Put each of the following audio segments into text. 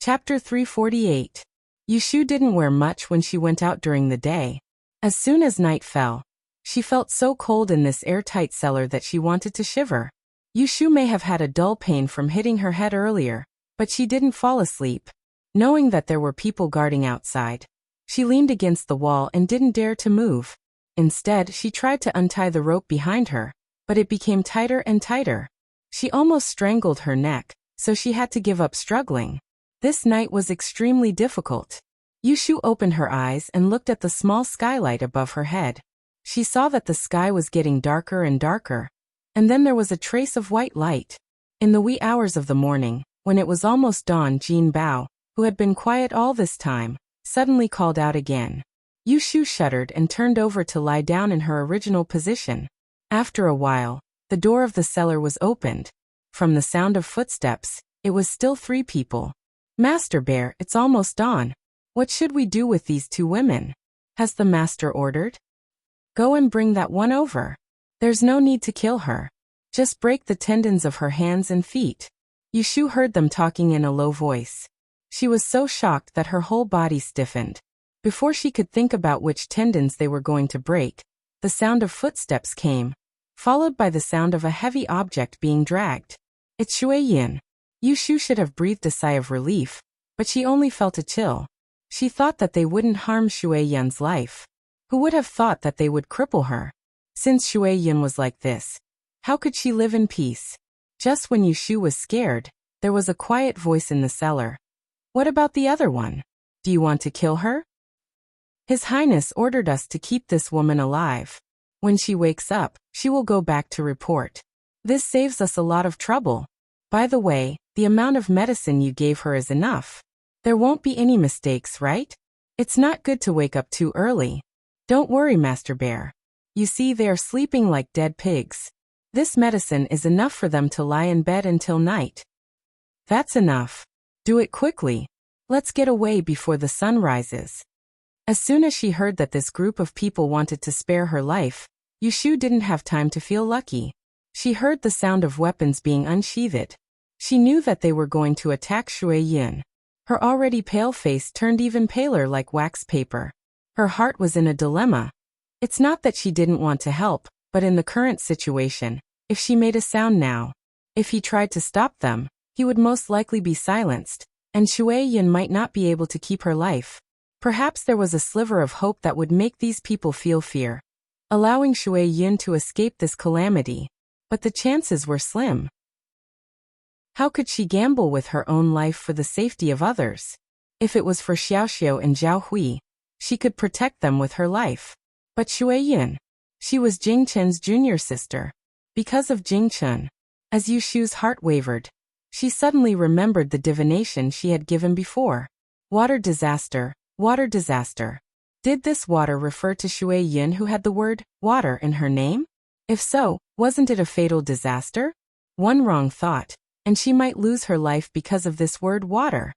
Chapter 348. Yushu didn't wear much when she went out during the day. As soon as night fell, she felt so cold in this airtight cellar that she wanted to shiver. Yushu may have had a dull pain from hitting her head earlier, but she didn't fall asleep. Knowing that there were people guarding outside, she leaned against the wall and didn't dare to move. Instead, she tried to untie the rope behind her, but it became tighter and tighter. She almost strangled her neck, so she had to give up struggling. This night was extremely difficult. Yushu opened her eyes and looked at the small skylight above her head. She saw that the sky was getting darker and darker, and then there was a trace of white light. In the wee hours of the morning, when it was almost dawn, Jin Bao, who had been quiet all this time, suddenly called out again. Yushu shuddered and turned over to lie down in her original position. After a while, the door of the cellar was opened. From the sound of footsteps, it was still 3 people. "Master Bear, it's almost dawn. What should we do with these 2 women? Has the master ordered?" "Go and bring that one over. There's no need to kill her. Just break the tendons of her hands and feet." Yushu heard them talking in a low voice. She was so shocked that her whole body stiffened. Before she could think about which tendons they were going to break, the sound of footsteps came, followed by the sound of a heavy object being dragged. "It's Shui Yin." Yushu should have breathed a sigh of relief, but she only felt a chill. She thought that they wouldn't harm Shui Yin's life. Who would have thought that they would cripple her? Since Shui Yin was like this, how could she live in peace? Just when Yushu was scared, there was a quiet voice in the cellar. "What about the other one? Do you want to kill her? His Highness ordered us to keep this woman alive. When she wakes up, she will go back to report. This saves us a lot of trouble. By the way, the amount of medicine you gave her is enough. There won't be any mistakes, right? It's not good to wake up too early. Don't worry, Master Bear. You see, they are sleeping like dead pigs. This medicine is enough for them to lie in bed until night." "That's enough. Do it quickly. Let's get away before the sun rises." As soon as she heard that this group of people wanted to spare her life, Yushu didn't have time to feel lucky. She heard the sound of weapons being unsheathed. She knew that they were going to attack Shui Yin. Her already pale face turned even paler like wax paper. Her heart was in a dilemma. It's not that she didn't want to help, but in the current situation, if she made a sound now, if he tried to stop them, he would most likely be silenced, and Shui Yin might not be able to keep her life. Perhaps there was a sliver of hope that would make these people feel fear, allowing Shui Yin to escape this calamity. But the chances were slim. How could she gamble with her own life for the safety of others? If it was for Xiaoxiao and Zhao Hui, she could protect them with her life. But Shui Yin, she was Jing Chen's junior sister. Because of Jing Chen, as Yushu's heart wavered, she suddenly remembered the divination she had given before. Water disaster, water disaster. Did this water refer to Shui Yin, who had the word water in her name? If so, wasn't it a fatal disaster? One wrong thought, and she might lose her life because of this word water.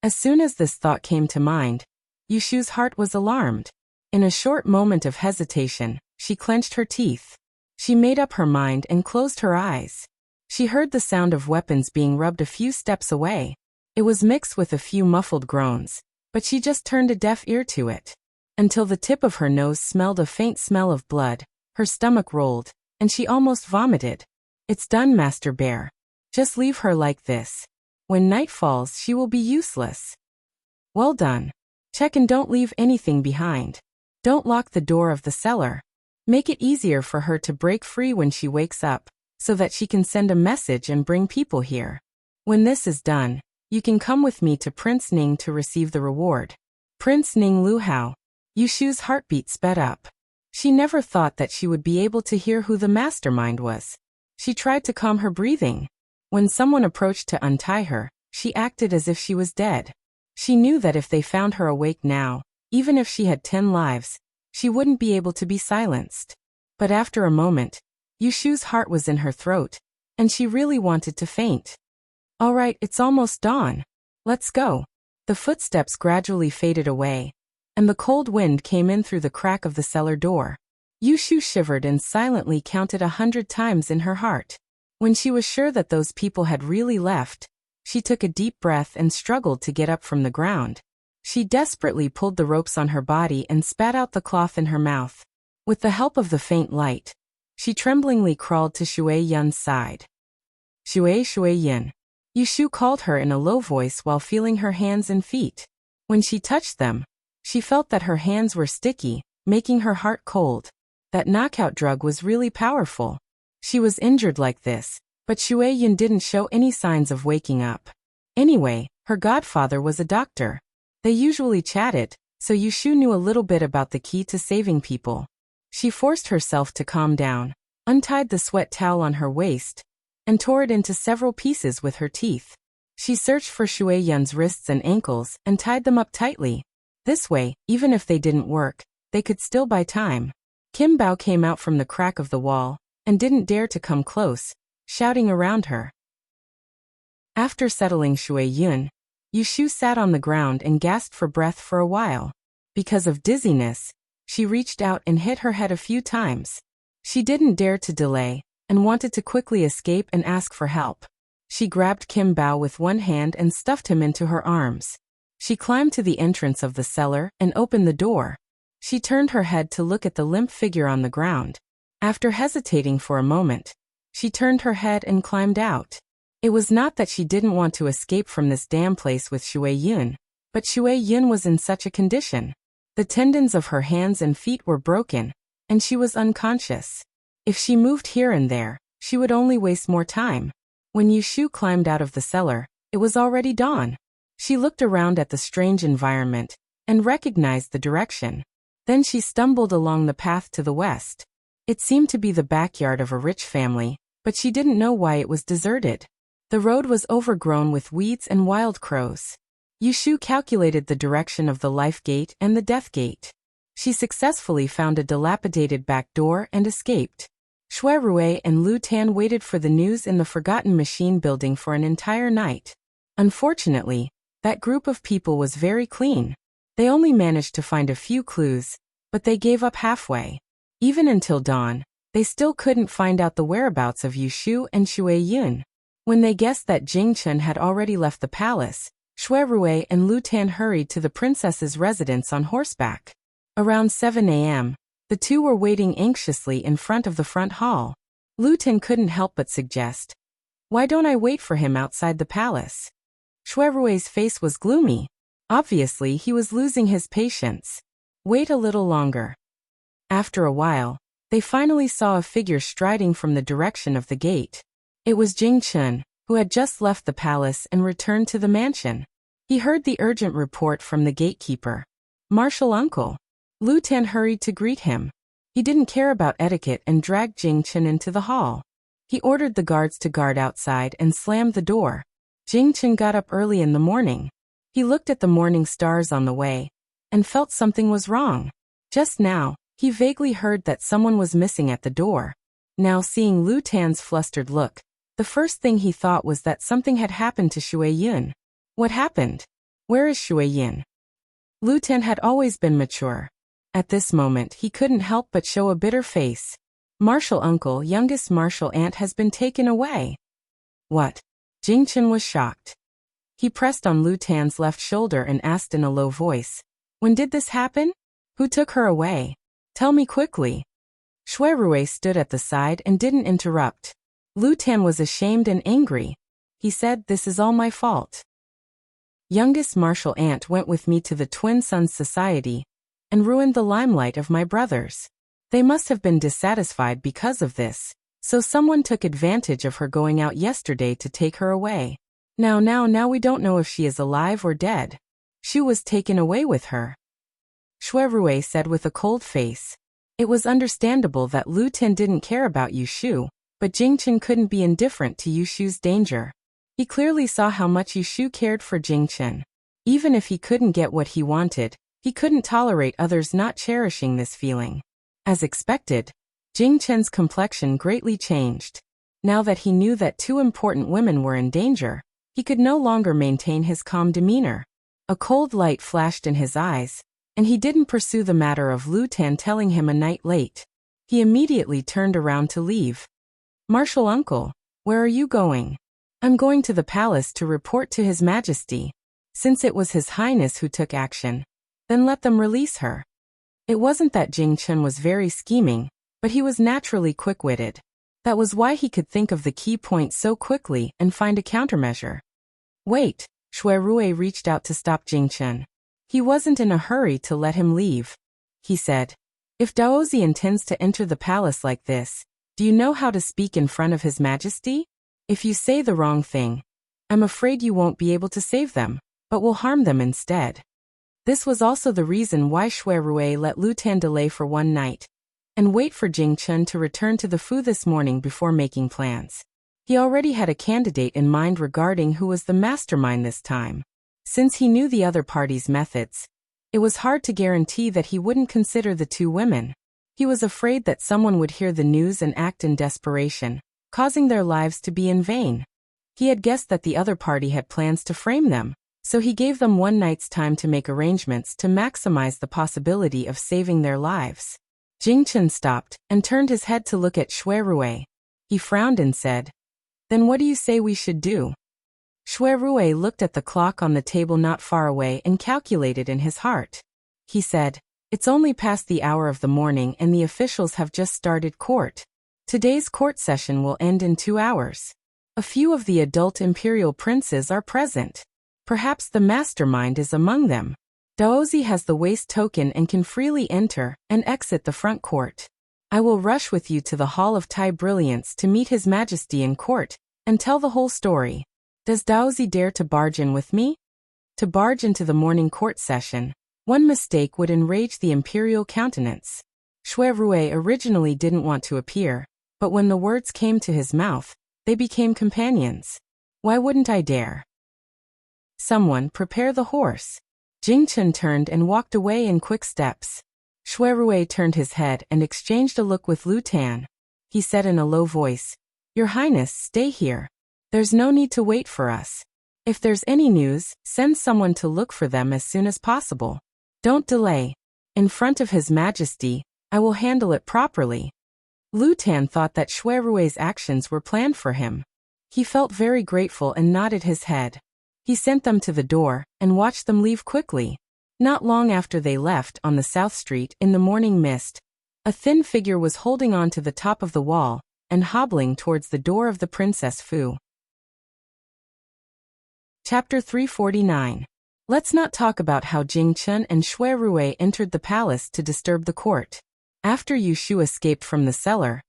As soon as this thought came to mind, Yushu's heart was alarmed. In a short moment of hesitation, she clenched her teeth. She made up her mind and closed her eyes. She heard the sound of weapons being rubbed a few steps away. It was mixed with a few muffled groans, but she just turned a deaf ear to it. Until the tip of her nose smelled a faint smell of blood, her stomach rolled, and she almost vomited. "It's done, Master Bear. Just leave her like this. When night falls, she will be useless." "Well done. Check and don't leave anything behind. Don't lock the door of the cellar. Make it easier for her to break free when she wakes up, so that she can send a message and bring people here. When this is done, you can come with me to Prince Ning to receive the reward." Prince Ning Luhao. Yushu's heartbeat sped up. She never thought that she would be able to hear who the mastermind was. She tried to calm her breathing. When someone approached to untie her, she acted as if she was dead. She knew that if they found her awake now, even if she had 10 lives, she wouldn't be able to be silenced. But after a moment, Yushu's heart was in her throat, and she really wanted to faint. "All right, it's almost dawn. Let's go." The footsteps gradually faded away, and the cold wind came in through the crack of the cellar door. Yushu shivered and silently counted 100 times in her heart. When she was sure that those people had really left, She took a deep breath and struggled to get up from the ground. She desperately pulled the ropes on her body and spat out the cloth in her mouth. With the help of the faint light, she tremblingly crawled to Shui Yun's side. Shui Yun. Yushu called her in a low voice while feeling her hands and feet. When she touched them, she felt that her hands were sticky, making her heart cold. That knockout drug was really powerful. She was injured like this, but Shui Yun didn't show any signs of waking up. Anyway, her godfather was a doctor. They usually chatted, so Yushu knew a little bit about the key to saving people. She forced herself to calm down, untied the sweat towel on her waist, and tore it into several pieces with her teeth. She searched for Shui Yun's wrists and ankles and tied them up tightly. This way, even if they didn't work, they could still buy time. Kim Bao came out from the crack of the wall and didn't dare to come close, shouting around her. After settling Shui Yun, Yushu sat on the ground and gasped for breath for a while. Because of dizziness, she reached out and hit her head a few times. She didn't dare to delay and wanted to quickly escape and ask for help. She grabbed Kim Bao with one hand and stuffed him into her arms. She climbed to the entrance of the cellar and opened the door. She turned her head to look at the limp figure on the ground. After hesitating for a moment, she turned her head and climbed out. It was not that she didn't want to escape from this damn place with Shui Yun, but Shui Yun was in such a condition. The tendons of her hands and feet were broken, and she was unconscious. If she moved here and there, she would only waste more time. When Yushu climbed out of the cellar, it was already dawn. She looked around at the strange environment and recognized the direction. Then she stumbled along the path to the west. It seemed to be the backyard of a rich family, but she didn't know why it was deserted. The road was overgrown with weeds and wild crows. Yushu calculated the direction of the life gate and the death gate. She successfully found a dilapidated back door and escaped. Shui Rui and Lu Tan waited for the news in the Forgotten Machine building for an entire night. Unfortunately, that group of people was very clean. They only managed to find a few clues, but they gave up halfway. Even until dawn, they still couldn't find out the whereabouts of Yushu and Shui Yun. When they guessed that Jing Chen had already left the palace, Shui Rui and Lu Tan hurried to the princess's residence on horseback. Around 7 a.m., the two were waiting anxiously in front of the front hall. Lu Tan couldn't help but suggest, "Why don't I wait for him outside the palace?" Shui Rui's face was gloomy. Obviously, he was losing his patience. Wait a little longer. After a while, they finally saw a figure striding from the direction of the gate. It was Jing Chen, who had just left the palace and returned to the mansion. He heard the urgent report from the gatekeeper. "Martial uncle." Lu Tan hurried to greet him. He didn't care about etiquette and dragged Jing Chen into the hall. He ordered the guards to guard outside and slammed the door. Jing Chen got up early in the morning. He looked at the morning stars on the way and felt something was wrong. Just now, he vaguely heard that someone was missing at the door. Now seeing Lu Tan's flustered look, the first thing he thought was that something had happened to Shui Yun. What happened? Where is Shui Yun? Lu Tan had always been mature. At this moment, he couldn't help but show a bitter face. "Martial uncle, youngest martial aunt has been taken away." "What?" Jing Chen was shocked. He pressed on Lu Tan's left shoulder and asked in a low voice, "When did this happen? Who took her away? Tell me quickly." Shui Rui stood at the side and didn't interrupt. Lu Tan was ashamed and angry. He said, "This is all my fault. Youngest martial aunt went with me to the Twin Sons Society and ruined the limelight of my brothers. They must have been dissatisfied because of this, so someone took advantage of her going out yesterday to take her away. Now we don't know if she is alive or dead. She was taken away with her." Shui Rui said with a cold face. It was understandable that Lu Tan didn't care about Yushu, but Jing Chen couldn't be indifferent to Yushu's danger. He clearly saw how much Yushu cared for Jing Chen. Even if he couldn't get what he wanted, he couldn't tolerate others not cherishing this feeling. As expected, Jing Chen's complexion greatly changed. Now that he knew that two important women were in danger, he could no longer maintain his calm demeanor. A cold light flashed in his eyes, and he didn't pursue the matter of Lu Tan telling him a night late. He immediately turned around to leave. "Martial uncle, where are you going?" I'm going to the palace to report to His Majesty. Since it was His Highness who took action, then let them release her. It wasn't that Jing Chen was very scheming, but he was naturally quick-witted. That was why he could think of the key point so quickly and find a countermeasure. Wait, Shui Rui reached out to stop Jing Chen. He wasn't in a hurry to let him leave. He said, if Daozi intends to enter the palace like this, do you know how to speak in front of His Majesty? If you say the wrong thing, I'm afraid you won't be able to save them, but will harm them instead. This was also the reason why Shui Rui let Lu Tan delay for one night and wait for Jing Chen to return to the Fu this morning before making plans. He already had a candidate in mind regarding who was the mastermind this time. Since he knew the other party's methods, it was hard to guarantee that he wouldn't consider the two women. He was afraid that someone would hear the news and act in desperation, causing their lives to be in vain. He had guessed that the other party had plans to frame them, so he gave them one night's time to make arrangements to maximize the possibility of saving their lives. Jing Chen stopped and turned his head to look at Shui Rui. He frowned and said, then what do you say we should do? Shui Rui looked at the clock on the table not far away and calculated in his heart. He said, it's only past the hour of the morning and the officials have just started court. Today's court session will end in 2 hours. A few of the adult imperial princes are present. Perhaps the mastermind is among them. Daozi has the waist token and can freely enter and exit the front court. I will rush with you to the Hall of Tai Brilliance to meet His Majesty in court and tell the whole story. Does Daozi dare to barge in with me? To barge into the morning court session, one mistake would enrage the imperial countenance. Shui Rui originally didn't want to appear, but when the words came to his mouth, they became companions. Why wouldn't I dare? Someone prepare the horse. Jing Chen turned and walked away in quick steps. Shui Rui turned his head and exchanged a look with Lu Tan. He said in a low voice, Your Highness, stay here. There's no need to wait for us. If there's any news, send someone to look for them as soon as possible. Don't delay. In front of His Majesty, I will handle it properly. Lu Tan thought that Shui Rui's actions were planned for him. He felt very grateful and nodded his head. He sent them to the door and watched them leave quickly. Not long after they left on the South Street in the morning mist, a thin figure was holding on to the top of the wall and hobbling towards the door of the Princess Fu. Chapter 349. Let's not talk about how Jing Chen and Shui Rui entered the palace to disturb the court. After Yu Shu escaped from the cellar,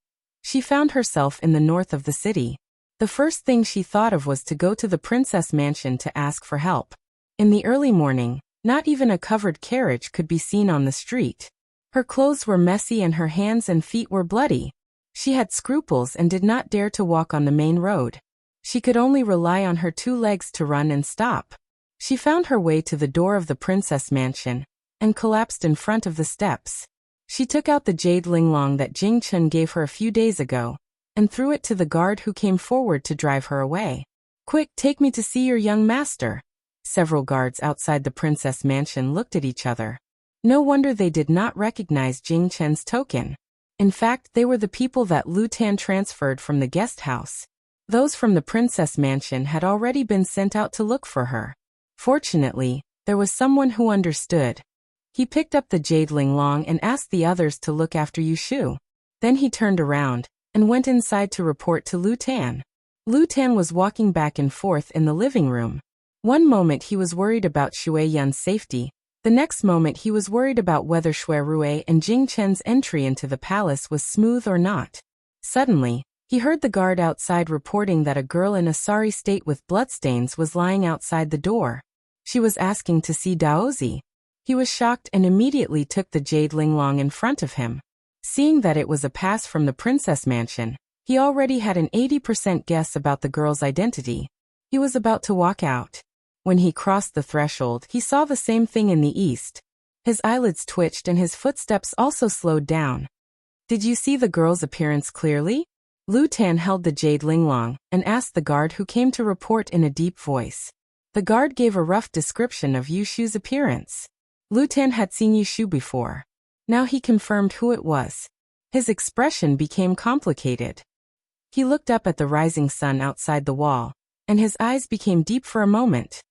she found herself in the north of the city. The first thing she thought of was to go to the princess mansion to ask for help. In the early morning, not even a covered carriage could be seen on the street. Her clothes were messy and her hands and feet were bloody. She had scruples and did not dare to walk on the main road. She could only rely on her 2 legs to run and stop. She found her way to the door of the princess mansion and collapsed in front of the steps. She took out the jade linglong that Jing Chen gave her a few days ago and threw it to the guard who came forward to drive her away. Quick, take me to see your young master. Several guards outside the princess mansion looked at each other. No wonder they did not recognize Jing Chen's token. In fact, they were the people that Lu Tan transferred from the guest house. Those from the princess mansion had already been sent out to look for her. Fortunately, there was someone who understood. He picked up the jade linglong and asked the others to look after Yu Shu. Then he turned around and went inside to report to Lu Tan. Lu Tan was walking back and forth in the living room. One moment he was worried about Shui Yun's safety. The next moment he was worried about whether Shui Rui and Jing Chen's entry into the palace was smooth or not. Suddenly, he heard the guard outside reporting that a girl in a sorry state with bloodstains was lying outside the door. She was asking to see Daozi. He was shocked and immediately took the jade linglong in front of him. Seeing that it was a pass from the princess mansion, he already had an 80% guess about the girl's identity. He was about to walk out. When he crossed the threshold, he saw the same thing in the east. His eyelids twitched and his footsteps also slowed down. Did you see the girl's appearance clearly? Lu Tan held the jade linglong and asked the guard who came to report in a deep voice. The guard gave a rough description of Yu Shu's appearance. Lu Tan had seen Yu Shu before. Now he confirmed who it was. His expression became complicated. He looked up at the rising sun outside the wall and his eyes became deep for a moment.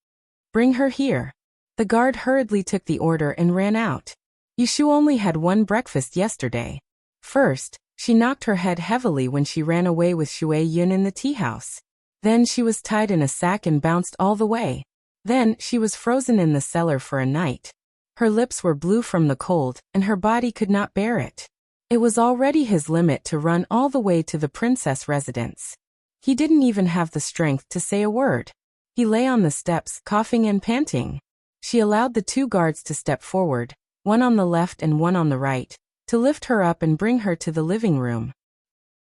Bring her here. The guard hurriedly took the order and ran out. Yushu only had one breakfast yesterday. First, she knocked her head heavily when she ran away with Shui Yun in the tea house. Then she was tied in a sack and bounced all the way. Then she was frozen in the cellar for a night. Her lips were blue from the cold, and her body could not bear it. It was already his limit to run all the way to the princess residence. He didn't even have the strength to say a word. He lay on the steps, coughing and panting. She allowed the two guards to step forward, one on the left and one on the right, to lift her up and bring her to the living room.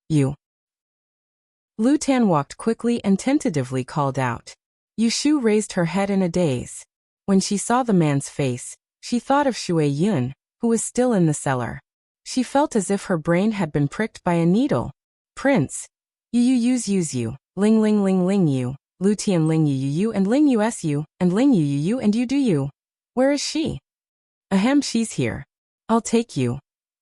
You. Lu Tan walked quickly and tentatively called out. Yushu raised her head in a daze. When she saw the man's face, she thought of Shui Yun, who was still in the cellar. She felt as if her brain had been pricked by a needle. Prince. You, ling ling ling ling you, Lu Tian ling you and ling usu, and ling you and you do you. Where is she? Ahem, she's here. I'll take you.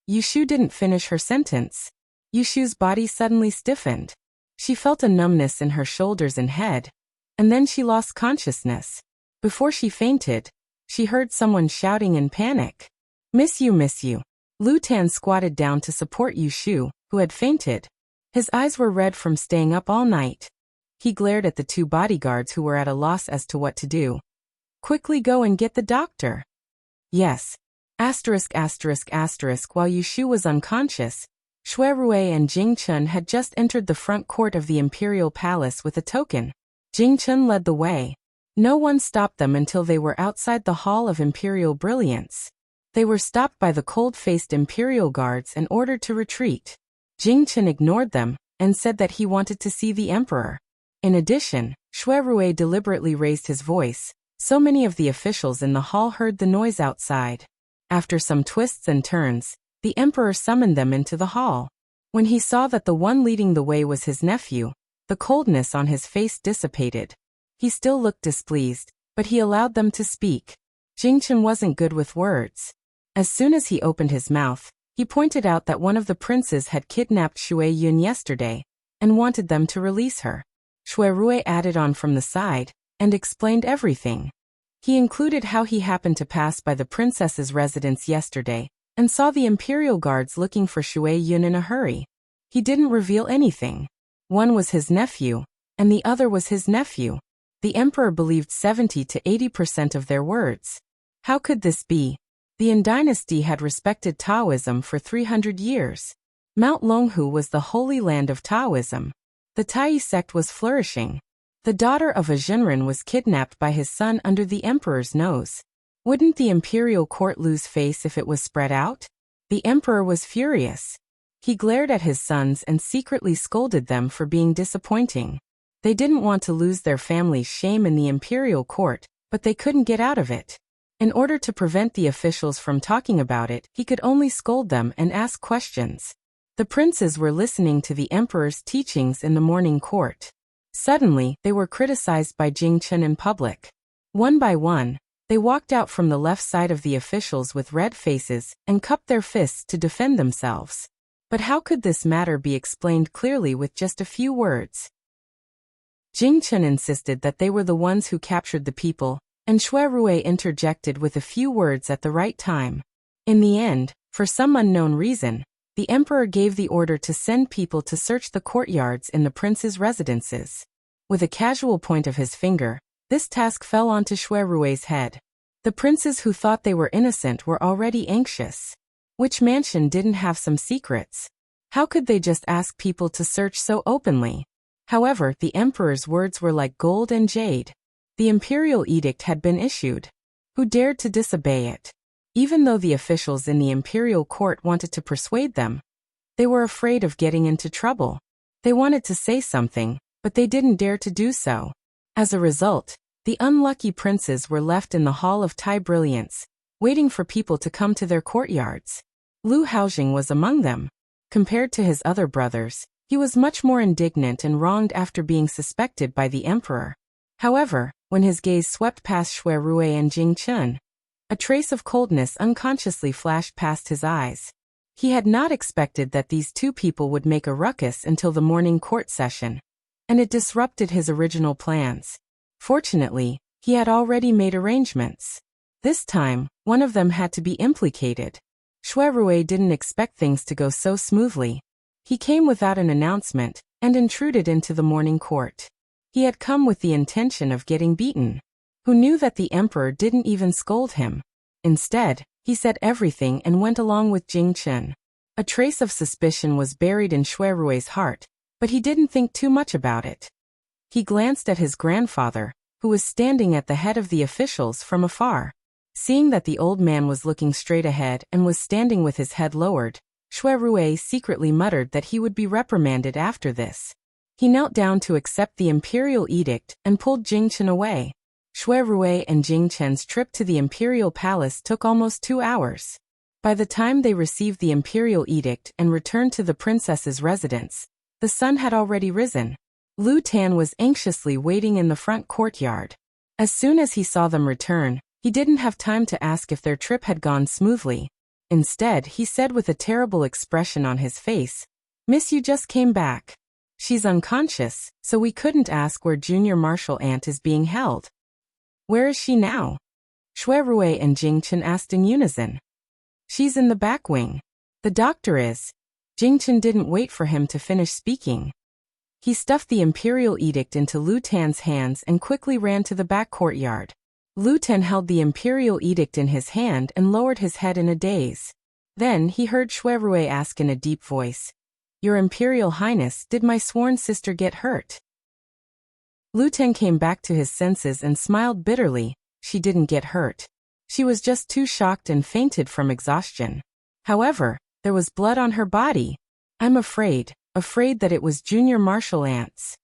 Yushu didn't finish her sentence. Yushu's body suddenly stiffened. She felt a numbness in her shoulders and head. And then she lost consciousness. Before she fainted, she heard someone shouting in panic. Miss you, miss you. Lu Tan squatted down to support Yushu, who had fainted. His eyes were red from staying up all night. He glared at the two bodyguards who were at a loss as to what to do. Quickly go and get the doctor. Yes. Asterisk. While Yushu was unconscious, Shui Rue and Jing Chun had just entered the front court of the imperial palace with a token. Jing Chun led the way. No one stopped them until they were outside the Hall of Imperial Brilliance. They were stopped by the cold-faced imperial guards and ordered to retreat. Jing Chun ignored them and said that he wanted to see the emperor. In addition, Shui Rue deliberately raised his voice. So many of the officials in the hall heard the noise outside. After some twists and turns, the emperor summoned them into the hall. When he saw that the one leading the way was his nephew, the coldness on his face dissipated. He still looked displeased, but he allowed them to speak. Jing Chun wasn't good with words. As soon as he opened his mouth, he pointed out that one of the princes had kidnapped Shui Yun yesterday and wanted them to release her. Shui Rue added on from the side and explained everything. He included how he happened to pass by the princess's residence yesterday and saw the imperial guards looking for Shui Yun in a hurry. He didn't reveal anything. One was his nephew, and the other was his nephew. The emperor believed 70 to 80% of their words. How could this be? The Yin dynasty had respected Taoism for 300 years. Mount Longhu was the holy land of Taoism. The Tai sect was flourishing. The daughter of a Jinren was kidnapped by his son under the emperor's nose. Wouldn't the imperial court lose face if it was spread out? The emperor was furious. He glared at his sons and secretly scolded them for being disappointing. They didn't want to lose their family's shame in the imperial court, but they couldn't get out of it. In order to prevent the officials from talking about it, he could only scold them and ask questions. The princes were listening to the emperor's teachings in the morning court. Suddenly, they were criticized by Jing Chun in public. One by one, they walked out from the left side of the officials with red faces and cupped their fists to defend themselves. But how could this matter be explained clearly with just a few words? Jing Chun insisted that they were the ones who captured the people, and Shui Rue interjected with a few words at the right time. In the end, for some unknown reason, the emperor gave the order to send people to search the courtyards in the prince's residences. With a casual point of his finger, this task fell onto Shui Rue's head. The princes who thought they were innocent were already anxious. Which mansion didn't have some secrets? How could they just ask people to search so openly? However, the emperor's words were like gold and jade. The imperial edict had been issued. Who dared to disobey it? Even though the officials in the imperial court wanted to persuade them, they were afraid of getting into trouble. They wanted to say something, but they didn't dare to do so. As a result, the unlucky princes were left in the Hall of Tai Brilliance, waiting for people to come to their courtyards. Lu Haojing was among them. Compared to his other brothers, he was much more indignant and wronged after being suspected by the emperor. However, when his gaze swept past Shui Rue and Jing Chun, a trace of coldness unconsciously flashed past his eyes. He had not expected that these two people would make a ruckus until the morning court session. and it disrupted his original plans. Fortunately, he had already made arrangements. This time, one of them had to be implicated. Shui Rui didn't expect things to go so smoothly. He came without an announcement and intruded into the morning court. He had come with the intention of getting beaten. Who knew that the emperor didn't even scold him? Instead, he said everything and went along with Jing Chen. A trace of suspicion was buried in Shui Rui's heart, but he didn't think too much about it. He glanced at his grandfather, who was standing at the head of the officials from afar. Seeing that the old man was looking straight ahead and was standing with his head lowered, Shui Rui secretly muttered that he would be reprimanded after this. He knelt down to accept the imperial edict and pulled Jing Chen away. Shui Rui and Jing Chen's trip to the imperial palace took almost 2 hours. By the time they received the imperial edict and returned to the princess's residence, the sun had already risen. Lu Tan was anxiously waiting in the front courtyard. As soon as he saw them return, he didn't have time to ask if their trip had gone smoothly. Instead, he said with a terrible expression on his face, "Miss, you just came back. She's unconscious, so we couldn't ask where Junior Marshal Aunt is being held." "Where is she now?" Shui Rui and Jing Chen asked in unison. "She's in the back wing. The doctor is." Jing Chen didn't wait for him to finish speaking. He stuffed the imperial edict into Lu Tan's hands and quickly ran to the back courtyard. Lu Tan held the imperial edict in his hand and lowered his head in a daze. Then he heard Shui Rui ask in a deep voice, "Your Imperial Highness, did my sworn sister get hurt?" Lu Tan came back to his senses and smiled bitterly. She didn't get hurt. She was just too shocked and fainted from exhaustion. However, there was blood on her body. "I'm afraid that it was Junior Marshal Aunt's."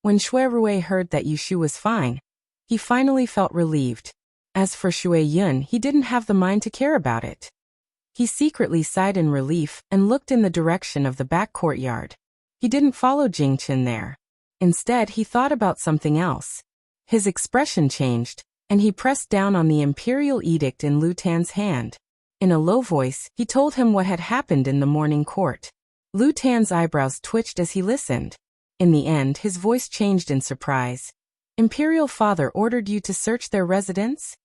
When Shui Rui heard that Yushu was fine, he finally felt relieved. As for Shui Yun, he didn't have the mind to care about it. He secretly sighed in relief and looked in the direction of the back courtyard. He didn't follow Jing Chen there. Instead, he thought about something else. His expression changed, and he pressed down on the imperial edict in Lu Tan's hand. In a low voice, he told him what had happened in the morning court. Lu Tan's eyebrows twitched as he listened. In the end, his voice changed in surprise. "Imperial father ordered you to search their residence?"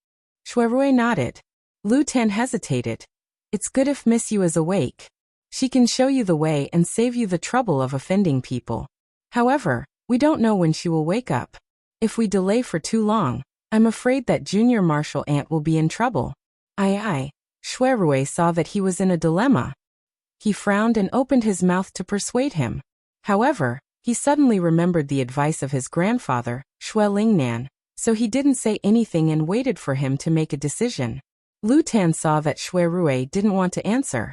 Shui Rui nodded. Lu Tan hesitated. "It's good if Miss Yu is awake. She can show you the way and save you the trouble of offending people. However, we don't know when she will wake up. If we delay for too long, I'm afraid that Junior Marshal Aunt will be in trouble." Aye. Shui Rui saw that he was in a dilemma. He frowned and opened his mouth to persuade him. However, he suddenly remembered the advice of his grandfather, Shui Lingnan, so he didn't say anything and waited for him to make a decision. Lu Tan saw that Shui Rui didn't want to answer.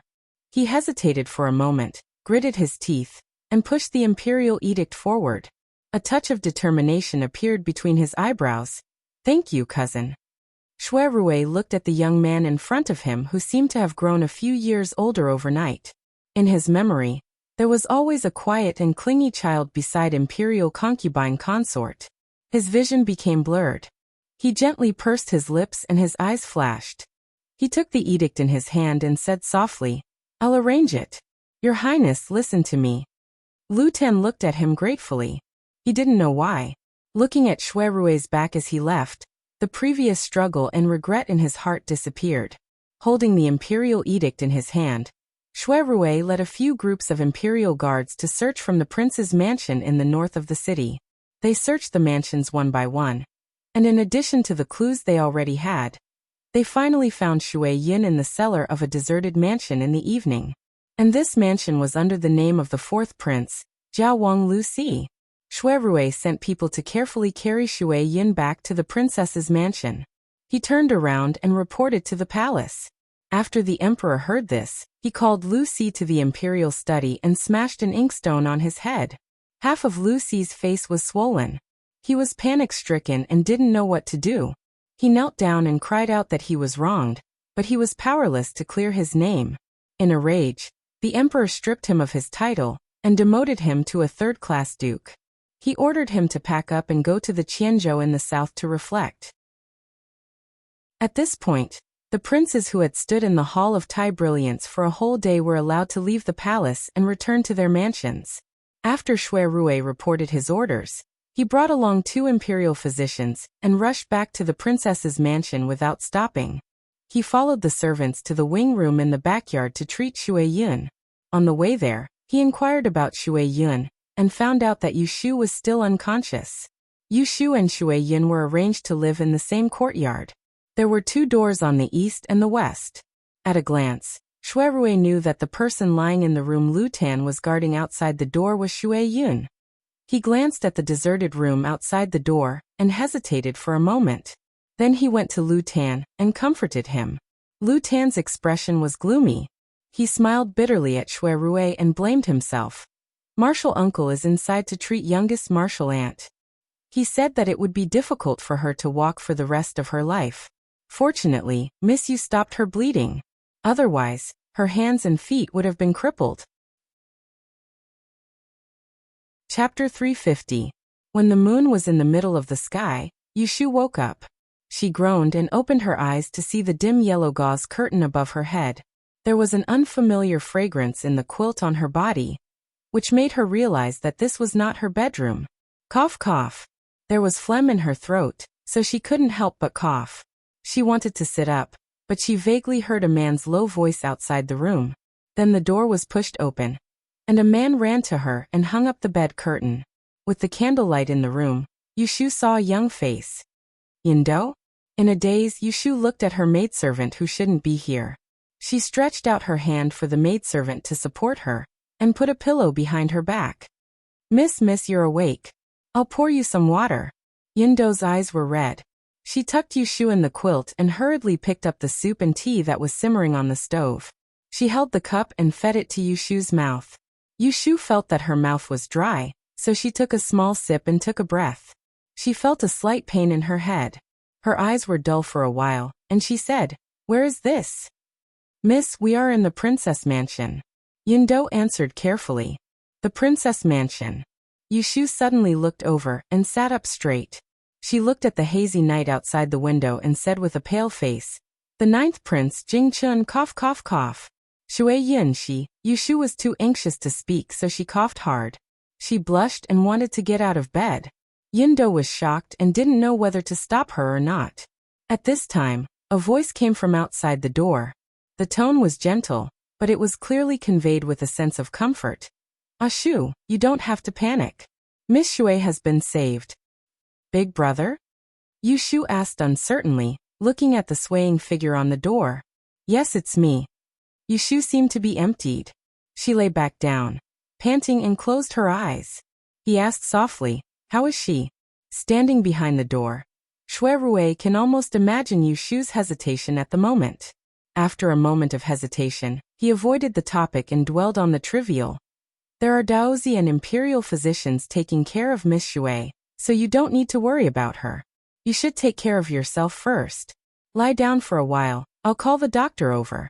He hesitated for a moment, gritted his teeth, and pushed the imperial edict forward. A touch of determination appeared between his eyebrows. "Thank you, cousin." Shui Rui looked at the young man in front of him who seemed to have grown a few years older overnight. In his memory, there was always a quiet and clingy child beside imperial concubine consort. His vision became blurred. He gently pursed his lips and his eyes flashed. He took the edict in his hand and said softly, "I'll arrange it. Your Highness, listen to me." Lu Tan looked at him gratefully. He didn't know why. Looking at Shui Rui's back as he left, the previous struggle and regret in his heart disappeared. Holding the imperial edict in his hand, Shui Rui led a few groups of imperial guards to search from the prince's mansion in the north of the city. They searched the mansions one by one. And in addition to the clues they already had, they finally found Shui Yin in the cellar of a deserted mansion in the evening. And this mansion was under the name of the fourth prince, Jiao Wang Lu Si. Shui Rui sent people to carefully carry Shui Yin back to the princess's mansion. He turned around and reported to the palace. After the emperor heard this, he called Lu Si to the imperial study and smashed an inkstone on his head. Half of Lu Si's face was swollen. He was panic-stricken and didn't know what to do. He knelt down and cried out that he was wronged, but he was powerless to clear his name. In a rage, the emperor stripped him of his title and demoted him to a third-class duke. He ordered him to pack up and go to the Qianzhou in the south to reflect. At this point, the princes who had stood in the Hall of Tai Brilliance for a whole day were allowed to leave the palace and return to their mansions. After Shui Rui reported his orders, he brought along 2 imperial physicians and rushed back to the princess's mansion without stopping. He followed the servants to the wing room in the backyard to treat Shui Yun. On the way there, he inquired about Shui Yun and found out that Yu Shu was still unconscious. Yu Shu and Shui Yun were arranged to live in the same courtyard. There were 2 doors on the east and the west. At a glance, Shui Rui knew that the person lying in the room Lu Tan was guarding outside the door was Shui Yun. He glanced at the deserted room outside the door and hesitated for a moment. Then he went to Lu Tan and comforted him. Lu Tan's expression was gloomy. He smiled bitterly at Shui Rui and blamed himself. Martial uncle is inside to treat youngest martial aunt. He said that it would be difficult for her to walk for the rest of her life. Fortunately, Miss Yu stopped her bleeding. Otherwise, her hands and feet would have been crippled. Chapter 350. When the moon was in the middle of the sky, Yu Shu woke up. She groaned and opened her eyes to see the dim yellow gauze curtain above her head. There was an unfamiliar fragrance in the quilt on her body, which made her realize that this was not her bedroom. Cough, cough. There was phlegm in her throat, so she couldn't help but cough. She wanted to sit up, but she vaguely heard a man's low voice outside the room. Then the door was pushed open, and a man ran to her and hung up the bed curtain. With the candlelight in the room, Yu Shu saw a young face. Yindo? In a daze, Yu Shu looked at her maidservant who shouldn't be here. She stretched out her hand for the maidservant to support her, and put a pillow behind her back. Miss, you're awake. I'll pour you some water. Yindo's eyes were red. She tucked Yu Shu in the quilt and hurriedly picked up the soup and tea that was simmering on the stove. She held the cup and fed it to Yu Shu's mouth. Yu Shu felt that her mouth was dry, so she took a small sip and took a breath. She felt a slight pain in her head. Her eyes were dull for a while, and she said, "Where is this?" "Miss, we are in the princess mansion." Yindo answered carefully. The princess mansion. Yu Shu suddenly looked over and sat up straight. She looked at the hazy night outside the window and said with a pale face, "The 9th prince, Jing Chun, cough, cough, cough." Shui Yun, Yu Shu was too anxious to speak, so she coughed hard. She blushed and wanted to get out of bed. Yindo was shocked and didn't know whether to stop her or not. At this time, a voice came from outside the door. The tone was gentle, but it was clearly conveyed with a sense of comfort. "Ah Shu, you don't have to panic. Miss Shui has been saved." "Big brother?" Yu Shu asked uncertainly, looking at the swaying figure on the door. "Yes, it's me." Yu Shu seemed to be emptied. She lay back down, panting, and closed her eyes. He asked softly, "How is she?" Standing behind the door, Shui Rui can almost imagine Yu Shu's hesitation at the moment. After a moment of hesitation, he avoided the topic and dwelled on the trivial. "There are Daozi and imperial physicians taking care of Miss Shui, so you don't need to worry about her. You should take care of yourself first. Lie down for a while, I'll call the doctor over."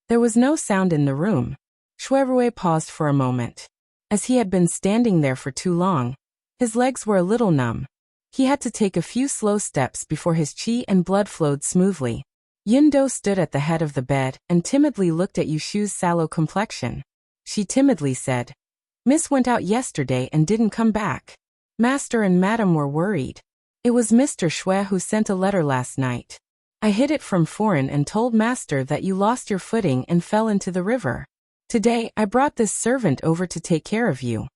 There was no sound in the room. Shui Rui paused for a moment. As he had been standing there for too long, his legs were a little numb. He had to take a few slow steps before his qi and blood flowed smoothly. Yindo stood at the head of the bed and timidly looked at Yu Shu's sallow complexion. She timidly said, "Miss went out yesterday and didn't come back. Master and Madam were worried. It was Mr. Shui who sent a letter last night. I hid it from foreign and told Master that you lost your footing and fell into the river. Today, I brought this servant over to take care of you."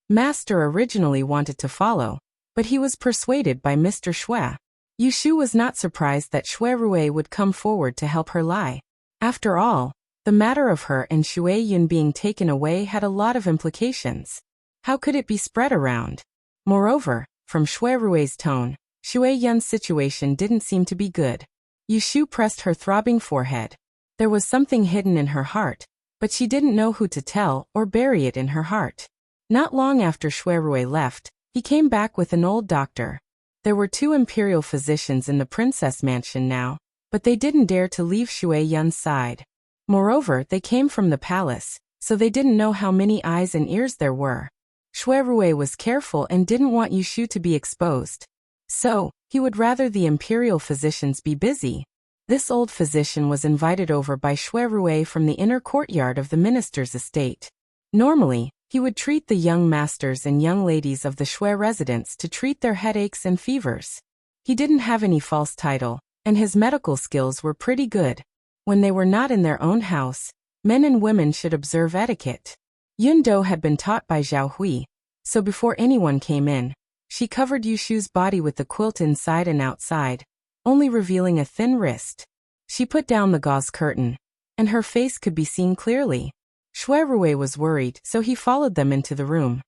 Master originally wanted to follow, but he was persuaded by Mr. Shui. Yu Shu was not surprised that Shui Rui would come forward to help her lie. After all, the matter of her and Shui Yun being taken away had a lot of implications. How could it be spread around? Moreover, from Shui Rui's tone, Shui Yun's situation didn't seem to be good. Yu Shu pressed her throbbing forehead. There was something hidden in her heart, but she didn't know who to tell or bury it in her heart. Not long after Shui Rui left, he came back with an old doctor. There were 2 imperial physicians in the princess mansion now, but they didn't dare to leave Shui Yun's side. Moreover, they came from the palace, so they didn't know how many eyes and ears there were. Shui Rui was careful and didn't want Yu Shu to be exposed. So, he would rather the imperial physicians be busy. This old physician was invited over by Shui Rui from the inner courtyard of the minister's estate. Normally, He would treat the young masters and young ladies of the Shui residence to treat their headaches and fevers. He didn't have any false title, and his medical skills were pretty good. When they were not in their own house, men and women should observe etiquette. Yun Do had been taught by Zhao Hui, so before anyone came in, she covered Yushu's body with the quilt inside and outside, only revealing a thin wrist. She put down the gauze curtain, and her face could be seen clearly. Shui Rui was worried, so he followed them into the room.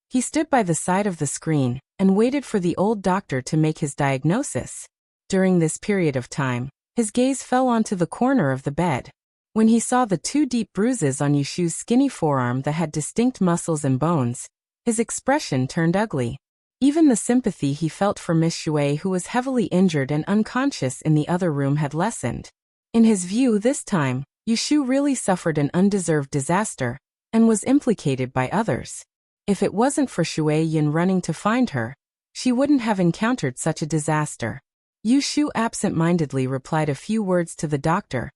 He stood by the side of the screen and waited for the old doctor to make his diagnosis. During this period of time, his gaze fell onto the corner of the bed. When he saw the 2 deep bruises on Yushu's skinny forearm that had distinct muscles and bones, his expression turned ugly. Even the sympathy he felt for Miss Shui, who was heavily injured and unconscious in the other room, had lessened. In his view this time, Yushu really suffered an undeserved disaster, and was implicated by others. If it wasn't for Shui Yin running to find her, she wouldn't have encountered such a disaster. Yushu absent-mindedly replied a few words to the doctor,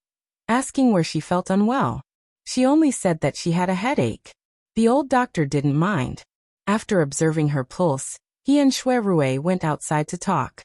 asking where she felt unwell. She only said that she had a headache. The old doctor didn't mind. After observing her pulse, he and Shui Rui went outside to talk.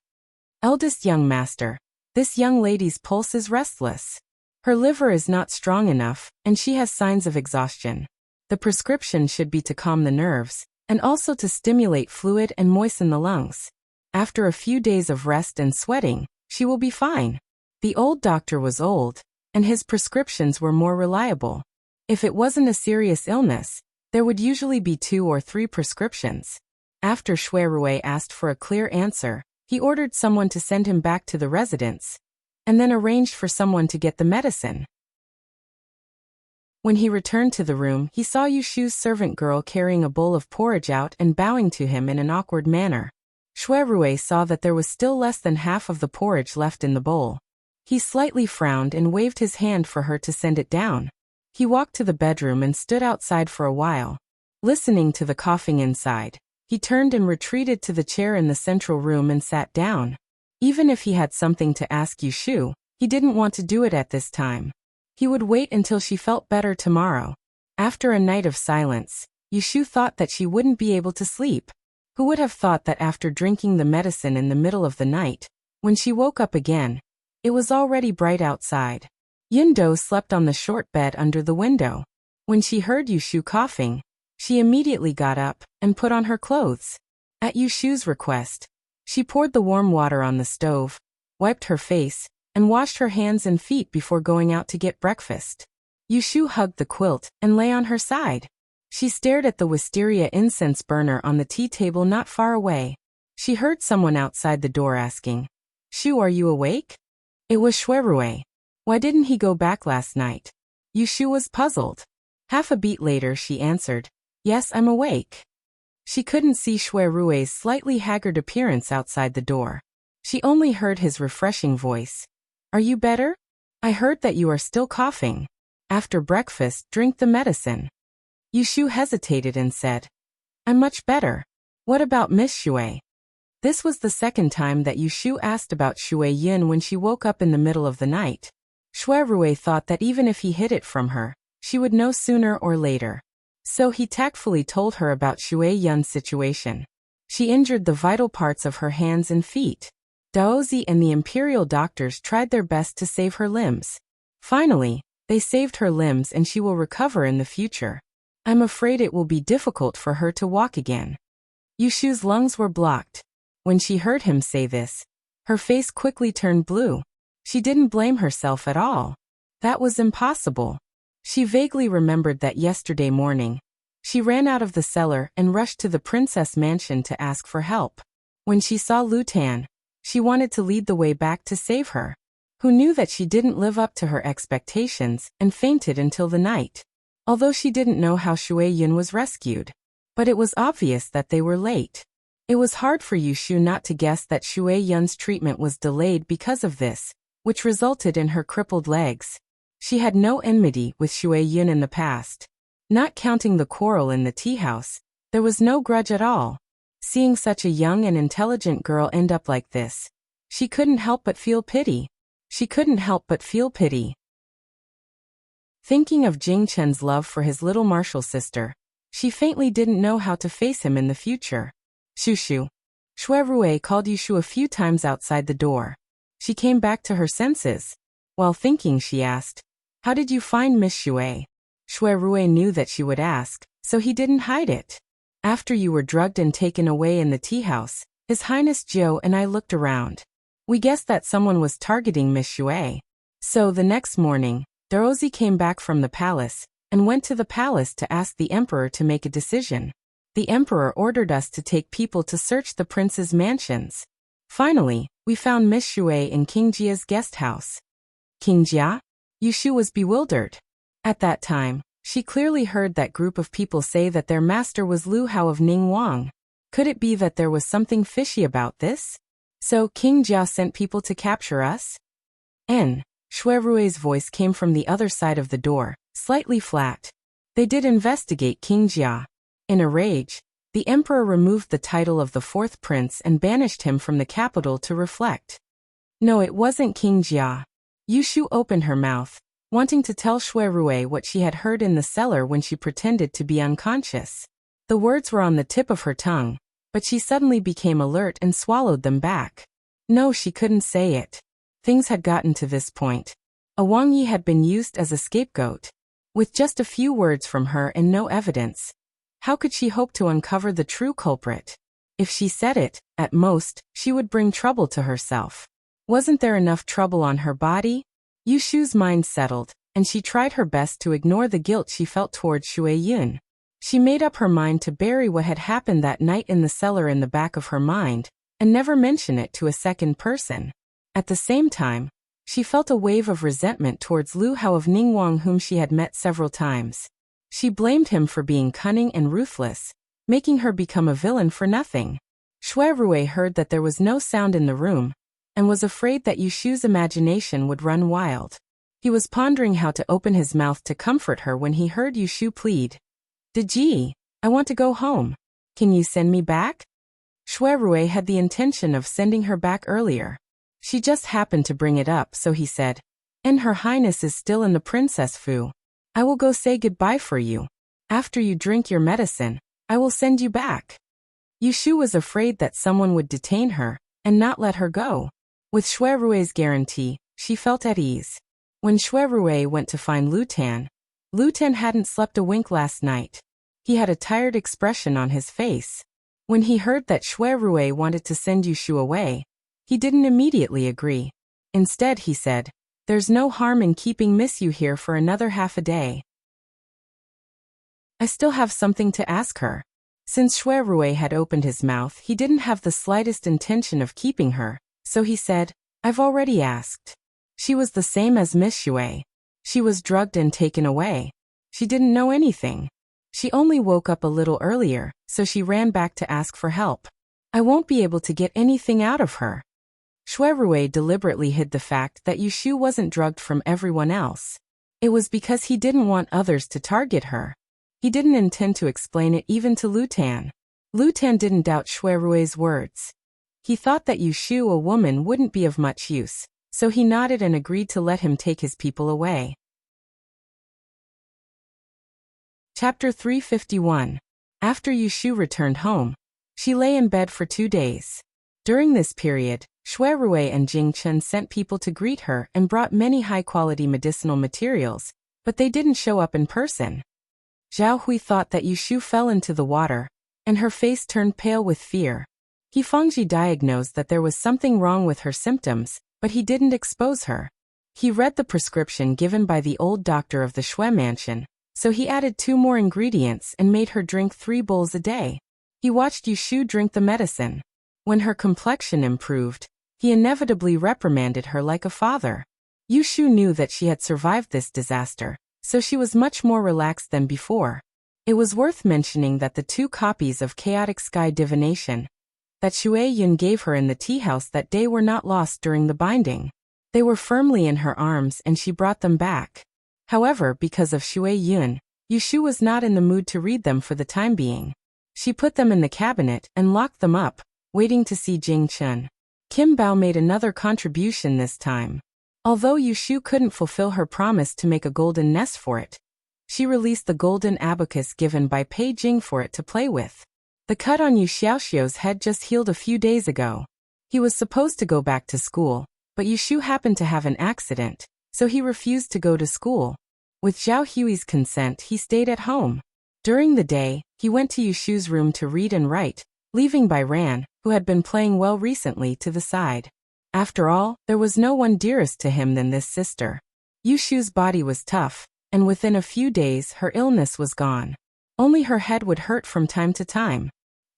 Eldest young master, this young lady's pulse is restless. Her liver is not strong enough, and she has signs of exhaustion. The prescription should be to calm the nerves, and also to stimulate fluid and moisten the lungs. After a few days of rest and sweating, she will be fine. The old doctor was old, and his prescriptions were more reliable. If it wasn't a serious illness, there would usually be 2 or 3 prescriptions. After Shui Rui asked for a clear answer, he ordered someone to send him back to the residence, and then arranged for someone to get the medicine. When he returned to the room, he saw Yushu's servant girl carrying a bowl of porridge out and bowing to him in an awkward manner. Shui Rui saw that there was still less than half of the porridge left in the bowl. He slightly frowned and waved his hand for her to send it down. He walked to the bedroom and stood outside for a while, listening to the coughing inside. He turned and retreated to the chair in the central room and sat down. Even if he had something to ask Yushu, he didn't want to do it at this time. He would wait until she felt better tomorrow. After a night of silence, Yushu thought that she wouldn't be able to sleep. Who would have thought that after drinking the medicine in the middle of the night, when she woke up again, it was already bright outside. Yun Do slept on the short bed under the window. When she heard Yushu coughing, she immediately got up and put on her clothes. At Yushu's request, she poured the warm water on the stove, wiped her face, and washed her hands and feet before going out to get breakfast. Yushu hugged the quilt and lay on her side. She stared at the wisteria incense burner on the tea table not far away. She heard someone outside the door asking, "Shu, are you awake?" It was Shui Rui. Why didn't he go back last night? Yushu was puzzled. Half a beat later she answered, "Yes, I'm awake." She couldn't see Shui Rui's slightly haggard appearance outside the door. She only heard his refreshing voice. "Are you better? I heard that you are still coughing. After breakfast, drink the medicine." Yushu hesitated and said, "I'm much better. What about Miss Shui?" This was the second time that Yushu asked about Shui Yin when she woke up in the middle of the night. Shui Rui thought that even if he hid it from her, she would know sooner or later. So he tactfully told her about Shui Yun's situation. She injured the vital parts of her hands and feet. Daozi and the imperial doctors tried their best to save her limbs. Finally, they saved her limbs and she will recover in the future. I'm afraid it will be difficult for her to walk again. Yushu's lungs were blocked. When she heard him say this, her face quickly turned blue. She didn't blame herself at all. That was impossible. She vaguely remembered that yesterday morning, she ran out of the cellar and rushed to the princess mansion to ask for help. When she saw Lu Tan, she wanted to lead the way back to save her. Who knew that she didn't live up to her expectations and fainted until the night. Although she didn't know how Shui Yun was rescued. But it was obvious that they were late. It was hard for Yushu not to guess that Shui Yun's treatment was delayed because of this, which resulted in her crippled legs. She had no enmity with Shui Yun in the past. Not counting the quarrel in the tea house, there was no grudge at all. Seeing such a young and intelligent girl end up like this, she couldn't help but feel pity. She couldn't help but feel pity. Thinking of Jing Chen's love for his little martial sister, She faintly didn't know how to face him in the future. Shushu. Shui Rui called Yushu a few times outside the door. She came back to her senses. While thinking, she asked, "How did you find Miss Shui?" Shui Rui knew that she would ask, so he didn't hide it. "After you were drugged and taken away in the tea house, His Highness Jiu and I looked around. We guessed that someone was targeting Miss Shui. So the next morning, Darozi came back from the palace and went to the palace to ask the emperor to make a decision. The emperor ordered us to take people to search the prince's mansions. Finally, we found Miss Shui in King Jia's guest house." King Jia? Yushu was bewildered. At that time, she clearly heard that group of people say that their master was Lu Hao of Ningguang. Could it be that there was something fishy about this? So King Jia sent people to capture us? Shui Rui's voice came from the other side of the door, slightly flat. They did investigate King Jia. In a rage, the emperor removed the title of the fourth prince and banished him from the capital to reflect. No, it wasn't King Jia. Yushu opened her mouth, wanting to tell Shui Rui what she had heard in the cellar when she pretended to be unconscious. The words were on the tip of her tongue, but she suddenly became alert and swallowed them back. No, she couldn't say it. Things had gotten to this point. A Wang Yi had been used as a scapegoat. With just a few words from her and no evidence, how could she hope to uncover the true culprit? If she said it, at most, she would bring trouble to herself. Wasn't there enough trouble on her body? Yushu's mind settled, and she tried her best to ignore the guilt she felt towards Shui Yun. She made up her mind to bury what had happened that night in the cellar in the back of her mind, and never mention it to a second person. At the same time, she felt a wave of resentment towards Lu Hao of Ningguang, whom she had met several times. She blamed him for being cunning and ruthless, making her become a villain for nothing. Shui Rui heard that there was no sound in the room, and was afraid that Yushu's imagination would run wild. He was pondering how to open his mouth to comfort her when he heard Yushu plead. "Deji, I want to go home. Can you send me back?" Shui Rui had the intention of sending her back earlier. She just happened to bring it up, so he said, "And Her Highness is still in the Princess Fu. I will go say goodbye for you. After you drink your medicine, I will send you back." Yushu was afraid that someone would detain her and not let her go. With Shui Rui's guarantee, she felt at ease. When Shui Rui went to find Lu Tan hadn't slept a wink last night. He had a tired expression on his face. When he heard that Shui Rui wanted to send Yushu away, he didn't immediately agree. Instead, he said, "There's no harm in keeping Miss Yu here for another half a day. I still have something to ask her." Since Shui Rui had opened his mouth, he didn't have the slightest intention of keeping her, so he said, "I've already asked." She was the same as Miss Shui. She was drugged and taken away. She didn't know anything. She only woke up a little earlier, so she ran back to ask for help. "I won't be able to get anything out of her." Shui Rui deliberately hid the fact that Yushu wasn't drugged from everyone else. It was because he didn't want others to target her. He didn't intend to explain it even to Lu Tan. Lu Tan didn't doubt Shui Rui's words. He thought that Yushu, a woman, wouldn't be of much use, so he nodded and agreed to let him take his people away. Chapter 351. After Yushu returned home, she lay in bed for 2 days. During this period, Shui Rui and Jing Chen sent people to greet her and brought many high-quality medicinal materials, but they didn't show up in person. Zhao Hui thought that Yushu fell into the water, and her face turned pale with fear. He Fengji diagnosed that there was something wrong with her symptoms, but he didn't expose her. He read the prescription given by the old doctor of the Shui mansion, so he added 2 more ingredients and made her drink 3 bowls a day. He watched Yushu drink the medicine. When her complexion improved, he inevitably reprimanded her like a father. Yushu knew that she had survived this disaster, so she was much more relaxed than before. It was worth mentioning that the 2 copies of Chaotic Sky Divination that Shui Yun gave her in the tea house that day were not lost during the binding. They were firmly in her arms and she brought them back. However, because of Shui Yun, Yushu was not in the mood to read them for the time being. She put them in the cabinet and locked them up, waiting to see Jing Chen. Kim Bao made another contribution this time. Although Yushu couldn't fulfill her promise to make a golden nest for it, She released the golden abacus given by Pei Jing for it to play with. The cut on Yu Xiaoxiu's head just healed a few days ago. He was supposed to go back to school, but Yushu happened to have an accident, so he refused to go to school. With Zhao Hui's consent, he stayed at home. During the day, he went to Yushu's room to read and write, leaving Bai Ran, who had been playing well recently, to the side. After all, there was no one dearest to him than this sister. Yushu's body was tough, and within a few days her illness was gone. Only her head would hurt from time to time.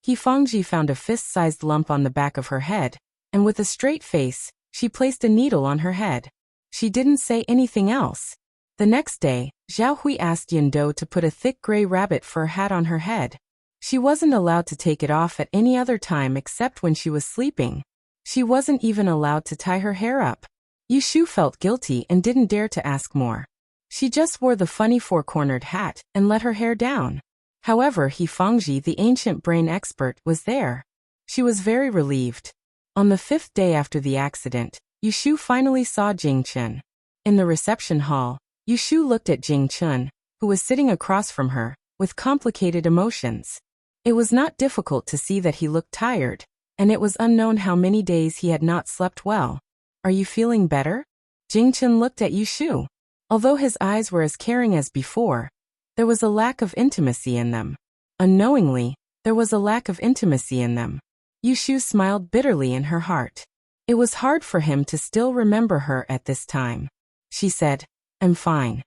He Fangji found a fist-sized lump on the back of her head, and with a straight face, she placed a needle on her head. She didn't say anything else. The next day, Zhao Hui asked Yin Do to put a thick gray rabbit fur hat on her head. She wasn't allowed to take it off at any other time except when she was sleeping. She wasn't even allowed to tie her hair up. Yushu felt guilty and didn't dare to ask more. She just wore the funny four-cornered hat and let her hair down. However, He Fangji, the ancient brain expert, was there. She was very relieved. On the 5th day after the accident, Yushu finally saw Jing Chun. In the reception hall, Yushu looked at Jing Chun, who was sitting across from her, with complicated emotions. It was not difficult to see that he looked tired, and it was unknown how many days he had not slept well. "Are you feeling better?" Jing Chun looked at Yushu. Although his eyes were as caring as before, there was a lack of intimacy in them. Unknowingly, there was a lack of intimacy in them. Yushu smiled bitterly in her heart. It was hard for him to still remember her at this time. She said, "I'm fine."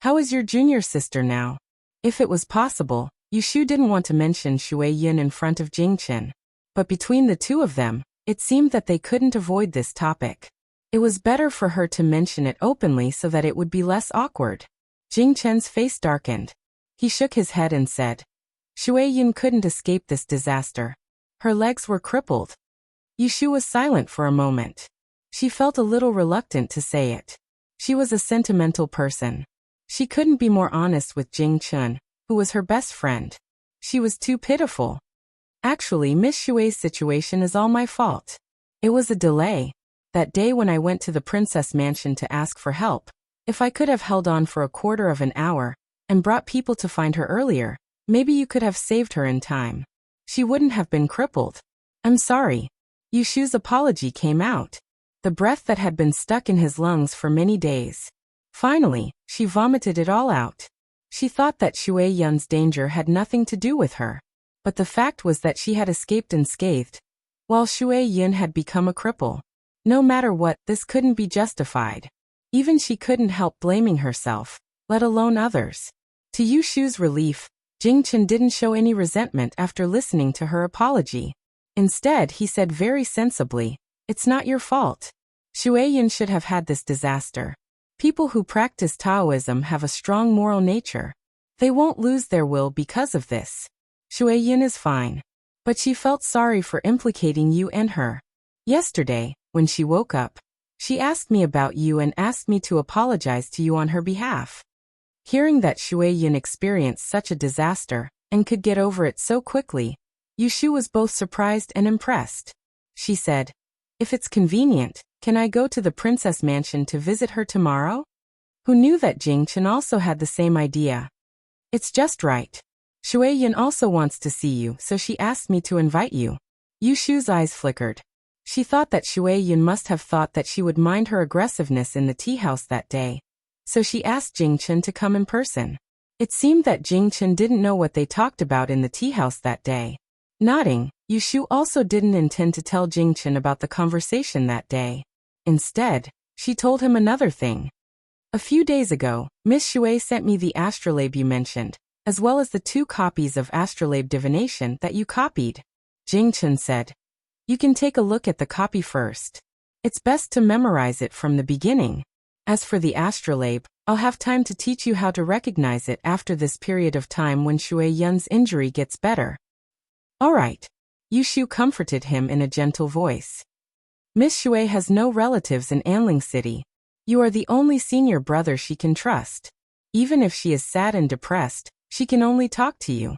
"How is your junior sister now?" If it was possible, Yushu didn't want to mention Shui Yin in front of Jing Chen. But between the two of them, it seemed that they couldn't avoid this topic. It was better for her to mention it openly so that it would be less awkward. Jing Chen's face darkened. He shook his head and said, "Shui Yin couldn't escape this disaster. Her legs were crippled." Yushu was silent for a moment. She felt a little reluctant to say it. She was a sentimental person. She couldn't be more honest with Jing Chun, who was her best friend. She was too pitiful. "Actually, Miss Shui's situation is all my fault. It was a delay. That day when I went to the princess mansion to ask for help, if I could have held on for a quarter of an hour and brought people to find her earlier, maybe you could have saved her in time. She wouldn't have been crippled. I'm sorry." Yushu's apology came out. The breath that had been stuck in his lungs for many days. Finally, she vomited it all out. She thought that Shui Yun's danger had nothing to do with her. But the fact was that she had escaped unscathed, while Shui Yun had become a cripple. No matter what, this couldn't be justified. Even she couldn't help blaming herself, let alone others. To Yushu's relief, Jing Chen didn't show any resentment after listening to her apology. Instead, he said very sensibly, "It's not your fault. Shui Yun should have had this disaster. People who practice Taoism have a strong moral nature. They won't lose their will because of this. Shui Yun is fine." But she felt sorry for implicating you and her. Yesterday, when she woke up, she asked me about you and asked me to apologize to you on her behalf. Hearing that Shui Yun experienced such a disaster and could get over it so quickly, Yushu was both surprised and impressed. She said, "If it's convenient, can I go to the princess mansion to visit her tomorrow?" Who knew that Jing Chen also had the same idea? "It's just right. Shui Yun also wants to see you, so she asked me to invite you." Yushu's eyes flickered. She thought that Shui Yun must have thought that she would mind her aggressiveness in the tea house that day. So she asked Jing Chen to come in person. It seemed that Jing Chen didn't know what they talked about in the tea house that day. Nodding, Yushu also didn't intend to tell Jing Chen about the conversation that day. Instead, she told him another thing. "A few days ago, Miss Shui sent me the astrolabe you mentioned, as well as the 2 copies of Astrolabe Divination that you copied." Jing Chen said, "You can take a look at the copy first. It's best to memorize it from the beginning. As for the astrolabe, I'll have time to teach you how to recognize it after this period of time when Shui Yun's injury gets better." "All right." Yushu comforted him in a gentle voice. "Miss Shui has no relatives in Anling City. You are the only senior brother she can trust. Even if she is sad and depressed, she can only talk to you.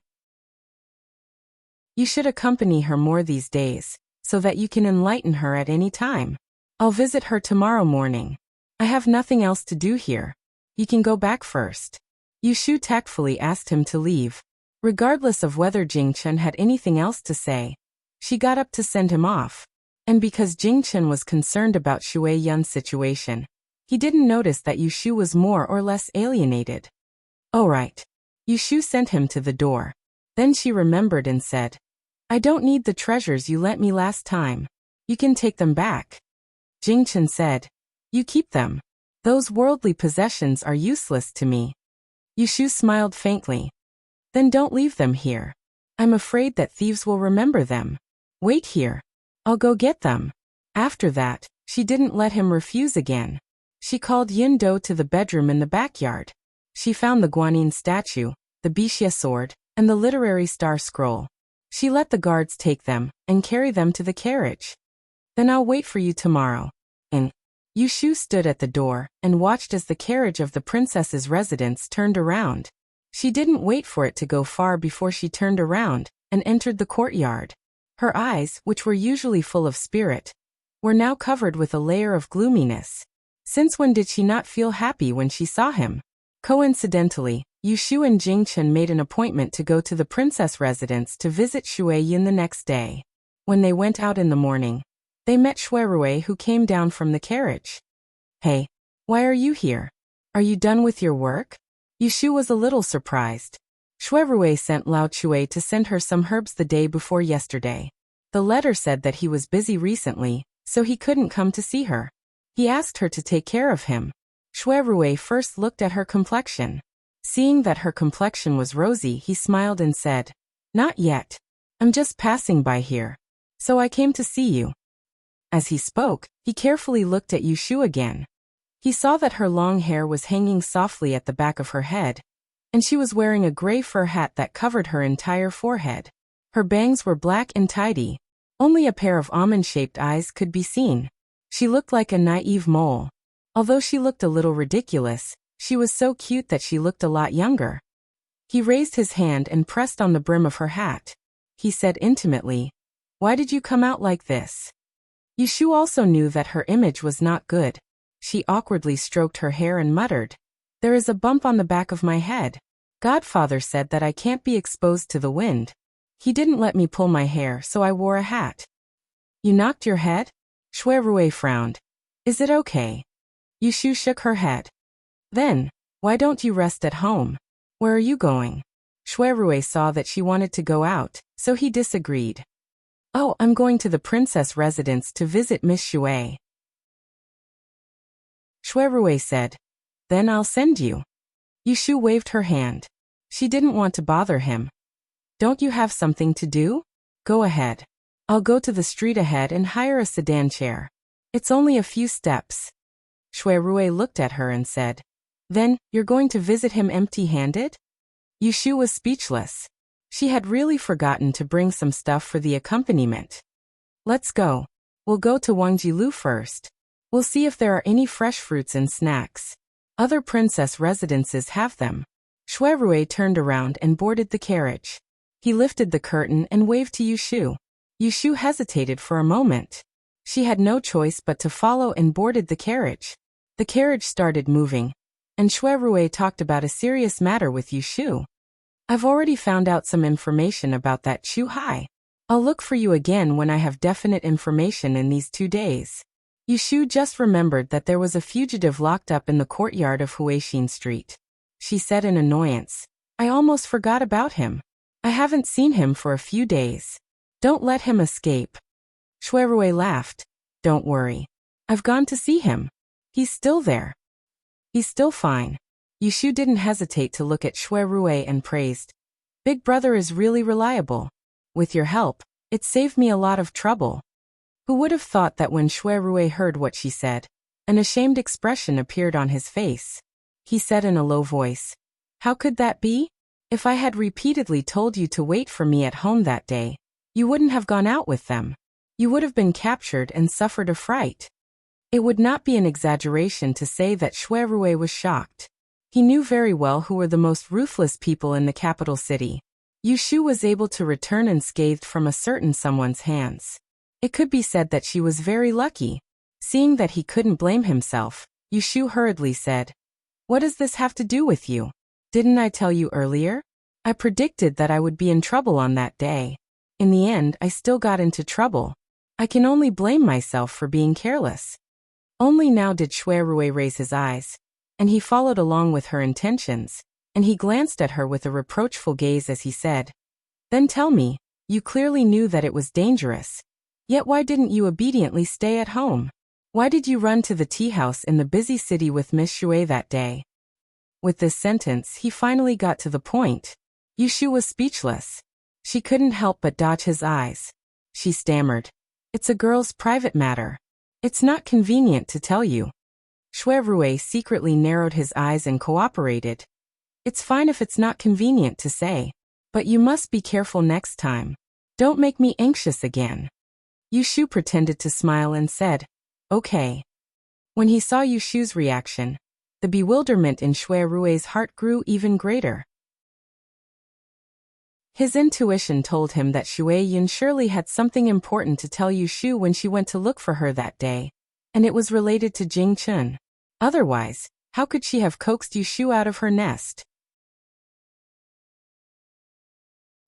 You should accompany her more these days, so that you can enlighten her at any time. I'll visit her tomorrow morning. I have nothing else to do here." You can go back first. Yushu tactfully asked him to leave. Regardless of whether Jingchen had anything else to say, she got up to send him off. And because Jingchen was concerned about Shui Yun's situation, he didn't notice that Yushu was more or less alienated. "Oh right." Yushu sent him to the door. Then she remembered and said, "I don't need the treasures you lent me last time. You can take them back." Jingchen said, "You keep them. Those worldly possessions are useless to me." Yushu smiled faintly. "Then don't leave them here. I'm afraid that thieves will remember them. Wait here. I'll go get them." After that, she didn't let him refuse again. She called Yin Do to the bedroom in the backyard. She found the Guanyin statue, the Bixia sword, and the literary star scroll. She let the guards take them and carry them to the carriage. "Then I'll wait for you tomorrow." And Yushu stood at the door and watched as the carriage of the princess's residence turned around. She didn't wait for it to go far before she turned around and entered the courtyard. Her eyes, which were usually full of spirit, were now covered with a layer of gloominess. Since when did she not feel happy when she saw him? Coincidentally, Yushu and Jingchen made an appointment to go to the princess residence to visit Shui Yun the next day. When they went out in the morning, they met Shuirui, who came down from the carriage. "Hey, why are you here? Are you done with your work?" Yushu was a little surprised. Shuirui sent Lao Chui to send her some herbs the day before yesterday. The letter said that he was busy recently, so he couldn't come to see her. He asked her to take care of him. Shuirui first looked at her complexion. Seeing that her complexion was rosy, he smiled and said, "Not yet. I'm just passing by here. So I came to see you." As he spoke, he carefully looked at Yushu again. He saw that her long hair was hanging softly at the back of her head, and she was wearing a gray fur hat that covered her entire forehead. Her bangs were black and tidy. Only a pair of almond-shaped eyes could be seen. She looked like a naive mole. Although she looked a little ridiculous, she was so cute that she looked a lot younger. He raised his hand and pressed on the brim of her hat. He said intimately, "Why did you come out like this?" Yushu also knew that her image was not good. She awkwardly stroked her hair and muttered, "There is a bump on the back of my head. Godfather said that I can't be exposed to the wind. He didn't let me pull my hair, so I wore a hat." "You knocked your head?" Shuirui frowned. "Is it okay?" Yushu shook her head. "Then, why don't you rest at home? Where are you going?" Shuirui saw that she wanted to go out, so he disagreed. "Oh, I'm going to the princess residence to visit Miss Shui." Shuirui said, "Then I'll send you." Yushu waved her hand. She didn't want to bother him. "Don't you have something to do? Go ahead. I'll go to the street ahead and hire a sedan chair. It's only a few steps." Shuirui looked at her and said, "Then, you're going to visit him empty-handed?" Yushu was speechless. She had really forgotten to bring some stuff for the accompaniment. "Let's go. We'll go to Wangjilu first. We'll see if there are any fresh fruits and snacks. Other princess residences have them." Shuirui turned around and boarded the carriage. He lifted the curtain and waved to Yushu. Yushu hesitated for a moment. She had no choice but to follow and boarded the carriage. The carriage started moving, and Shuirui talked about a serious matter with Yushu. "I've already found out some information about that Chu Hai. I'll look for you again when I have definite information in these 2 days." Yushu just remembered that there was a fugitive locked up in the courtyard of Huixin Street. She said in annoyance, "I almost forgot about him. I haven't seen him for a few days. Don't let him escape." Shuirui laughed. "Don't worry. I've gone to see him. He's still there. He's still fine." Yushu didn't hesitate to look at Shuirui and praised, "Big brother is really reliable. With your help, it saved me a lot of trouble." Who would have thought that when Shuirui heard what she said, an ashamed expression appeared on his face. He said in a low voice, "How could that be? If I had repeatedly told you to wait for me at home that day, you wouldn't have gone out with them. You would have been captured and suffered a fright." It would not be an exaggeration to say that Shuirui was shocked. He knew very well who were the most ruthless people in the capital city. Yushu was able to return unscathed from a certain someone's hands. It could be said that she was very lucky. Seeing that he couldn't blame himself, Yushu hurriedly said, What does this have to do with you? Didn't I tell you earlier? I predicted that I would be in trouble on that day. In the end, I still got into trouble. I can only blame myself for being careless. Only now did Shui Rui raise his eyes, and he followed along with her intentions, and he glanced at her with a reproachful gaze as he said, "Then tell me, you clearly knew that it was dangerous. Yet why didn't you obediently stay at home? Why did you run to the tea house in the busy city with Miss Shui that day?" With this sentence, he finally got to the point. Yushu was speechless. She couldn't help but dodge his eyes. She stammered, "It's a girl's private matter. It's not convenient to tell you." Shui Rui secretly narrowed his eyes and cooperated. "It's fine if it's not convenient to say. But you must be careful next time. Don't make me anxious again." Yushu pretended to smile and said, "Okay." When he saw Yushu's reaction, the bewilderment in Shui Rui's heart grew even greater. His intuition told him that Shui Yin surely had something important to tell Yushu when she went to look for her that day, and it was related to Jing Chun. Otherwise, how could she have coaxed Yushu out of her nest?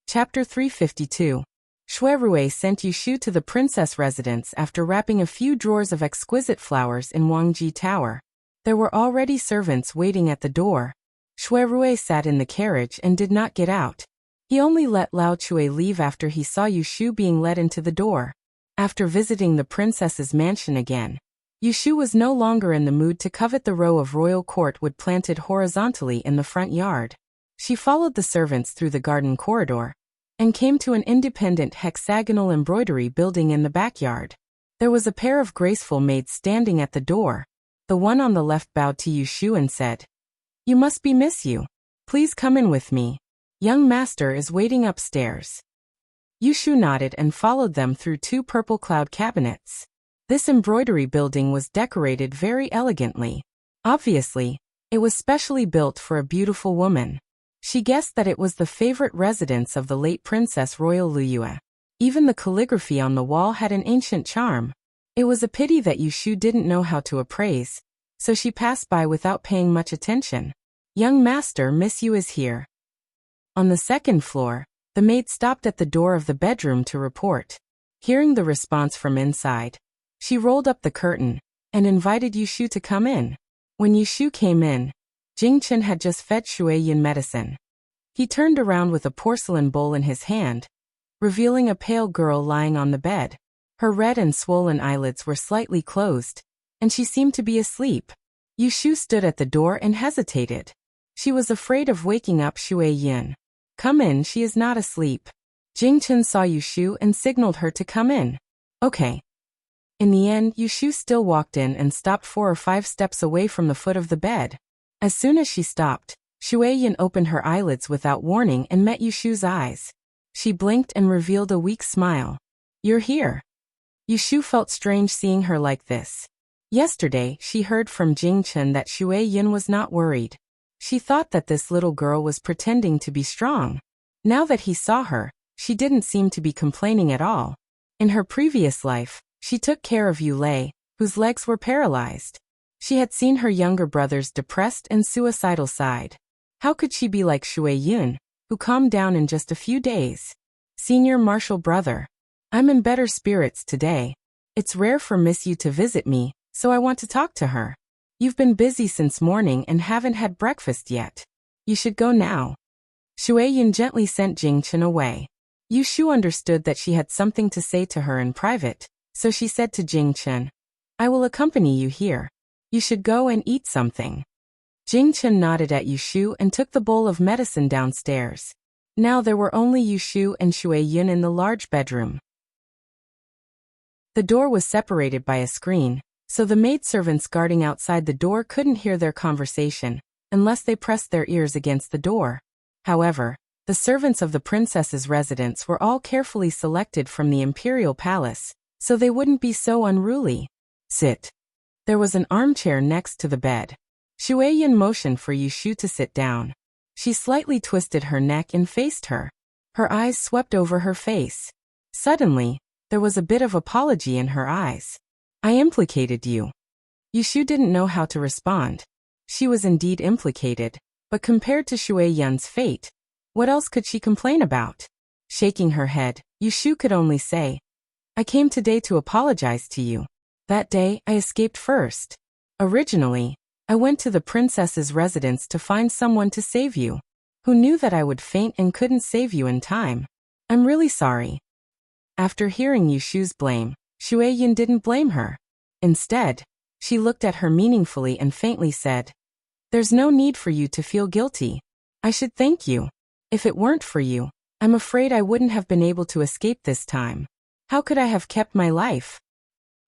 Chapter 352. Shui Rui sent Yushu to the princess residence after wrapping a few drawers of exquisite flowers in Wangji Tower. There were already servants waiting at the door. Shui Rui sat in the carriage and did not get out. He only let Lao Chui leave after he saw Yushu being led into the door. After visiting the princess's mansion again, Yushu was no longer in the mood to covet the row of royal court wood planted horizontally in the front yard. She followed the servants through the garden corridor and came to an independent hexagonal embroidery building in the backyard. There was a pair of graceful maids standing at the door. The one on the left bowed to Yushu and said, "You must be Miss Yu. Please come in with me. Young master is waiting upstairs." Yushu nodded and followed them through two purple cloud cabinets. This embroidery building was decorated very elegantly. Obviously, it was specially built for a beautiful woman. She guessed that it was the favorite residence of the late Princess Royal Liyue. Even the calligraphy on the wall had an ancient charm. It was a pity that Yushu didn't know how to appraise, so she passed by without paying much attention. "Young master, Miss Yu is here." On the second floor, the maid stopped at the door of the bedroom to report. Hearing the response from inside, she rolled up the curtain and invited Yushu to come in. When Yushu came in, Jing Chen had just fed Shui Yin medicine. He turned around with a porcelain bowl in his hand, revealing a pale girl lying on the bed. Her red and swollen eyelids were slightly closed, and she seemed to be asleep. Yushu stood at the door and hesitated. She was afraid of waking up Shui Yin. "Come in, she is not asleep." Jing Chen saw Yushu and signaled her to come in. "Okay." In the end, Yushu still walked in and stopped 4 or 5 steps away from the foot of the bed. As soon as she stopped, Shui Yin opened her eyelids without warning and met Yushu's eyes. She blinked and revealed a weak smile. "You're here." Yushu felt strange seeing her like this. Yesterday, she heard from Jing Chen that Shui Yin was not worried. She thought that this little girl was pretending to be strong. Now that he saw her, she didn't seem to be complaining at all. In her previous life, she took care of Yu Lei, whose legs were paralyzed. She had seen her younger brother's depressed and suicidal side. How could she be like Shui Yin, who calmed down in just a few days? "Senior Marshal brother, I'm in better spirits today. It's rare for Miss Yu to visit me, so I want to talk to her. You've been busy since morning and haven't had breakfast yet. You should go now." Shui Yin gently sent Jing Chen away. Yushu understood that she had something to say to her in private, so she said to Jing Chen, "I will accompany you here. You should go and eat something." Jing Chen nodded at Yushu and took the bowl of medicine downstairs. Now there were only Yushu and Shui Yin in the large bedroom. The door was separated by a screen, so the maidservants guarding outside the door couldn't hear their conversation, unless they pressed their ears against the door. However, the servants of the princess's residence were all carefully selected from the imperial palace, so they wouldn't be so unruly. "Sit." There was an armchair next to the bed. Shui Yin motioned for Yushu to sit down. She slightly twisted her neck and faced her. Her eyes swept over her face. Suddenly, there was a bit of apology in her eyes. "I implicated you." Yushu didn't know how to respond. She was indeed implicated, but compared to Shui Yun's fate, what else could she complain about? Shaking her head, Yushu could only say, I came today to apologize to you. That day, I escaped first. Originally, I went to the princess's residence to find someone to save you, who knew that I would faint and couldn't save you in time. I'm really sorry. After hearing Yushu's blame, Shui Yun didn't blame her. Instead, she looked at her meaningfully and faintly said, There's no need for you to feel guilty. I should thank you. If it weren't for you, I'm afraid I wouldn't have been able to escape this time. How could I have kept my life?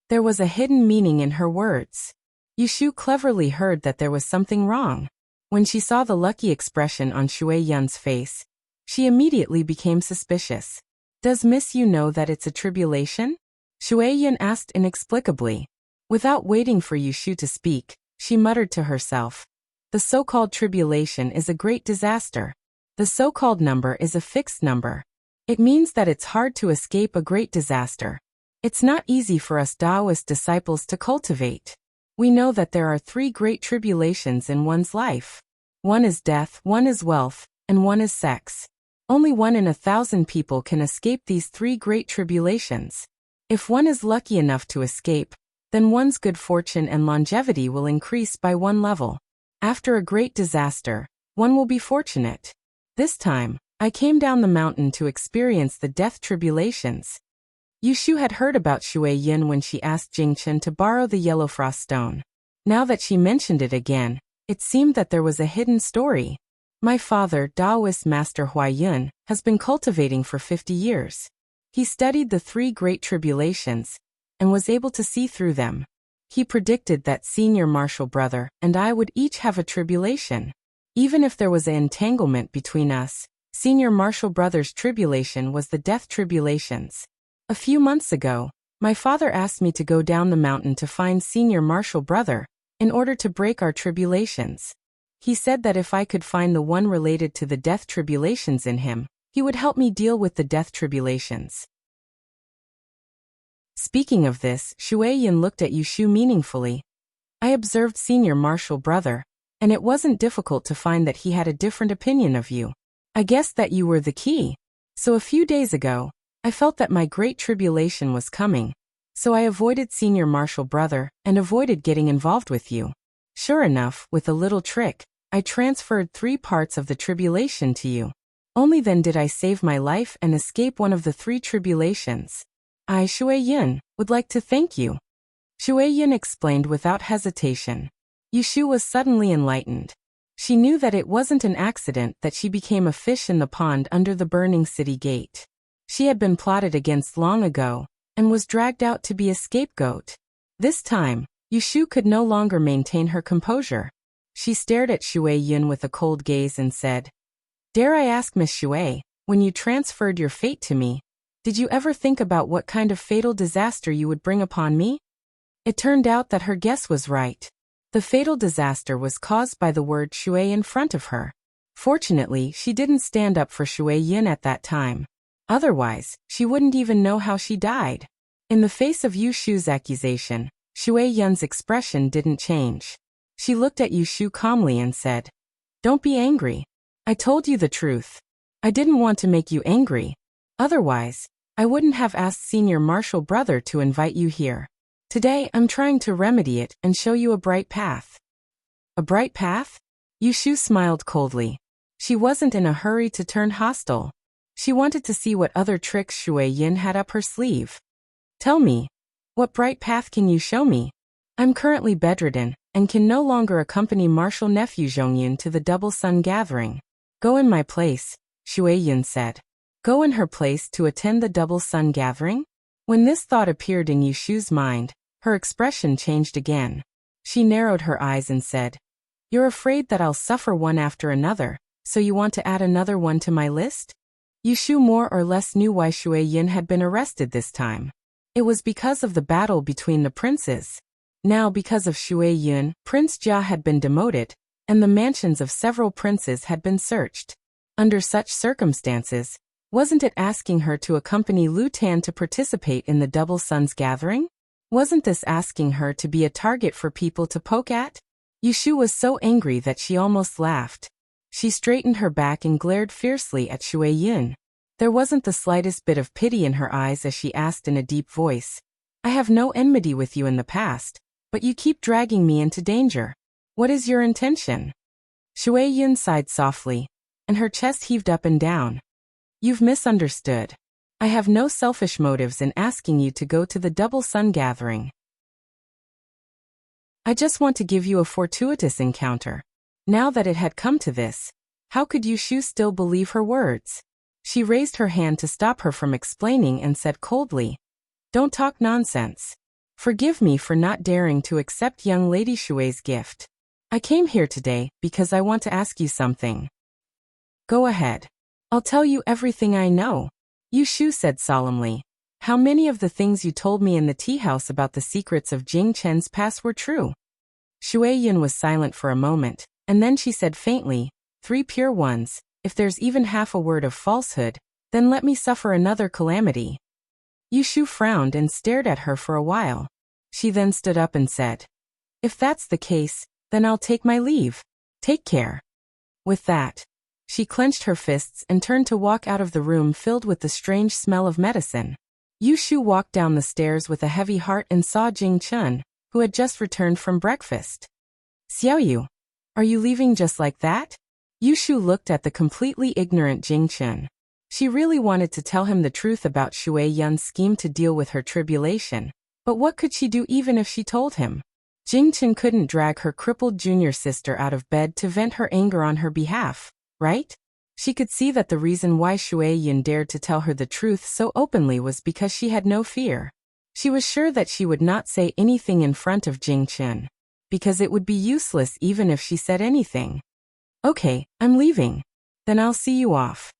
There was a hidden meaning in her words. Yushu cleverly heard that there was something wrong. When she saw the lucky expression on Shui Yun's face, she immediately became suspicious. Does Miss Yu know that it's a tribulation? Shui Yun asked inexplicably. Without waiting for Yushu to speak, she muttered to herself. The so-called tribulation is a great disaster. The so-called number is a fixed number. It means that it's hard to escape a great disaster. It's not easy for us Taoist disciples to cultivate. We know that there are 3 great tribulations in one's life. One is death, one is wealth, and one is sex. Only 1 in 1,000 people can escape these 3 great tribulations. If one is lucky enough to escape, then one's good fortune and longevity will increase by 1 level. After a great disaster, one will be fortunate. This time, I came down the mountain to experience the death tribulations. Yushu had heard about Shui Yun when she asked Jingchen to borrow the yellow frost stone. Now that she mentioned it again, it seemed that there was a hidden story. My father, Taoist Master Huai Yun, has been cultivating for 50 years. He studied the 3 great tribulations and was able to see through them. He predicted that senior martial brother and I would each have a tribulation. Even if there was an entanglement between us, senior martial brother's tribulation was the death tribulations. A few months ago, my father asked me to go down the mountain to find senior martial brother, in order to break our tribulations. He said that if I could find the one related to the death tribulations in him, he would help me deal with the death tribulations. Speaking of this, Shui Yun looked at Yushu meaningfully. I observed senior martial brother, and it wasn't difficult to find that he had a different opinion of you. I guessed that you were the key. So a few days ago, I felt that my great tribulation was coming, so I avoided senior martial brother and avoided getting involved with you. Sure enough, with a little trick, I transferred 3 parts of the tribulation to you. Only then did I save my life and escape one of the 3 tribulations. I, Shui Yun, would like to thank you. Shui Yun explained without hesitation. Yushu was suddenly enlightened. She knew that it wasn't an accident that she became a fish in the pond under the burning city gate. She had been plotted against long ago, and was dragged out to be a scapegoat. This time, Yushu could no longer maintain her composure. She stared at Shui Yun with a cold gaze and said, Dare I ask, Miss Shui, when you transferred your fate to me, did you ever think about what kind of fatal disaster you would bring upon me? It turned out that her guess was right. The fatal disaster was caused by the word Shui in front of her. Fortunately, she didn't stand up for Shui Yun at that time. Otherwise, she wouldn't even know how she died. In the face of Yushu's accusation, Shui Yun's expression didn't change. She looked at Yushu calmly and said, Don't be angry. I told you the truth. I didn't want to make you angry. Otherwise, I wouldn't have asked senior martial brother to invite you here. Today, I'm trying to remedy it and show you a bright path. A bright path? Yushu smiled coldly. She wasn't in a hurry to turn hostile. She wanted to see what other tricks Shui Yun had up her sleeve. Tell me, what bright path can you show me? I'm currently bedridden, and can no longer accompany martial nephew Zhongyun to the Double Sun gathering. Go in my place, Shui Yun said. Go in her place to attend the Double Sun gathering? When this thought appeared in Yushu's mind, her expression changed again. She narrowed her eyes and said, You're afraid that I'll suffer one after another, so you want to add another one to my list? Yushu more or less knew why Shui Yun had been arrested this time. It was because of the battle between the princes. Now because of Shui Yun, Prince Jia had been demoted, and the mansions of several princes had been searched. Under such circumstances, wasn't it asking her to accompany Lu Tan to participate in the Double Sun's gathering? Wasn't this asking her to be a target for people to poke at? Yushu was so angry that she almost laughed. She straightened her back and glared fiercely at Shui Yun. There wasn't the slightest bit of pity in her eyes as she asked in a deep voice, "I have no enmity with you in the past, but you keep dragging me into danger. What is your intention?" Shui Yun sighed softly, and her chest heaved up and down. "You've misunderstood. I have no selfish motives in asking you to go to the double sun gathering. I just want to give you a fortuitous encounter." Now that it had come to this, how could Yushu still believe her words? She raised her hand to stop her from explaining and said coldly, "Don't talk nonsense. Forgive me for not daring to accept young Lady Shui's gift. I came here today because I want to ask you something." "Go ahead. I'll tell you everything I know," Yushu said solemnly. "How many of the things you told me in the tea house about the secrets of Jing Chen's past were true?" Shui Yun was silent for a moment, and then she said faintly, "3 pure ones. If there's even half a word of falsehood, then let me suffer another calamity." Yushu frowned and stared at her for a while. She then stood up and said, "If that's the case, then I'll take my leave. Take care." With that, she clenched her fists and turned to walk out of the room filled with the strange smell of medicine. Yushu walked down the stairs with a heavy heart and saw Jing Chun, who had just returned from breakfast. "Xiaoyu, are you leaving just like that?" Yushu looked at the completely ignorant Jing Chun. She really wanted to tell him the truth about Shui Yun's scheme to deal with her tribulation, but what could she do even if she told him? Jing Chun couldn't drag her crippled junior sister out of bed to vent her anger on her behalf, right? She could see that the reason why Shui Yun dared to tell her the truth so openly was because she had no fear. She was sure that she would not say anything in front of Jing Chun, because it would be useless even if she said anything. "Okay, I'm leaving. Then I'll see you off."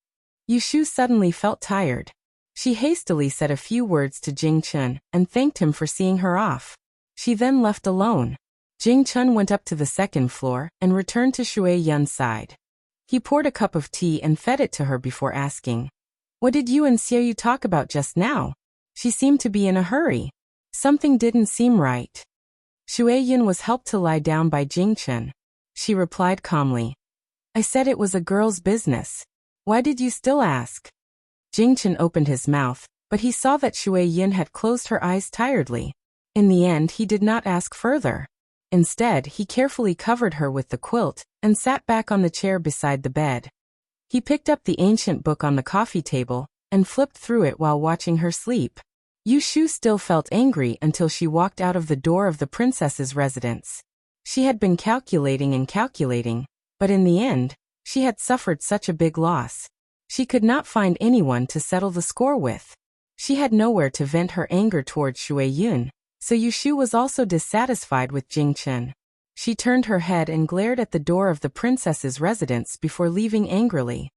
Yushu suddenly felt tired. She hastily said a few words to Jing Chun and thanked him for seeing her off. She then left alone. Jing Chun went up to the second floor and returned to Shui Yun's side. He poured a cup of tea and fed it to her before asking, "What did you and Xiaoyu talk about just now?" She seemed to be in a hurry. Something didn't seem right. Shui Yun was helped to lie down by Jing Chun. She replied calmly, "I said it was a girl's business. Why did you still ask?" Jing Chun opened his mouth, but he saw that Shui Yun had closed her eyes tiredly. In the end, he did not ask further. Instead, he carefully covered her with the quilt and sat back on the chair beside the bed. He picked up the ancient book on the coffee table and flipped through it while watching her sleep. Yushu still felt angry until she walked out of the door of the princess's residence. She had been calculating and calculating, but in the end, she had suffered such a big loss. She could not find anyone to settle the score with. She had nowhere to vent her anger towards Shui Yun, so Yushu was also dissatisfied with Jing Chun. She turned her head and glared at the door of the princess's residence before leaving angrily.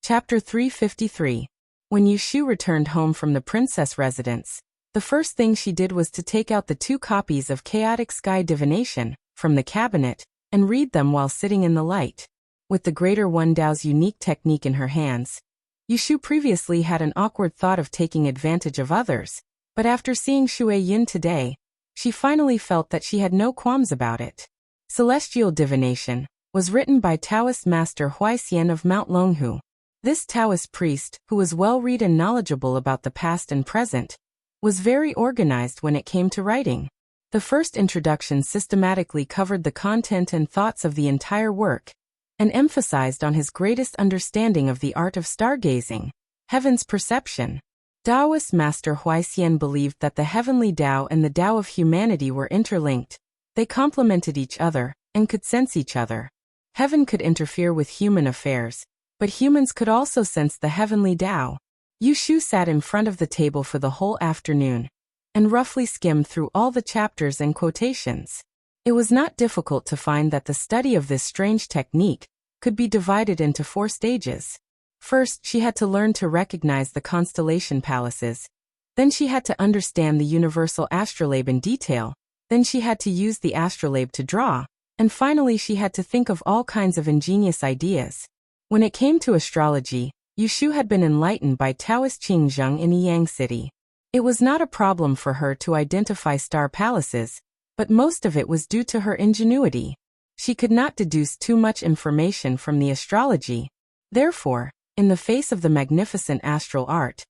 Chapter 353. When Yushu returned home from the princess residence, the first thing she did was to take out the 2 copies of Chaotic Sky Divination from the cabinet and read them while sitting in the light. With the Greater One Dao's unique technique in her hands, Yushu previously had an awkward thought of taking advantage of others, but after seeing Shui Yun today, she finally felt that she had no qualms about it. Celestial Divination was written by Taoist Master Huaixian of Mount Longhu. This Taoist priest, who was well-read and knowledgeable about the past and present, was very organized when it came to writing. The first introduction systematically covered the content and thoughts of the entire work, and emphasized on his greatest understanding of the art of stargazing, heaven's perception. Taoist Master Huaixian believed that the heavenly Tao and the Tao of humanity were interlinked. They complemented each other and could sense each other. Heaven could interfere with human affairs, but humans could also sense the heavenly Tao. Yushu sat in front of the table for the whole afternoon and roughly skimmed through all the chapters and quotations. It was not difficult to find that the study of this strange technique could be divided into 4 stages. First, she had to learn to recognize the constellation palaces. Then she had to understand the universal astrolabe in detail. Then she had to use the astrolabe to draw. And finally, she had to think of all kinds of ingenious ideas. When it came to astrology, Yushu had been enlightened by Taoist Qingzheng in Yang City. It was not a problem for her to identify star palaces, but most of it was due to her ingenuity. She could not deduce too much information from the astrology. Therefore, in the face of the magnificent astral art,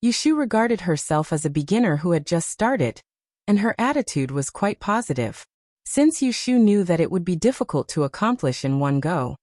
Yushu regarded herself as a beginner who had just started, and her attitude was quite positive. Since Yushu knew that it would be difficult to accomplish in one go,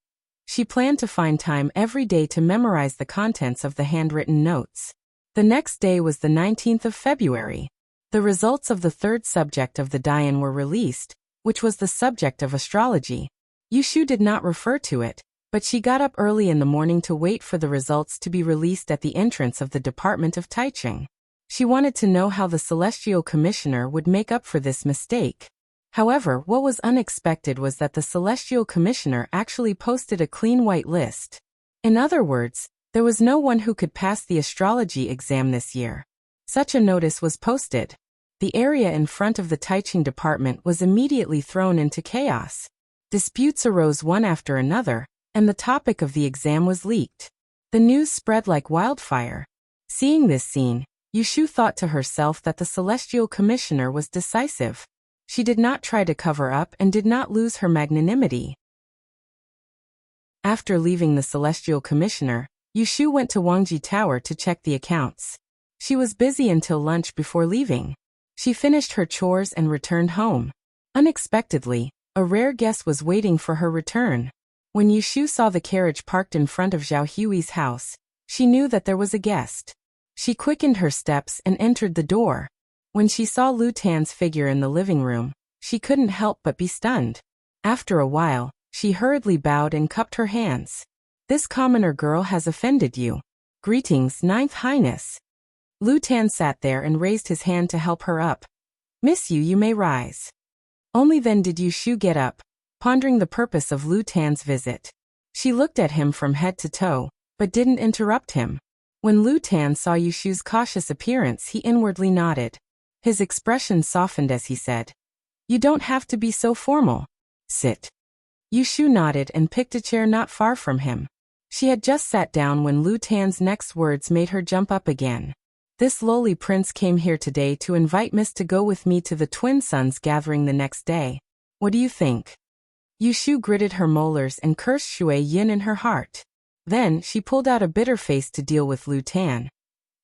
she planned to find time every day to memorize the contents of the handwritten notes. The next day was the 19th of February. The results of the third subject of the Dian were released, which was the subject of astrology. Yushu did not refer to it, but she got up early in the morning to wait for the results to be released at the entrance of the Department of Taiching. She wanted to know how the Celestial Commissioner would make up for this mistake. However, what was unexpected was that the Celestial Commissioner actually posted a clean white list. In other words, there was no one who could pass the astrology exam this year. Such a notice was posted. The area in front of the Taiching department was immediately thrown into chaos. Disputes arose one after another, and the topic of the exam was leaked. The news spread like wildfire. Seeing this scene, Yushu thought to herself that the Celestial Commissioner was decisive. She did not try to cover up and did not lose her magnanimity. After leaving the Celestial Commissioner, Yushu went to Wangji Tower to check the accounts. She was busy until lunch before leaving. She finished her chores and returned home. Unexpectedly, a rare guest was waiting for her return. When Yushu saw the carriage parked in front of Zhao Hui's house, she knew that there was a guest. She quickened her steps and entered the door. When she saw Lu Tan's figure in the living room, she couldn't help but be stunned. After a while, she hurriedly bowed and cupped her hands. "This commoner girl has offended you. Greetings, Ninth Highness." Lu Tan sat there and raised his hand to help her up. "Miss you may rise." Only then did Yushu get up, pondering the purpose of Lu Tan's visit. She looked at him from head to toe, but didn't interrupt him. When Lu Tan saw Yushu's cautious appearance, he inwardly nodded. His expression softened as he said, "You don't have to be so formal. Sit." Yushu nodded and picked a chair not far from him. She had just sat down when Lu Tan's next words made her jump up again. "This lowly prince came here today to invite Miss to go with me to the Twin Suns gathering the next day. What do you think?" Yushu gritted her molars and cursed Shui Yin in her heart. Then she pulled out a bitter face to deal with Lu Tan.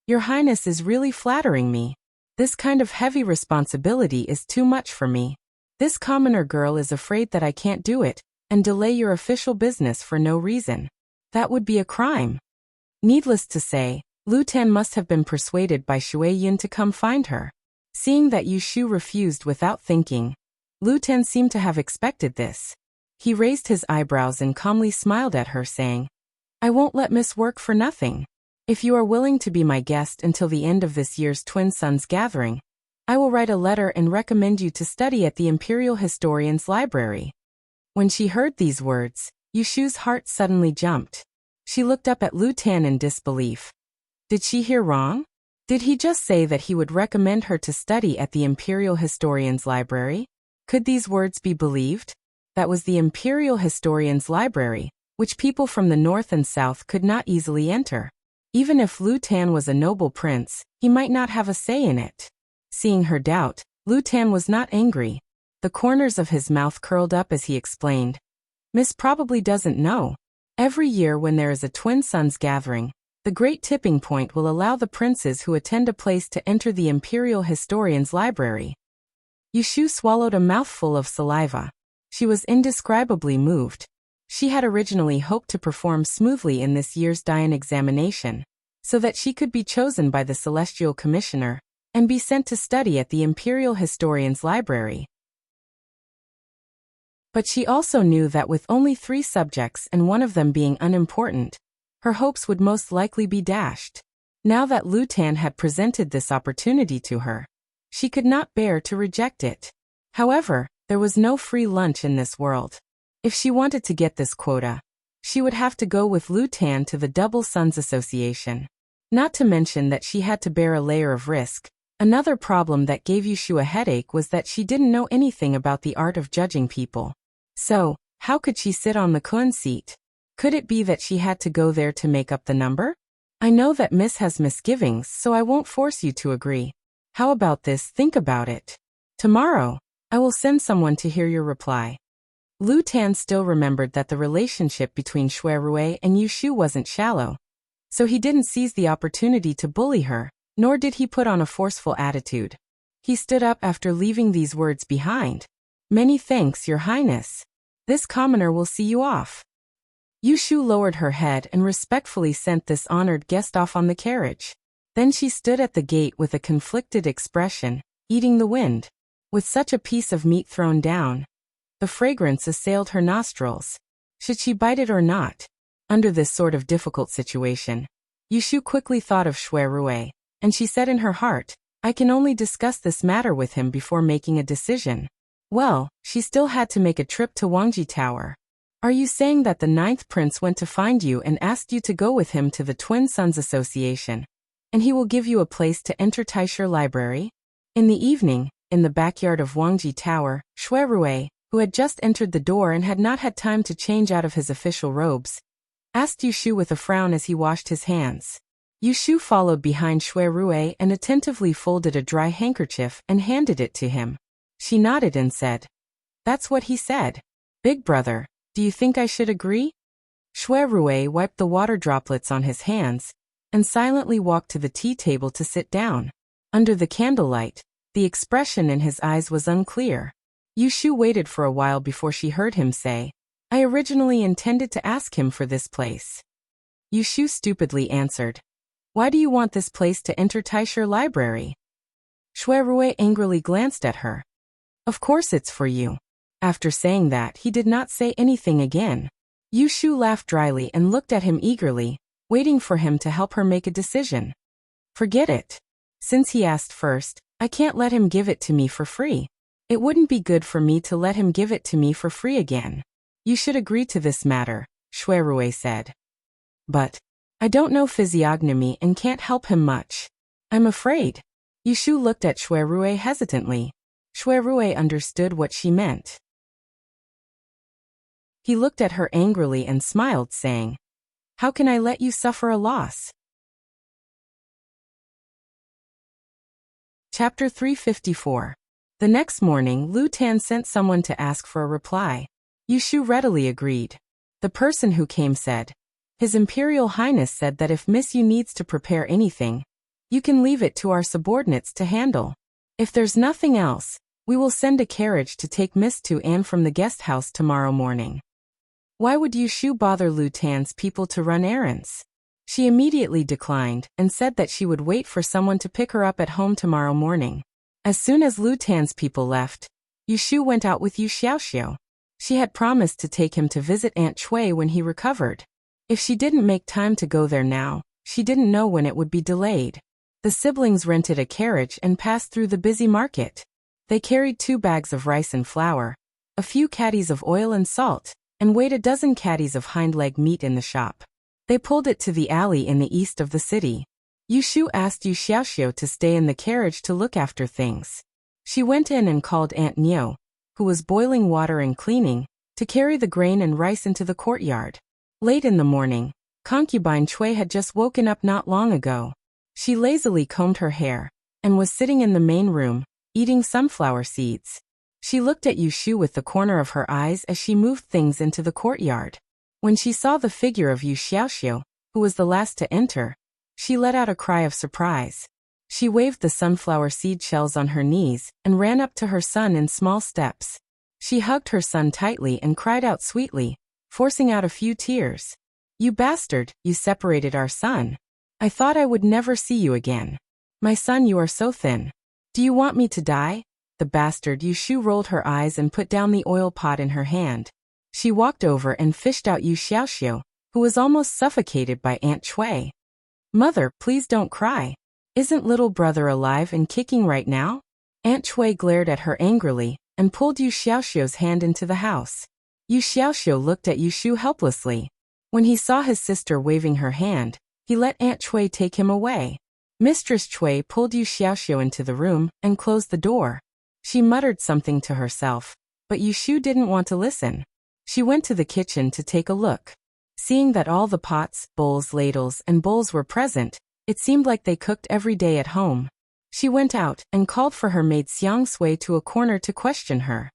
"Your Highness is really flattering me. This kind of heavy responsibility is too much for me. This commoner girl is afraid that I can't do it, and delay your official business for no reason. That would be a crime." Needless to say, Lu Tan must have been persuaded by Shui Yin to come find her. Seeing that Yushu refused without thinking, Lu Tan seemed to have expected this. He raised his eyebrows and calmly smiled at her, saying, "I won't let Miss work for nothing. If you are willing to be my guest until the end of this year's Twin Suns gathering, I will write a letter and recommend you to study at the Imperial Historian's Library." When she heard these words, Yushu's heart suddenly jumped. She looked up at Lu Tan in disbelief. Did she hear wrong? Did he just say that he would recommend her to study at the Imperial Historian's Library? Could these words be believed? That was the Imperial Historian's Library, which people from the north and south could not easily enter. Even if Lu Tan was a noble prince, he might not have a say in it. Seeing her doubt, Lu Tan was not angry. The corners of his mouth curled up as he explained. "Miss probably doesn't know. Every year when there is a Twin Suns gathering, the great tipping point will allow the princes who attend a place to enter the Imperial Historian's Library." Yushu swallowed a mouthful of saliva. She was indescribably moved. She had originally hoped to perform smoothly in this year's Dian examination, so that she could be chosen by the Celestial Commissioner and be sent to study at the Imperial Historian's Library. But she also knew that with only 3 subjects and one of them being unimportant, her hopes would most likely be dashed. Now that Lu Tan had presented this opportunity to her, she could not bear to reject it. However, there was no free lunch in this world. If she wanted to get this quota, she would have to go with Lu Tan to the Double Suns Association. Not to mention that she had to bear a layer of risk. Another problem that gave Yushu a headache was that she didn't know anything about the art of judging people. So, how could she sit on the Kun seat? Could it be that she had to go there to make up the number? "I know that Miss has misgivings, so I won't force you to agree. How about this? Think about it. Tomorrow, I will send someone to hear your reply. Lu Tan still remembered that the relationship between Shui Rui and Yu Shu wasn't shallow, so he didn't seize the opportunity to bully her, nor did he put on a forceful attitude. He stood up after leaving these words behind. Many thanks, Your Highness. This commoner will see you off. Yu Shu lowered her head and respectfully sent this honored guest off on the carriage. Then she stood at the gate with a conflicted expression, eating the wind. With such a piece of meat thrown down, the fragrance assailed her nostrils. Should she bite it or not? Under this sort of difficult situation, Yu Shu quickly thought of Shui Rui, and she said in her heart, I can only discuss this matter with him before making a decision. Well, she still had to make a trip to Wangji Tower. Are you saying that the 9th prince went to find you and asked you to go with him to the Twin Sons Association, and he will give you a place to enter Taisher Library? In the evening, in the backyard of Wangji Tower, Shui Rui, who had just entered the door and had not had time to change out of his official robes, asked Yu Shu with a frown as he washed his hands. Yu Shu followed behind Shui Rui and attentively folded a dry handkerchief and handed it to him. She nodded and said, That's what he said. Big brother, do you think I should agree? Shui Rui wiped the water droplets on his hands and silently walked to the tea table to sit down. Under the candlelight, the expression in his eyes was unclear. Yu Shu waited for a while before she heard him say, I originally intended to ask him for this place. Yu Shu stupidly answered, Why do you want this place to enter Taisher Library? Shui Rui angrily glanced at her. Of course it's for you. After saying that, he did not say anything again. Yu Shu laughed dryly and looked at him eagerly, waiting for him to help her make a decision. Forget it. Since he asked first, I can't let him give it to me for free. It wouldn't be good for me to let him give it to me for free again. You should agree to this matter, Shui Rui said. But I don't know physiognomy and can't help him much. I'm afraid. Yu Shu looked at Shui Rui hesitantly. Shui Rui understood what she meant. He looked at her angrily and smiled, saying, How can I let you suffer a loss? Chapter 354. The next morning, Lu Tan sent someone to ask for a reply. Yu Shu readily agreed. The person who came said, His Imperial Highness said that if Miss Yu needs to prepare anything, you can leave it to our subordinates to handle. If there's nothing else, we will send a carriage to take Miss Tu An from the guest house tomorrow morning. Why would Yu Shu bother Lu Tan's people to run errands? She immediately declined and said that she would wait for someone to pick her up at home tomorrow morning. As soon as Lu Tan's people left, Yu Shu went out with Yu Xiaoxiu. She had promised to take him to visit Aunt Cui when he recovered. If she didn't make time to go there now, she didn't know when it would be delayed. The siblings rented a carriage and passed through the busy market. They carried 2 bags of rice and flour, a few caddies of oil and salt, and weighed a dozen caddies of hind leg meat in the shop. They pulled it to the alley in the east of the city. Yu Shu asked Yu Xiaoxiu to stay in the carriage to look after things. She went in and called Aunt Niu, who was boiling water and cleaning, to carry the grain and rice into the courtyard. Late in the morning, concubine Cui had just woken up not long ago. She lazily combed her hair and was sitting in the main room, eating sunflower seeds. She looked at Yu Shu with the corner of her eyes as she moved things into the courtyard. When she saw the figure of Yu Xiaoxiu, who was the last to enter, she let out a cry of surprise. She waved the sunflower seed shells on her knees and ran up to her son in small steps. She hugged her son tightly and cried out sweetly, forcing out a few tears. You bastard, you separated our son. I thought I would never see you again. My son, you are so thin. Do you want me to die? The bastard. Yu Shu rolled her eyes and put down the oil pot in her hand. She walked over and fished out Yu Xiaoxiu, who was almost suffocated by Aunt Cui. Mother, please don't cry. Isn't little brother alive and kicking right now? Aunt Cui glared at her angrily and pulled Yu Xiaoxiu's hand into the house. Yu Xiaoxiu looked at Yu Shu helplessly. When he saw his sister waving her hand, he let Aunt Cui take him away. Mistress Cui pulled Yu Xiaoxiu into the room and closed the door. She muttered something to herself, but Yu Shu didn't want to listen. She went to the kitchen to take a look. Seeing that all the pots, bowls, ladles, and bowls were present, it seemed like they cooked every day at home. She went out and called for her maid Xiang Sui to a corner to question her.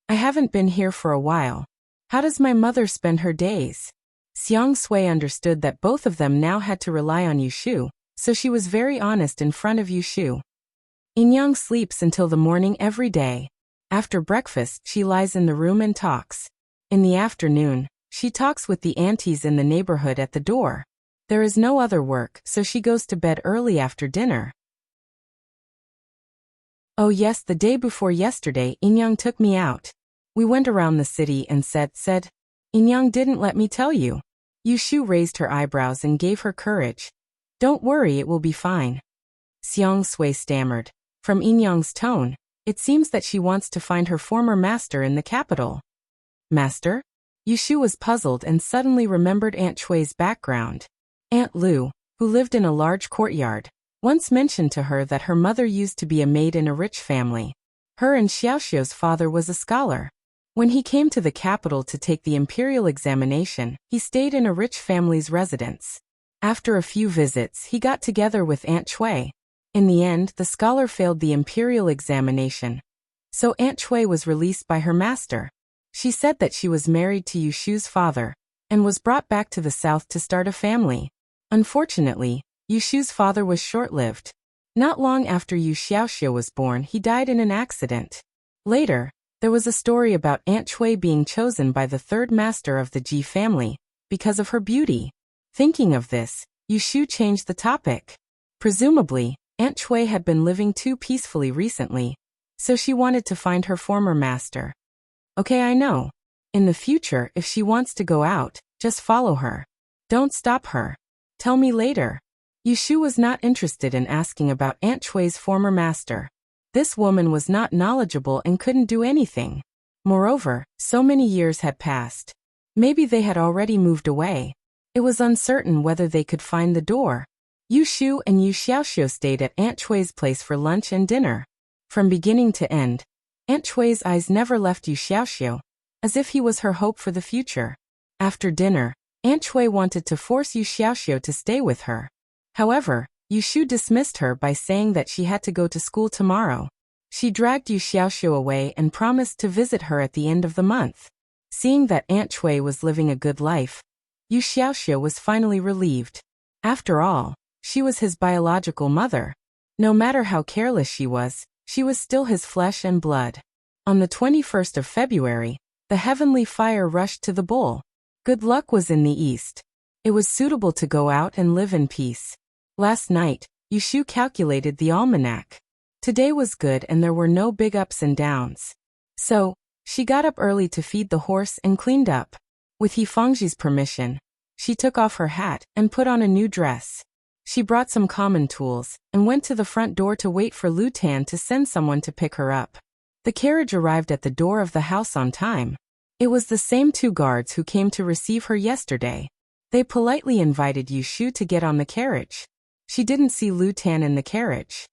I haven't been here for a while. How does my mother spend her days? Xiang Sui understood that both of them now had to rely on Yushu, so she was very honest in front of Yushu. Inyang sleeps until the morning every day. After breakfast, she lies in the room and talks. In the afternoon, she talks with the aunties in the neighborhood at the door. There is no other work, so she goes to bed early after dinner. Oh yes, the day before yesterday, Inyang took me out. We went around the city and said, Inyang didn't let me tell you. Yushu raised her eyebrows and gave her courage. Don't worry, it will be fine. Xiang Sui stammered. From Inyang's tone, it seems that she wants to find her former master in the capital. Master? Yushu was puzzled and suddenly remembered Aunt Chui's background. Aunt Lu, who lived in a large courtyard, once mentioned to her that her mother used to be a maid in a rich family. Her and Xiaoxiu's father was a scholar. When he came to the capital to take the imperial examination, he stayed in a rich family's residence. After a few visits, he got together with Aunt Chui. In the end, the scholar failed the imperial examination. So Aunt Chui was released by her master. She said that she was married to Yushu's father, and was brought back to the south to start a family. Unfortunately, Yushu's father was short-lived. Not long after Yu Xiaoxiu was born, he died in an accident. Later, there was a story about Aunt Chui being chosen by the third master of the Ji family, because of her beauty. Thinking of this, Yushu changed the topic. Presumably, Aunt Chui had been living too peacefully recently, so she wanted to find her former master. Okay, I know. In the future, if she wants to go out, just follow her. Don't stop her. Tell me later. Yushu was not interested in asking about Aunt Chui's former master. This woman was not knowledgeable and couldn't do anything. Moreover, so many years had passed. Maybe they had already moved away. It was uncertain whether they could find the door. Yushu and Yu Xiaoxiu stayed at Aunt Chui's place for lunch and dinner. From beginning to end, Aunt Chui's eyes never left Yu Xiaoxiu, as if he was her hope for the future. After dinner, Aunt Chui wanted to force Yu Xiaoxiu to stay with her. However, Yushu dismissed her by saying that she had to go to school tomorrow. She dragged Yu Xiaoxiu away and promised to visit her at the end of the month. Seeing that Aunt Chui was living a good life, Yu Xiaoxiu was finally relieved. After all, she was his biological mother. No matter how careless she was still his flesh and blood. On the 21st of February, the heavenly fire rushed to the bowl. Good luck was in the east. It was suitable to go out and live in peace. Last night, Yushu calculated the almanac. Today was good and there were no big ups and downs. So, she got up early to feed the horse and cleaned up. With Yifangji's permission, she took off her hat and put on a new dress. She brought some common tools and went to the front door to wait for Lu Tan to send someone to pick her up. The carriage arrived at the door of the house on time. It was the same two guards who came to receive her yesterday. They politely invited Yushu to get on the carriage. She didn't see Lu Tan in the carriage.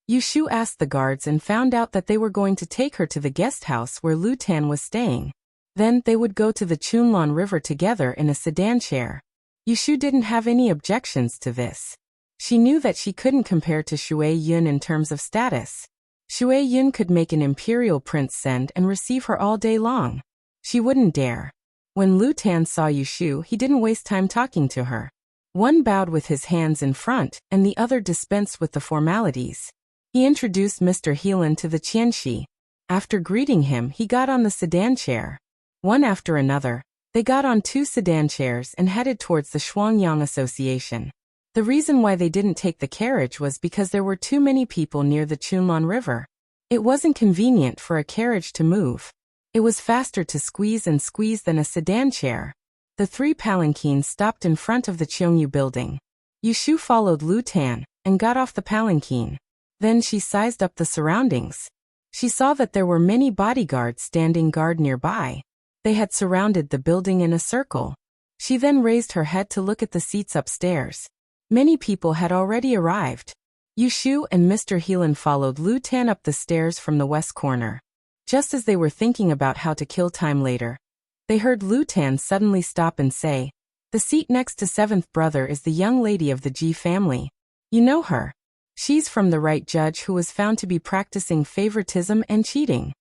Yushu asked the guards and found out that they were going to take her to the guest house where Lu Tan was staying. Then they would go to the Chunlan River together in a sedan chair. Yushu didn't have any objections to this. She knew that she couldn't compare to Shui Yun in terms of status. Shui Yun could make an imperial prince send and receive her all day long. She wouldn't dare. When Lu Tan saw Yushu, he didn't waste time talking to her. One bowed with his hands in front, and the other dispensed with the formalities. He introduced Mr. Heelan to the Qianxi. After greeting him, he got on the sedan chair. One after another, they got on two sedan chairs and headed towards the Shuangyang Association. The reason why they didn't take the carriage was because there were too many people near the Chunlan River. It wasn't convenient for a carriage to move. It was faster to squeeze than a sedan chair. The three palanquins stopped in front of the Cheongyu building. Yushu followed Lu Tan and got off the palanquin. Then she sized up the surroundings. She saw that there were many bodyguards standing guard nearby. They had surrounded the building in a circle. She then raised her head to look at the seats upstairs. Many people had already arrived. Yushu and Mr. Heelan followed Lu Tan up the stairs from the west corner. Just as they were thinking about how to kill time later, they heard Lu Tan suddenly stop and say, "The seat next to seventh brother is the young lady of the Ji family." You know her. She's from the right judge who was found to be practicing favoritism and cheating.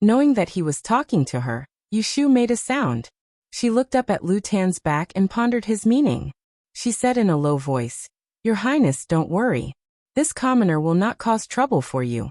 Knowing that he was talking to her, Yushu made a sound. She looked up at Lu Tan's back and pondered his meaning. She said in a low voice, "Your Highness, don't worry. This commoner will not cause trouble for you."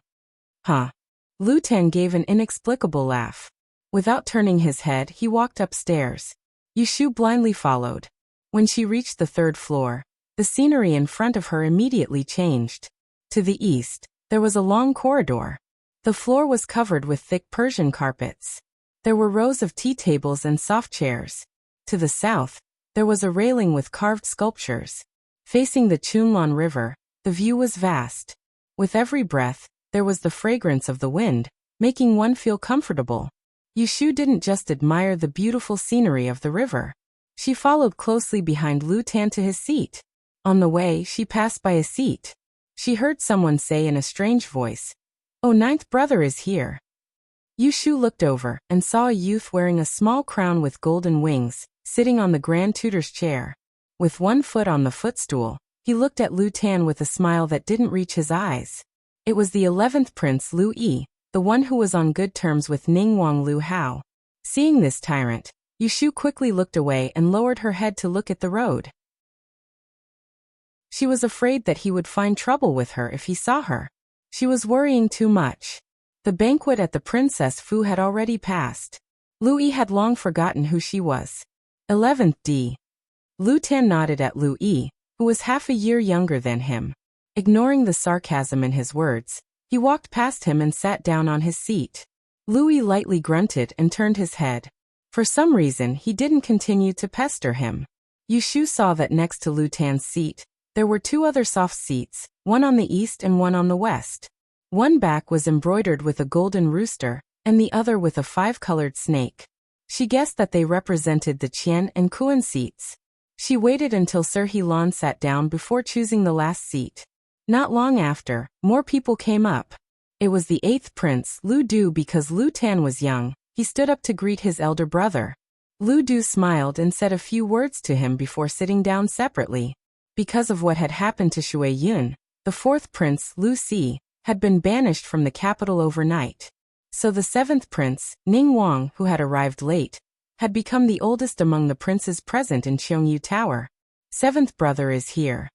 Huh? Lu Tan gave an inexplicable laugh. Without turning his head, he walked upstairs. Yushu blindly followed. When she reached the third floor, the scenery in front of her immediately changed. To the east, there was a long corridor. The floor was covered with thick Persian carpets. There were rows of tea tables and soft chairs. To the south, there was a railing with carved sculptures. Facing the Chunlan River, the view was vast. With every breath, there was the fragrance of the wind, making one feel comfortable. Yushu didn't just admire the beautiful scenery of the river. She followed closely behind Lu Tan to his seat. On the way, she passed by a seat. She heard someone say in a strange voice, "Oh, ninth brother is here." Yushu looked over and saw a youth wearing a small crown with golden wings, sitting on the Grand Tutor's chair. With one foot on the footstool, he looked at Lu Tan with a smile that didn't reach his eyes. It was the 11th Prince Lu Yi, the one who was on good terms with Ningguang Lu Hao. Seeing this tyrant, Yushu quickly looked away and lowered her head to look at the road. She was afraid that he would find trouble with her if he saw her. She was worrying too much. The banquet at the Princess Fu had already passed. Lu Yi had long forgotten who she was. 11th D. Lu Tan nodded at Lu Yi, who was half a year younger than him. Ignoring the sarcasm in his words, he walked past him and sat down on his seat. Lu Yi lightly grunted and turned his head. For some reason, he didn't continue to pester him. Yushu saw that next to Lu Tan's seat, there were two other soft seats, one on the east and one on the west. One back was embroidered with a golden rooster, and the other with a five-colored snake. She guessed that they represented the Qian and Kuan seats. She waited until Sir Helan sat down before choosing the last seat. Not long after, more people came up. It was the 8th Prince, Lu Du. Because Lu Tan was young, he stood up to greet his elder brother. Lu Du smiled and said a few words to him before sitting down separately. Because of what had happened to Shui Yun, the 4th Prince, Lu Si, had been banished from the capital overnight. So the 7th Prince, Ning Wang, who had arrived late, had become the oldest among the princes present in Cheongyu Tower. 7th brother is here.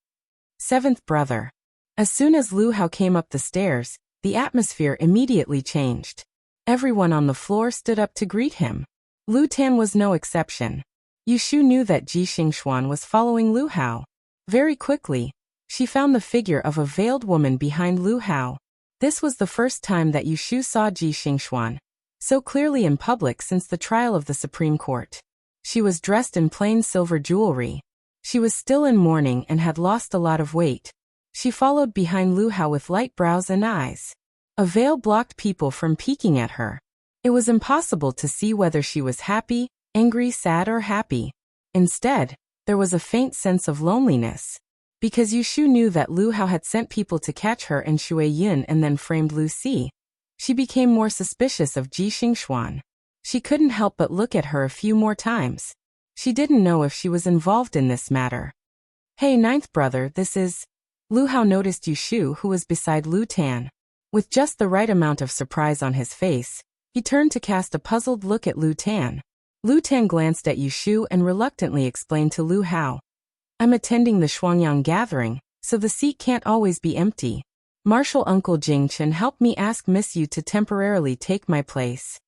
7th brother. As soon as Lu Hao came up the stairs, the atmosphere immediately changed. Everyone on the floor stood up to greet him. Lu Tan was no exception. Yushu knew that Ji Xingxuan was following Lu Hao. Very quickly, she found the figure of a veiled woman behind Lu Hao. This was the first time that Yushu saw Ji Xingxuan so clearly in public since the trial of the Supreme Court. She was dressed in plain silver jewelry. She was still in mourning and had lost a lot of weight. She followed behind Lu Hao with light brows and eyes. A veil blocked people from peeking at her. It was impossible to see whether she was happy, angry, sad, or happy. Instead, there was a faint sense of loneliness. Because Yushu knew that Lu Hao had sent people to catch her and Shui Yun and then framed Lu Si, she became more suspicious of Ji Xingxuan. She couldn't help but look at her a few more times. She didn't know if she was involved in this matter. "Hey, ninth brother, this is..." Lu Hao noticed Yushu, who was beside Lu Tan. With just the right amount of surprise on his face, he turned to cast a puzzled look at Lu Tan. Lu Tan glanced at Yushu and reluctantly explained to Lu Hao, "I'm attending the Shuangyang gathering, so the seat can't always be empty. Marshal Uncle Jingchen helped me ask Miss Yu to temporarily take my place."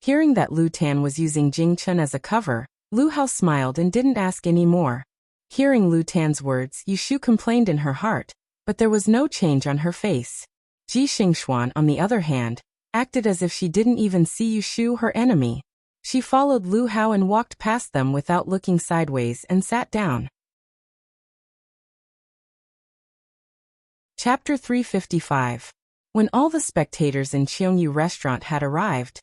Hearing that Lu Tan was using Jingchen as a cover, Lu Hao smiled and didn't ask any more. Hearing Lu Tan's words, Yushu complained in her heart, but there was no change on her face. Ji Xingxuan, on the other hand, acted as if she didn't even see Yushu, her enemy. She followed Lu Hao and walked past them without looking sideways and sat down. Chapter 355. When all the spectators in Cheongyu restaurant had arrived,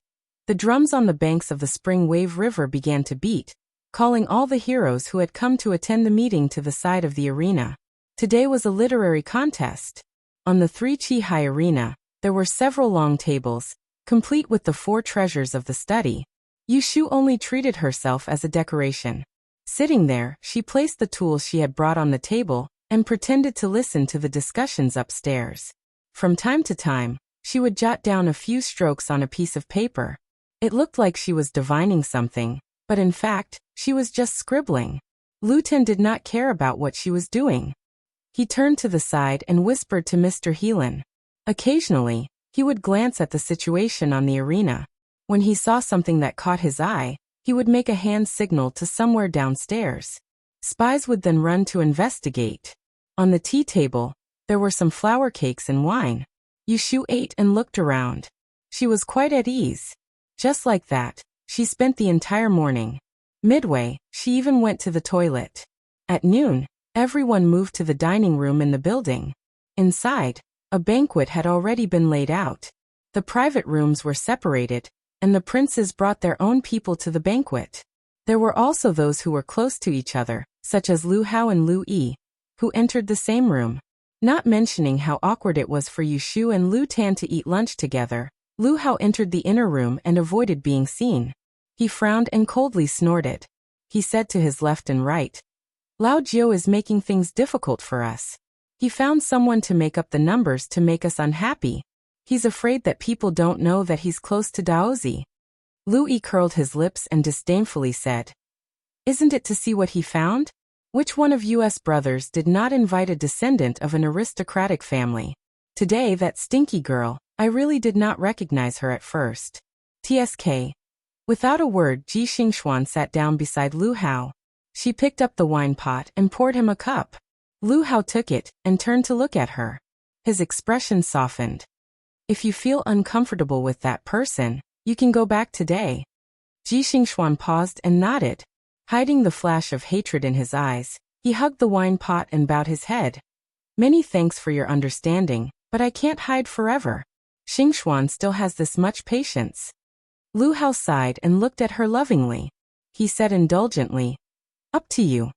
the drums on the banks of the Spring Wave River began to beat, calling all the heroes who had come to attend the meeting to the side of the arena. Today was a literary contest. On the 3 High Arena, there were several long tables, complete with the 4 treasures of the study. Yushu only treated herself as a decoration. Sitting there, she placed the tools she had brought on the table and pretended to listen to the discussions upstairs. From time to time, she would jot down a few strokes on a piece of paper. It looked like she was divining something, but in fact, she was just scribbling. Lu Tan did not care about what she was doing. He turned to the side and whispered to Mr. Heelan. Occasionally, he would glance at the situation on the arena. When he saw something that caught his eye, he would make a hand signal to somewhere downstairs. Spies would then run to investigate. On the tea table, there were some flour cakes and wine. Yushu ate and looked around. She was quite at ease. Just like that, she spent the entire morning. Midway, she even went to the toilet. At noon, everyone moved to the dining room in the building. Inside, a banquet had already been laid out. The private rooms were separated, and the princes brought their own people to the banquet. There were also those who were close to each other, such as Lu Hao and Lu Yi, who entered the same room. Not mentioning how awkward it was for Yushu and Lu Tan to eat lunch together, Lu Hao entered the inner room and avoided being seen. He frowned and coldly snorted. He said to his left and right, "Lao Jiu is making things difficult for us. He found someone to make up the numbers to make us unhappy. He's afraid that people don't know that he's close to Daozi." Lu Yi curled his lips and disdainfully said, "Isn't it to see what he found? Which one of US brothers did not invite a descendant of an aristocratic family? Today that stinky girl, I really did not recognize her at first." TSK. Without a word, Ji Xingxuan sat down beside Lu Hao. She picked up the wine pot and poured him a cup. Lu Hao took it and turned to look at her. His expression softened. "If you feel uncomfortable with that person, you can go back today." Ji Xingxuan paused and nodded. Hiding the flash of hatred in his eyes, he hugged the wine pot and bowed his head. "Many thanks for your understanding, but I can't hide forever. Xingxuan still has this much patience." Lu Hao sighed and looked at her lovingly. He said indulgently, "Up to you."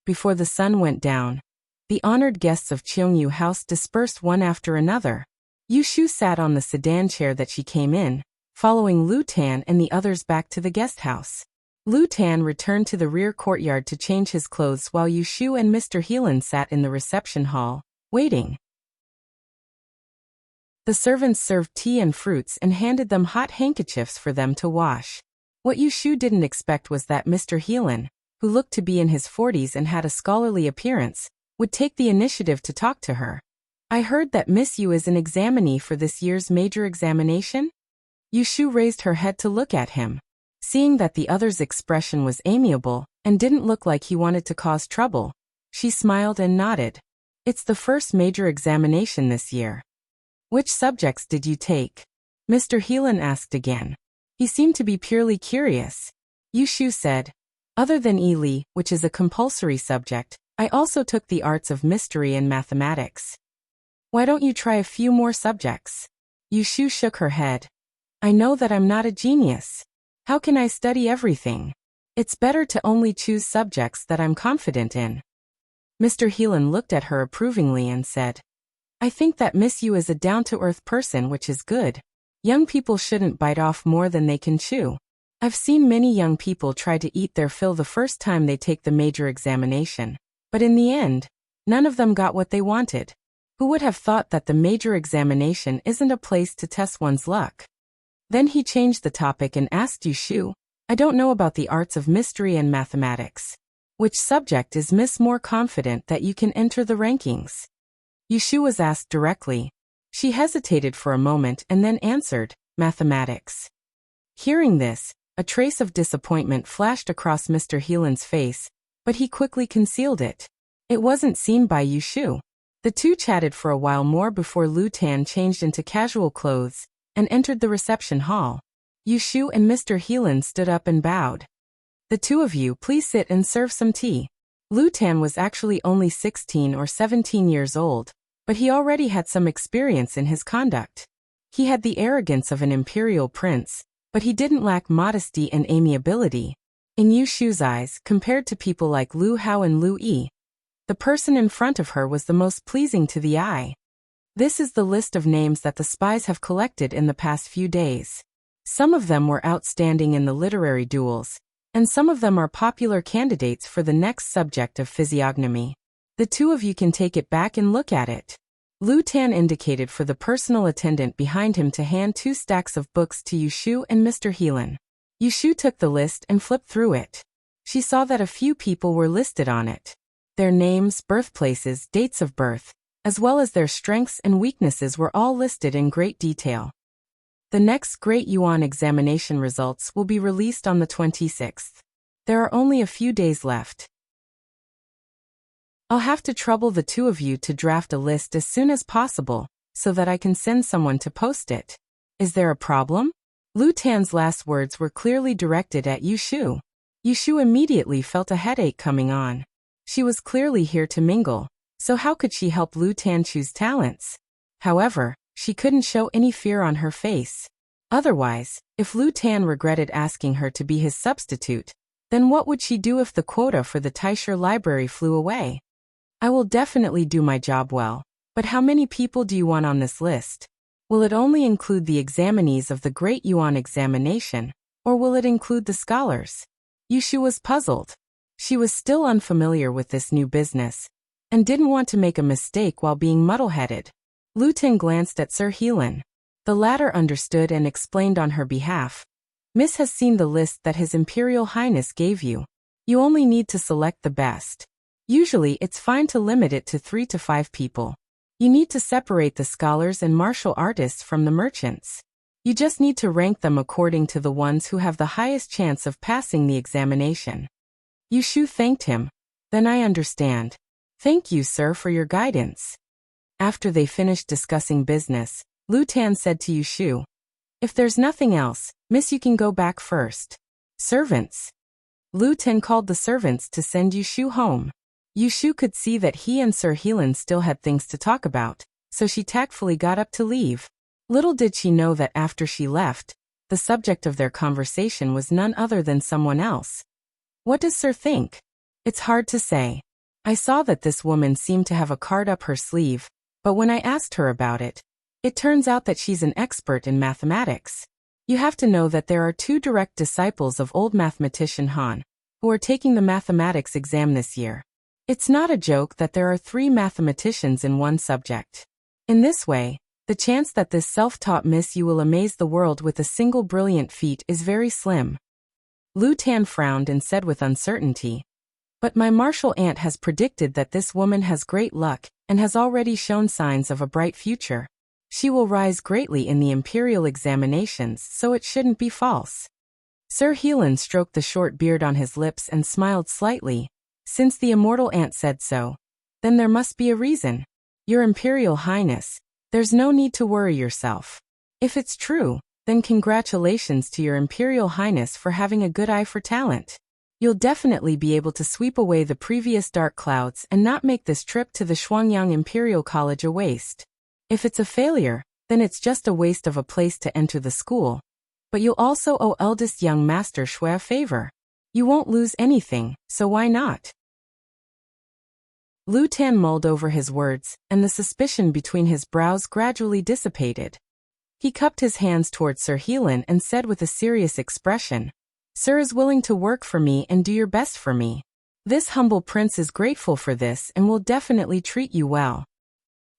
Before the sun went down, the honored guests of Cheongyu House dispersed one after another. Yushu sat on the sedan chair that she came in, following Lu Tan and the others back to the guest house. Lu Tan returned to the rear courtyard to change his clothes while Yushu and Mr. Heelan sat in the reception hall, waiting. The servants served tea and fruits and handed them hot handkerchiefs for them to wash. What Yushu didn't expect was that Mr. Heelan, who looked to be in his 40s and had a scholarly appearance, would take the initiative to talk to her. "I heard that Miss Yu is an examinee for this year's major examination?" Yushu raised her head to look at him. Seeing that the other's expression was amiable and didn't look like he wanted to cause trouble, she smiled and nodded. "It's the first major examination this year." "Which subjects did you take?" Mr. Heelan asked again. He seemed to be purely curious. Yushu said, "Other than Li, which is a compulsory subject, I also took the arts of mystery and mathematics." "Why don't you try a few more subjects?" Yushu shook her head. "I know that I'm not a genius. How can I study everything? It's better to only choose subjects that I'm confident in." Mr. Heelan looked at her approvingly and said, "I think that Miss Yu is a down-to-earth person, which is good. Young people shouldn't bite off more than they can chew. I've seen many young people try to eat their fill the first time they take the major examination, but in the end, none of them got what they wanted. Who would have thought that the major examination isn't a place to test one's luck?" Then he changed the topic and asked Yushu, "I don't know about the arts of mystery and mathematics. Which subject is Miss more confident that you can enter the rankings?" Yushu was asked directly. She hesitated for a moment and then answered, "Mathematics." Hearing this, a trace of disappointment flashed across Mr. Heelan's face, but he quickly concealed it. It wasn't seen by Yushu. The two chatted for a while more before Lu Tan changed into casual clothes and entered the reception hall. Yushu and Mr. Heelan stood up and bowed. "The two of you please sit and serve some tea." Lu Tan was actually only 16 or 17 years old, but he already had some experience in his conduct. He had the arrogance of an imperial prince, but he didn't lack modesty and amiability. In Yushu's eyes, compared to people like Lu Hao and Lu Yi, the person in front of her was the most pleasing to the eye. This is the list of names that the spies have collected in the past few days. Some of them were outstanding in the literary duels, and some of them are popular candidates for the next subject of physiognomy. The two of you can take it back and look at it. Lu Tan indicated for the personal attendant behind him to hand 2 stacks of books to Yushu and Mr. Heelan. Yushu took the list and flipped through it. She saw that a few people were listed on it. Their names, birthplaces, dates of birth, as well as their strengths and weaknesses were all listed in great detail. The next Great Yuan examination results will be released on the 26th. There are only a few days left. I'll have to trouble the two of you to draft a list as soon as possible, so that I can send someone to post it. Is there a problem? Lu Tan's last words were clearly directed at Yushu. Yushu immediately felt a headache coming on. She was clearly here to mingle, so how could she help Lu Tan choose talents? However, she couldn't show any fear on her face. Otherwise, if Lu Tan regretted asking her to be his substitute, then what would she do if the quota for the Taisher library flew away? I will definitely do my job well, but how many people do you want on this list? Will it only include the examinees of the Great Yuan examination, or will it include the scholars? Yushu was puzzled. She was still unfamiliar with this new business, and didn't want to make a mistake while being muddle-headed. Lu Tan glanced at Sir Heelan. The latter understood and explained on her behalf. Miss has seen the list that His Imperial Highness gave you. You only need to select the best. Usually it's fine to limit it to 3 to 5 people. You need to separate the scholars and martial artists from the merchants. You just need to rank them according to the ones who have the highest chance of passing the examination. Yushu thanked him. Then I understand. Thank you, sir, for your guidance. After they finished discussing business, Lu Tan said to Yushu, if there's nothing else, miss, you can go back first. Servants. Lu Tan called the servants to send Yushu home. Yushu could see that he and Sir Heelan still had things to talk about, so she tactfully got up to leave. Little did she know that after she left, the subject of their conversation was none other than someone else. What does Sir think? It's hard to say. I saw that this woman seemed to have a card up her sleeve, but when I asked her about it, it turns out that she's an expert in mathematics. You have to know that there are 2 direct disciples of old mathematician Han, who are taking the mathematics exam this year. It's not a joke that there are 3 mathematicians in one subject. In this way, the chance that this self-taught Miss Yu will amaze the world with a single brilliant feat is very slim. Lu Tan frowned and said with uncertainty, but my martial aunt has predicted that this woman has great luck and has already shown signs of a bright future. She will rise greatly in the imperial examinations, so it shouldn't be false. Sir Heelan stroked the short beard on his lips and smiled slightly. Since the immortal aunt said so, then there must be a reason. Your Imperial Highness, there's no need to worry yourself. If it's true, then congratulations to your Imperial Highness for having a good eye for talent. You'll definitely be able to sweep away the previous dark clouds and not make this trip to the Shuangyang Imperial College a waste. If it's a failure, then it's just a waste of a place to enter the school. But you'll also owe eldest young Master Shui a favor. You won't lose anything, so why not? Lu Tan mulled over his words, and the suspicion between his brows gradually dissipated. He cupped his hands toward Sir Heelan and said with a serious expression, Sir is willing to work for me and do your best for me. This humble prince is grateful for this and will definitely treat you well.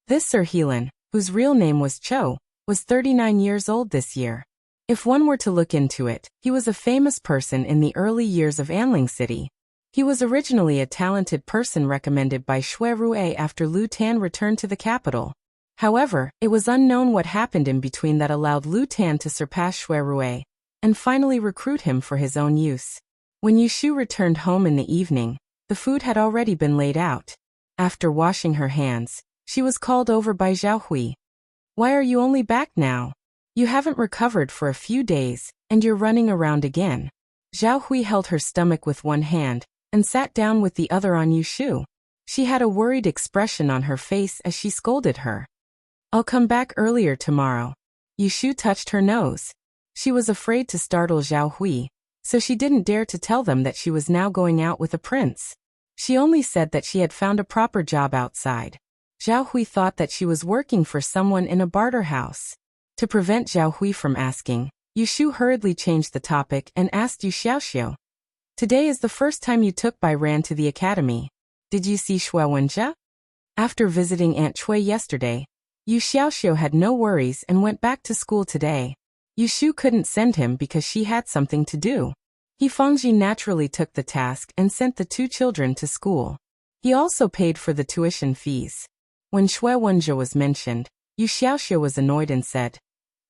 This Sir Heelan, whose real name was Cho, was 39 years old this year. If one were to look into it, he was a famous person in the early years of Anling City. He was originally a talented person recommended by Shui Rue after Lu Tan returned to the capital. However, it was unknown what happened in between that allowed Lu Tan to surpass Shui Rue, and finally recruit him for his own use. When Yushu returned home in the evening, the food had already been laid out. After washing her hands, she was called over by Zhao Hui. Why are you only back now? You haven't recovered for a few days, and you're running around again. Zhao Hui held her stomach with one hand, and sat down with the other on Yushu. She had a worried expression on her face as she scolded her. I'll come back earlier tomorrow. Yushu touched her nose. She was afraid to startle Zhao Hui, so she didn't dare to tell them that she was now going out with a prince. She only said that she had found a proper job outside. Zhao Hui thought that she was working for someone in a barter house. To prevent Zhao Hui from asking, Yushu hurriedly changed the topic and asked Yu Xiaoxiu. Today is the first time you took Bai Ran to the academy. Did you see Shui Wenjie? After visiting Aunt Chui yesterday, Yu Xiaoxiu had no worries and went back to school today. Yu Shu couldn't send him because she had something to do. He Fangji naturally took the task and sent the two children to school. He also paid for the tuition fees. When Shui Wenjie was mentioned, Yu Xiaoxiu was annoyed and said,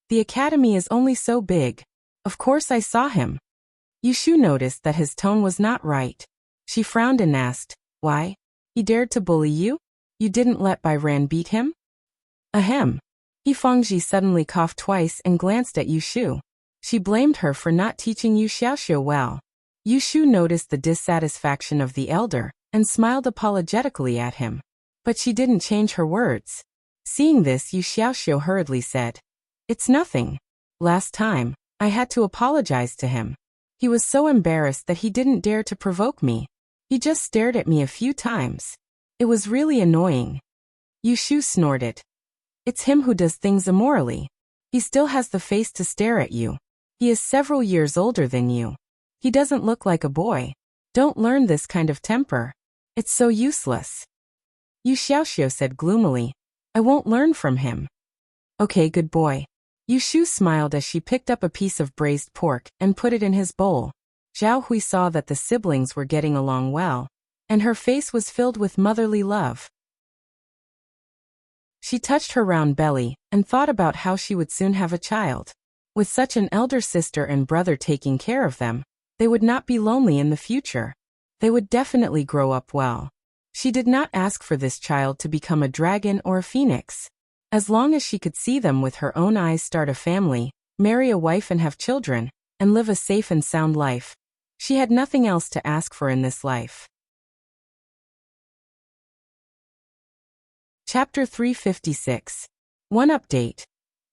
"The academy is only so big. Of course I saw him." Yu Shu noticed that his tone was not right. She frowned and asked, "Why? He dared to bully you? You didn't let Bai Ran beat him?" Ahem. He Fangji suddenly coughed twice and glanced at Yu Shu. She blamed her for not teaching Yu Xiaoxiu well. Yu Shu noticed the dissatisfaction of the elder and smiled apologetically at him. But she didn't change her words. Seeing this, Yu Xiaoxiu hurriedly said, "It's nothing. Last time, I had to apologize to him. He was so embarrassed that he didn't dare to provoke me. He just stared at me a few times. It was really annoying." Yu Shu snorted. "It's him who does things immorally. He still has the face to stare at you. He is several years older than you. He doesn't look like a boy. Don't learn this kind of temper. It's so useless." Yu Xiaoxiu said gloomily, "I won't learn from him." "Okay, good boy." Yu Shu smiled as she picked up a piece of braised pork and put it in his bowl. Zhao Hui saw that the siblings were getting along well, and her face was filled with motherly love. She touched her round belly and thought about how she would soon have a child. With such an elder sister and brother taking care of them, they would not be lonely in the future. They would definitely grow up well. She did not ask for this child to become a dragon or a phoenix. As long as she could see them with her own eyes start a family, marry a wife and have children, and live a safe and sound life, she had nothing else to ask for in this life. Chapter 356. One update.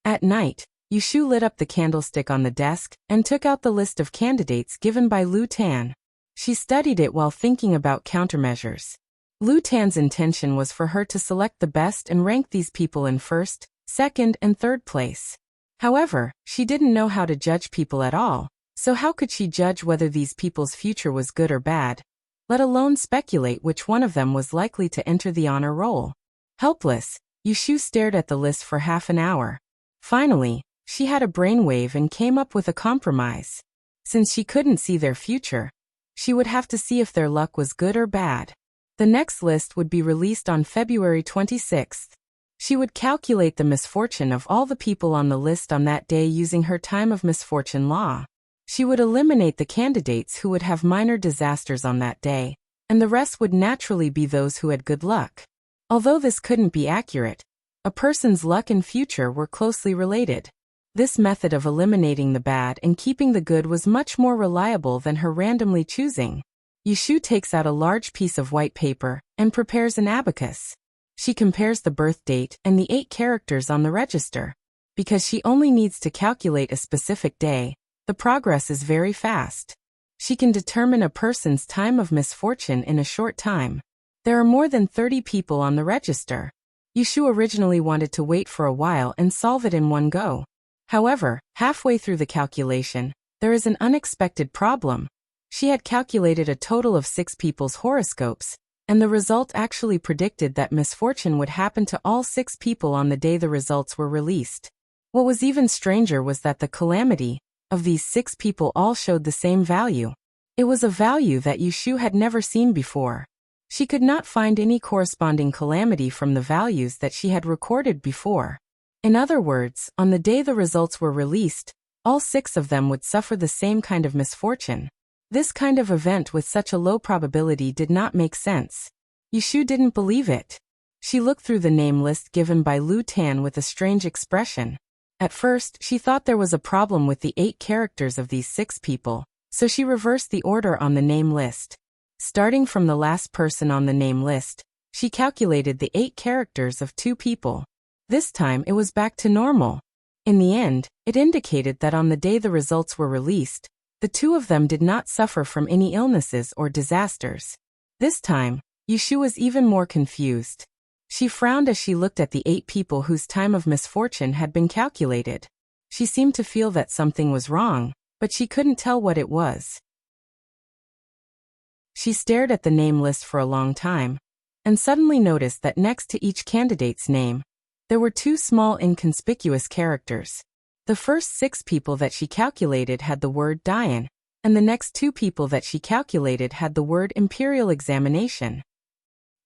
At night, Yu Shu lit up the candlestick on the desk and took out the list of candidates given by Lu Tan. She studied it while thinking about countermeasures. Lu Tan's intention was for her to select the best and rank these people in first, second, and third place. However, she didn't know how to judge people at all, so how could she judge whether these people's future was good or bad, let alone speculate which one of them was likely to enter the honor roll? Helpless, Yu Shu stared at the list for half an hour. Finally, she had a brainwave and came up with a compromise. Since she couldn't see their future, she would have to see if their luck was good or bad. The next list would be released on February 26th. She would calculate the misfortune of all the people on the list on that day using her time of misfortune law. She would eliminate the candidates who would have minor disasters on that day, and the rest would naturally be those who had good luck. Although this couldn't be accurate, a person's luck and future were closely related. This method of eliminating the bad and keeping the good was much more reliable than her randomly choosing. Yu Shu takes out a large piece of white paper and prepares an abacus. She compares the birth date and the 8 characters on the register. Because she only needs to calculate a specific day, the progress is very fast. She can determine a person's time of misfortune in a short time. There are more than 30 people on the register. Yu Shu originally wanted to wait for a while and solve it in one go. However, halfway through the calculation, there is an unexpected problem. She had calculated a total of 6 people's horoscopes, and the result actually predicted that misfortune would happen to all 6 people on the day the results were released. What was even stranger was that the calamity of these 6 people all showed the same value. It was a value that Yu Shu had never seen before. She could not find any corresponding calamity from the values that she had recorded before. In other words, on the day the results were released, all 6 of them would suffer the same kind of misfortune. This kind of event with such a low probability did not make sense. Yu Shu didn't believe it. She looked through the name list given by Lu Tan with a strange expression. At first, she thought there was a problem with the 8 characters of these 6 people, so she reversed the order on the name list. Starting from the last person on the name list, she calculated the 8 characters of 2 people. This time it was back to normal. In the end, it indicated that on the day the results were released, the 2 of them did not suffer from any illnesses or disasters. This time, Yu Shu was even more confused. She frowned as she looked at the 8 people whose time of misfortune had been calculated. She seemed to feel that something was wrong, but she couldn't tell what it was. She stared at the name list for a long time, and suddenly noticed that next to each candidate's name, there were two small inconspicuous characters. The first 6 people that she calculated had the word Dian, and the next 2 people that she calculated had the word Imperial Examination.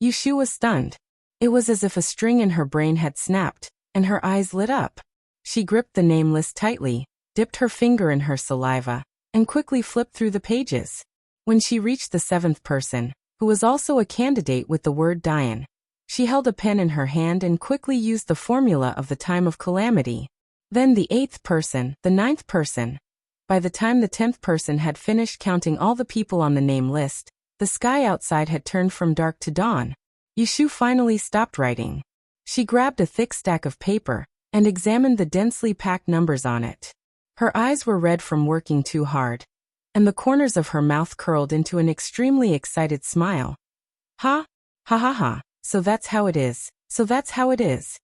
Yushu was stunned. It was as if a string in her brain had snapped, and her eyes lit up. She gripped the name list tightly, dipped her finger in her saliva, and quickly flipped through the pages. When she reached the 7th person, who was also a candidate with the word Dian, she held a pen in her hand and quickly used the formula of the time of calamity. Then the 8th person, the 9th person. By the time the 10th person had finished counting all the people on the name list, the sky outside had turned from dark to dawn. Yushu finally stopped writing. She grabbed a thick stack of paper and examined the densely packed numbers on it. Her eyes were red from working too hard, and the corners of her mouth curled into an extremely excited smile. Ha! Ha ha ha! So that's how it is. So that's how it is.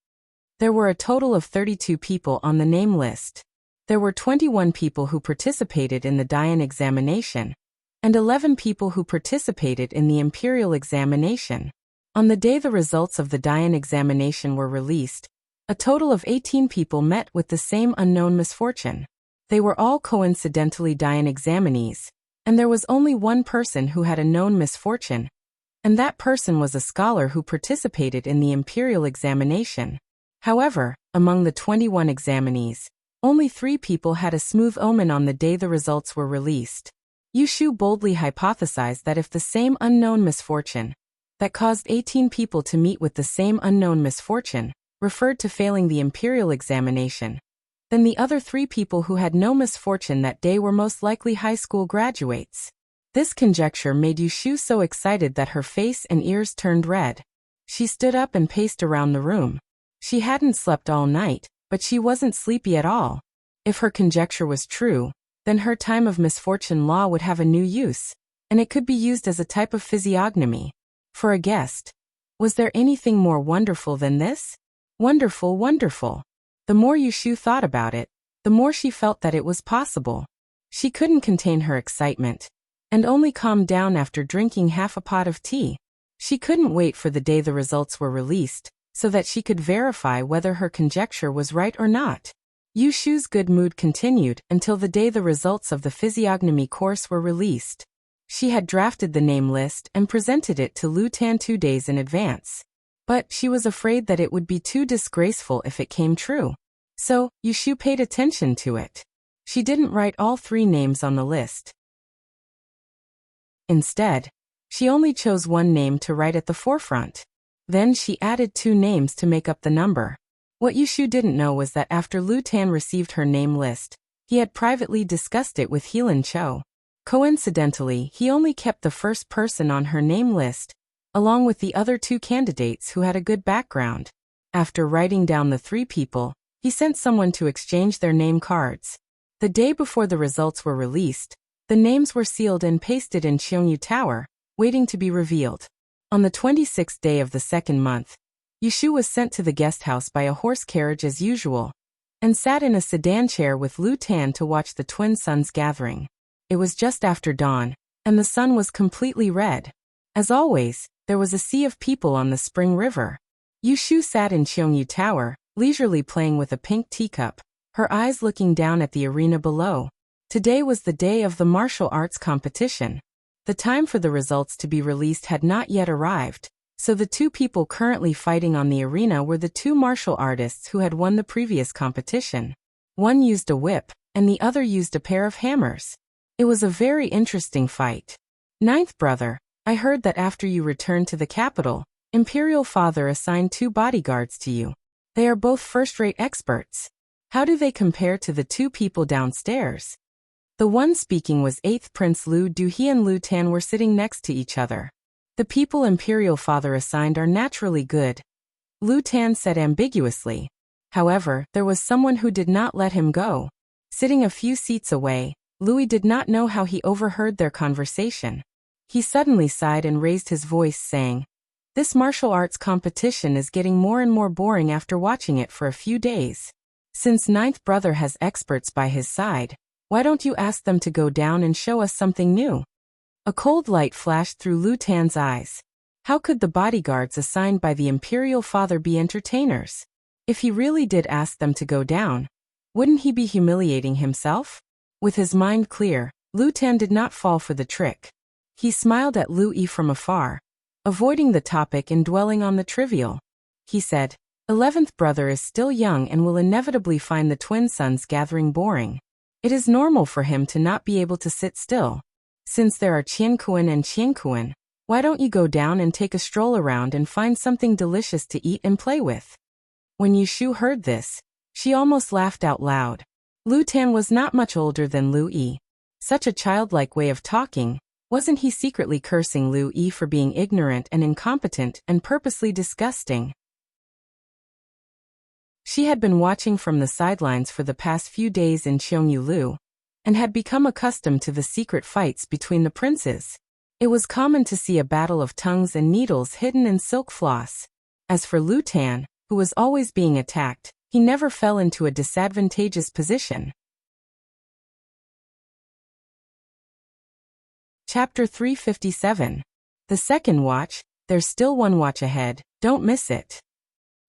There were a total of 32 people on the name list. There were 21 people who participated in the Dian examination, and 11 people who participated in the Imperial examination. On the day the results of the Dian examination were released, a total of 18 people met with the same unknown misfortune. They were all coincidentally Dian examinees, and there was only one person who had a known misfortune, and that person was a scholar who participated in the Imperial examination. However, among the 21 examinees, only 3 people had a smooth omen on the day the results were released. Yushu boldly hypothesized that if the same unknown misfortune that caused 18 people to meet with the same unknown misfortune referred to failing the Imperial examination, then the other 3 people who had no misfortune that day were most likely high school graduates. This conjecture made Yushu so excited that her face and ears turned red. She stood up and paced around the room. She hadn't slept all night, but she wasn't sleepy at all. If her conjecture was true, then her time of misfortune law would have a new use, and it could be used as a type of physiognomy. For a guest. Was there anything more wonderful than this? Wonderful, wonderful. The more Yushu thought about it, the more she felt that it was possible. She couldn't contain her excitement, and only calmed down after drinking half a pot of tea. She couldn't wait for the day the results were released, so that she could verify whether her conjecture was right or not. Yushu's good mood continued until the day the results of the physiognomy course were released. She had drafted the name list and presented it to Lu Tan 2 days in advance. But she was afraid that it would be too disgraceful if it came true. So, Yushu paid attention to it. She didn't write all 3 names on the list. Instead, she only chose one name to write at the forefront. Then she added 2 names to make up the number. What Yushu didn't know was that after Lu Tan received her name list, he had privately discussed it with Heelan Cho. Coincidentally, he only kept the first person on her name list, along with the other 2 candidates who had a good background. After writing down the 3 people, he sent someone to exchange their name cards. The day before the results were released, the names were sealed and pasted in Cheongju Tower, waiting to be revealed. On the 26th day of the 2nd month, Yushu was sent to the guest house by a horse carriage as usual, and sat in a sedan chair with Lu Tan to watch the twin suns gathering. It was just after dawn, and the sun was completely red. As always, there was a sea of people on the spring river. Yushu sat in Cheongju Tower, leisurely playing with a pink teacup, her eyes looking down at the arena below. Today was the day of the martial arts competition. The time for the results to be released had not yet arrived, so the 2 people currently fighting on the arena were the 2 martial artists who had won the previous competition. One used a whip, and the other used a pair of hammers. It was a very interesting fight. 9th brother, I heard that after you returned to the capital, Imperial Father assigned 2 bodyguards to you. They are both first-rate experts. How do they compare to the 2 people downstairs? The one speaking was 8th Prince Lu Duhe and Lu Tan were sitting next to each other. The people Imperial Father assigned are naturally good, Lu Tan said ambiguously. However, there was someone who did not let him go. Sitting a few seats away, Louis did not know how he overheard their conversation. He suddenly sighed and raised his voice, saying, "This martial arts competition is getting more and more boring after watching it for a few days. Since 9th brother has experts by his side, why don't you ask them to go down and show us something new?" A cold light flashed through Lu Tan's eyes. How could the bodyguards assigned by the imperial father be entertainers? If he really did ask them to go down, wouldn't he be humiliating himself? With his mind clear, Lu Tan did not fall for the trick. He smiled at Lu Yi from afar, avoiding the topic and dwelling on the trivial. He said, 11th brother is still young and will inevitably find the twin sons gathering boring. It is normal for him to not be able to sit still. Since there are Qiankuan and Qiankuan, why don't you go down and take a stroll around and find something delicious to eat and play with? When Yushu heard this, she almost laughed out loud. Lu Tan was not much older than Lu Yi. Such a childlike way of talking. Wasn't he secretly cursing Lu Yi for being ignorant and incompetent and purposely disgusting? She had been watching from the sidelines for the past few days in Cheongyu-lu, and had become accustomed to the secret fights between the princes. It was common to see a battle of tongues and needles hidden in silk floss. As for Lu Tan, who was always being attacked, he never fell into a disadvantageous position. Chapter 357. The second watch. There's still one watch ahead, don't miss it.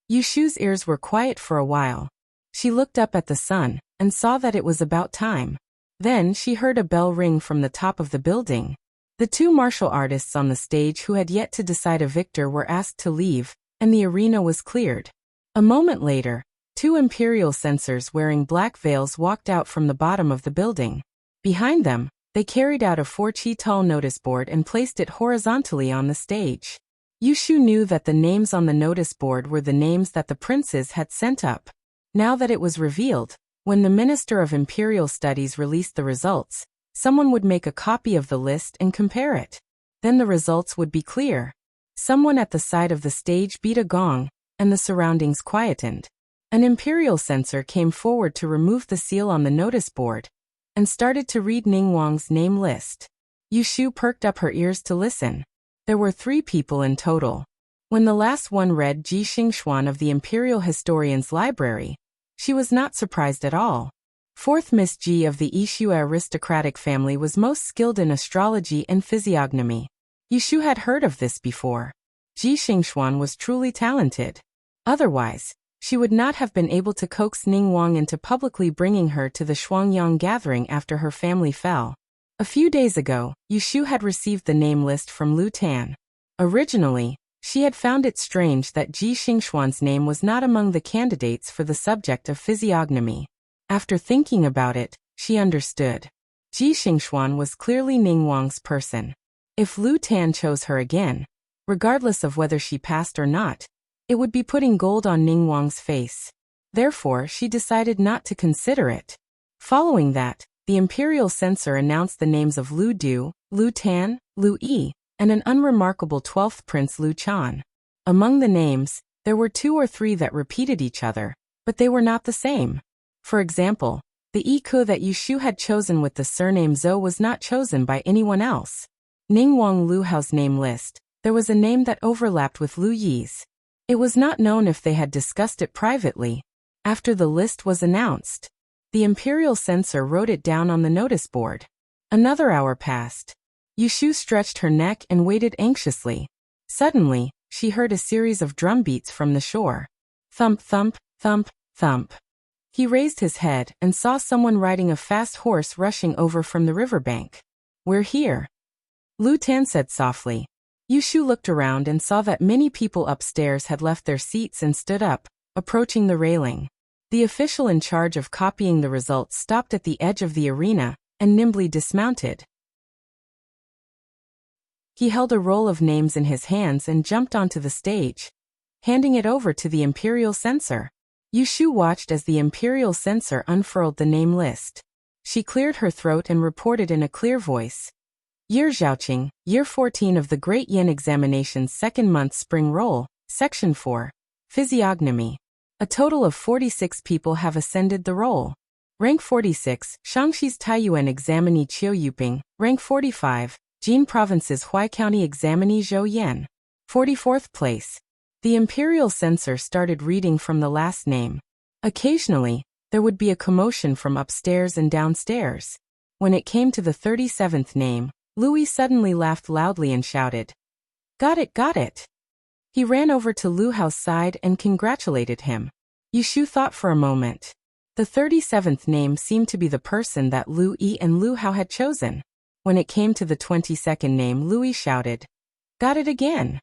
Yushu's ears were quiet for a while. She looked up at the sun, and saw that it was about time. Then she heard a bell ring from the top of the building. The two martial artists on the stage who had yet to decide a victor were asked to leave, and the arena was cleared. A moment later, two imperial censors wearing black veils walked out from the bottom of the building. Behind them, they carried out a 4-chi-tall notice board and placed it horizontally on the stage. Yushu knew that the names on the notice board were the names that the princes had sent up. Now that it was revealed, when the Minister of Imperial Studies released the results, someone would make a copy of the list and compare it. Then the results would be clear. Someone at the side of the stage beat a gong, and the surroundings quietened. An imperial censor came forward to remove the seal on the notice board, and started to read Ning Wang's name list. Yushu perked up her ears to listen. There were 3 people in total. When the last one read Ji Xingxuan of the Imperial Historian's Library, she was not surprised at all. 4th Miss Ji of the Yishu aristocratic family was most skilled in astrology and physiognomy. Yushu had heard of this before. Ji Xingxuan was truly talented. Otherwise, she would not have been able to coax Ning Wang into publicly bringing her to the Shuangyang gathering after her family fell. A few days ago, Yushu had received the name list from Lu Tan. Originally, she had found it strange that Ji Xingxuan's name was not among the candidates for the subject of physiognomy. After thinking about it, she understood. Ji Xingxuan was clearly Ning Wang's person. If Lu Tan chose her again, regardless of whether she passed or not, it would be putting gold on Ning Wang's face. Therefore, she decided not to consider it. Following that, the imperial censor announced the names of Lu Du, Lu Tan, Lu Yi, and an unremarkable 12th prince Lu Chan. Among the names, there were 2 or 3 that repeated each other, but they were not the same. For example, the Iku that Yushu had chosen with the surname Zhou was not chosen by anyone else. Ning Wang Lu Hao's name list, there was a name that overlapped with Lu Yi's. It was not known if they had discussed it privately. After the list was announced, the imperial censor wrote it down on the notice board. Another hour passed. Yushu stretched her neck and waited anxiously. Suddenly, she heard a series of drum beats from the shore. Thump, thump, thump, thump. He raised his head and saw someone riding a fast horse rushing over from the riverbank. "We're here," Lu Tan said softly. Yushu looked around and saw that many people upstairs had left their seats and stood up, approaching the railing. The official in charge of copying the results stopped at the edge of the arena and nimbly dismounted. He held a roll of names in his hands and jumped onto the stage, handing it over to the imperial censor. Yushu watched as the imperial censor unfurled the name list. She cleared her throat and reported in a clear voice. Year Zhaoqing, Year 14 of the Great Yen Examination's second month spring roll, Section 4. Physiognomy. A total of 46 people have ascended the roll. Rank 46, Shaanxi's Taiyuan examinee Qiu Yuping. Rank 45, Jin Province's Huai County examinee Zhou Yan. 44th place. The imperial censor started reading from the last name. Occasionally, there would be a commotion from upstairs and downstairs. When it came to the 37th name, Louis suddenly laughed loudly and shouted, "Got it, got it!" He ran over to Lu Hao's side and congratulated him. Yushu thought for a moment. The 37th name seemed to be the person that Lu Yi and Lu Hao had chosen. When it came to the 22nd name, Louis shouted, "Got it again!"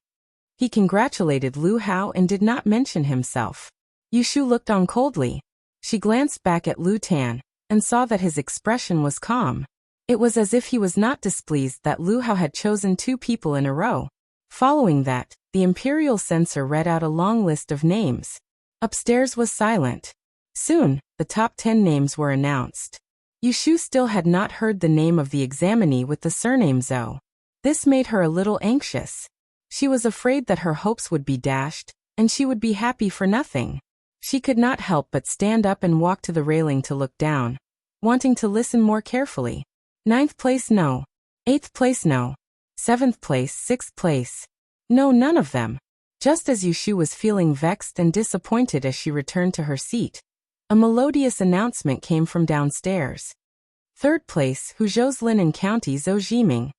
He congratulated Lu Hao and did not mention himself. Yushu looked on coldly. She glanced back at Lu Tan and saw that his expression was calm. It was as if he was not displeased that Lu Hao had chosen 2 people in a row. Following that, the imperial censor read out a long list of names. Upstairs was silent. Soon, the top 10 names were announced. Yushu still had not heard the name of the examinee with the surname Zhou. This made her a little anxious. She was afraid that her hopes would be dashed, and she would be happy for nothing. She could not help but stand up and walk to the railing to look down, wanting to listen more carefully. 9th place, no. 8th place, no. 7th place, 6th place. No, none of them. Just as Yushu was feeling vexed and disappointed as she returned to her seat, a melodious announcement came from downstairs. 3rd place, Huzhou's Linen County, Zhou Jiming.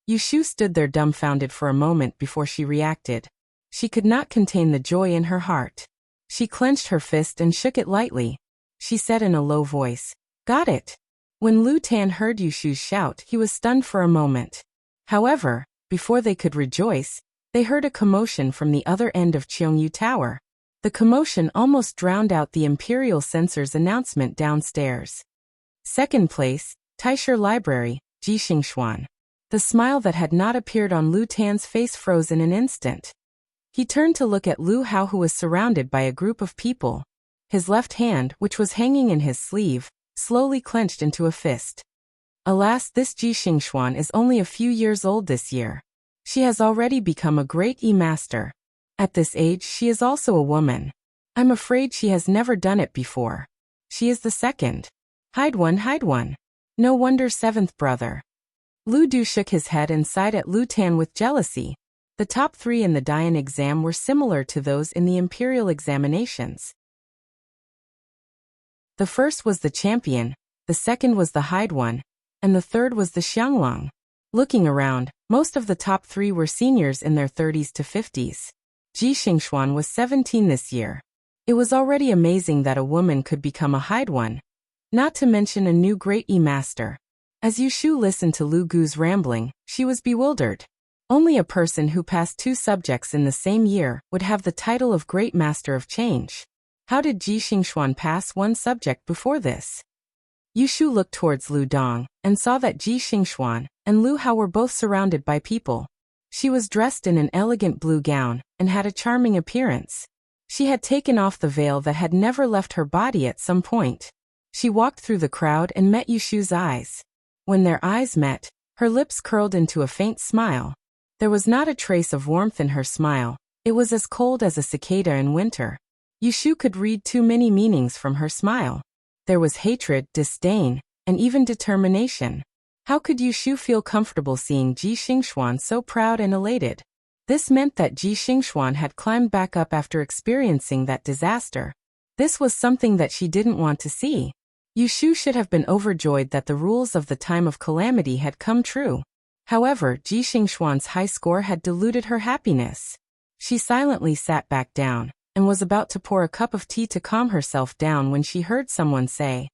Yushu stood there dumbfounded for a moment before she reacted. She could not contain the joy in her heart. She clenched her fist and shook it lightly. She said in a low voice, "Got it." When Lu Tan heard Yushu's shout, he was stunned for a moment. However, before they could rejoice, they heard a commotion from the other end of Cheongyu Tower. The commotion almost drowned out the imperial censor's announcement downstairs. 2nd place, Taisher Library, Jixingxuan. The smile that had not appeared on Lu Tan's face froze in an instant. He turned to look at Lu Hao, who was surrounded by a group of people. His left hand, which was hanging in his sleeve, slowly clenched into a fist. Alas, this Jixingxuan is only a few years old this year. She has already become a great e-master. At this age, she is also a woman. I'm afraid she has never done it before. She is the 2nd. Hide one, hide one. No wonder 7th brother. Lu Du shook his head and sighed at Lu Tan with jealousy. The top 3 in the Dian exam were similar to those in the imperial examinations. The first was the champion, the second was the hide one, and the third was the xianglong. Looking around, most of the top 3 were seniors in their 30s to 50s. Jixingxuan was 17 this year. It was already amazing that a woman could become a hide one, not to mention a new great e-master. As Yushu listened to Lu Gu's rambling, she was bewildered. Only a person who passed 2 subjects in the same year would have the title of Great Master of Change. How did Jixingxuan pass 1 subject before this? Yushu looked towards Lu Dong and saw that Jixingxuan and Lu Hao were both surrounded by people. She was dressed in an elegant blue gown and had a charming appearance. She had taken off the veil that had never left her body at some point. She walked through the crowd and met Yushu's eyes. When their eyes met, her lips curled into a faint smile. There was not a trace of warmth in her smile. It was as cold as a cicada in winter. Yushu could read too many meanings from her smile. There was hatred, disdain, and even determination. How could Yushu feel comfortable seeing Jixingxuan so proud and elated? This meant that Jixingxuan had climbed back up after experiencing that disaster. This was something that she didn't want to see. Yushu should have been overjoyed that the rules of the time of calamity had come true. However, Jixingxuan's high score had diluted her happiness. She silently sat back down and was about to pour a cup of tea to calm herself down when she heard someone say,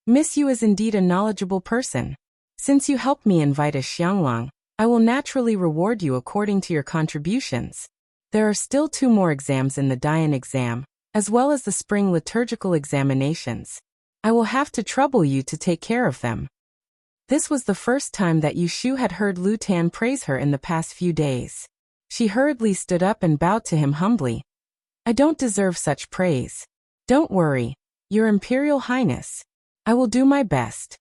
"Miss Yu is indeed a knowledgeable person. Since you helped me invite a xianglong, I will naturally reward you according to your contributions. There are still 2 more exams in the Dian exam, as well as the spring liturgical examinations. I will have to trouble you to take care of them." This was the first time that Yushu had heard Lu Tan praise her in the past few days. She hurriedly stood up and bowed to him humbly. "I don't deserve such praise. Don't worry, Your Imperial Highness. I will do my best."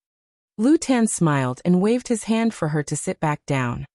Lu Tan smiled and waved his hand for her to sit back down.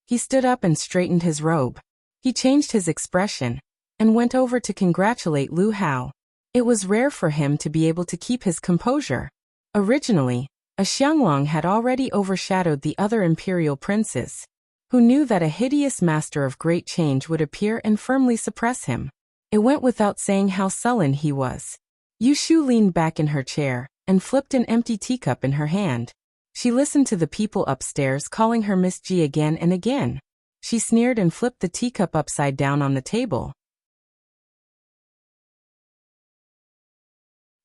He stood up and straightened his robe. He changed his expression and went over to congratulate Lu Hao. It was rare for him to be able to keep his composure. Originally, a xianglong had already overshadowed the other imperial princes, who knew that a hideous master of great change would appear and firmly suppress him. It went without saying how sullen he was. Yushu leaned back in her chair and flipped an empty teacup in her hand. She listened to the people upstairs calling her Miss G again and again. She sneered and flipped the teacup upside down on the table.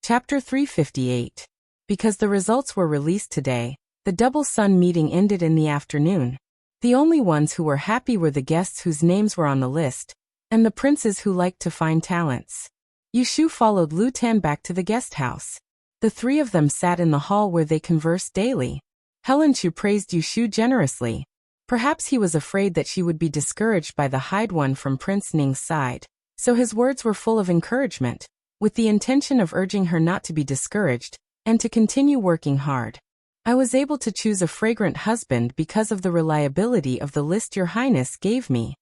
Chapter 358. Because the results were released today, the Double Sun meeting ended in the afternoon. The only ones who were happy were the guests whose names were on the list, and the princes who liked to find talents. Yushu followed Lu Tan back to the guest house. The three of them sat in the hall where they conversed daily. Helinshu praised Yushu generously. Perhaps he was afraid that she would be discouraged by the Hyde One from Prince Ning's side, so his words were full of encouragement, with the intention of urging her not to be discouraged, and to continue working hard. I was able to choose a fragrant husband because of the reliability of the list your highness gave me.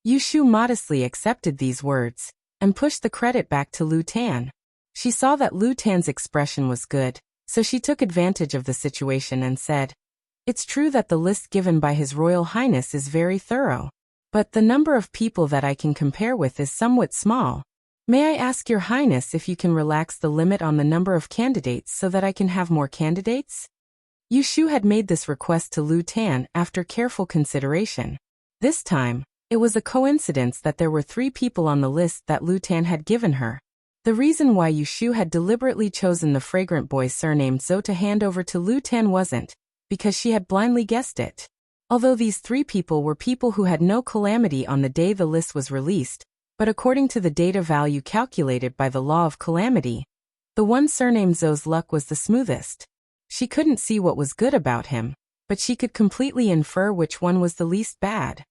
Yushu modestly accepted these words, and pushed the credit back to Lu Tan. She saw that Lu Tan's expression was good, so she took advantage of the situation and said, "It's true that the list given by His Royal Highness is very thorough. But the number of people that I can compare with is somewhat small. May I ask your highness if you can relax the limit on the number of candidates so that I can have more candidates?" Yushu had made this request to Lu Tan after careful consideration. This time, it was a coincidence that there were 3 people on the list that Lu Tan had given her. The reason why Yushu had deliberately chosen the fragrant boy surnamed Zhou to hand over to Lu Tan wasn't because she had blindly guessed it. Although these 3 people were people who had no calamity on the day the list was released, but according to the data value calculated by the law of calamity, the one surnamed Zhou's luck was the smoothest. She couldn't see what was good about him, but she could completely infer which one was the least bad.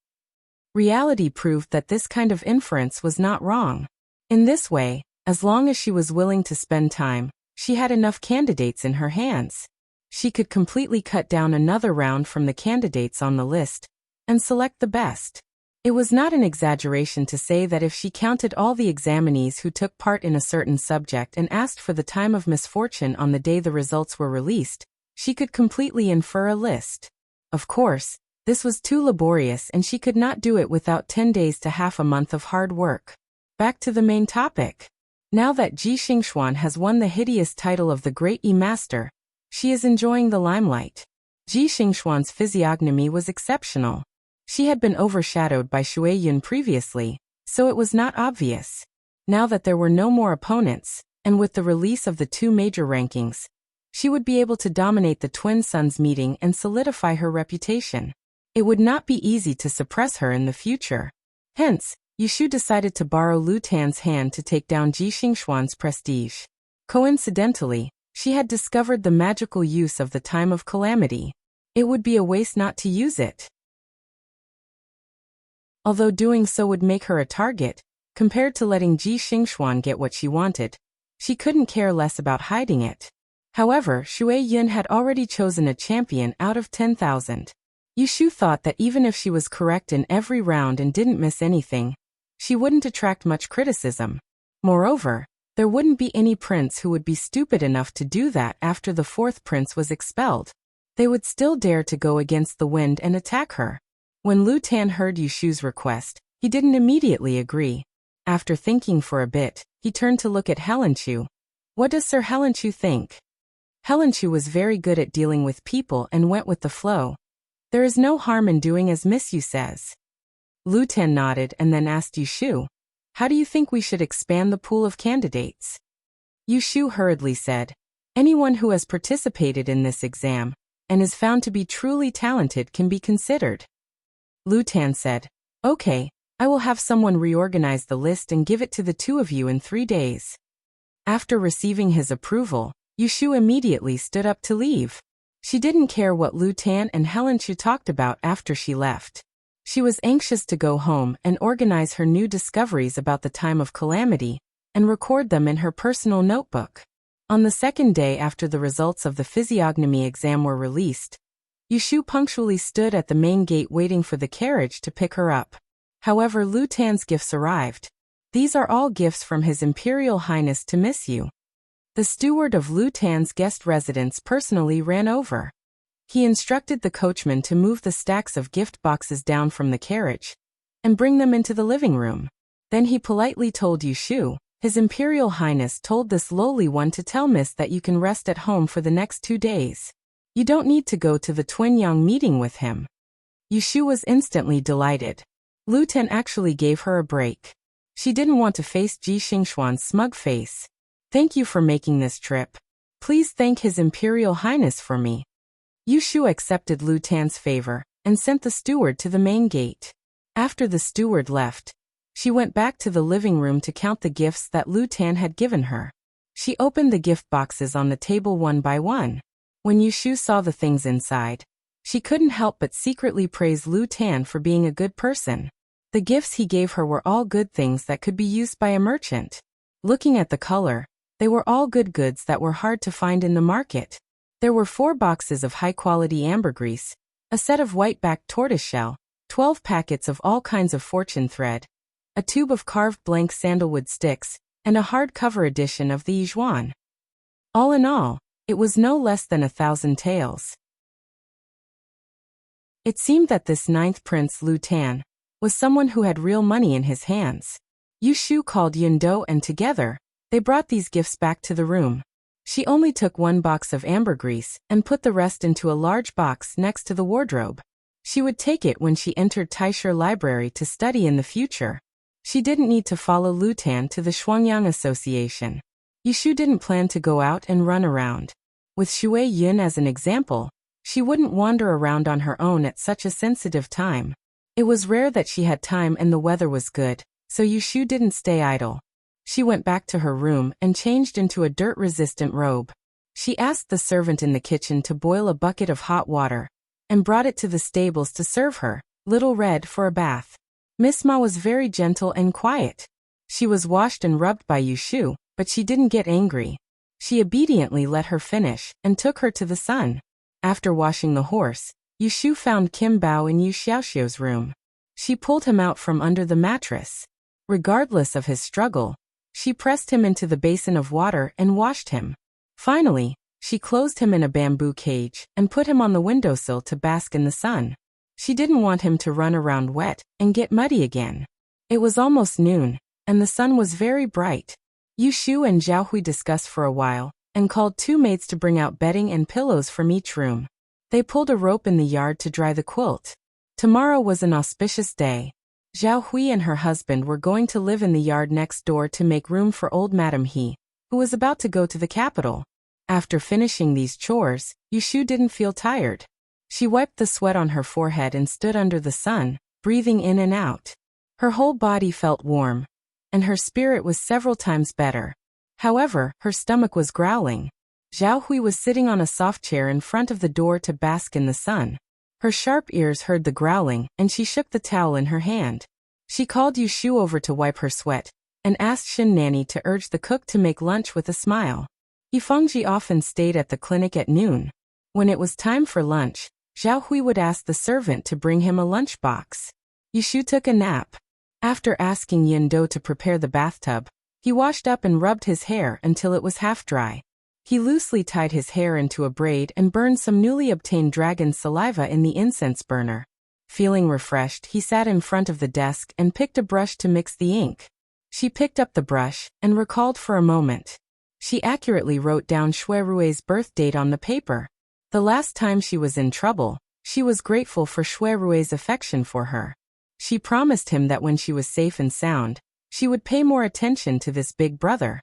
Reality proved that this kind of inference was not wrong. In this way, as long as she was willing to spend time, she had enough candidates in her hands. She could completely cut down another round from the candidates on the list and select the best. It was not an exaggeration to say that if she counted all the examinees who took part in a certain subject and asked for the time of misfortune on the day the results were released, she could completely infer a list. Of course, this was too laborious and she could not do it without 10 days to half a month of hard work. Back to the main topic. Now that Ji Xingxuan has won the hideous title of the Great E-Master, she is enjoying the limelight. Ji Xingxuan's physiognomy was exceptional. She had been overshadowed by Shui Yun previously, so it was not obvious. Now that there were no more opponents, and with the release of the 2 major rankings, she would be able to dominate the Twin Sons meeting and solidify her reputation. It would not be easy to suppress her in the future. Hence, Yushu decided to borrow Lu Tan's hand to take down Ji Xingxuan's prestige. Coincidentally, she had discovered the magical use of the time of calamity. It would be a waste not to use it. Although doing so would make her a target, compared to letting Ji Xingxuan get what she wanted, she couldn't care less about hiding it. However, Shui Yun had already chosen a champion out of 10,000. Yushu thought that even if she was correct in every round and didn't miss anything, she wouldn't attract much criticism. Moreover, there wouldn't be any prince who would be stupid enough to do that after the 4th prince was expelled. They would still dare to go against the wind and attack her. When Lu Tan heard Yushu's request, he didn't immediately agree. After thinking for a bit, he turned to look at Helinshu. What does Sir Helinshu think? Helinshu was very good at dealing with people and went with the flow. There is no harm in doing as Miss Yu says. Lu Tan nodded and then asked Yushu, "How do you think we should expand the pool of candidates?" Yushu hurriedly said, "Anyone who has participated in this exam and is found to be truly talented can be considered." Lu Tan said, "Okay, I will have someone reorganize the list and give it to the 2 of you in 3 days." After receiving his approval, Yushu immediately stood up to leave. She didn't care what Lu Tan and Helinshu talked about after she left. She was anxious to go home and organize her new discoveries about the time of calamity, and record them in her personal notebook. On the 2nd day after the results of the physiognomy exam were released, Yushu punctually stood at the main gate waiting for the carriage to pick her up. However, Lu Tan's gifts arrived. These are all gifts from His Imperial Highness to Miss Yu. The steward of Lu Tan's guest residence personally ran over. He instructed the coachman to move the stacks of gift boxes down from the carriage and bring them into the living room. Then he politely told Yushu, "His Imperial Highness told this lowly one to tell Miss that you can rest at home for the next 2 days." You don't need to go to the Twin Yang meeting with him. Yushu was instantly delighted. Lu Tan actually gave her a break. She didn't want to face Ji Xingxuan's smug face. Thank you for making this trip. Please thank His Imperial Highness for me. Yushu accepted Lu Tan's favor and sent the steward to the main gate. After the steward left, she went back to the living room to count the gifts that Lu Tan had given her. She opened the gift boxes on the table one by one. When Yushu saw the things inside, she couldn't help but secretly praise Lu Tan for being a good person. The gifts he gave her were all good things that could be used by a merchant. Looking at the color, they were all good goods that were hard to find in the market. There were 4 boxes of high-quality ambergris, a set of white-backed tortoiseshell, 12 packets of all kinds of fortune thread, a tube of carved blank sandalwood sticks, and a hardcover edition of the Yizhuan. All in all, it was no less than 1,000 taels. It seemed that this 9th prince Lu Tan was someone who had real money in his hands. Yushu called Yundou and together, they brought these gifts back to the room. She only took 1 box of ambergris and put the rest into a large box next to the wardrobe. She would take it when she entered Taisher Library to study in the future. She didn't need to follow Lu Tan to the Shuangyang Association. Yushu didn't plan to go out and run around. With Shui Yun as an example, she wouldn't wander around on her own at such a sensitive time. It was rare that she had time and the weather was good, so Yushu didn't stay idle. She went back to her room and changed into a dirt-resistant robe. She asked the servant in the kitchen to boil a bucket of hot water and brought it to the stables to serve her, Little Red, for a bath. Miss Ma was very gentle and quiet. She was washed and rubbed by Yushu, but she didn't get angry. She obediently let her finish and took her to the sun. After washing the horse, Yushu found Kim Bao in Yu Xiaoxiu's room. She pulled him out from under the mattress. Regardless of his struggle, she pressed him into the basin of water and washed him. Finally, she closed him in a bamboo cage and put him on the windowsill to bask in the sun. She didn't want him to run around wet and get muddy again. It was almost noon, and the sun was very bright. Yushu and Zhao Hui discussed for a while and called 2 maids to bring out bedding and pillows from each room. They pulled a rope in the yard to dry the quilt. Tomorrow was an auspicious day. Zhao Hui and her husband were going to live in the yard next door to make room for old Madame He, who was about to go to the capital. After finishing these chores, Yushu didn't feel tired. She wiped the sweat on her forehead and stood under the sun, breathing in and out. Her whole body felt warm, and her spirit was several times better. However, her stomach was growling. Zhao Hui was sitting on a soft chair in front of the door to bask in the sun. Her sharp ears heard the growling, and she shook the towel in her hand. She called Yushu over to wipe her sweat, and asked Shin Nanny to urge the cook to make lunch with a smile. Yifangji often stayed at the clinic at noon. When it was time for lunch, Zhao Hui would ask the servant to bring him a lunchbox. Yushu took a nap. After asking Yundou to prepare the bathtub, he washed up and rubbed his hair until it was half dry. He loosely tied his hair into a braid and burned some newly obtained dragon saliva in the incense burner. Feeling refreshed, he sat in front of the desk and picked a brush to mix the ink. She picked up the brush and recalled for a moment. She accurately wrote down Shui Rui's birth date on the paper. The last time she was in trouble, she was grateful for Shui Rui's affection for her. She promised him that when she was safe and sound, she would pay more attention to this big brother.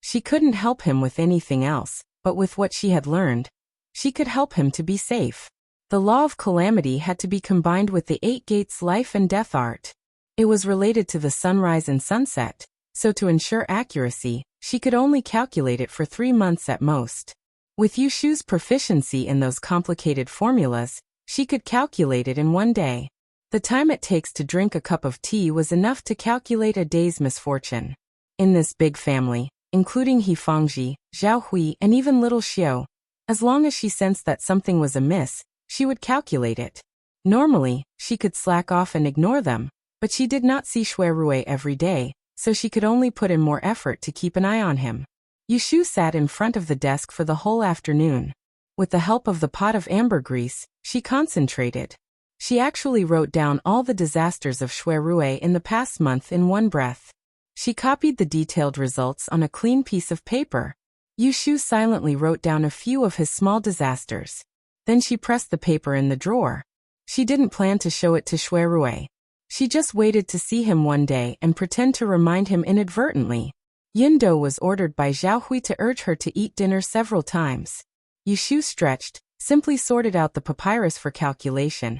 She couldn't help him with anything else, but with what she had learned, she could help him to be safe. The law of calamity had to be combined with the 8 gates life and death art. It was related to the sunrise and sunset, so to ensure accuracy, she could only calculate it for 3 months at most. With Yushu's proficiency in those complicated formulas, she could calculate it in 1 day. The time it takes to drink a cup of tea was enough to calculate a day's misfortune. In this big family, including Yifangji, Zhao Hui, and even little Xiao, as long as she sensed that something was amiss, she would calculate it. Normally, she could slack off and ignore them, but she did not see Shui Rui every day, so she could only put in more effort to keep an eye on him. Yushu sat in front of the desk for the whole afternoon. With the help of the pot of ambergris, she concentrated. She actually wrote down all the disasters of Shui Rui in the past month in one breath. She copied the detailed results on a clean piece of paper. Yushu silently wrote down a few of his small disasters. Then she pressed the paper in the drawer. She didn't plan to show it to Shuirui. She just waited to see him one day and pretend to remind him inadvertently. Yindo was ordered by Zhao to urge her to eat dinner several times. Yushu stretched, simply sorted out the papyrus for calculation,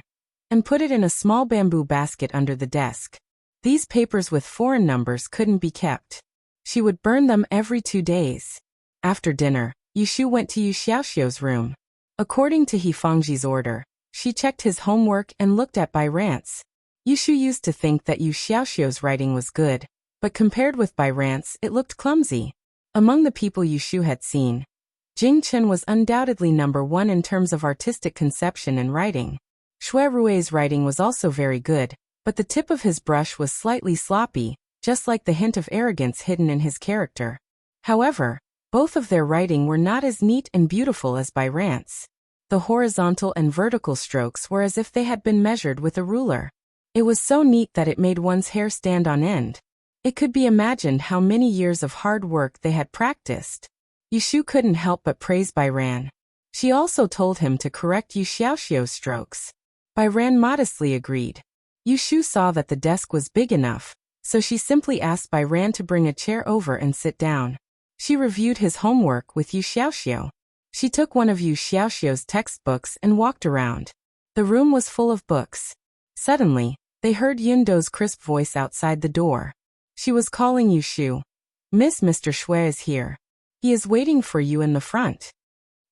and put it in a small bamboo basket under the desk. These papers with foreign numbers couldn't be kept. She would burn them every 2 days. After dinner, Yushu went to Yu Xiaoxiu's room. According to He Fangji's order, she checked his homework and looked at Bai Rance. Yushu used to think that Yu Xiaoxiu's writing was good, but compared with Bai Rance, it looked clumsy. Among the people Yushu had seen, Jing Chen was undoubtedly number one in terms of artistic conception and writing. Shuirui's writing was also very good, but the tip of his brush was slightly sloppy, just like the hint of arrogance hidden in his character. However, both of their writing were not as neat and beautiful as Bai Rance. The horizontal and vertical strokes were as if they had been measured with a ruler. It was so neat that it made one's hair stand on end. It could be imagined how many years of hard work they had practiced. Yushu couldn't help but praise Bai Ran. She also told him to correct Yu Xiaoxiu's strokes. Bai Ran modestly agreed. Yushu saw that the desk was big enough, so she simply asked Bai Ran to bring a chair over and sit down. She reviewed his homework with Yu Xiaoxiu. She took one of Yu Xiaoxiu's textbooks and walked around. The room was full of books. Suddenly, they heard Yundo's crisp voice outside the door. She was calling Yushu. Mr. Shui is here. He is waiting for you in the front.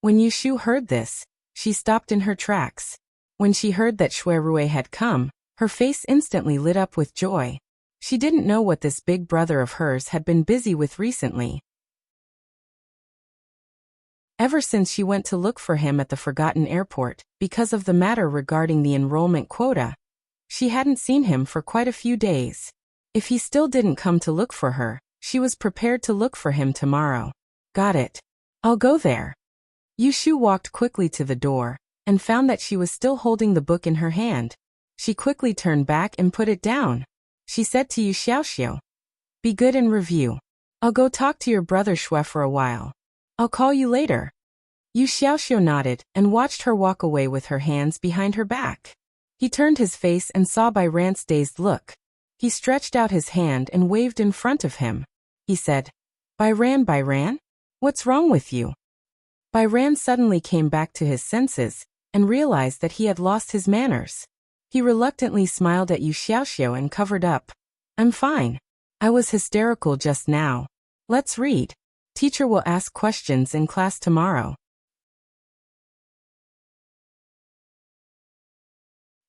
When Yushu heard this, she stopped in her tracks. When she heard that Shuirui had come, her face instantly lit up with joy. She didn't know what this big brother of hers had been busy with recently. Ever since she went to look for him at the forgotten airport, because of the matter regarding the enrollment quota, she hadn't seen him for quite a few days. If he still didn't come to look for her, she was prepared to look for him tomorrow. Got it. I'll go there. Yushu walked quickly to the door, and found that she was still holding the book in her hand. She quickly turned back and put it down. She said to Yu Xiaoxiu, "Be good and review. I'll go talk to your brother Shui for a while. I'll call you later." Yu Xiaoxiu nodded and watched her walk away with her hands behind her back. He turned his face and saw Bai Rance's dazed look. He stretched out his hand and waved in front of him. He said, Bai Ran, what's wrong with you?" Bai Ran suddenly came back to his senses and realized that he had lost his manners. He reluctantly smiled at Yu Xiaoxiu and covered up. "I'm fine. I was hysterical just now. Let's read. Teacher will ask questions in class tomorrow."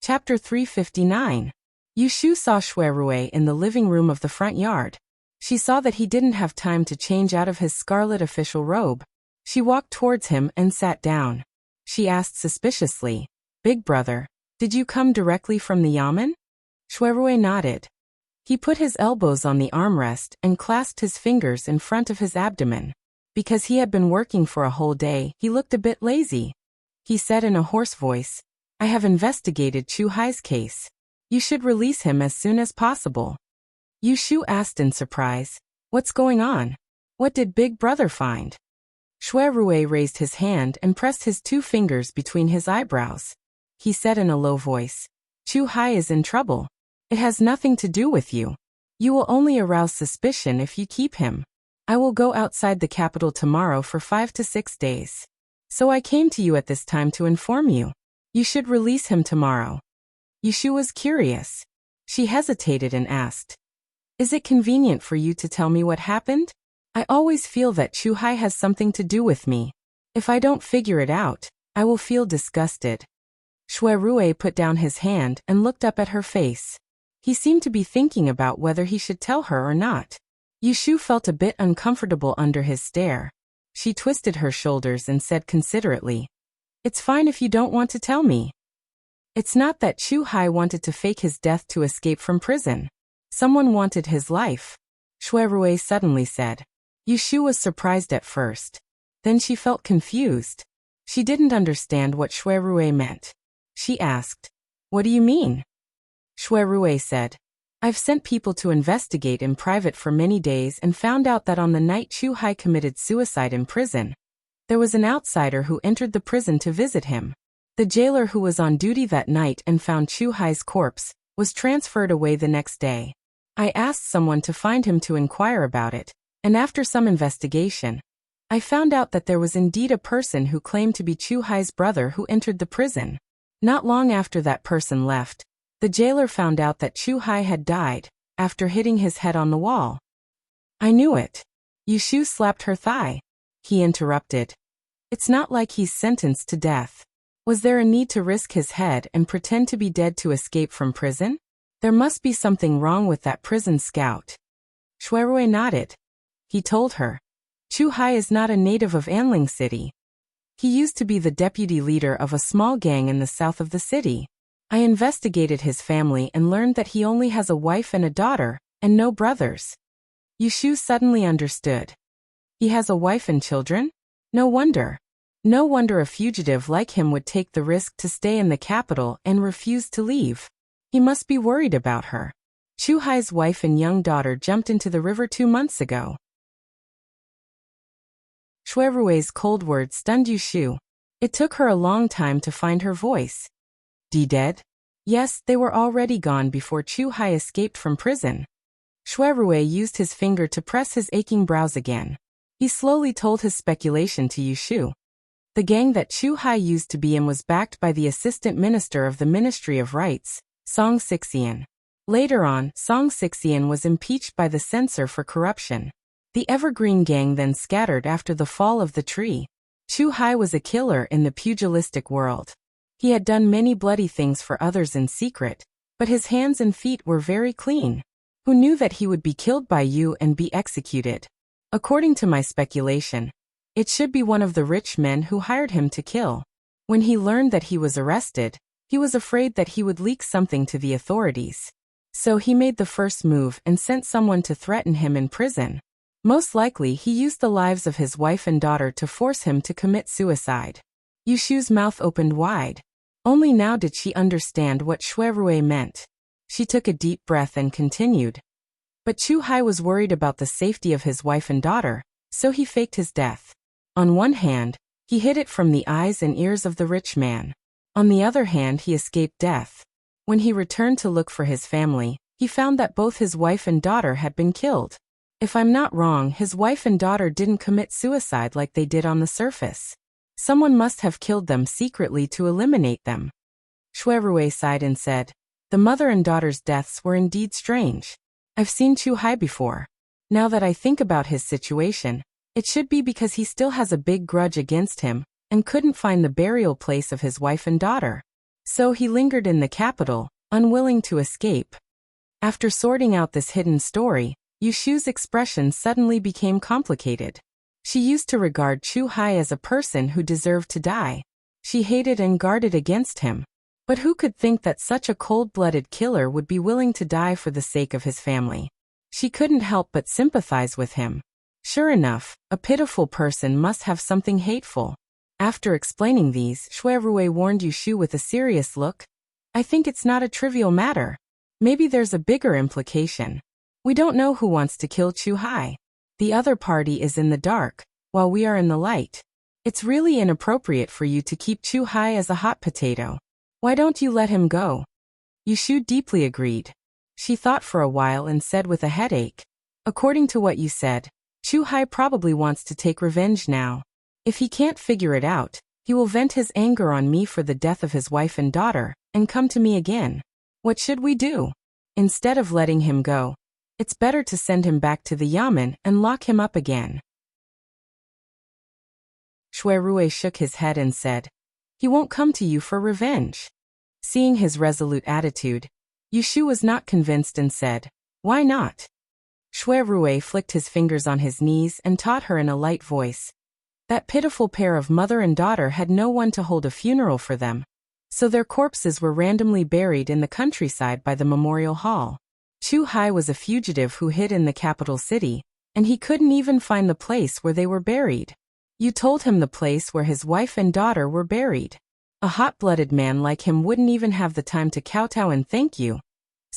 Chapter 359. Yushu saw Shuirui in the living room of the front yard. She saw that he didn't have time to change out of his scarlet official robe. She walked towards him and sat down. She asked suspiciously, "Big brother, did you come directly from the yamen?" Shuirui nodded. He put his elbows on the armrest and clasped his fingers in front of his abdomen. Because he had been working for a whole day, he looked a bit lazy. He said in a hoarse voice, "I have investigated Chu Hai's case. You should release him as soon as possible." Yushu asked in surprise, "What's going on? What did Big Brother find?" Shuirui raised his hand and pressed his 2 fingers between his eyebrows. He said in a low voice, "Chu Hai is in trouble. It has nothing to do with you. You will only arouse suspicion if you keep him. I will go outside the capital tomorrow for 5 to 6 days. So I came to you at this time to inform you. You should release him tomorrow." Yushu was curious. She hesitated and asked, "Is it convenient for you to tell me what happened? I always feel that Chu Hai has something to do with me. If I don't figure it out, I will feel disgusted." Shuirui put down his hand and looked up at her face. He seemed to be thinking about whether he should tell her or not. Yushu felt a bit uncomfortable under his stare. She twisted her shoulders and said considerately, "It's fine if you don't want to tell me. It's not that Chu Hai wanted to fake his death to escape from prison. Someone wanted his life," Shuirui suddenly said. Yushu was surprised at first. Then she felt confused. She didn't understand what Shuirui meant. She asked, "What do you mean?" Shuirui said, I've sent people to investigate in private for many days and found out that on the night Chu Hai committed suicide in prison, there was an outsider who entered the prison to visit him. The jailer who was on duty that night and found Chu Hai's corpse was transferred away the next day. I asked someone to find him to inquire about it, and after some investigation, I found out that there was indeed a person who claimed to be Chu Hai's brother who entered the prison. Not long after that person left, the jailer found out that Chu Hai had died after hitting his head on the wall. I knew it. Yushu slapped her thigh. He interrupted. It's not like he's sentenced to death. Was there a need to risk his head and pretend to be dead to escape from prison? There must be something wrong with that prison scout. Shuirui nodded. He told her. Chu Hai is not a native of Anling City. He used to be the deputy leader of a small gang in the south of the city. I investigated his family and learned that he only has a wife and a daughter, and no brothers. Yushu suddenly understood. He has a wife and children? No wonder. No wonder a fugitive like him would take the risk to stay in the capital and refuse to leave. He must be worried about her. Chu Hai's wife and young daughter jumped into the river 2 months ago. Shuirui's cold words stunned Yushu. It took her a long time to find her voice. Dead? Yes, they were already gone before Chu Hai escaped from prison. Shuirui used his finger to press his aching brows again. He slowly told his speculation to Yushu. The gang that Chu Hai used to be in was backed by the assistant minister of the Ministry of Rights, Song Sixian. Later on, Song Sixian was impeached by the censor for corruption. The Evergreen gang then scattered after the fall of the tree. Chu Hai was a killer in the pugilistic world. He had done many bloody things for others in secret, but his hands and feet were very clean. Who knew that he would be killed by you and be executed? According to my speculation, it should be one of the rich men who hired him to kill. When he learned that he was arrested, he was afraid that he would leak something to the authorities. So he made the first move and sent someone to threaten him in prison. Most likely he used the lives of his wife and daughter to force him to commit suicide. Yushu's mouth opened wide. Only now did she understand what Shuirui meant. She took a deep breath and continued. But Chu Hai was worried about the safety of his wife and daughter, so he faked his death. On one hand, he hid it from the eyes and ears of the rich man. On the other hand, he escaped death. When he returned to look for his family, he found that both his wife and daughter had been killed. If I'm not wrong, his wife and daughter didn't commit suicide like they did on the surface. Someone must have killed them secretly to eliminate them. Shuirui sighed and said, the mother and daughter's deaths were indeed strange. I've seen Chu Hai before. Now that I think about his situation, it should be because he still has a big grudge against him and couldn't find the burial place of his wife and daughter. So he lingered in the capital, unwilling to escape. After sorting out this hidden story, Yushu's expression suddenly became complicated. She used to regard Chu Hai as a person who deserved to die. She hated and guarded against him. But who could think that such a cold-blooded killer would be willing to die for the sake of his family? She couldn't help but sympathize with him. Sure enough, a pitiful person must have something hateful. After explaining these, Shuirui warned Yushu with a serious look. I think it's not a trivial matter. Maybe there's a bigger implication. We don't know who wants to kill Chu Hai. The other party is in the dark, while we are in the light. It's really inappropriate for you to keep Chu Hai as a hot potato. Why don't you let him go? Yushu deeply agreed. She thought for a while and said with a headache, according to what you said, Chu Hai probably wants to take revenge now. If he can't figure it out, he will vent his anger on me for the death of his wife and daughter, and come to me again. What should we do? Instead of letting him go, it's better to send him back to the yamen and lock him up again. Shuirui shook his head and said, he won't come to you for revenge. Seeing his resolute attitude, Yushu was not convinced and said, why not? Shuirui flicked his fingers on his knees and taught her in a light voice. That pitiful pair of mother and daughter had no one to hold a funeral for them, so their corpses were randomly buried in the countryside by the memorial hall. Chu Hai was a fugitive who hid in the capital city, and he couldn't even find the place where they were buried. You told him the place where his wife and daughter were buried. A hot-blooded man like him wouldn't even have the time to kowtow and thank you.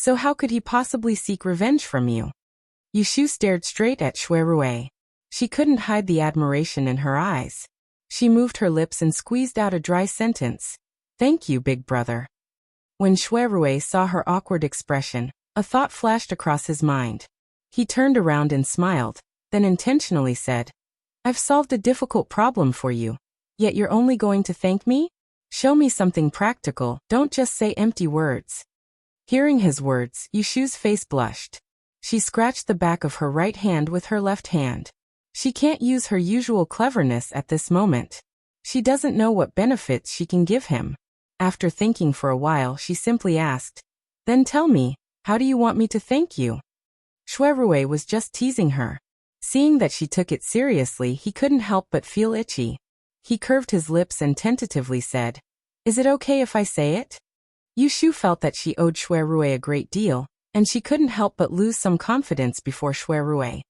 So how could he possibly seek revenge from you? Yushu stared straight at Shuirue. She couldn't hide the admiration in her eyes. She moved her lips and squeezed out a dry sentence. Thank you, big brother. When Shuirue saw her awkward expression, a thought flashed across his mind. He turned around and smiled, then intentionally said, I've solved a difficult problem for you, yet you're only going to thank me? Show me something practical, don't just say empty words. Hearing his words, Yushu's face blushed. She scratched the back of her right hand with her left hand. She can't use her usual cleverness at this moment. She doesn't know what benefits she can give him. After thinking for a while, she simply asked, Then tell me, how do you want me to thank you? Shuirue was just teasing her. Seeing that she took it seriously, he couldn't help but feel itchy. He curved his lips and tentatively said, Is it okay if I say it? Yushu felt that she owed Shuirue a great deal, and she couldn't help but lose some confidence before Shuirue.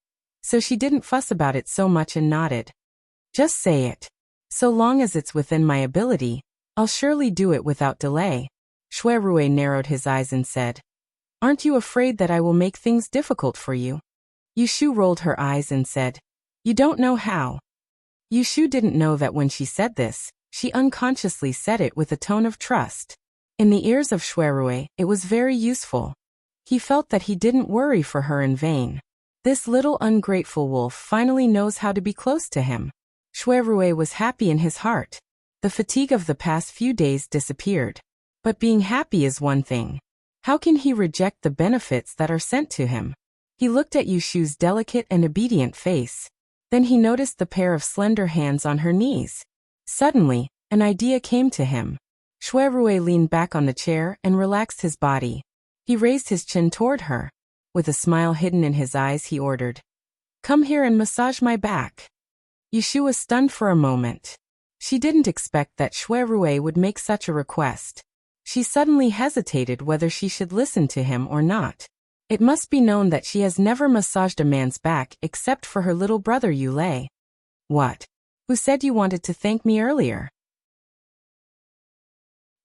So she didn't fuss about it so much and nodded. Just say it. So long as it's within my ability, I'll surely do it without delay. Shuirue narrowed his eyes and said, Aren't you afraid that I will make things difficult for you? Yushu rolled her eyes and said, You don't know how. Yushu didn't know that when she said this, she unconsciously said it with a tone of trust. In the ears of Shuirue, it was very useful. He felt that he didn't worry for her in vain. This little ungrateful wolf finally knows how to be close to him. Shuirue was happy in his heart. The fatigue of the past few days disappeared. But being happy is one thing. How can he reject the benefits that are sent to him? He looked at Yushu's delicate and obedient face. Then he noticed the pair of slender hands on her knees. Suddenly, an idea came to him. Shuirue leaned back on the chair and relaxed his body. He raised his chin toward her. With a smile hidden in his eyes, he ordered, Come here and massage my back. Yushu was stunned for a moment. She didn't expect that Shuirue would make such a request. She suddenly hesitated whether she should listen to him or not. It must be known that she has never massaged a man's back except for her little brother Yulei. What? Who said you wanted to thank me earlier?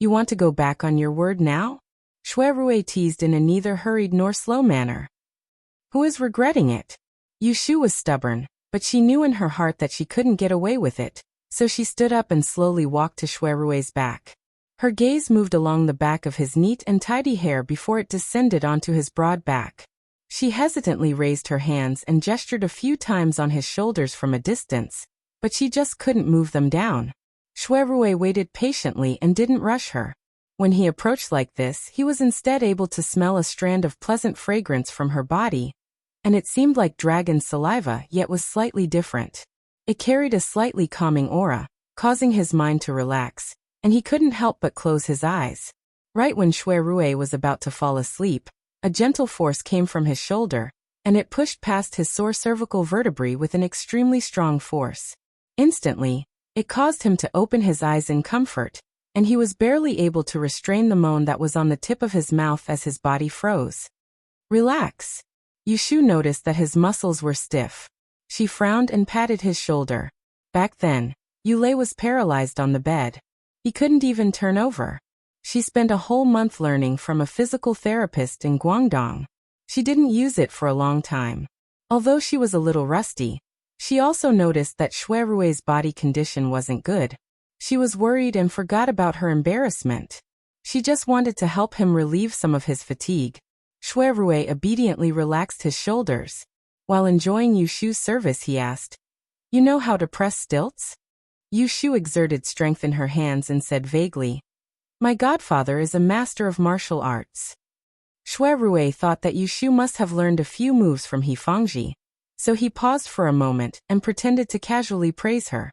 You want to go back on your word now? Shuirue teased in a neither hurried nor slow manner. Who is regretting it? Yushu was stubborn, but she knew in her heart that she couldn't get away with it, so she stood up and slowly walked to Shuirue's back. Her gaze moved along the back of his neat and tidy hair before it descended onto his broad back. She hesitantly raised her hands and gestured a few times on his shoulders from a distance, but she just couldn't move them down. Shuirue waited patiently and didn't rush her. When he approached like this, he was instead able to smell a strand of pleasant fragrance from her body, and it seemed like dragon saliva yet was slightly different. It carried a slightly calming aura, causing his mind to relax, and he couldn't help but close his eyes. Right when Shuirue was about to fall asleep, a gentle force came from his shoulder, and it pushed past his sore cervical vertebrae with an extremely strong force. Instantly, it caused him to open his eyes in comfort, and he was barely able to restrain the moan that was on the tip of his mouth as his body froze. Relax. Yushu noticed that his muscles were stiff. She frowned and patted his shoulder. Back then, Yulei was paralyzed on the bed. He couldn't even turn over. She spent a whole month learning from a physical therapist in Guangdong. She didn't use it for a long time. Although she was a little rusty, she also noticed that Shuirue's body condition wasn't good. She was worried and forgot about her embarrassment. She just wanted to help him relieve some of his fatigue. Shuirue obediently relaxed his shoulders. While enjoying Yushu's service, he asked, You know how to press stilts? Yushu exerted strength in her hands and said vaguely, My godfather is a master of martial arts. Shuirue thought that Yushu must have learned a few moves from Hifangji, so he paused for a moment and pretended to casually praise her.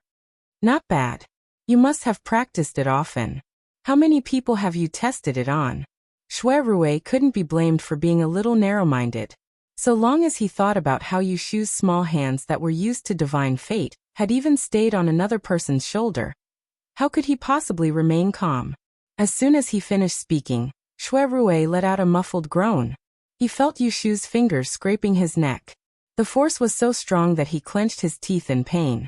Not bad. You must have practiced it often. How many people have you tested it on? Shuirue couldn't be blamed for being a little narrow-minded. So long as he thought about how Yushu's small hands that were used to divine fate had even stayed on another person's shoulder, how could he possibly remain calm? As soon as he finished speaking, Shuirue let out a muffled groan. He felt Yushu's fingers scraping his neck. The force was so strong that he clenched his teeth in pain.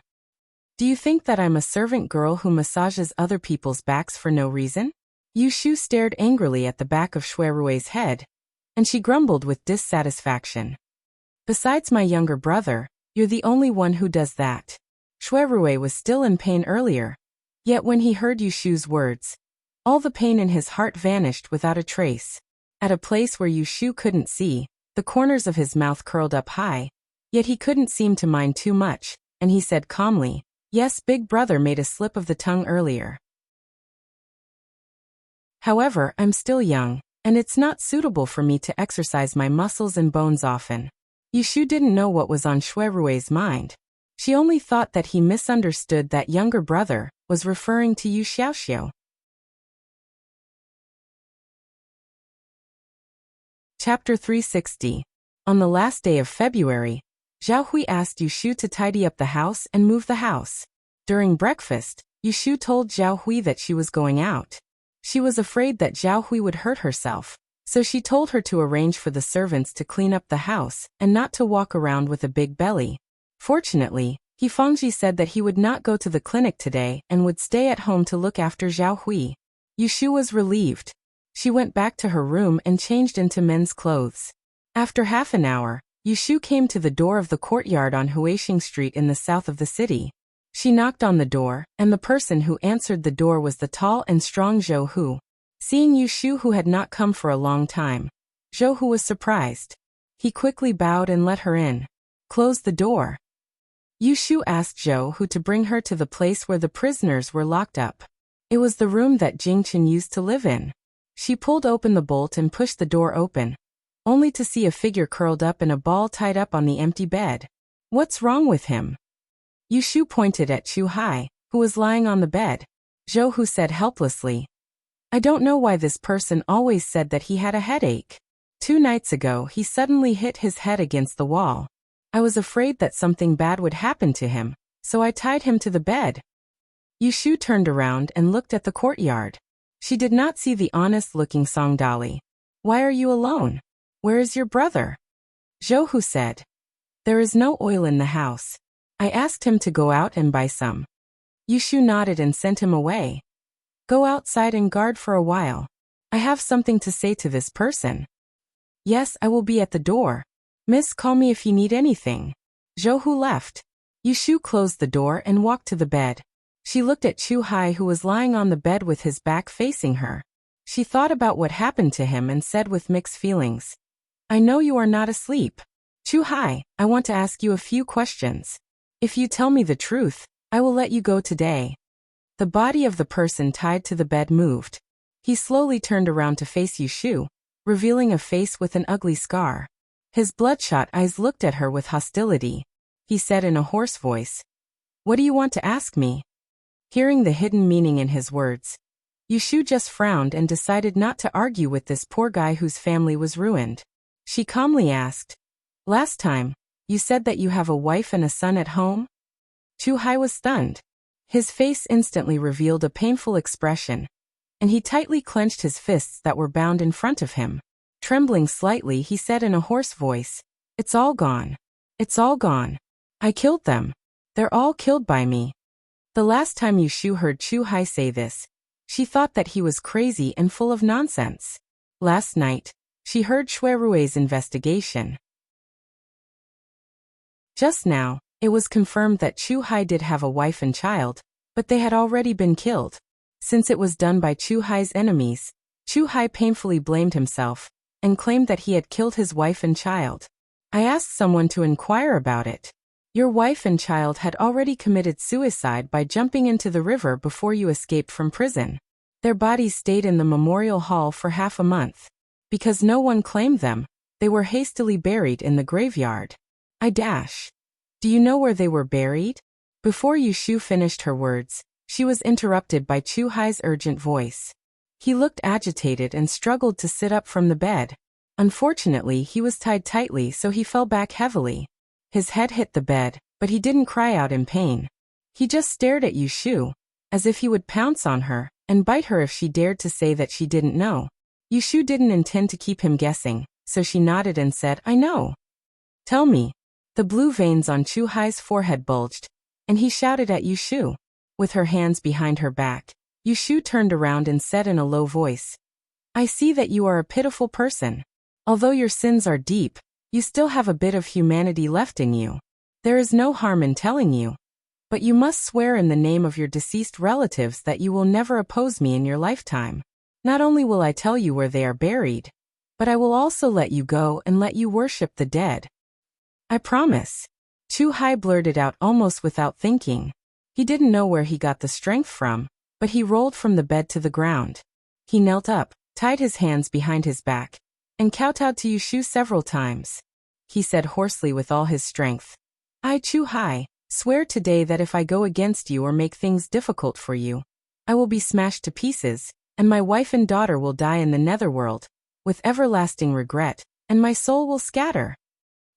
Do you think that I'm a servant girl who massages other people's backs for no reason? Yushu stared angrily at the back of Shuirue's head. and she grumbled with dissatisfaction. Besides my younger brother, you're the only one who does that. Shuirui was still in pain earlier, yet when he heard Yushu's words, all the pain in his heart vanished without a trace. At a place where Yushu couldn't see, the corners of his mouth curled up high, yet he couldn't seem to mind too much, and he said calmly, "Yes, big brother made a slip of the tongue earlier. However, I'm still young, and it's not suitable for me to exercise my muscles and bones often." Yushu didn't know what was on Shuirui's mind. She only thought that he misunderstood that younger brother was referring to Yu Xiaoxiu. Chapter 360. On the last day of February, Zhao Hui asked Yushu to tidy up the house and move the house. During breakfast, Yushu told Zhao Hui that she was going out. She was afraid that Zhao Hui would hurt herself, so she told her to arrange for the servants to clean up the house and not to walk around with a big belly. Fortunately, He Fengji said that he would not go to the clinic today and would stay at home to look after Zhao Hui. Yushu was relieved. She went back to her room and changed into men's clothes. After half an hour, Yushu came to the door of the courtyard on Huixing Street in the south of the city. She knocked on the door, and the person who answered the door was the tall and strong Zhou Hu. Seeing Yushu, who had not come for a long time, Zhou Hu was surprised. He quickly bowed and let her in. "Close the door." Yushu asked Zhou Hu to bring her to the place where the prisoners were locked up. It was the room that Jingchen used to live in. She pulled open the bolt and pushed the door open, only to see a figure curled up in a ball tied up on the empty bed. "What's wrong with him?" Yushu pointed at Chu Hai, who was lying on the bed. Zhou Hu said helplessly, "I don't know why this person always said that he had a headache. 2 nights ago he suddenly hit his head against the wall. I was afraid that something bad would happen to him, so I tied him to the bed." Yushu turned around and looked at the courtyard. She did not see the honest-looking Song Dali. "Why are you alone? Where is your brother?" Zhou Hu said, "There is no oil in the house. I asked him to go out and buy some." Yushu nodded and sent him away. "Go outside and guard for a while. I have something to say to this person." "Yes, I will be at the door. Miss, call me if you need anything." Zhou Hu left. Yushu closed the door and walked to the bed. She looked at Chu Hai, who was lying on the bed with his back facing her. She thought about what happened to him and said with mixed feelings, "I know you are not asleep. Chu Hai, I want to ask you a few questions. If you tell me the truth, I will let you go today." The body of the person tied to the bed moved. He slowly turned around to face Yushu, revealing a face with an ugly scar. His bloodshot eyes looked at her with hostility. He said in a hoarse voice, "What do you want to ask me?" Hearing the hidden meaning in his words, Yushu just frowned and decided not to argue with this poor guy whose family was ruined. She calmly asked, "Last time, you said that you have a wife and a son at home?" Chu Hai was stunned. His face instantly revealed a painful expression, and he tightly clenched his fists that were bound in front of him. Trembling slightly, he said in a hoarse voice, "It's all gone. It's all gone. I killed them. They're all killed by me." The last time Yushu heard Chu Hai say this, she thought that he was crazy and full of nonsense. Last night, she heard Shuirui's investigation. Just now, it was confirmed that Chu Hai did have a wife and child, but they had already been killed. Since it was done by Chu Hai's enemies, Chu Hai painfully blamed himself and claimed that he had killed his wife and child. "I asked someone to inquire about it. Your wife and child had already committed suicide by jumping into the river before you escaped from prison. Their bodies stayed in the memorial hall for half a month. Because no one claimed them, they were hastily buried in the graveyard. Do you know where they were buried?" Before Yushu finished her words, she was interrupted by Chu Hai's urgent voice. He looked agitated and struggled to sit up from the bed. Unfortunately, he was tied tightly, so he fell back heavily. His head hit the bed, but he didn't cry out in pain. He just stared at Yushu, as if he would pounce on her and bite her if she dared to say that she didn't know. Yushu didn't intend to keep him guessing, so she nodded and said, "I know." "Tell me." The blue veins on Chu Hai's forehead bulged, and he shouted at Yushu. With her hands behind her back, Yushu turned around and said in a low voice, "I see that you are a pitiful person. Although your sins are deep, you still have a bit of humanity left in you. There is no harm in telling you. But you must swear in the name of your deceased relatives that you will never oppose me in your lifetime. Not only will I tell you where they are buried, but I will also let you go and let you worship the dead. I promise. Chu Hai blurted out almost without thinking. He didn't know where he got the strength from, but he rolled from the bed to the ground. He knelt up, tied his hands behind his back, and kowtowed to Yushu several times. He said hoarsely with all his strength, I, Chu Hai, swear today that if I go against you or make things difficult for you, I will be smashed to pieces, and my wife and daughter will die in the netherworld, with everlasting regret, and my soul will scatter.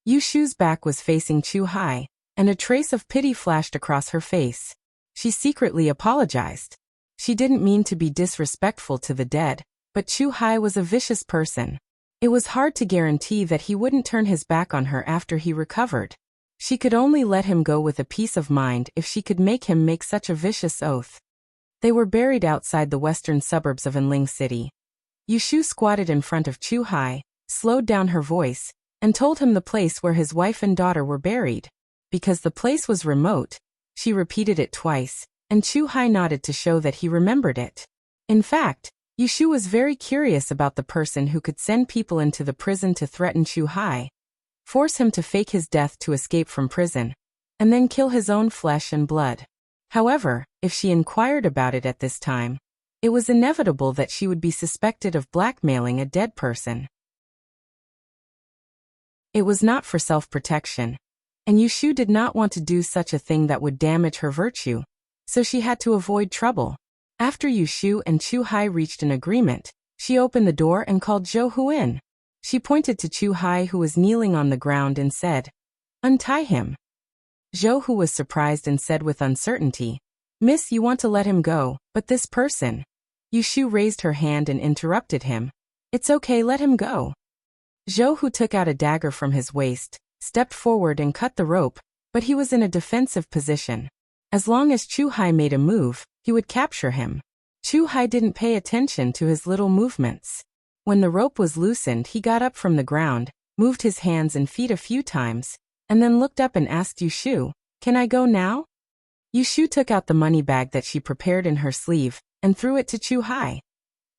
Yushu's back was facing Chu Hai, and a trace of pity flashed across her face. She secretly apologized. She didn't mean to be disrespectful to the dead, but Chu Hai was a vicious person. It was hard to guarantee that he wouldn't turn his back on her after he recovered. She could only let him go with a peace of mind if she could make him make such a vicious oath. They were buried outside the western suburbs of Anling City. Yushu squatted in front of Chu Hai, slowed down her voice, and told him the place where his wife and daughter were buried. Because the place was remote, she repeated it twice, and Chu Hai nodded to show that he remembered it. In fact, Yushu was very curious about the person who could send people into the prison to threaten Chu Hai, force him to fake his death to escape from prison, and then kill his own flesh and blood. However, if she inquired about it at this time, it was inevitable that she would be suspected of blackmailing a dead person. It was not for self-protection, and Yushu did not want to do such a thing that would damage her virtue, so she had to avoid trouble. After Yushu and Chu Hai reached an agreement, she opened the door and called Zhou Hu in. She pointed to Chu Hai, who was kneeling on the ground, and said, Untie him. Zhou Hu was surprised and said with uncertainty, Miss, you want to let him go, but this person. Yushu raised her hand and interrupted him. It's okay, let him go. Zhou Hu took out a dagger from his waist, stepped forward and cut the rope, but he was in a defensive position. As long as Chu Hai made a move, he would capture him. Chu Hai didn't pay attention to his little movements. When the rope was loosened, he got up from the ground, moved his hands and feet a few times, and then looked up and asked Yushu, Can I go now? Yushu took out the money bag that she prepared in her sleeve, and threw it to Chu Hai.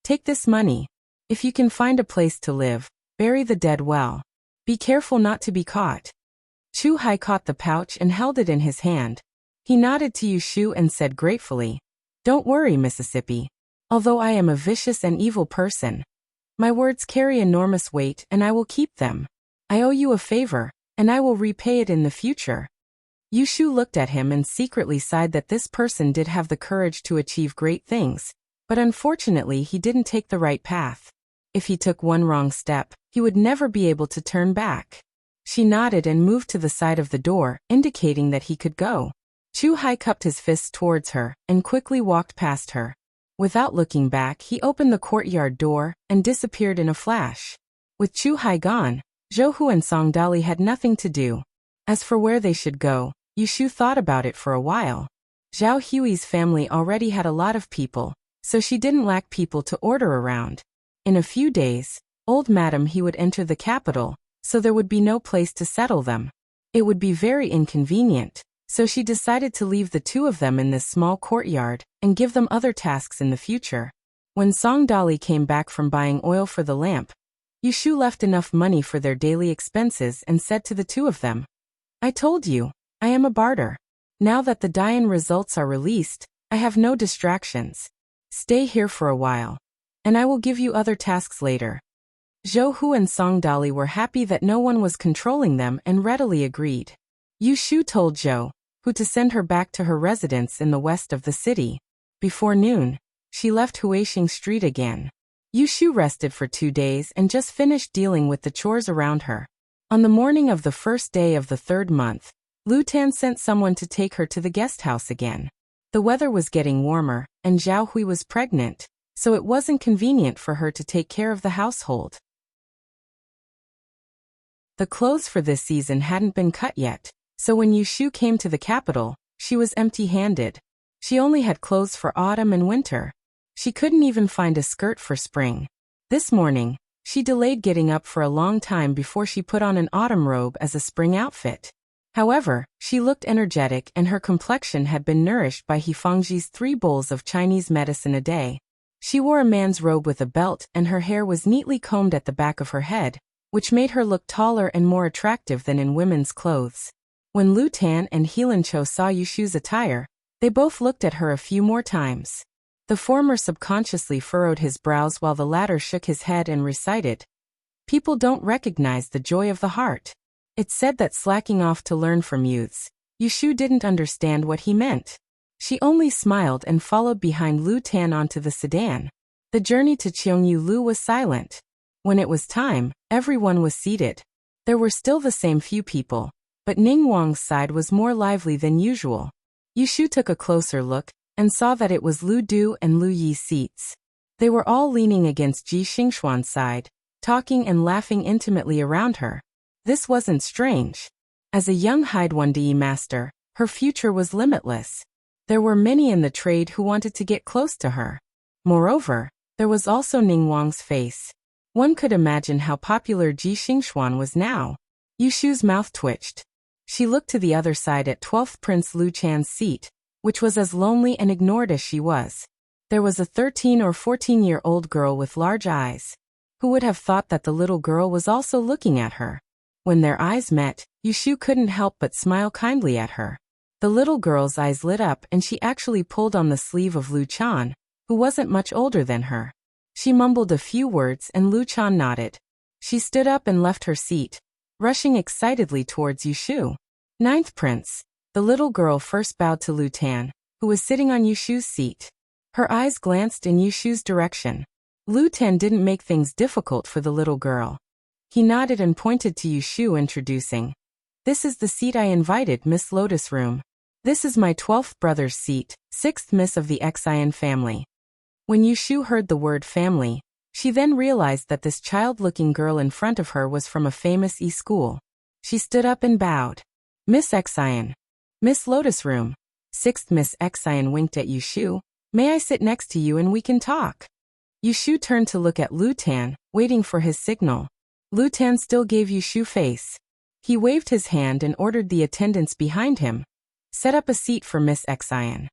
Take this money. If you can find a place to live, bury the dead well. Be careful not to be caught. Chu Hai caught the pouch and held it in his hand. He nodded to Yushu and said gratefully, Don't worry, Mississippi. Although I am a vicious and evil person, my words carry enormous weight and I will keep them. I owe you a favor, and I will repay it in the future. Yushu looked at him and secretly sighed that this person did have the courage to achieve great things, but unfortunately he didn't take the right path. If he took one wrong step, he would never be able to turn back. She nodded and moved to the side of the door, indicating that he could go. Chu Hai cupped his fists towards her and quickly walked past her. Without looking back, he opened the courtyard door and disappeared in a flash. With Chu Hai gone, Zhou Hu and Song Dali had nothing to do. As for where they should go, Yushu thought about it for a while. Zhao Hui's family already had a lot of people, so she didn't lack people to order around. In a few days, old Madam He would enter the capital, so there would be no place to settle them. It would be very inconvenient, so she decided to leave the two of them in this small courtyard and give them other tasks in the future. When Song Dali came back from buying oil for the lamp, Yushu left enough money for their daily expenses and said to the two of them, I told you, I am a barter. Now that the Dian results are released, I have no distractions. Stay here for a while, and I will give you other tasks later. Zhou Hu and Song Dali were happy that no one was controlling them and readily agreed. Yushu told Zhou Hu to send her back to her residence in the west of the city. Before noon, she left Huixing Street again. Yushu rested for 2 days and just finished dealing with the chores around her. On the morning of the first day of the 3rd month, Lu Tan sent someone to take her to the guest house again. The weather was getting warmer, and Zhao Hui was pregnant, so it wasn't convenient for her to take care of the household. The clothes for this season hadn't been cut yet, so when Yushu came to the capital, she was empty-handed. She only had clothes for autumn and winter. She couldn't even find a skirt for spring. This morning, She delayed getting up for a long time before she put on an autumn robe as a spring outfit. However, she looked energetic and her complexion had been nourished by Hifangji's 3 bowls of Chinese medicine a day. She wore a man's robe with a belt and her hair was neatly combed at the back of her head, which made her look taller and more attractive than in women's clothes. When Lu Tan and Helan Cho saw Yushu's attire, they both looked at her a few more times. The former subconsciously furrowed his brows while the latter shook his head and recited, "People don't recognize the joy of the heart." It's said that slacking off to learn from youths, Yushu didn't understand what he meant. She only smiled and followed behind Lu Tan onto the sedan. The journey to Cheongyu Lu was silent. When it was time, everyone was seated. There were still the same few people, but Ning Wang's side was more lively than usual. Yushu took a closer look and saw that it was Lu Du and Lu Yi's seats. They were all leaning against Ji Xingxuan's side, talking and laughing intimately around her. This wasn't strange. As a young Haidwandi master, her future was limitless. There were many in the trade who wanted to get close to her. Moreover, there was also Ning Wang's face. One could imagine how popular Ji Xingxuan was now. Yushu's mouth twitched. She looked to the other side at 12th Prince Lu Chan's seat, which was as lonely and ignored as she was. There was a 13 or 14-year-old girl with large eyes. Who would have thought that the little girl was also looking at her? When their eyes met, Yushu couldn't help but smile kindly at her. The little girl's eyes lit up and she actually pulled on the sleeve of Lu Chan, who wasn't much older than her. She mumbled a few words and Lu Chan nodded. She stood up and left her seat, rushing excitedly towards Yushu. 9th Prince. The little girl first bowed to Lu Tan, who was sitting on Yushu's seat. Her eyes glanced in Yushu's direction. Lu Tan didn't make things difficult for the little girl. He nodded and pointed to Yushu, introducing, "This is the seat I invited, Miss Lotus Room. This is my 12th brother's seat, 6th Miss of the Xian family." When Yushu heard the word family, she then realized that this child-looking girl in front of her was from a famous school. She stood up and bowed. "Miss Xian. Miss Lotus Room." 6th Miss Xian winked at Yushu. "May I sit next to you and we can talk?" Yushu turned to look at Lu Tan, waiting for his signal. Lu Tan still gave Yushu face. He waved his hand and ordered the attendants behind him, "Set up a seat for Miss Xian."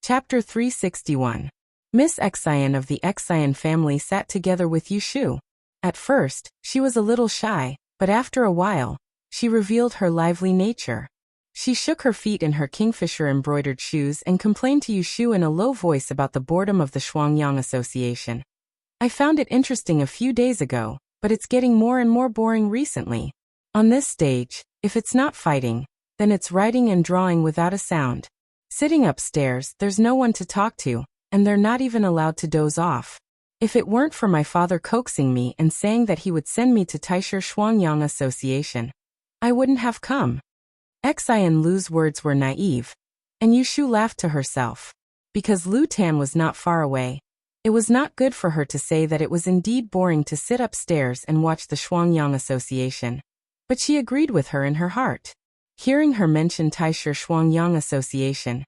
Chapter 361. Miss Xian of the Xian family sat together with Yushu. At first, she was a little shy, but after a while, she revealed her lively nature. She shook her feet in her kingfisher embroidered shoes and complained to Yushu in a low voice about the boredom of the Shuangyang Association. "I found it interesting a few days ago, but it's getting more and more boring recently. On this stage, if it's not fighting, then it's writing and drawing without a sound. Sitting upstairs, there's no one to talk to, and they're not even allowed to doze off. If it weren't for my father coaxing me and saying that he would send me to Taisher Shuangyang Association, I wouldn't have come." Xian Lu's words were naive, and Yushu laughed to herself. Because Lu Tan was not far away, it was not good for her to say that it was indeed boring to sit upstairs and watch the Shuangyang Association. But she agreed with her in her heart. Hearing her mention Taisher Shuangyang Association,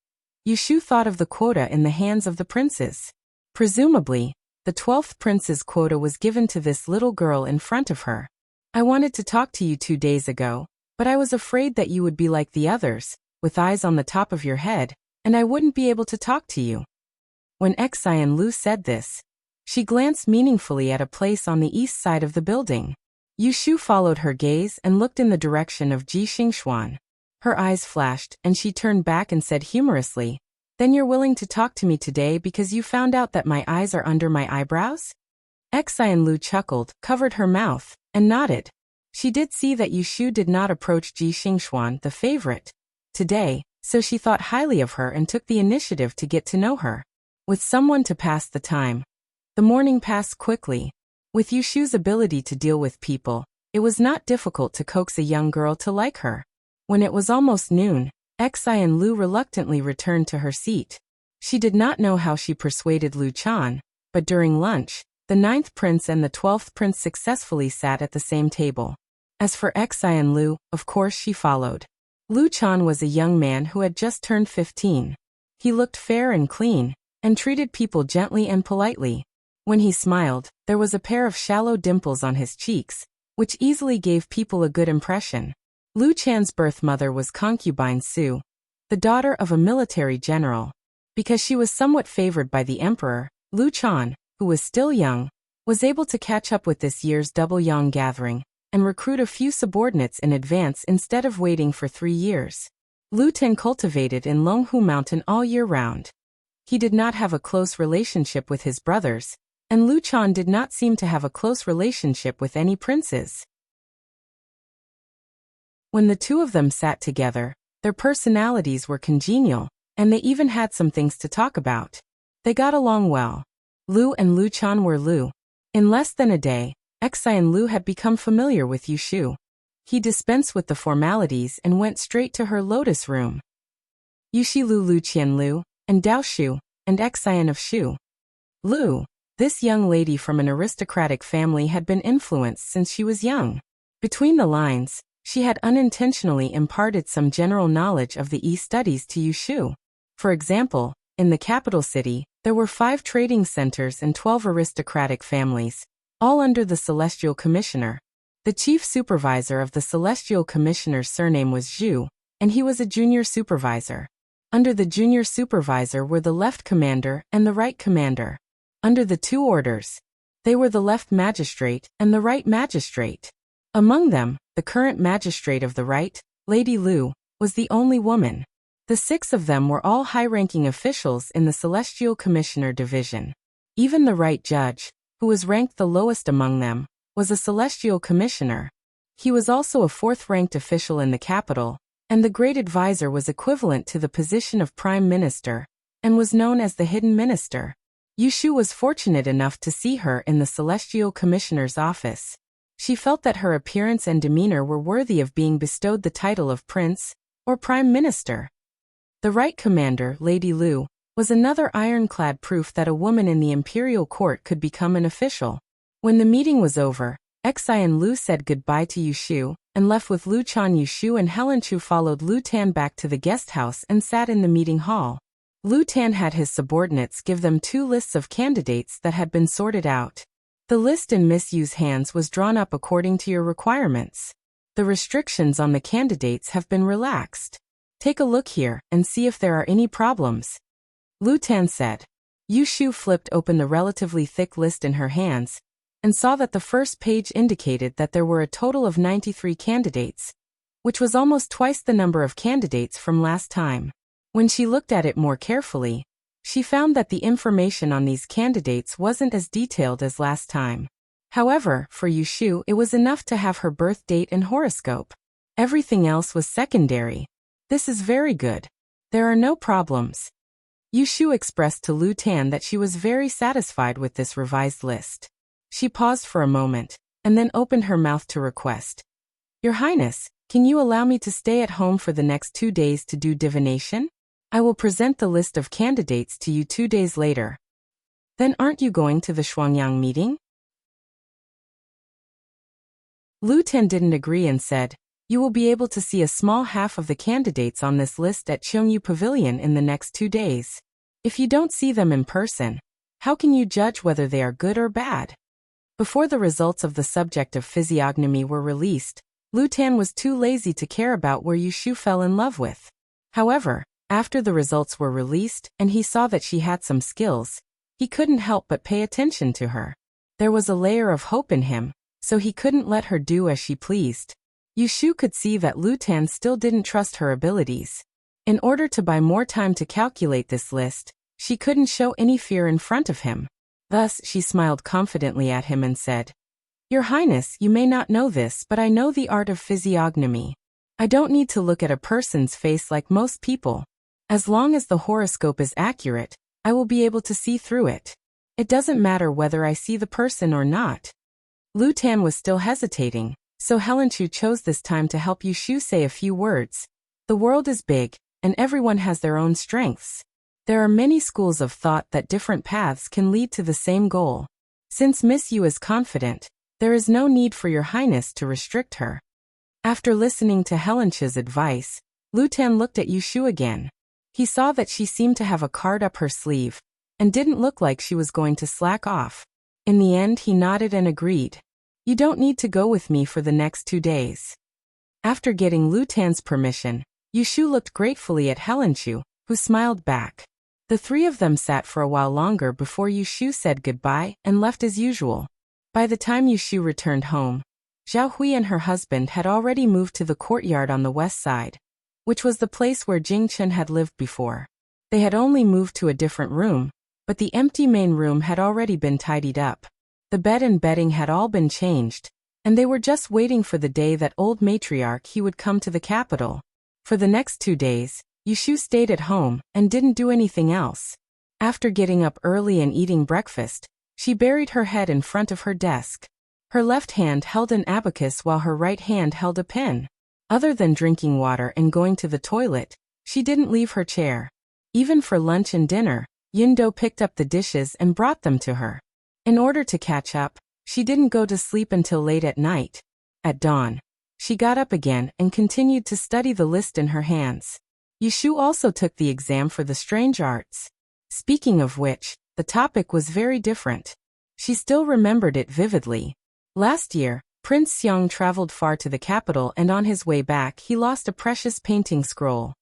Yushu thought of the quota in the hands of the princes. Presumably, the 12th prince's quota was given to this little girl in front of her. "I wanted to talk to you 2 days ago, but I was afraid that you would be like the others, with eyes on the top of your head, and I wouldn't be able to talk to you." When Xian Lu said this, she glanced meaningfully at a place on the east side of the building. Yushu followed her gaze and looked in the direction of Ji Xingxuan. Her eyes flashed, and she turned back and said humorously, "Then you're willing to talk to me today because you found out that my eyes are under my eyebrows?" Xian Lu chuckled, covered her mouth, and nodded. She did see that Yushu did not approach Ji Xingxuan, the favorite, today, so she thought highly of her and took the initiative to get to know her. With someone to pass the time, the morning passed quickly. With Yushu's ability to deal with people, it was not difficult to coax a young girl to like her. When it was almost noon, Xian Lu reluctantly returned to her seat. She did not know how she persuaded Lu Chan, but during lunch, the 9th prince and the 12th prince successfully sat at the same table. As for Xian Lu, of course she followed. Lu Chan was a young man who had just turned 15. He looked fair and clean, and treated people gently and politely. When he smiled, there was a pair of shallow dimples on his cheeks, which easily gave people a good impression. Lu Chan's birth mother was concubine Su, the daughter of a military general. Because she was somewhat favored by the emperor, Lu Chan, who was still young, was able to catch up with this year's double yang gathering and recruit a few subordinates in advance instead of waiting for 3 years. Lu Ten cultivated in Longhu Mountain all year round. He did not have a close relationship with his brothers, and Lu Chan did not seem to have a close relationship with any princes. When the two of them sat together, their personalities were congenial, and they even had some things to talk about. They got along well. Lu and Lu Chan were Lu. In less than a day, Xi and Lu had become familiar with Yu Shu. He dispensed with the formalities and went straight to her lotus room. Yushi Lu Qian Lu, and Dao Shu, and Xian of Shu. Lu, this young lady from an aristocratic family, had been influenced since she was young. Between the lines, she had unintentionally imparted some general knowledge of the studies to Yu Shu. For example, in the capital city, there were 5 trading centers and 12 aristocratic families, all under the Celestial Commissioner. The chief supervisor of the Celestial Commissioner's surname was Zhu, and he was a junior supervisor. Under the junior supervisor were the left commander and the right commander. Under the 2 orders, they were the left magistrate and the right magistrate. Among them, the current magistrate of the right, Lady Lu, was the only woman. The 6 of them were all high-ranking officials in the Celestial Commissioner division. Even the right judge, who was ranked the lowest among them, was a Celestial Commissioner. He was also a 4th-ranked official in the capital, and the Great Advisor was equivalent to the position of Prime Minister, and was known as the Hidden Minister. Yu Shu was fortunate enough to see her in the Celestial Commissioner's office. She felt that her appearance and demeanor were worthy of being bestowed the title of Prince, or Prime Minister. The right commander, Lady Lu, was another ironclad proof that a woman in the imperial court could become an official. When the meeting was over, Xi and Lu said goodbye to Yu Shu, and left with Lu Chan. Yu Shu and Helen Chu followed Lu Tan back to the guest house and sat in the meeting hall. Lu Tan had his subordinates give them 2 lists of candidates that had been sorted out. The list in Miss Yu's hands was drawn up according to your requirements. The restrictions on the candidates have been relaxed. Take a look here and see if there are any problems. Lu Tan said. Yu Shu flipped open the relatively thick list in her hands, and saw that the first page indicated that there were a total of 93 candidates, which was almost twice the number of candidates from last time. When she looked at it more carefully, she found that the information on these candidates wasn't as detailed as last time. However, for Yu Shu, it was enough to have her birth date and horoscope. Everything else was secondary. This is very good. There are no problems. Yu Shu expressed to Lu Tan that she was very satisfied with this revised list. She paused for a moment, and then opened her mouth to request. Your Highness, can you allow me to stay at home for the next 2 days to do divination? I will present the list of candidates to you 2 days later. Then aren't you going to the Shuangyang meeting? Lu Tan didn't agree and said, you will be able to see a small half of the candidates on this list at Cheongyu Pavilion in the next 2 days. If you don't see them in person, how can you judge whether they are good or bad? Before the results of the subject of physiognomy were released, Lu Tan was too lazy to care about where Yu Shu fell in love with. However, after the results were released and he saw that she had some skills, he couldn't help but pay attention to her. There was a layer of hope in him, so he couldn't let her do as she pleased. Yu Shu could see that Lu Tan still didn't trust her abilities. In order to buy more time to calculate this list, she couldn't show any fear in front of him. Thus, she smiled confidently at him and said, Your Highness, you may not know this, but I know the art of physiognomy. I don't need to look at a person's face like most people. As long as the horoscope is accurate, I will be able to see through it. It doesn't matter whether I see the person or not. Lu Tan was still hesitating, so Helen Chu chose this time to help Yu Shu say a few words. The world is big, and everyone has their own strengths. There are many schools of thought that different paths can lead to the same goal. Since Miss Yu is confident, there is no need for your Highness to restrict her. After listening to Helen Chu's advice, Lu Tan looked at Yu Shu again. He saw that she seemed to have a card up her sleeve, and didn't look like she was going to slack off. In the end, he nodded and agreed. You don't need to go with me for the next 2 days. After getting Lu Tan's permission, Yushu looked gratefully at Helenchu, who smiled back. The three of them sat for a while longer before Yushu said goodbye and left as usual. By the time Yushu returned home, Zhao Hui and her husband had already moved to the courtyard on the west side, which was the place where Jing Chen had lived before. They had only moved to a different room, but the empty main room had already been tidied up. The bed and bedding had all been changed, and they were just waiting for the day that old matriarch he would come to the capital. For the next 2 days, Yushu stayed at home and didn't do anything else. After getting up early and eating breakfast, she buried her head in front of her desk. Her left hand held an abacus while her right hand held a pen. Other than drinking water and going to the toilet, she didn't leave her chair. Even for lunch and dinner, Yindo picked up the dishes and brought them to her. In order to catch up, she didn't go to sleep until late at night. At dawn, she got up again and continued to study the list in her hands. Yushu also took the exam for the strange arts. Speaking of which, the topic was very different. She still remembered it vividly. Last year, Prince Xiang traveled far to the capital, and on his way back he lost a precious painting scroll.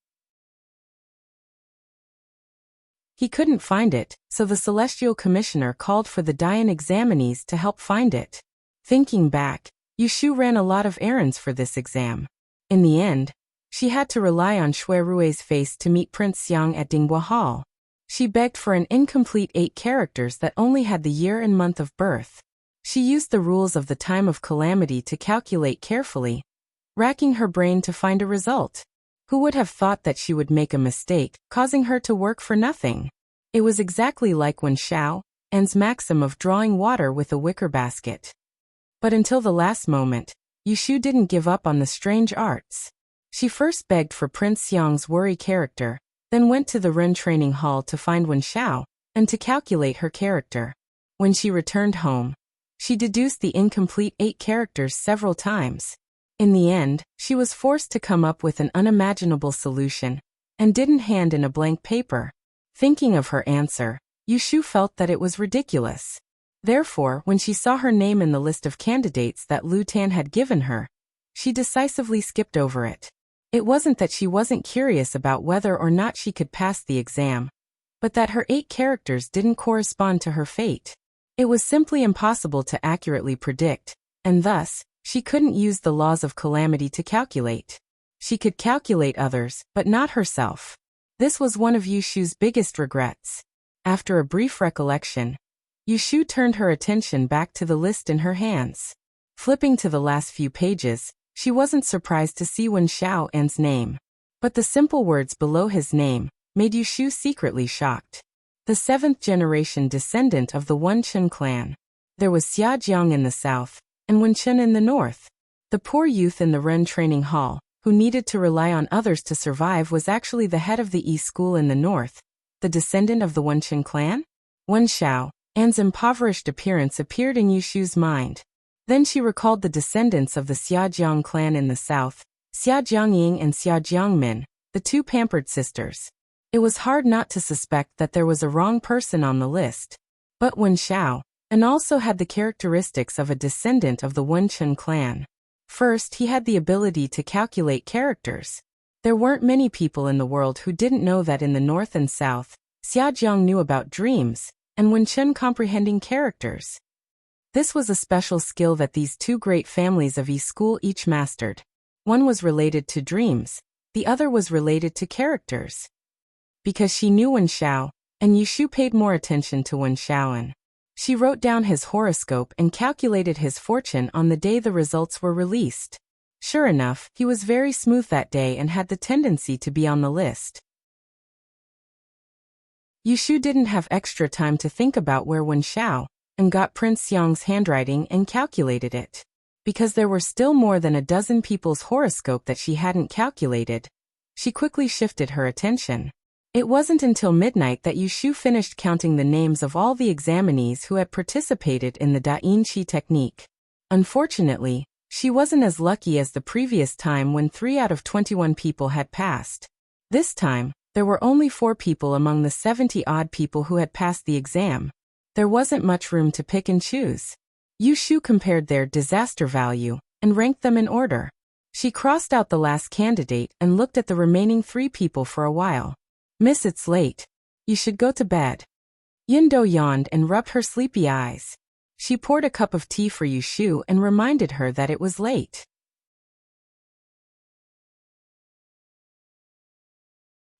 He couldn't find it, so the Celestial Commissioner called for the Dian examinees to help find it. Thinking back, Yushu ran a lot of errands for this exam. In the end, she had to rely on Shui Rui's face to meet Prince Xiang at Dinghua Hall. She begged for an incomplete 8 characters that only had the year and month of birth. She used the rules of the time of calamity to calculate carefully, racking her brain to find a result. Who would have thought that she would make a mistake, causing her to work for nothing? It was exactly like when Xiao An's maxim of drawing water with a wicker basket. But until the last moment, Yushu didn't give up on the strange arts. She first begged for Prince Xiang's worry character, then went to the Ren training hall to find Wen Xiao and to calculate her character. When she returned home, she deduced the incomplete 8 characters several times. In the end, she was forced to come up with an unimaginable solution, and didn't hand in a blank paper. Thinking of her answer, Yushu felt that it was ridiculous. Therefore, when she saw her name in the list of candidates that Lu Tan had given her, she decisively skipped over it. It wasn't that she wasn't curious about whether or not she could pass the exam, but that her 8 characters didn't correspond to her fate. It was simply impossible to accurately predict, and thus, she couldn't use the laws of calamity to calculate. She could calculate others, but not herself. This was one of Yushu's biggest regrets. After a brief recollection, Yushu turned her attention back to the list in her hands. Flipping to the last few pages, she wasn't surprised to see Wen Xiao An's name. But the simple words below his name made Yushu secretly shocked. The 7th generation descendant of the Wenchen clan. There was Xia Jiang in the south, and Wenchen in the north. The poor youth in the Ren training hall, who needed to rely on others to survive, was actually the head of the East School in the north, the descendant of the Wenchen clan? Wen Xiao An's impoverished appearance appeared in Yushu's mind. Then she recalled the descendants of the Xiajiang clan in the south, Xia Jiangying and Xia Jiangmin, the 2 pampered sisters. It was hard not to suspect that there was a wrong person on the list. But Wen Xiao An also had the characteristics of a descendant of the Wenchen clan. First, he had the ability to calculate characters. There weren't many people in the world who didn't know that in the north and south, Xiajiang knew about dreams, and Wenchen comprehending characters. This was a special skill that these 2 great families of East School each mastered. One was related to dreams, the other was related to characters. Because she knew Wen Xiao, and Yushu paid more attention to Wen Xiaoan. She wrote down his horoscope and calculated his fortune on the day the results were released. Sure enough, he was very smooth that day and had the tendency to be on the list. Yushu didn't have extra time to think about where Wen Xiao and got Prince Xiang's handwriting and calculated it. Because there were still more than a dozen people's horoscope that she hadn't calculated, she quickly shifted her attention. It wasn't until midnight that Yushu finished counting the names of all the examinees who had participated in the Dain Qi technique. Unfortunately, she wasn't as lucky as the previous time when 3 out of 21 people had passed. This time, There were only 4 people among the 70-odd people who had passed the exam. There wasn't much room to pick and choose. Yu Shu compared their disaster value and ranked them in order. She crossed out the last candidate and looked at the remaining 3 people for a while. Miss, it's late. You should go to bed. Yindo yawned and rubbed her sleepy eyes. She poured a cup of tea for Yu Shu and reminded her that it was late.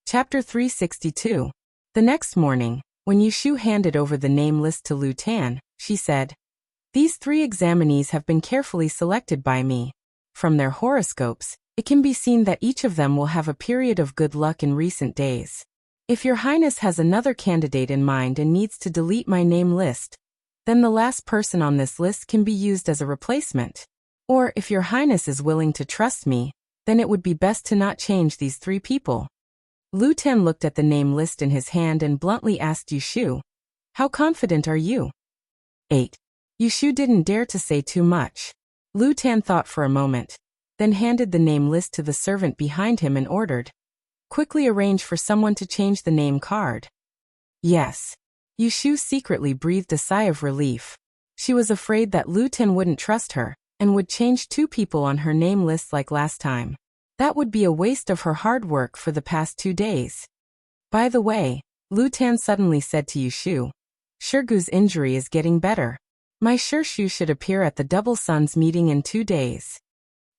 Chapter 362. The next morning, when Yu Shu handed over the name list to Lu Tan, she said, "These 3 examinees have been carefully selected by me. From their horoscopes, it can be seen that each of them will have a period of good luck in recent days. If your Highness has another candidate in mind and needs to delete my name list, then the last person on this list can be used as a replacement. Or if your Highness is willing to trust me, then it would be best to not change these 3 people." Lu Tan looked at the name list in his hand and bluntly asked Yu Shu, "How confident are you?" 8. Yu Shu didn't dare to say too much. Lu Tan thought for a moment, then handed the name list to the servant behind him and ordered, "Quickly arrange for someone to change the name card." Yes. Yu Shu secretly breathed a sigh of relief. She was afraid that Lu Tan wouldn't trust her and would change 2 people on her name list like last time. That would be a waste of her hard work for the past 2 days. By the way, Lu Tan suddenly said to Yu Shu, "Shirgu's injury is getting better. My Shirshu should appear at the Double Suns meeting in 2 days."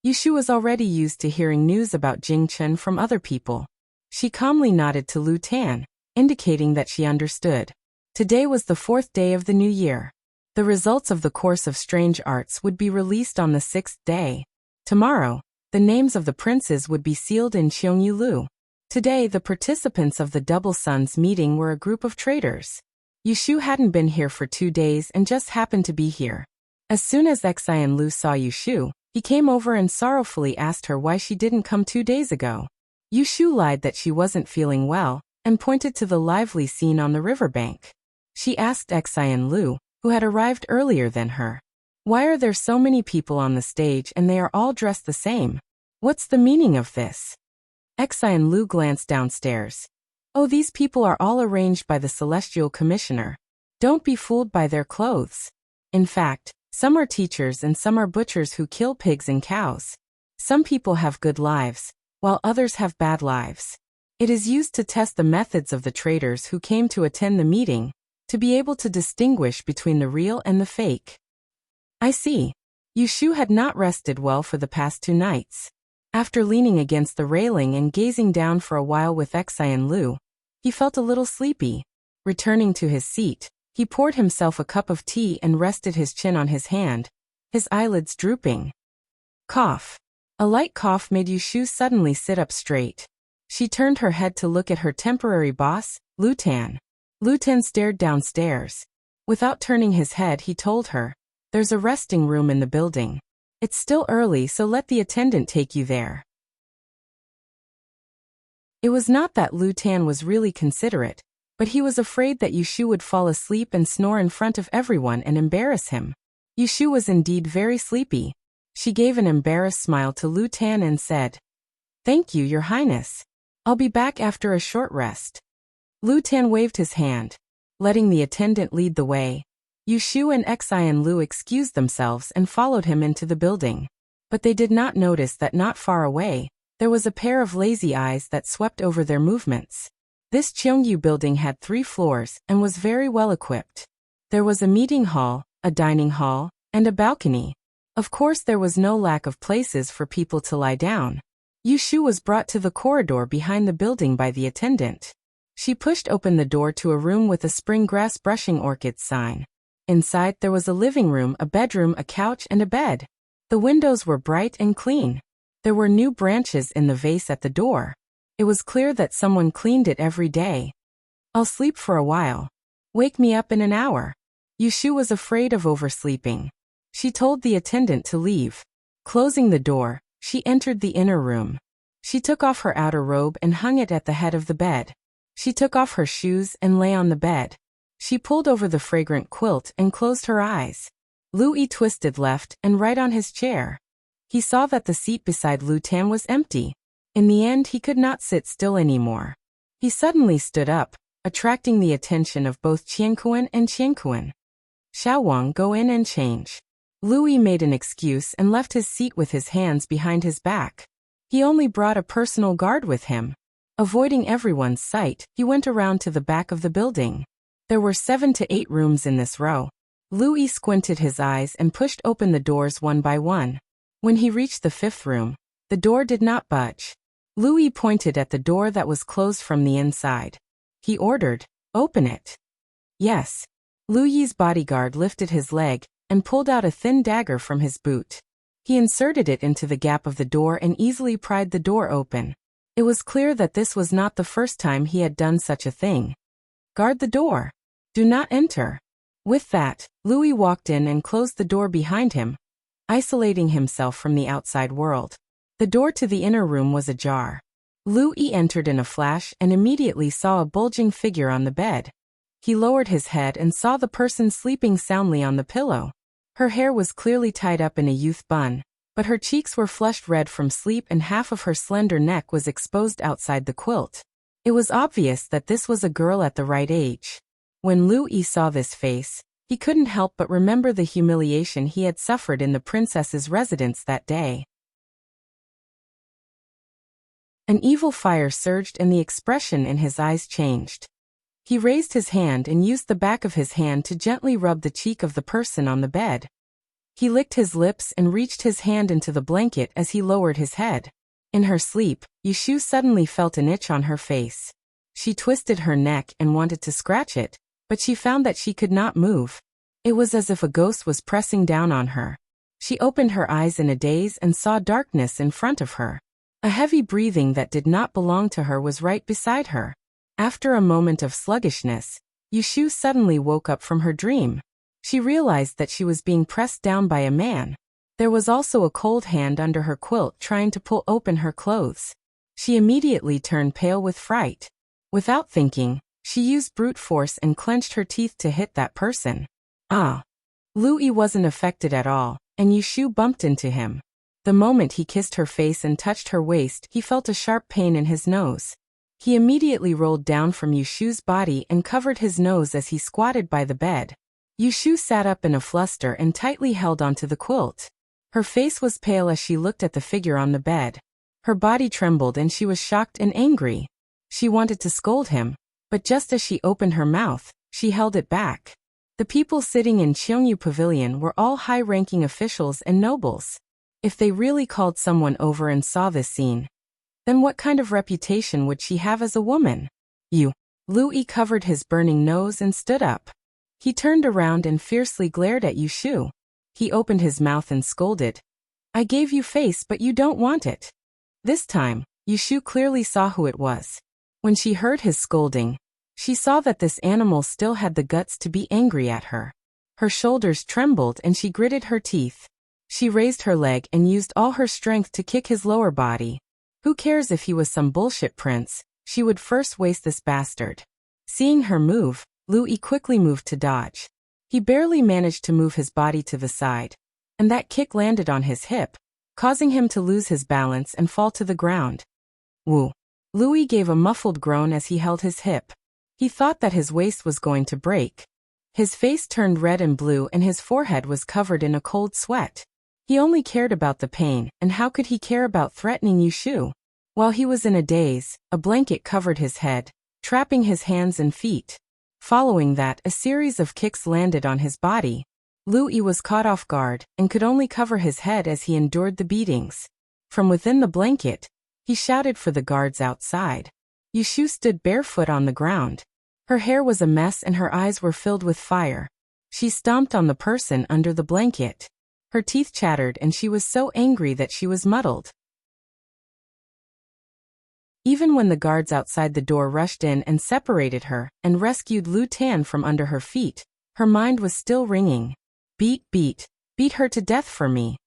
Yu Shu was already used to hearing news about Jing Chen from other people. She calmly nodded to Lu Tan, indicating that she understood. Today was the 4th day of the new year. The results of the course of strange arts would be released on the 6th day. Tomorrow, the names of the princes would be sealed in Cheongyu Lu. Today, the participants of the Double Suns meeting were a group of traders. Yu Shu hadn't been here for 2 days and just happened to be here. As soon as Xian Lu saw Yu Shu, he came over and sorrowfully asked her why she didn't come 2 days ago. Yu Shu lied that she wasn't feeling well and pointed to the lively scene on the riverbank. She asked Xian Lu, who had arrived earlier than her, "Why are there so many people on the stage and they are all dressed the same? What's the meaning of this?" Xian Lu glanced downstairs. "Oh, these people are all arranged by the Celestial Commissioner. Don't be fooled by their clothes. In fact, some are teachers and some are butchers who kill pigs and cows. Some people have good lives, while others have bad lives. It is used to test the methods of the traders who came to attend the meeting, to be able to distinguish between the real and the fake." "I see." Yu Shu had not rested well for the past 2 nights. After leaning against the railing and gazing down for a while with Xian Lu, he felt a little sleepy. Returning to his seat, he poured himself a cup of tea and rested his chin on his hand, his eyelids drooping. Cough. A light cough made Yu Shu suddenly sit up straight. She turned her head to look at her temporary boss, Lu Tan. Lu Tan stared downstairs. Without turning his head, he told her, "There's a resting room in the building. It's still early, so let the attendant take you there." It was not that Lu Tan was really considerate, but he was afraid that Yu Shu would fall asleep and snore in front of everyone and embarrass him. Yu Shu was indeed very sleepy. She gave an embarrassed smile to Lu Tan and said, "Thank you, Your Highness. I'll be back after a short rest." Lu Tan waved his hand, letting the attendant lead the way. Yu Shu and Xian Lu excused themselves and followed him into the building. But they did not notice that not far away, there was a pair of lazy eyes that swept over their movements. This Cheongyu building had 3 floors and was very well equipped. There was a meeting hall, a dining hall, and a balcony. Of course, there was no lack of places for people to lie down. Yu Shu was brought to the corridor behind the building by the attendant. She pushed open the door to a room with a spring grass brushing orchids sign. Inside, there was a living room, a bedroom, a couch, and a bed. The windows were bright and clean. There were new branches in the vase at the door. It was clear that someone cleaned it every day. "I'll sleep for a while. Wake me up in an hour." Yu Shu was afraid of oversleeping. She told the attendant to leave. Closing the door, she entered the inner room. She took off her outer robe and hung it at the head of the bed. She took off her shoes and lay on the bed. She pulled over the fragrant quilt and closed her eyes. Lu Yi twisted left and right on his chair. He saw that the seat beside Lu Tan was empty. In the end, he could not sit still anymore. He suddenly stood up, attracting the attention of both Qianquan and Qianquan. Xiaowang, go in and change. Louis made an excuse and left his seat with his hands behind his back. He only brought a personal guard with him. Avoiding everyone's sight, he went around to the back of the building. There were 7 to 8 rooms in this row. Louis squinted his eyes and pushed open the doors one by one. When he reached the 5th room, the door did not budge. Louis pointed at the door that was closed from the inside. He ordered, "Open it." Yes. Louis's bodyguard lifted his leg and pulled out a thin dagger from his boot. He inserted it into the gap of the door and easily pried the door open. It was clear that this was not the first time he had done such a thing. Guard the door. Do not enter. With that, Louis walked in and closed the door behind him, isolating himself from the outside world. The door to the inner room was ajar. Louis entered in a flash and immediately saw a bulging figure on the bed. He lowered his head and saw the person sleeping soundly on the pillow. Her hair was clearly tied up in a youth bun, but her cheeks were flushed red from sleep and half of her slender neck was exposed outside the quilt. It was obvious that this was a girl at the right age. When Louis saw this face, he couldn't help but remember the humiliation he had suffered in the princess's residence that day. An evil fire surged and the expression in his eyes changed. He raised his hand and used the back of his hand to gently rub the cheek of the person on the bed. He licked his lips and reached his hand into the blanket as he lowered his head. In her sleep, Yushu suddenly felt an itch on her face. She twisted her neck and wanted to scratch it, but she found that she could not move. It was as if a ghost was pressing down on her. She opened her eyes in a daze and saw darkness in front of her. A heavy breathing that did not belong to her was right beside her. After a moment of sluggishness, Yushu suddenly woke up from her dream. She realized that she was being pressed down by a man. There was also a cold hand under her quilt trying to pull open her clothes. She immediately turned pale with fright. Without thinking, she used brute force and clenched her teeth to hit that person. Ah! Louis wasn't affected at all, and Yushu bumped into him. The moment he kissed her face and touched her waist, he felt a sharp pain in his nose. He immediately rolled down from Yushu's body and covered his nose as he squatted by the bed. Yushu sat up in a fluster and tightly held onto the quilt. Her face was pale as she looked at the figure on the bed. Her body trembled and she was shocked and angry. She wanted to scold him, but just as she opened her mouth, she held it back. The people sitting in Qiongyu Pavilion were all high-ranking officials and nobles. If they really called someone over and saw this scene, then what kind of reputation would she have as a woman? Louis covered his burning nose and stood up. He turned around and fiercely glared at Yushu. He opened his mouth and scolded. "I gave you face but you don't want it." This time, Yushu clearly saw who it was. When she heard his scolding, she saw that this animal still had the guts to be angry at her. Her shoulders trembled and she gritted her teeth. She raised her leg and used all her strength to kick his lower body. Who cares if he was some bullshit prince? She would first waste this bastard. Seeing her move, Louis quickly moved to dodge. He barely managed to move his body to the side, and that kick landed on his hip, causing him to lose his balance and fall to the ground. Woo! Louis gave a muffled groan as he held his hip. He thought that his waist was going to break. His face turned red and blue and his forehead was covered in a cold sweat. He only cared about the pain, and how could he care about threatening Yushu? While he was in a daze, a blanket covered his head, trapping his hands and feet. Following that, a series of kicks landed on his body. Louis was caught off guard and could only cover his head as he endured the beatings. From within the blanket, he shouted for the guards outside. Yushu stood barefoot on the ground. Her hair was a mess and her eyes were filled with fire. She stomped on the person under the blanket. Her teeth chattered and she was so angry that she was muddled. Even when the guards outside the door rushed in and separated her and rescued Lu Tan from under her feet, her mind was still ringing. Beat her to death for me.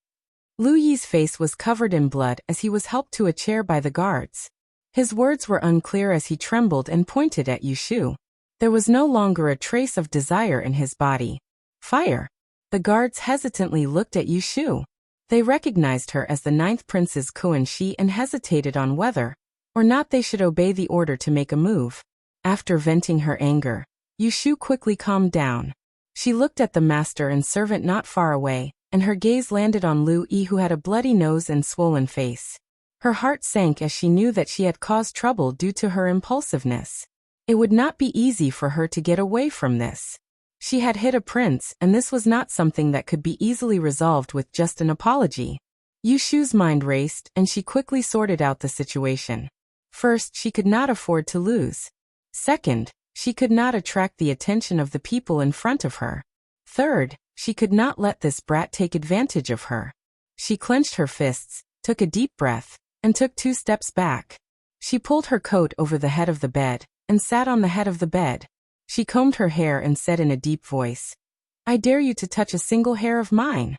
Lu Yi's face was covered in blood as he was helped to a chair by the guards. His words were unclear as he trembled and pointed at Yushu. There was no longer a trace of desire in his body. Fire! The guards hesitantly looked at Yushu. They recognized her as the 9th Princess Kuan Shi and hesitated on whether or not they should obey the order to make a move. After venting her anger, Yu Shu quickly calmed down. She looked at the master and servant not far away, and her gaze landed on Lu Yi, who had a bloody nose and swollen face. Her heart sank as she knew that she had caused trouble due to her impulsiveness. It would not be easy for her to get away from this. She had hit a prince, and this was not something that could be easily resolved with just an apology. Yu Shu's mind raced, and she quickly sorted out the situation. First, she could not afford to lose. Second, she could not attract the attention of the people in front of her. Third, she could not let this brat take advantage of her. She clenched her fists, took a deep breath, and took 2 steps back. She pulled her coat over the head of the bed, and sat on the head of the bed. She combed her hair and said in a deep voice, "I dare you to touch a single hair of mine."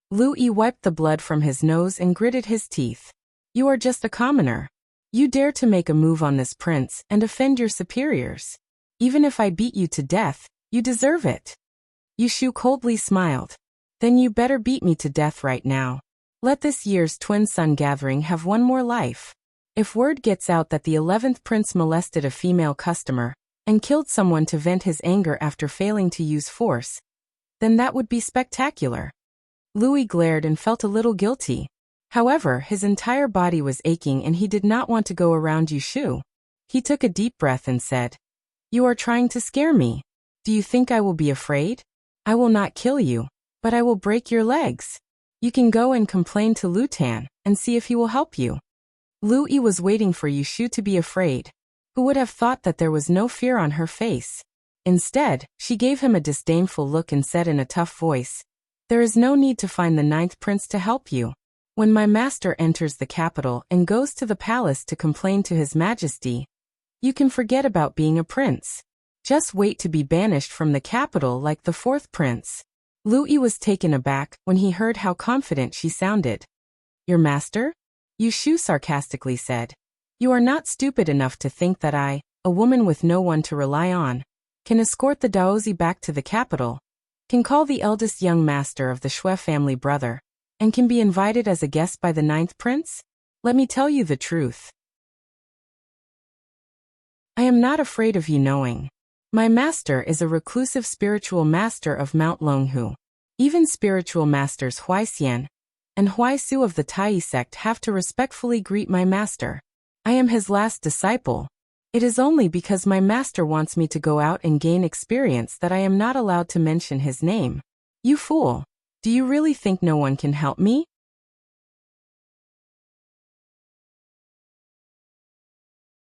Lu Yi wiped the blood from his nose and gritted his teeth. "You are just a commoner. You dare to make a move on this prince and offend your superiors. Even if I beat you to death, you deserve it." Yu Shu coldly smiled. "Then you better beat me to death right now. Let this year's twin sun gathering have one more life. If word gets out that the 11th prince molested a female customer and killed someone to vent his anger after failing to use force, then that would be spectacular." Louis glared and felt a little guilty. However, his entire body was aching and he did not want to go around Yu Shu. He took a deep breath and said, "You are trying to scare me. Do you think I will be afraid? I will not kill you, but I will break your legs. You can go and complain to Lu Tan and see if he will help you." Lu Yi was waiting for Yu Shu to be afraid. Who would have thought that there was no fear on her face? Instead, she gave him a disdainful look and said in a tough voice, "There is no need to find the 9th prince to help you. When my master enters the capital and goes to the palace to complain to his majesty, you can forget about being a prince. Just wait to be banished from the capital like the 4th prince." Lu Yi was taken aback when he heard how confident she sounded. "Your master?" Yu Shu sarcastically said. "You are not stupid enough to think that I, a woman with no one to rely on, can escort the Daozi back to the capital, can call the eldest young master of the Shui family brother, and can be invited as a guest by the 9th prince? Let me tell you the truth. I am not afraid of you knowing. My master is a reclusive spiritual master of Mount Longhu. Even spiritual masters Huaixian and Huaisu of the Tai sect have to respectfully greet my master. I am his last disciple. It is only because my master wants me to go out and gain experience that I am not allowed to mention his name. You fool! Do you really think no one can help me?"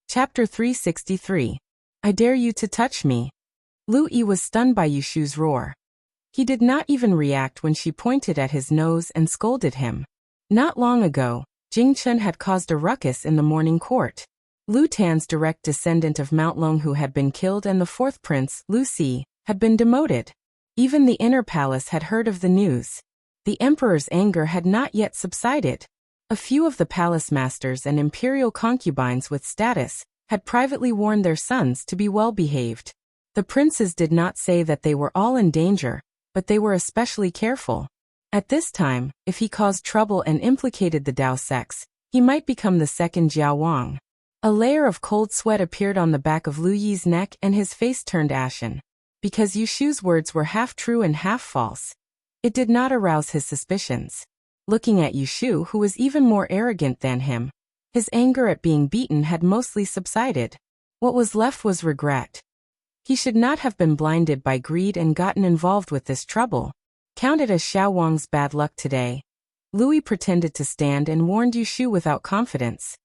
Chapter 363. I dare you to touch me. Lu Yi was stunned by Yu Shu's roar. He did not even react when she pointed at his nose and scolded him. Not long ago, Jing Chen had caused a ruckus in the morning court. Lu Tan's direct descendant of Mount Longhu had been killed and the 4th prince, Lu Si, had been demoted. Even the inner palace had heard of the news. The emperor's anger had not yet subsided. A few of the palace masters and imperial concubines with status had privately warned their sons to be well-behaved. The princes did not say that they were all in danger, but they were especially careful. At this time, if he caused trouble and implicated the Dao sects, he might become the second Jiao Wang. A layer of cold sweat appeared on the back of Lu Yi's neck and his face turned ashen. Because Yu Shu's words were half true and half false, it did not arouse his suspicions. Looking at Yu Shu, who was even more arrogant than him, his anger at being beaten had mostly subsided. What was left was regret. He should not have been blinded by greed and gotten involved with this trouble. Count it as Xiao Wang's bad luck today. Louis pretended to stand and warned Yu Shu without confidence.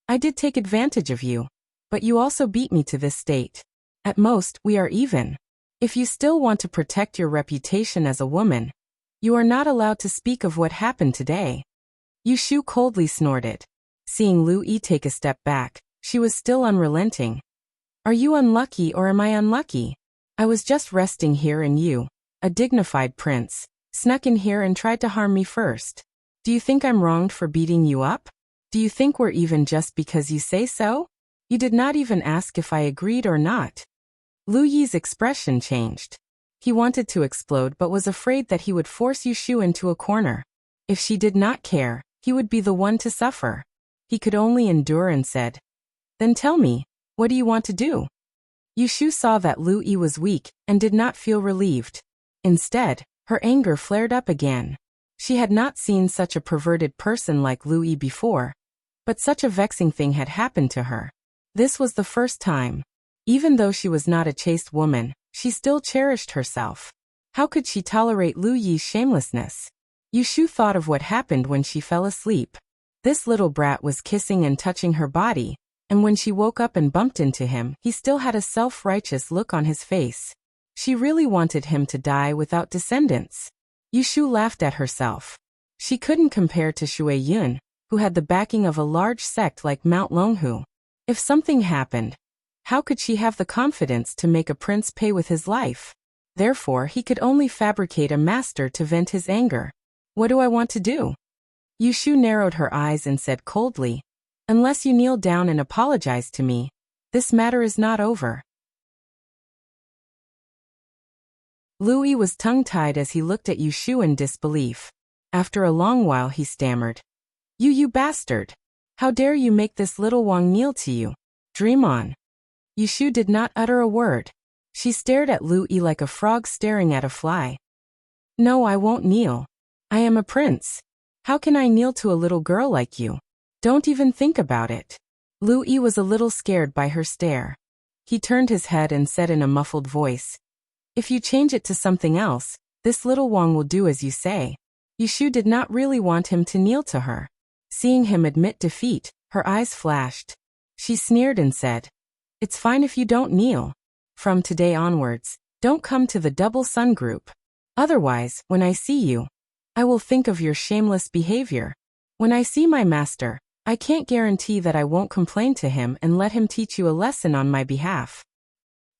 I did take advantage of you, but you also beat me to this state. At most, we are even. If you still want to protect your reputation as a woman, you are not allowed to speak of what happened today. Yu Shu coldly snorted. Seeing Lu Yi take a step back, she was still unrelenting. Are you unlucky or am I unlucky? I was just resting here and you, a dignified prince, snuck in here and tried to harm me first. Do you think I'm wronged for beating you up? Do you think we're even just because you say so? You did not even ask if I agreed or not. Lu Yi's expression changed. He wanted to explode but was afraid that he would force Yu Shu into a corner. If she did not care, he would be the one to suffer. He could only endure and said, Then tell me, what do you want to do? Yushu saw that Lu Yi was weak and did not feel relieved. Instead, her anger flared up again. She had not seen such a perverted person like Lu Yi before, but such a vexing thing had happened to her. This was the first time. Even though she was not a chaste woman, she still cherished herself. How could she tolerate Lu Yi's shamelessness? Yushu thought of what happened when she fell asleep. This little brat was kissing and touching her body, and when she woke up and bumped into him, he still had a self-righteous look on his face. She really wanted him to die without descendants. Yushu laughed at herself. She couldn't compare to Shui Yun, who had the backing of a large sect like Mount Longhu. If something happened, how could she have the confidence to make a prince pay with his life? Therefore, he could only fabricate a master to vent his anger. What do I want to do? Yushu narrowed her eyes and said coldly, unless you kneel down and apologize to me, this matter is not over. Lu Yi was tongue-tied as he looked at Yushu in disbelief. After a long while he stammered, You bastard! How dare you make this little Wang kneel to you? Dream on. Yushu did not utter a word. She stared at Lu Yi like a frog staring at a fly. No, I won't kneel. I am a prince. How can I kneel to a little girl like you? Don't even think about it. Lu Yi was a little scared by her stare. He turned his head and said in a muffled voice, If you change it to something else, this little Wang will do as you say. Yushu did not really want him to kneel to her. Seeing him admit defeat, her eyes flashed. She sneered and said, It's fine if you don't kneel. From today onwards, don't come to the Double Sun group. Otherwise, when I see you, I will think of your shameless behavior. When I see my master, I can't guarantee that I won't complain to him and let him teach you a lesson on my behalf.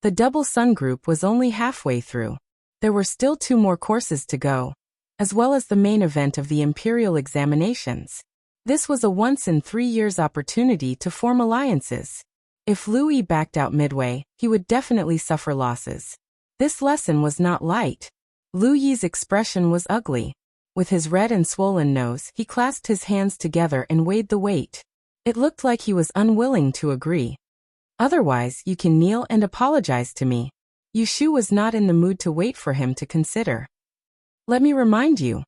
The Double Sun group was only halfway through. There were still 2 more courses to go, as well as the main event of the Imperial examinations. This was a once in 3 years opportunity to form alliances. If Lu Yi backed out midway, he would definitely suffer losses. This lesson was not light. Lu Yi's expression was ugly. With his red and swollen nose, he clasped his hands together and weighed the weight. It looked like he was unwilling to agree. Otherwise, you can kneel and apologize to me. Yushu was not in the mood to wait for him to consider. Let me remind you.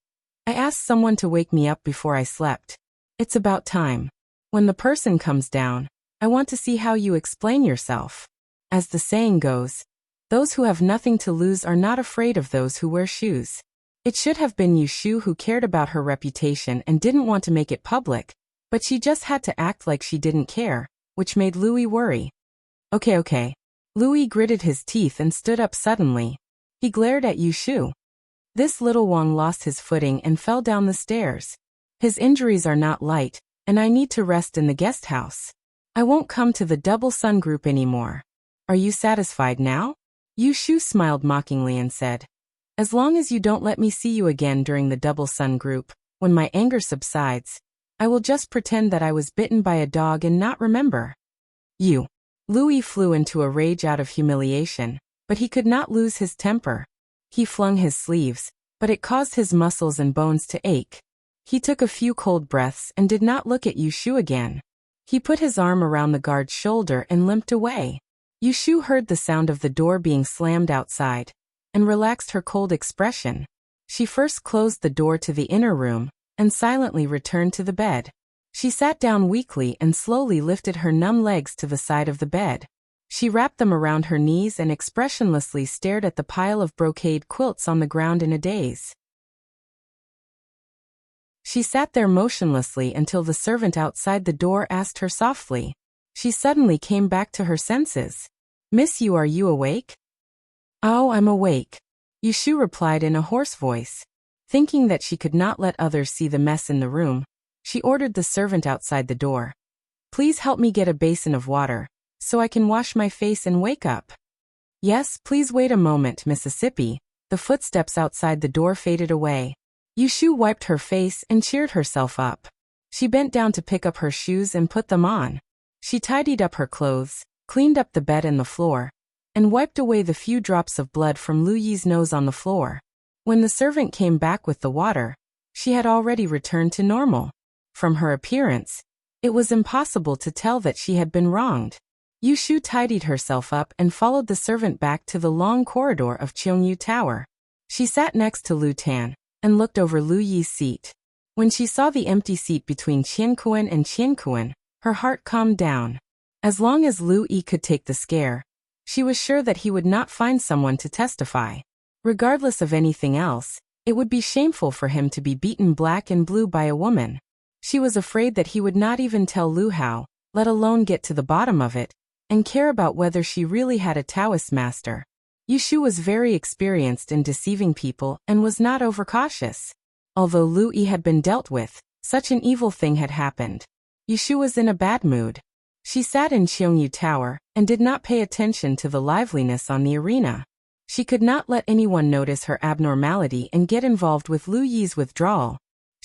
I asked someone to wake me up before I slept. It's about time. When the person comes down, I want to see how you explain yourself. As the saying goes, those who have nothing to lose are not afraid of those who wear shoes. It should have been Yushu who cared about her reputation and didn't want to make it public, but she just had to act like she didn't care, which made Lu Yi worry. Okay. Lu Yi gritted his teeth and stood up suddenly. He glared at Yushu. This little Wang lost his footing and fell down the stairs. His injuries are not light, and I need to rest in the guest house. I won't come to the Double Sun group anymore. Are you satisfied now? Yushu smiled mockingly and said, As long as you don't let me see you again during the Double Sun group, when my anger subsides, I will just pretend that I was bitten by a dog and not remember. You. Lu Yi flew into a rage out of humiliation, but he could not lose his temper. He flung his sleeves, but it caused his muscles and bones to ache. He took a few cold breaths and did not look at Yushu again. He put his arm around the guard's shoulder and limped away. Yushu heard the sound of the door being slammed outside, and relaxed her cold expression. She first closed the door to the inner room, and silently returned to the bed. She sat down weakly and slowly lifted her numb legs to the side of the bed. She wrapped them around her knees and expressionlessly stared at the pile of brocade quilts on the ground in a daze. She sat there motionlessly until the servant outside the door asked her softly. She suddenly came back to her senses. Miss, are you awake? Oh, I'm awake. Yushu replied in a hoarse voice. Thinking that she could not let others see the mess in the room, she ordered the servant outside the door. Please help me get a basin of water, so I can wash my face and wake up. Yes, please wait a moment, Mississippi. The footsteps outside the door faded away. Yushu wiped her face and cheered herself up. She bent down to pick up her shoes and put them on. She tidied up her clothes, cleaned up the bed and the floor, and wiped away the few drops of blood from Lu Yi's nose on the floor. When the servant came back with the water, she had already returned to normal. From her appearance, It was impossible to tell that she had been wronged. Yushu tidied herself up and followed the servant back to the long corridor of Cheongyu Tower. She sat next to Lu Tan and looked over Lu Yi's seat. When she saw the empty seat between Qian Kuan and Qian Kuan, her heart calmed down. As long as Lu Yi could take the scare, she was sure that he would not find someone to testify. Regardless of anything else, it would be shameful for him to be beaten black and blue by a woman. She was afraid that he would not even tell Lu Hao, let alone get to the bottom of it, and care about whether she really had a Taoist master. Yushu was very experienced in deceiving people and was not overcautious. Although Lu Yi had been dealt with, such an evil thing had happened. Yushu was in a bad mood. She sat in Cheongyu Tower and did not pay attention to the liveliness on the arena. She could not let anyone notice her abnormality and get involved with Lu Yi's withdrawal.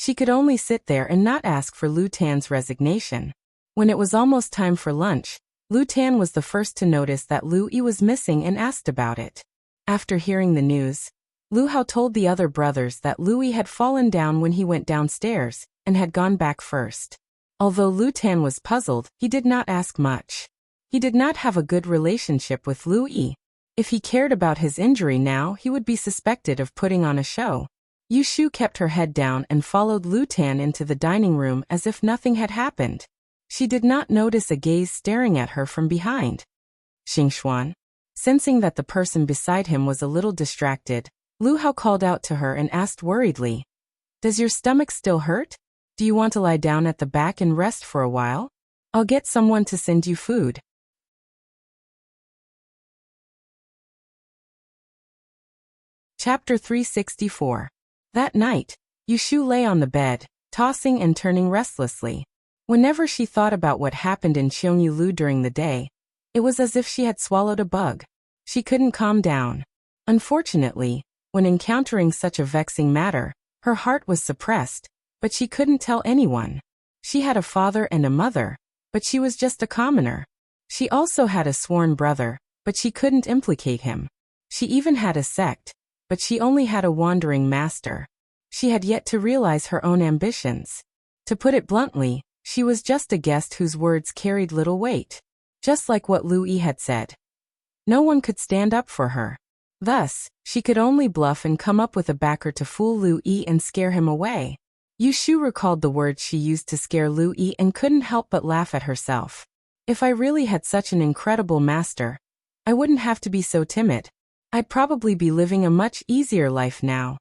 She could only sit there and not ask for Lu Tan's resignation. When it was almost time for lunch, Lu Tan was the first to notice that Lu Yi was missing and asked about it. After hearing the news, Lu Hao told the other brothers that Lu Yi had fallen down when he went downstairs and had gone back first. Although Lu Tan was puzzled, he did not ask much. He did not have a good relationship with Lu Yi. If he cared about his injury now, he would be suspected of putting on a show. Yushu kept her head down and followed Lu Tan into the dining room as if nothing had happened. She did not notice a gaze staring at her from behind. Xingxuan. Sensing that the person beside him was a little distracted, Lu Hao called out to her and asked worriedly, "Does your stomach still hurt? Do you want to lie down at the back and rest for a while? I'll get someone to send you food." Chapter 364. That night, Yushu lay on the bed, tossing and turning restlessly. Whenever she thought about what happened in Cheongyu during the day, it was as if she had swallowed a bug. She couldn't calm down. Unfortunately, when encountering such a vexing matter, her heart was suppressed, but she couldn't tell anyone. She had a father and a mother, but she was just a commoner. She also had a sworn brother, but she couldn't implicate him. She even had a sect, but she only had a wandering master. She had yet to realize her own ambitions. To put it bluntly, she was just a guest whose words carried little weight. Just like what Lu Yi had said. No one could stand up for her. Thus, she could only bluff and come up with a backer to fool Lu Yi and scare him away. Yushu recalled the words she used to scare Lu Yi and couldn't help but laugh at herself. If I really had such an incredible master, I wouldn't have to be so timid. I'd probably be living a much easier life now.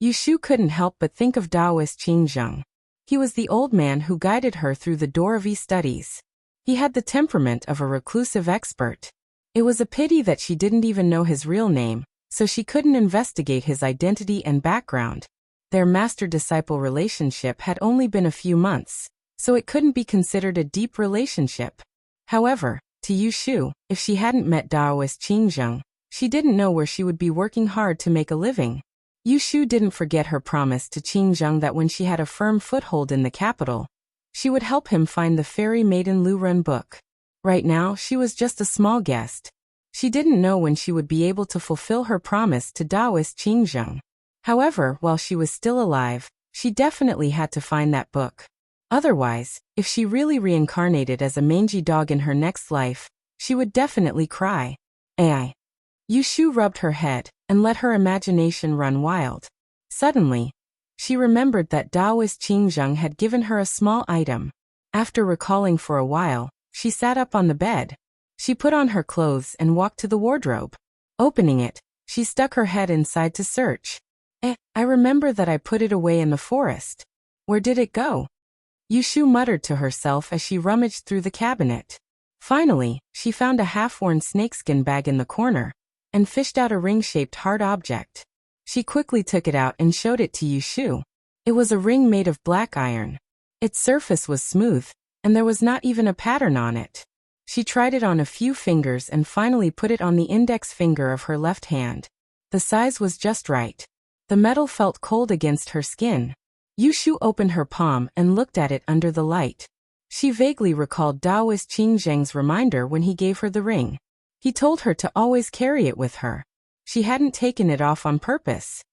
Yushu couldn't help but think of Taoist Qingzheng. He was the old man who guided her through the door of studies. He had the temperament of a reclusive expert. It was a pity that she didn't even know his real name, so she couldn't investigate his identity and background. Their master-disciple relationship had only been a few months, so it couldn't be considered a deep relationship. However, to Yushu, if she hadn't met Taoist Qingzheng, she didn't know where she would be working hard to make a living. Yushu didn't forget her promise to Qingzheng that when she had a firm foothold in the capital, she would help him find the fairy maiden Lu Run book. Right now, she was just a small guest. She didn't know when she would be able to fulfill her promise to Taoist Qingzheng. However, while she was still alive, she definitely had to find that book. Otherwise, if she really reincarnated as a mangy dog in her next life, she would definitely cry. Ai. Yushu rubbed her head and let her imagination run wild. Suddenly, she remembered that Taoist Qingzheng had given her a small item. After recalling for a while, she sat up on the bed. She put on her clothes and walked to the wardrobe. Opening it, she stuck her head inside to search. I remember that I put it away in the forest. Where did it go? Yushu muttered to herself as she rummaged through the cabinet. Finally, she found a half-worn snakeskin bag in the corner and fished out a ring-shaped hard object. She quickly took it out and showed it to Yushu. It was a ring made of black iron. Its surface was smooth, and there was not even a pattern on it. She tried it on a few fingers and finally put it on the index finger of her left hand. The size was just right. The metal felt cold against her skin. Yushu opened her palm and looked at it under the light. She vaguely recalled Taoist Qingzheng's reminder when he gave her the ring. He told her to always carry it with her. She hadn't taken it off on purpose.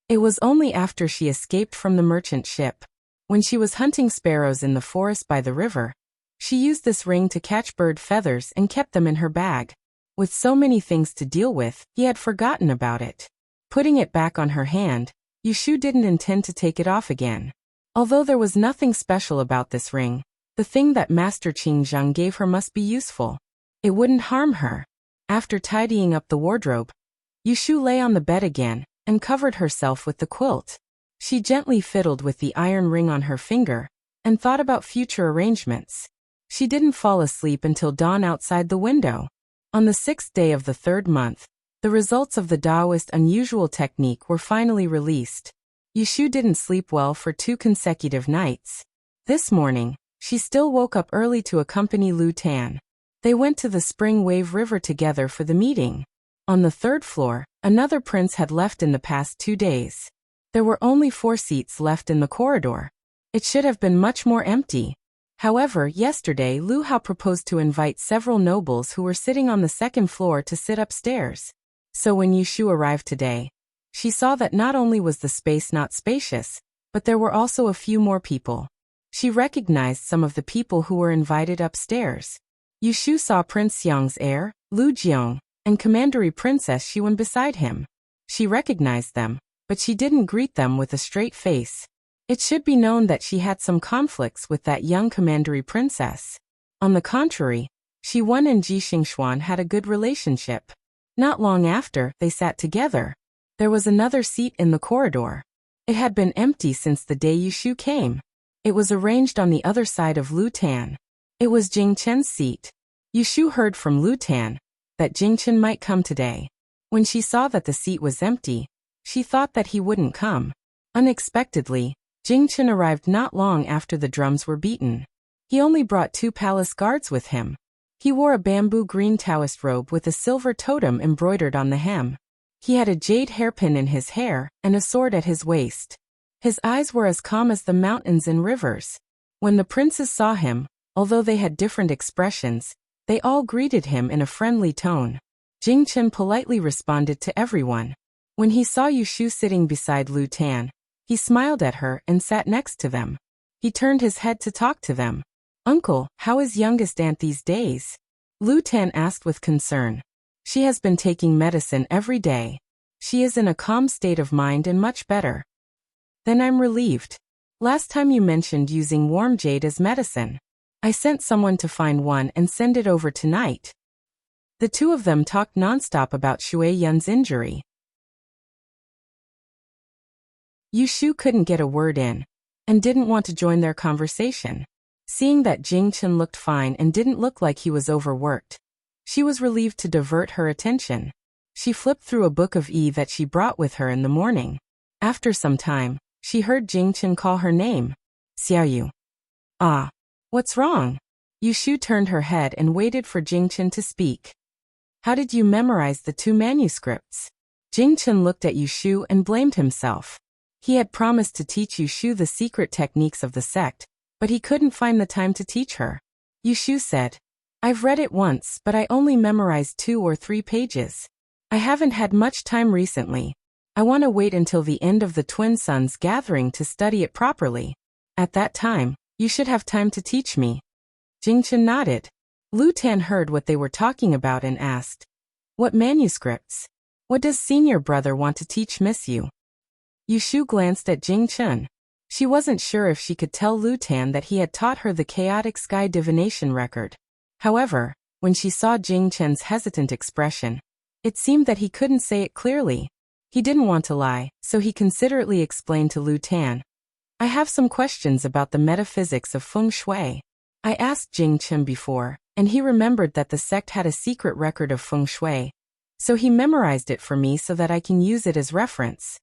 It was only after she escaped from the merchant ship. When she was hunting sparrows in the forest by the river, she used this ring to catch bird feathers and kept them in her bag. With so many things to deal with, he had forgotten about it. Putting it back on her hand, Yushu didn't intend to take it off again. Although there was nothing special about this ring, the thing that Master Qingzhang gave her must be useful. It wouldn't harm her. After tidying up the wardrobe, Yushu lay on the bed again and covered herself with the quilt. She gently fiddled with the iron ring on her finger and thought about future arrangements. She didn't fall asleep until dawn outside the window. On the 6th day of the 3rd month, the results of the Taoist unusual technique were finally released. Yushu didn't sleep well for 2 consecutive nights. This morning, she still woke up early to accompany Lu Tan. They went to the Spring Wave River together for the meeting. On the 3rd floor, another prince had left in the past 2 days. There were only 4 seats left in the corridor. It should have been much more empty. However, yesterday Lu Hao proposed to invite several nobles who were sitting on the 2nd floor to sit upstairs. So when Yushu arrived today, she saw that not only was the space not spacious, but there were also a few more people. She recognized some of the people who were invited upstairs. Yushu saw Prince Xiang's heir, Lu Jiong, and Commandery Princess Xuan beside him. She recognized them, but she didn't greet them with a straight face. It should be known that she had some conflicts with that young Commandery Princess. On the contrary, Xuan and Ji Xingxuan had a good relationship. Not long after, they sat together. There was another seat in the corridor. It had been empty since the day Yushu came. It was arranged on the other side of Lu Tan. It was Jing Chen's seat. Yushu heard from Lu Tan that Jing Chen might come today. When she saw that the seat was empty, she thought that he wouldn't come. Unexpectedly, Jing Chen arrived not long after the drums were beaten. He only brought 2 palace guards with him. He wore a bamboo green Taoist robe with a silver totem embroidered on the hem. He had a jade hairpin in his hair and a sword at his waist. His eyes were as calm as the mountains and rivers. When the princes saw him, although they had different expressions, they all greeted him in a friendly tone. Jing Chen politely responded to everyone. When he saw Yushu sitting beside Lu Tan, he smiled at her and sat next to them. He turned his head to talk to them. "Uncle, how is youngest aunt these days?" Lu Tan asked with concern. "She has been taking medicine every day. She is in a calm state of mind and much better." "Then I'm relieved. Last time you mentioned using warm jade as medicine. I sent someone to find one and send it over tonight." The 2 of them talked nonstop about Shui Yun's injury. Yushu couldn't get a word in, and didn't want to join their conversation. Seeing that Jing Chen looked fine and didn't look like he was overworked, she was relieved to divert her attention. She flipped through a book of that she brought with her in the morning. After some time, she heard Jing Chen call her name. "Xiaoyu." "Ah. What's wrong?" Yushu turned her head and waited for Jing Chen to speak. "How did you memorize the 2 manuscripts?" Jing Chen looked at Yushu and blamed himself. He had promised to teach Yushu the secret techniques of the sect, but he couldn't find the time to teach her. Yushu said, "I've read it once, but I only memorized 2 or 3 pages. I haven't had much time recently. I want to wait until the end of the Twin Suns gathering to study it properly. At that time, you should have time to teach me." Jing Chen nodded. Lu Tan heard what they were talking about and asked, "What manuscripts? What does senior brother want to teach Miss Yu?" Yushu glanced at Jing Chen. She wasn't sure if she could tell Lu Tan that he had taught her the chaotic sky divination record. However, when she saw Jing Chen's hesitant expression, it seemed that he couldn't say it clearly. He didn't want to lie, so he considerately explained to Lu Tan, "I have some questions about the metaphysics of feng shui. I asked Jing Chen before, and he remembered that the sect had a secret record of feng shui, so he memorized it for me so that I can use it as reference."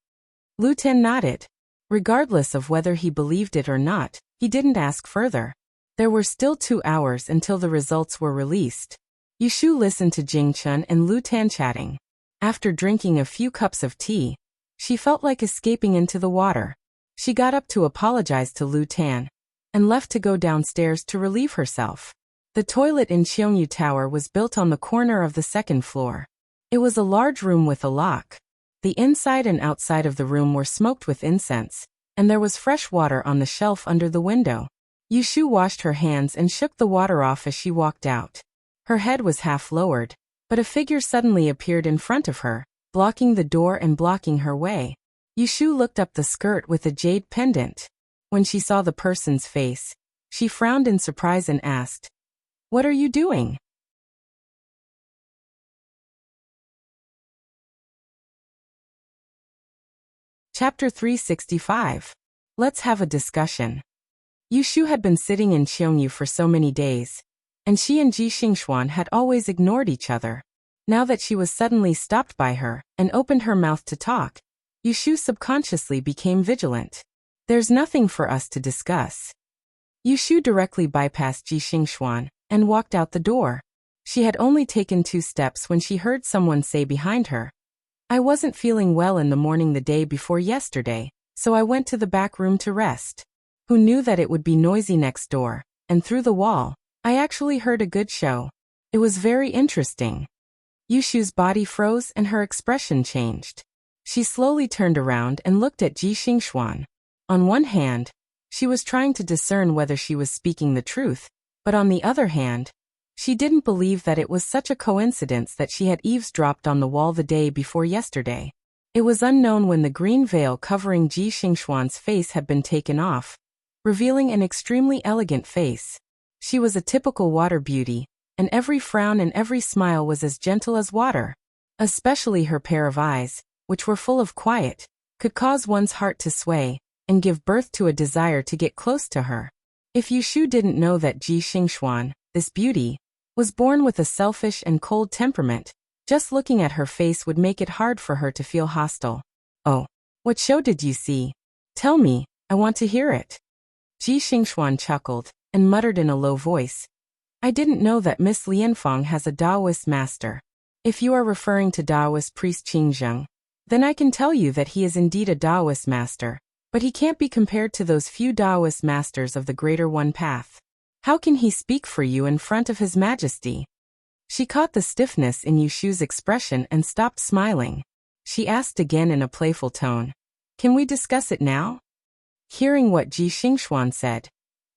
Lu Tan nodded. Regardless of whether he believed it or not, he didn't ask further. There were still 2 hours until the results were released. Yushu listened to Jing Chen and Lu Tan chatting. After drinking a few cups of tea, she felt like escaping into the water. She got up to apologize to Lu Tan, and left to go downstairs to relieve herself. The toilet in Cheongyu Tower was built on the corner of the 2nd floor. It was a large room with a lock. The inside and outside of the room were smoked with incense, and there was fresh water on the shelf under the window. Yushu washed her hands and shook the water off as she walked out. Her head was half lowered, but a figure suddenly appeared in front of her, blocking the door and blocking her way. Yushu looked up the skirt with a jade pendant. When she saw the person's face, she frowned in surprise and asked, "What are you doing?" Chapter 365. Let's have a discussion. Yushu had been sitting in Qiongyu for so many days, and she and Ji Xingxuan had always ignored each other. Now that she was suddenly stopped by her and opened her mouth to talk, Yushu subconsciously became vigilant. There's nothing for us to discuss. Yushu directly bypassed Ji Xingxuan and walked out the door. She had only taken 2 steps when she heard someone say behind her, "I wasn't feeling well in the morning the day before yesterday, so I went to the back room to rest." Who knew that it would be noisy next door, and through the wall, I actually heard a good show. It was very interesting. Yushu's body froze and her expression changed. She slowly turned around and looked at Ji Xingxuan. On one hand, she was trying to discern whether she was speaking the truth, but on the other hand, she didn't believe that it was such a coincidence that she had eavesdropped on the wall the day before yesterday. It was unknown when the green veil covering Ji Xingxuan's face had been taken off, revealing an extremely elegant face. She was a typical water beauty, and every frown and every smile was as gentle as water. Especially her pair of eyes, which were full of quiet, could cause one's heart to sway and give birth to a desire to get close to her. If Yushu didn't know that Ji Xingxuan, this beauty, was born with a selfish and cold temperament, just looking at her face would make it hard for her to feel hostile. "Oh, what show did you see? Tell me, I want to hear it." Ji Xingxuan chuckled and muttered in a low voice, "I didn't know that Miss Lianfeng has a Taoist master. If you are referring to Taoist priest Qingzheng, then I can tell you that he is indeed a Taoist master, but he can't be compared to those few Taoist masters of the Greater One Path. How can he speak for you in front of His Majesty?" She caught the stiffness in Yushu's expression and stopped smiling. She asked again in a playful tone, "Can we discuss it now?" Hearing what Ji Xingxuan said,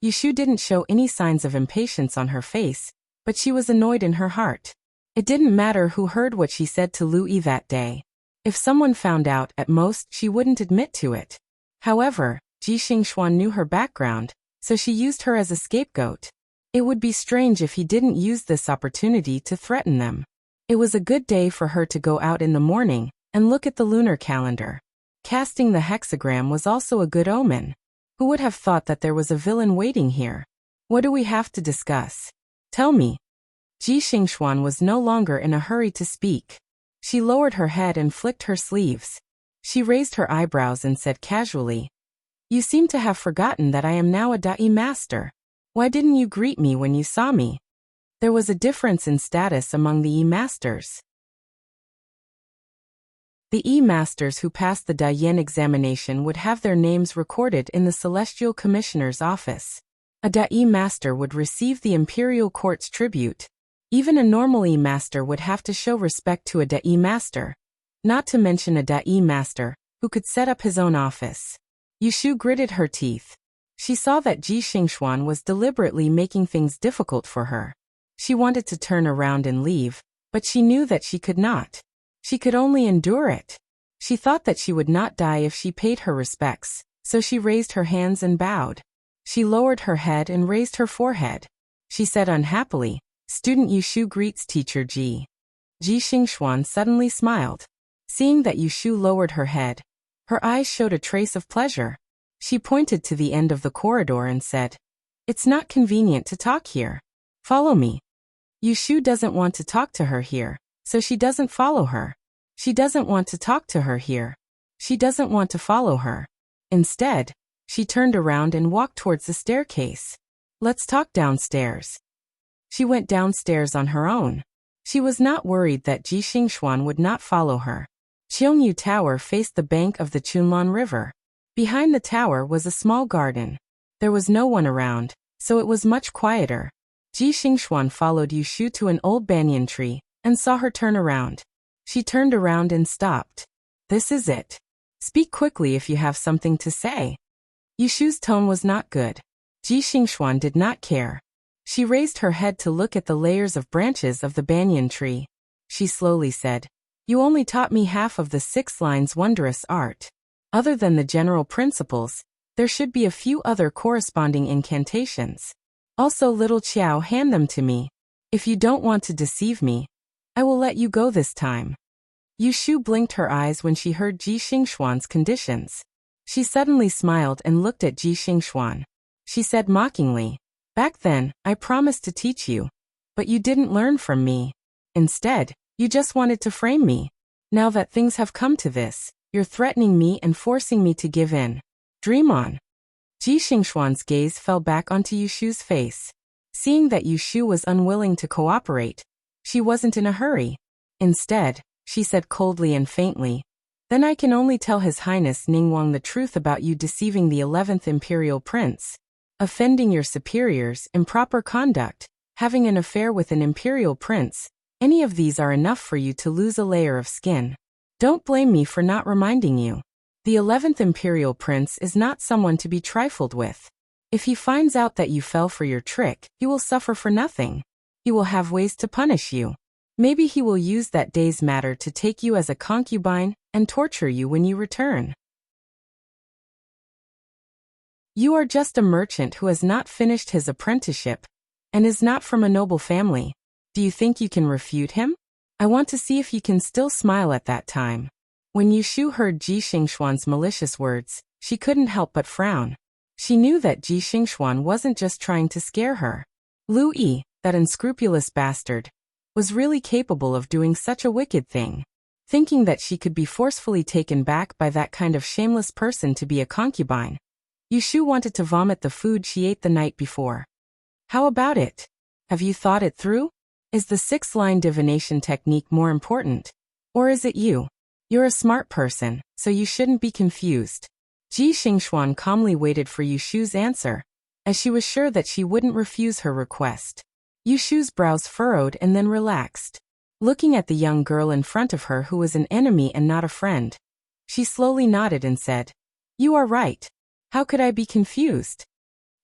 Yushu didn't show any signs of impatience on her face, but she was annoyed in her heart. It didn't matter who heard what she said to Lu Yi that day. If someone found out, at most she wouldn't admit to it. However, Ji Xingxuan knew her background, so she used her as a scapegoat. It would be strange if he didn't use this opportunity to threaten them. It was a good day for her to go out in the morning and look at the lunar calendar. Casting the hexagram was also a good omen. Who would have thought that there was a villain waiting here? "What do we have to discuss? Tell me." Ji Xingxuan was no longer in a hurry to speak. She lowered her head and flicked her sleeves. She raised her eyebrows and said casually, "You seem to have forgotten that I am now a Dai master. Why didn't you greet me when you saw me?" There was a difference in status among the E-masters. The E-masters who passed the Dayan examination would have their names recorded in the Celestial Commissioner's office. A Dai master would receive the Imperial Court's tribute. Even a normal E-master would have to show respect to a Dai master, not to mention a Dai master who could set up his own office. Yushu gritted her teeth. She saw that Ji Xingxuan was deliberately making things difficult for her. She wanted to turn around and leave, but she knew that she could not. She could only endure it. She thought that she would not die if she paid her respects, so she raised her hands and bowed. She lowered her head and raised her forehead. She said unhappily, "Student Yushu greets teacher Ji." Ji Xingxuan suddenly smiled. Seeing that Yushu lowered her head, her eyes showed a trace of pleasure. She pointed to the end of the corridor and said, "It's not convenient to talk here. Follow me." Yushu doesn't want to talk to her here, so she doesn't follow her. She doesn't want to talk to her here. She doesn't want to follow her. Instead, she turned around and walked towards the staircase. "Let's talk downstairs." She went downstairs on her own. She was not worried that Ji Xingxuan would not follow her. Qiongyu Tower faced the bank of the Chunlan River. Behind the tower was a small garden. There was no one around, so it was much quieter. Ji Xingxuan followed Yushu to an old banyan tree and saw her turn around. She turned around and stopped. "This is it. Speak quickly if you have something to say." Yushu's tone was not good. Ji Xingxuan did not care. She raised her head to look at the layers of branches of the banyan tree. She slowly said, "You only taught me half of the 6 lines wondrous art. Other than the general principles, there should be a few other corresponding incantations. Also, little Qiao, hand them to me. If you don't want to deceive me, I will let you go this time." Yushu blinked her eyes when she heard Ji Xingxuan's conditions. She suddenly smiled and looked at Ji Xingxuan. She said mockingly, "Back then, I promised to teach you. But you didn't learn from me. Instead, you just wanted to frame me. Now that things have come to this, you're threatening me and forcing me to give in. Dream on." Ji Xingxuan's gaze fell back onto Yushu's face. Seeing that Yushu was unwilling to cooperate, she wasn't in a hurry. Instead, she said coldly and faintly, "Then I can only tell His Highness Ningguang the truth about you deceiving the 11th Imperial Prince. Offending your superiors, improper conduct, having an affair with an Imperial Prince, any of these are enough for you to lose a layer of skin. Don't blame me for not reminding you. The 11th Imperial Prince is not someone to be trifled with. If he finds out that you fell for your trick, he will suffer for nothing. He will have ways to punish you. Maybe he will use that day's matter to take you as a concubine and torture you when you return. You are just a merchant who has not finished his apprenticeship and is not from a noble family. Do you think you can refute him? I want to see if you can still smile at that time." When Yushu heard Ji Xingxuan's malicious words, she couldn't help but frown. She knew that Ji Xingxuan wasn't just trying to scare her. Lu Yi, that unscrupulous bastard, was really capable of doing such a wicked thing. Thinking that she could be forcefully taken back by that kind of shameless person to be a concubine, Yushu wanted to vomit the food she ate the night before. How about it? Have you thought it through? Is the 6-line divination technique more important? Or is it you? You're a smart person, so you shouldn't be confused. Ji Xingxuan calmly waited for Yushu's answer, as she was sure that she wouldn't refuse her request. Yushu's brows furrowed and then relaxed. Looking at the young girl in front of her who was an enemy and not a friend, she slowly nodded and said, "You are right. How could I be confused?"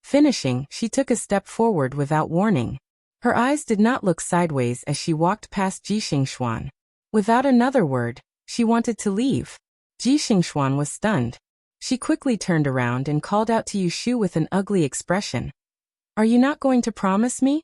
Finishing, she took a step forward without warning. Her eyes did not look sideways as she walked past Ji Xingxuan. Without another word, she wanted to leave. Ji Xingxuan was stunned. She quickly turned around and called out to Yushu with an ugly expression. "Are you not going to promise me?"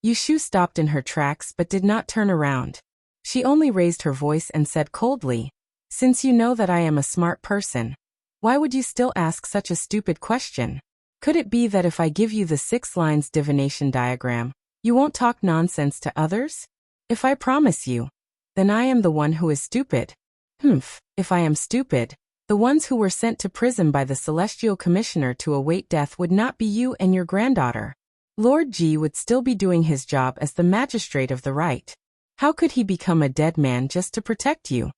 Yushu stopped in her tracks but did not turn around. She only raised her voice and said coldly, "Since you know that I am a smart person, why would you still ask such a stupid question? Could it be that if I give you the 6 lines divination diagram, you won't talk nonsense to others? If I promise you, then I am the one who is stupid. If I am stupid, the ones who were sent to prison by the Celestial Commissioner to await death would not be you and your granddaughter. Lord Ji would still be doing his job as the magistrate of the right. How could he become a dead man just to protect you?"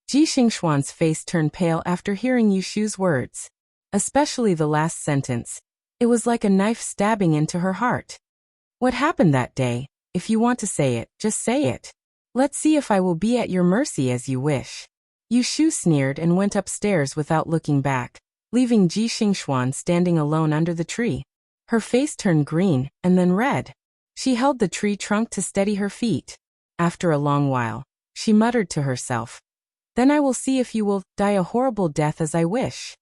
Ji Xingxuan's face turned pale after hearing Yushu's words. Especially the last sentence. It was like a knife stabbing into her heart. "What happened that day? If you want to say it, just say it. Let's see if I will be at your mercy as you wish." Yushu sneered and went upstairs without looking back, leaving Ji Xingxuan standing alone under the tree. Her face turned green and then red. She held the tree trunk to steady her feet. After a long while, she muttered to herself, "Then I will see if you will die a horrible death as I wish."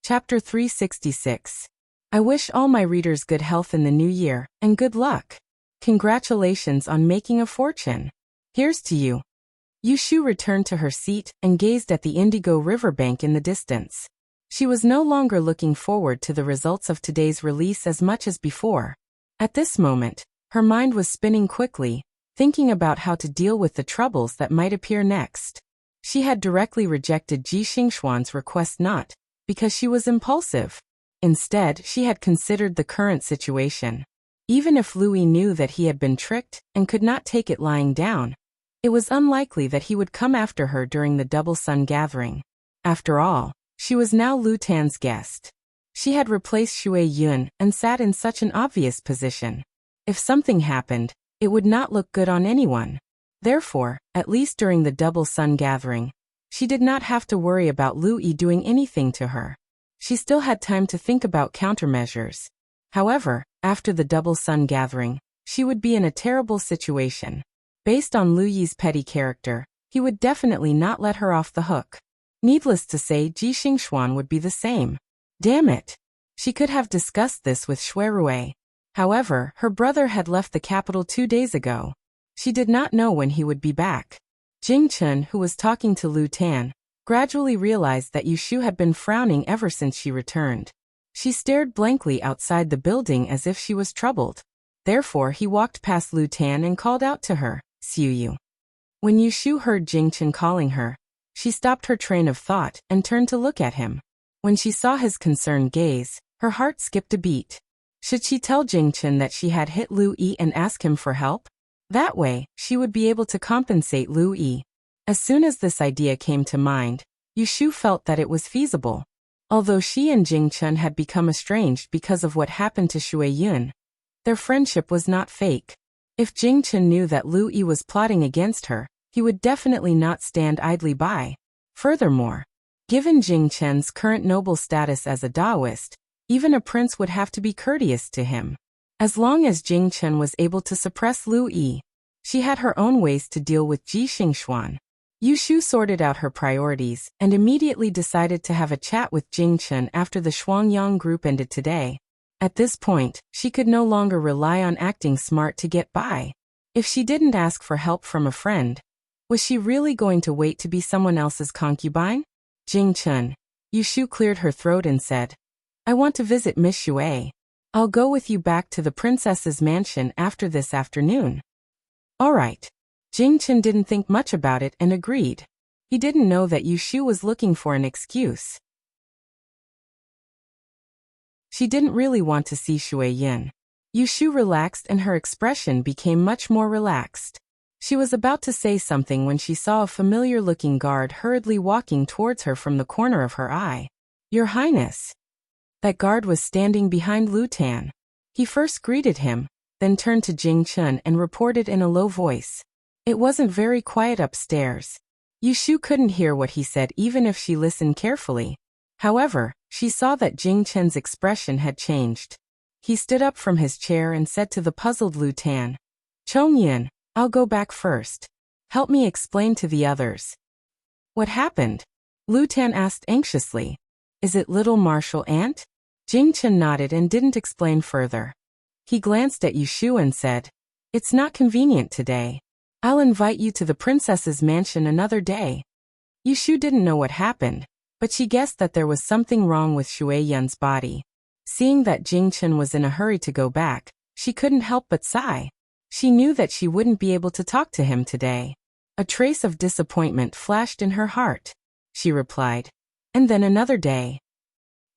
Chapter 366. I wish all my readers good health in the new year, and good luck. Congratulations on making a fortune. Here's to you. Yushu returned to her seat and gazed at the indigo riverbank in the distance. She was no longer looking forward to the results of today's release as much as before. At this moment, her mind was spinning quickly, thinking about how to deal with the troubles that might appear next. She had directly rejected Ji Xingxuan's request not because she was impulsive. Instead, she had considered the current situation. Even if Louis knew that he had been tricked and could not take it lying down, it was unlikely that he would come after her during the double sun gathering. After all, she was now Lu Tan's guest. She had replaced Shui Yun and sat in such an obvious position. If something happened, it would not look good on anyone. Therefore, at least during the double sun gathering, she did not have to worry about Lu Yi doing anything to her. She still had time to think about countermeasures. However, after the double sun gathering, she would be in a terrible situation. Based on Lu Yi's petty character, he would definitely not let her off the hook. Needless to say, Ji Xingxuan would be the same. Damn it! She could have discussed this with Shui Rui. However, her brother had left the capital 2 days ago. She did not know when he would be back. Jing Chun, who was talking to Lu Tan, gradually realized that Yu Shu had been frowning ever since she returned. She stared blankly outside the building as if she was troubled. Therefore, he walked past Lu Tan and called out to her, "Xiu Yu." When Yu Shu heard Jing Chun calling her, she stopped her train of thought and turned to look at him. When she saw his concerned gaze, her heart skipped a beat. Should she tell Jing Chun that she had hit Lu Yi and ask him for help? That way, she would be able to compensate Lu Yi. As soon as this idea came to mind, Yu Shu felt that it was feasible. Although she and Jing Chun had become estranged because of what happened to Shui Yun, their friendship was not fake. If Jing Chun knew that Lu Yi was plotting against her, he would definitely not stand idly by. Furthermore, given Jing Chun's current noble status as a Taoist, even a prince would have to be courteous to him. As long as Jing Chun was able to suppress Lu Yi, she had her own ways to deal with Ji Xingxuan. Yu Shu sorted out her priorities and immediately decided to have a chat with Jing Chun after the Shuangyang group ended today. At this point, she could no longer rely on acting smart to get by. If she didn't ask for help from a friend, was she really going to wait to be someone else's concubine? Jing Chun. Yu Shu cleared her throat and said, "I want to visit Miss Shui. I'll go with you back to the princess's mansion after this afternoon." All right. Jing Chun didn't think much about it and agreed. He didn't know that Yu Shu was looking for an excuse. She didn't really want to see Shui Yin. Yu Shu relaxed and her expression became much more relaxed. She was about to say something when she saw a familiar-looking guard hurriedly walking towards her from the corner of her eye. "Your Highness." That guard was standing behind Lu Tan. He first greeted him, then turned to Jing Chun and reported in a low voice. It wasn't very quiet upstairs. Yu Shu couldn't hear what he said even if she listened carefully. However, she saw that Jing Chun's expression had changed. He stood up from his chair and said to the puzzled Lu Tan, "Chong Yin, I'll go back first. Help me explain to the others." "What happened?" Lu Tan asked anxiously. "Is it little martial ant?" Jing Chun nodded and didn't explain further. He glanced at Yu Shu and said, "It's not convenient today. I'll invite you to the princess's mansion another day." Yu Shu didn't know what happened, but she guessed that there was something wrong with Shui Yun's body. Seeing that Jing Chun was in a hurry to go back, she couldn't help but sigh. She knew that she wouldn't be able to talk to him today. A trace of disappointment flashed in her heart. She replied, "And then another day."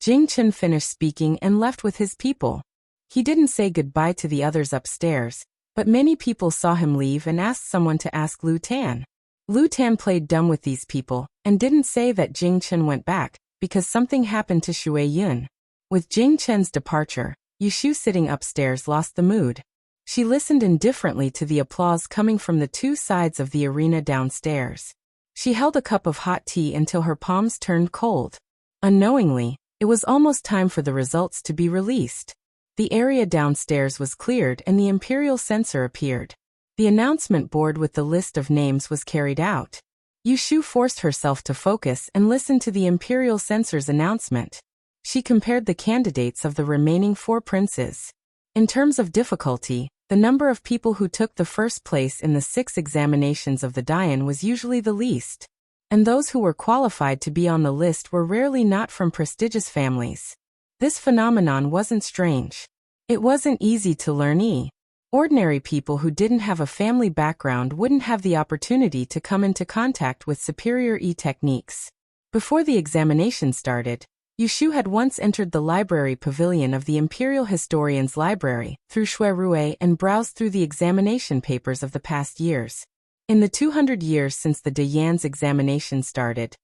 Jing Chun finished speaking and left with his people. He didn't say goodbye to the others upstairs, but many people saw him leave and asked someone to ask Lu Tan. Lu Tan played dumb with these people and didn't say that Jing Chun went back because something happened to Shui Yun. With Jing Chun's departure, Yu Shu sitting upstairs lost the mood. She listened indifferently to the applause coming from the two sides of the arena downstairs. She held a cup of hot tea until her palms turned cold. Unknowingly, it was almost time for the results to be released. The area downstairs was cleared and the imperial censor appeared. The announcement board with the list of names was carried out. Yu Shu forced herself to focus and listen to the imperial censor's announcement. She compared the candidates of the remaining 4 princes. In terms of difficulty, the number of people who took the first place in the 6 examinations of the Dian was usually the least. And those who were qualified to be on the list were rarely not from prestigious families. This phenomenon wasn't strange. It wasn't easy to learn. Ordinary people who didn't have a family background wouldn't have the opportunity to come into contact with superior techniques. Before the examination started, Yu Shu had once entered the library pavilion of the Imperial Historian's Library through Shui Rui and browsed through the examination papers of the past years. In the 200 years since the Dayan's examination started,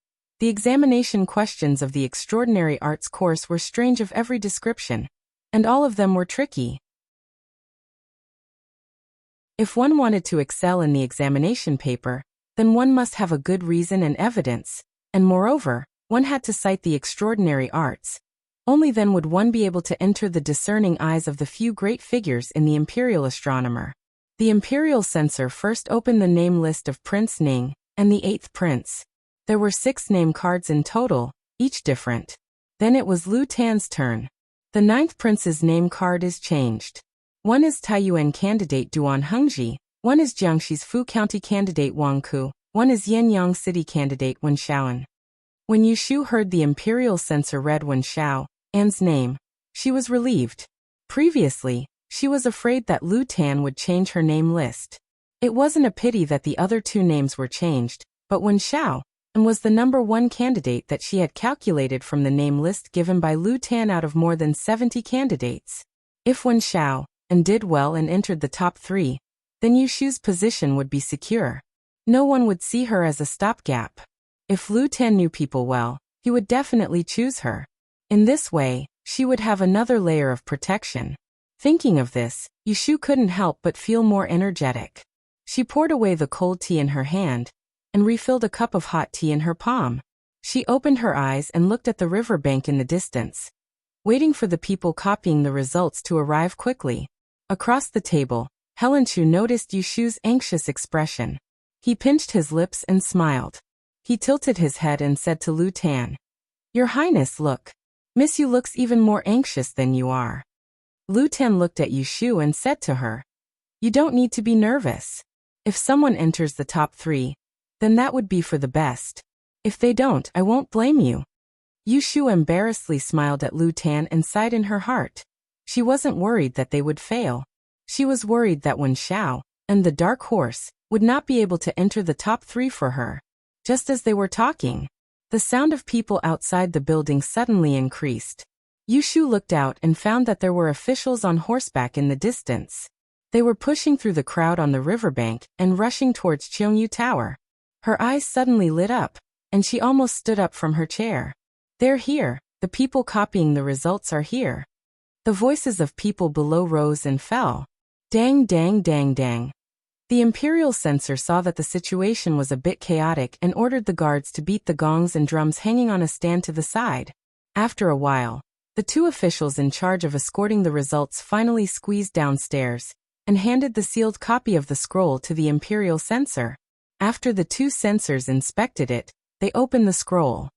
the examination questions of the Extraordinary Arts course were strange of every description, and all of them were tricky. If one wanted to excel in the examination paper, then one must have a good reason and evidence, and moreover, one had to cite the extraordinary arts. Only then would one be able to enter the discerning eyes of the few great figures in the imperial astronomer. The imperial censor first opened the name list of Prince Ning, and the 8th prince. There were 6 name cards in total, each different. Then it was Lu Tan's turn. The 9th prince's name card is changed. One is Taiyuan candidate Duan Hengji, one is Jiangxi's Fu County candidate Wang Ku, one is Yenyang City candidate Wen Shaoan. When Yushu heard the imperial censor read Wen Shao, Anne's name, she was relieved. Previously, she was afraid that Lu Tan would change her name list. It wasn't a pity that the other 2 names were changed, but Wen Shao, and was the number 1 candidate that she had calculated from the name list given by Lu Tan out of more than 70 candidates. If Wen Shao, and did well and entered the top 3, then Yushu's position would be secure. No one would see her as a stopgap. If Lu Tan knew people well, he would definitely choose her. In this way, she would have another layer of protection. Thinking of this, Yushu couldn't help but feel more energetic. She poured away the cold tea in her hand, and refilled a cup of hot tea in her palm. She opened her eyes and looked at the riverbank in the distance, waiting for the people copying the results to arrive quickly. Across the table, Helenchu noticed Yushu's anxious expression. He pinched his lips and smiled. He tilted his head and said to Lu Tan, "Your Highness, look. Miss Yu looks even more anxious than you are." Lu Tan looked at Yushu and said to her, "You don't need to be nervous. If someone enters the top 3, then that would be for the best. If they don't, I won't blame you." Yushu embarrassedly smiled at Lu Tan and sighed in her heart. She wasn't worried that they would fail. She was worried that Wen Shao, and the dark horse, would not be able to enter the top 3 for her. Just as they were talking, the sound of people outside the building suddenly increased. Yushu looked out and found that there were officials on horseback in the distance. They were pushing through the crowd on the riverbank and rushing towards Cheongyu Tower. Her eyes suddenly lit up, and she almost stood up from her chair. "They're here, the people copying the results are here." The voices of people below rose and fell. Dang, dang, dang, dang. The imperial censor saw that the situation was a bit chaotic and ordered the guards to beat the gongs and drums hanging on a stand to the side. After a while, the 2 officials in charge of escorting the results finally squeezed downstairs and handed the sealed copy of the scroll to the imperial censor. After the 2 censors inspected it, they opened the scroll.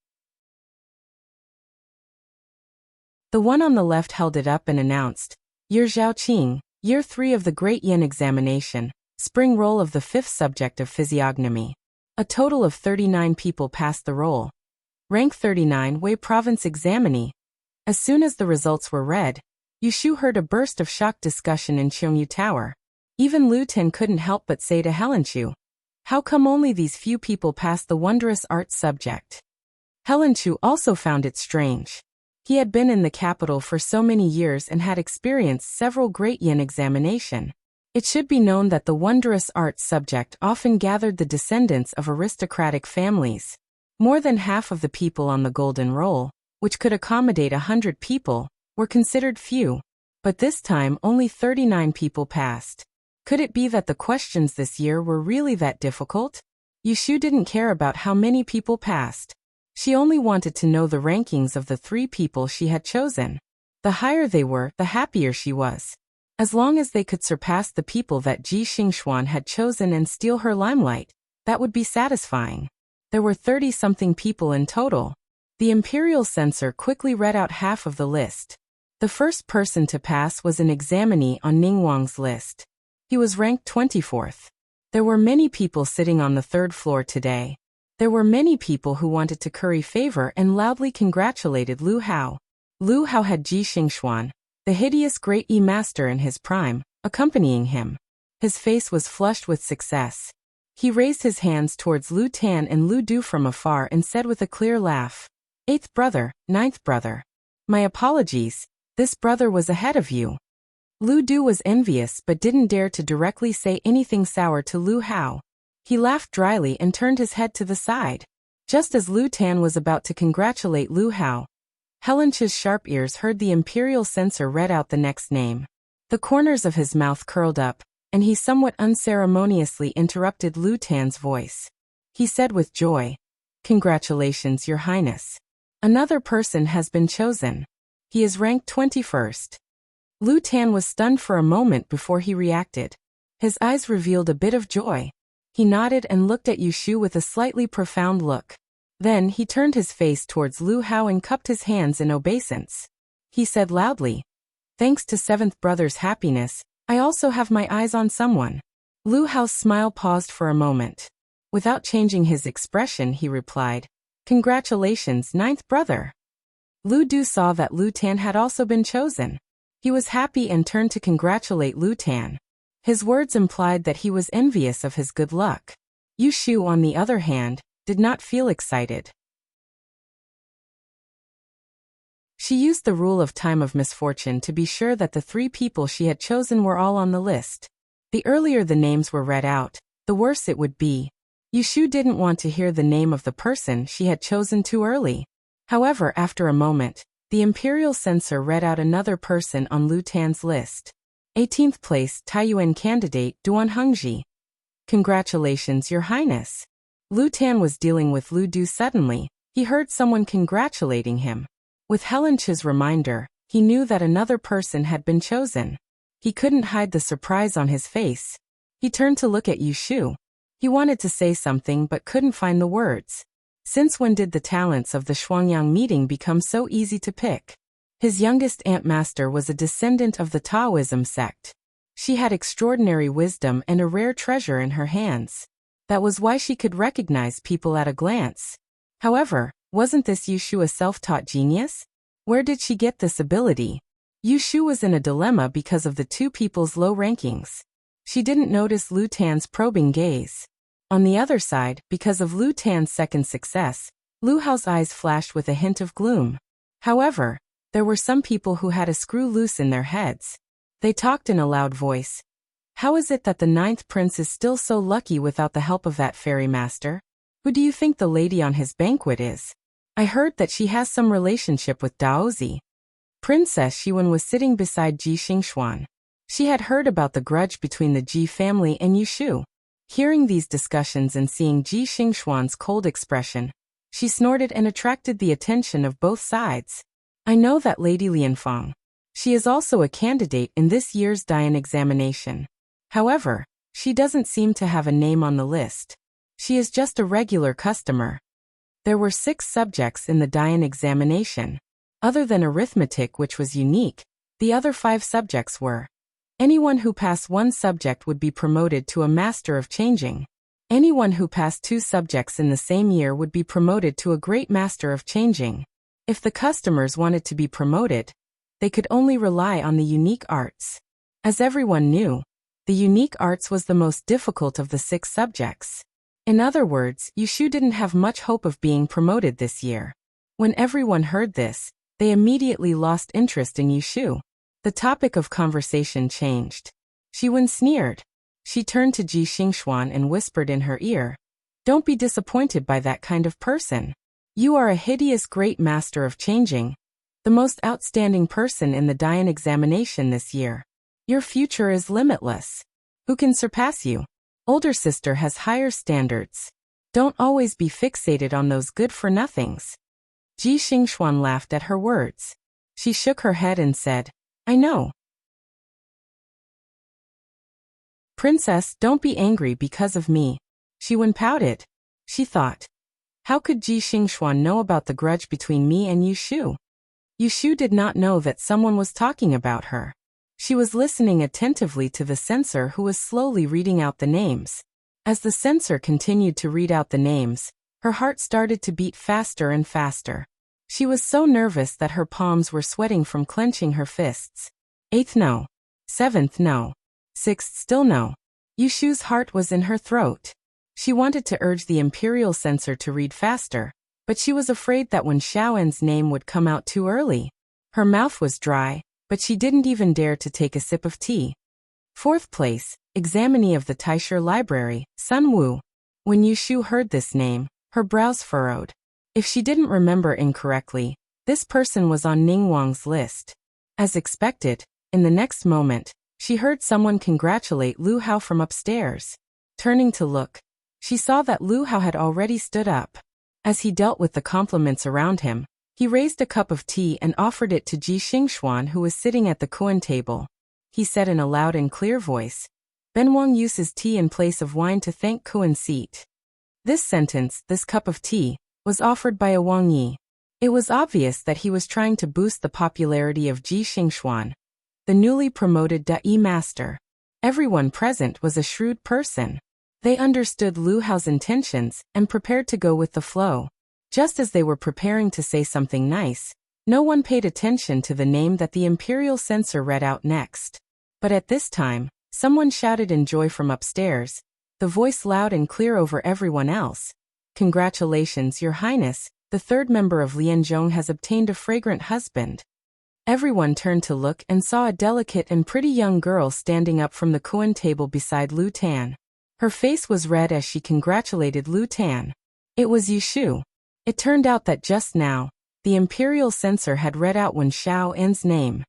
The one on the left held it up and announced, "Year Zhaoqing, Year 3 of the Great Yin Examination, Spring Roll of the 5th subject of Physiognomy." A total of 39 people passed the roll. Rank 39 Wei Province Examinee. As soon as the results were read, Yushu heard a burst of shocked discussion in Cheongyu Tower. Even Lu Tan couldn't help but say to Helenchu, "How come only these few people passed the wondrous arts subject?" Helenchu also found it strange. He had been in the capital for so many years and had experienced several great yin examination. It should be known that the wondrous arts subject often gathered the descendants of aristocratic families. More than half of the people on the golden roll, which could accommodate 100 people, were considered few. But this time only 39 people passed. Could it be that the questions this year were really that difficult? Yushu didn't care about how many people passed. She only wanted to know the rankings of the 3 people she had chosen. The higher they were, the happier she was. As long as they could surpass the people that Ji Xingxuan had chosen and steal her limelight, that would be satisfying. There were 30-something people in total. The imperial censor quickly read out half of the list. The first person to pass was an examinee on Ning Wang's list. He was ranked 24th. There were many people sitting on the 3rd floor today. There were many people who wanted to curry favor and loudly congratulated Lu Hao. Lu Hao had Ji Xingxuan, the hideous great master in his prime, accompanying him. His face was flushed with success. He raised his hands towards Lu Tan and Lu Du from afar and said with a clear laugh, "8th brother, 9th brother. My apologies, this brother was ahead of you." Lu Du was envious but didn't dare to directly say anything sour to Lu Hao. He laughed dryly and turned his head to the side. Just as Lu Tan was about to congratulate Lu Hao, Helench's sharp ears heard the imperial censor read out the next name. The corners of his mouth curled up, and he somewhat unceremoniously interrupted Lu Tan's voice. He said with joy, "Congratulations, Your Highness. Another person has been chosen. He is ranked 21st. Lu Tan was stunned for a moment before he reacted. His eyes revealed a bit of joy. He nodded and looked at Yushu with a slightly profound look. Then he turned his face towards Lu Hao and cupped his hands in obeisance. He said loudly, "Thanks to Seventh Brother's happiness, I also have my eyes on someone." Lu Hao's smile paused for a moment. Without changing his expression, he replied, "Congratulations, Ninth Brother." Lu Du saw that Lu Tan had also been chosen. He was happy and turned to congratulate Lu Tan. His words implied that he was envious of his good luck. Yushu, on the other hand, did not feel excited. She used the rule of time of misfortune to be sure that the 3 people she had chosen were all on the list. The earlier the names were read out, the worse it would be. Yushu didn't want to hear the name of the person she had chosen too early. However, after a moment, the Imperial Censor read out another person on Lu Tan's list. 18th place Taiyuan candidate Duan Hengji. "Congratulations, Your Highness." Lu Tan was dealing with Lu Du suddenly. He heard someone congratulating him. With Helen Chi's reminder, he knew that another person had been chosen. He couldn't hide the surprise on his face. He turned to look at Yushu. He wanted to say something but couldn't find the words. Since when did the talents of the Shuangyang meeting become so easy to pick? His youngest Ant Master was a descendant of the Taoism sect. She had extraordinary wisdom and a rare treasure in her hands. That was why she could recognize people at a glance. However, wasn't this Yushu a self-taught genius? Where did she get this ability? Yushu was in a dilemma because of the 2 people's low rankings. She didn't notice Lu Tan's probing gaze. On the other side, because of Lu Tan's second success, Lu Hao's eyes flashed with a hint of gloom. However, there were some people who had a screw loose in their heads. They talked in a loud voice. "How is it that the 9th prince is still so lucky without the help of that fairy master? Who do you think the lady on his banquet is? I heard that she has some relationship with Daozi." Princess Xiwen was sitting beside Ji Xingxuan. She had heard about the grudge between the Ji family and Yushu. Hearing these discussions and seeing Ji Xingxuan's cold expression, she snorted and attracted the attention of both sides. "I know that Lady Lianfang. She is also a candidate in this year's Dian examination. However, she doesn't seem to have a name on the list. She is just a regular customer." There were 6 subjects in the Dian examination. Other than arithmetic, which was unique, the other 5 subjects were: anyone who passed 1 subject would be promoted to a Master of Changing. Anyone who passed 2 subjects in the same year would be promoted to a Great Master of Changing. If the customers wanted to be promoted, they could only rely on the unique arts. As everyone knew, the unique arts was the most difficult of the 6 subjects. In other words, Yushu didn't have much hope of being promoted this year. When everyone heard this, they immediately lost interest in Yushu. The topic of conversation changed. Xiwen sneered. She turned to Ji Xingxuan and whispered in her ear, "Don't be disappointed by that kind of person. You are a hideous Great Master of Changing, the most outstanding person in the Dian examination this year. Your future is limitless. Who can surpass you? Older sister has higher standards. Don't always be fixated on those good-for-nothings." Ji Xingxuan laughed at her words. She shook her head and said, "I know." "Princess, don't be angry because of me." Xiwen pouted. She thought, how could Ji Xingxuan know about the grudge between me and Yushu? Yushu did not know that someone was talking about her. She was listening attentively to the censor who was slowly reading out the names. As the censor continued to read out the names, her heart started to beat faster and faster. She was so nervous that her palms were sweating from clenching her fists. 8th no. 7th no. 6th still no. Yushu's heart was in her throat. She wanted to urge the imperial censor to read faster, but she was afraid that when Xiaoen's name would come out too early. Her mouth was dry, but she didn't even dare to take a sip of tea. 4th place, examinee of the Taisher Library, Sun Wu. When Yushu heard this name, her brows furrowed. If she didn't remember incorrectly, this person was on Ning Wang's list. As expected, in the next moment, she heard someone congratulate Lu Hao from upstairs. Turning to look, she saw that Lu Hao had already stood up. As he dealt with the compliments around him, he raised a cup of tea and offered it to Ji Xingxuan, who was sitting at the koan table. He said in a loud and clear voice, "Ben Wang uses tea in place of wine to thank koan seat." This sentence, "this cup of tea," was offered by a Wang Yi. It was obvious that he was trying to boost the popularity of Ji Xingxuan, the newly promoted Da-yi master. Everyone present was a shrewd person. They understood Lu Hao's intentions and prepared to go with the flow. Just as they were preparing to say something nice, no one paid attention to the name that the imperial censor read out next. But at this time, someone shouted in joy from upstairs, the voice loud and clear over everyone else. "Congratulations, Your Highness, the third member of Lianzhong has obtained a fragrant husband." Everyone turned to look and saw a delicate and pretty young girl standing up from the koan table beside Lu Tan. Her face was red as she congratulated Lu Tan. It was Yushu. It turned out that just now, the imperial censor had read out Wen Xiao'an's name.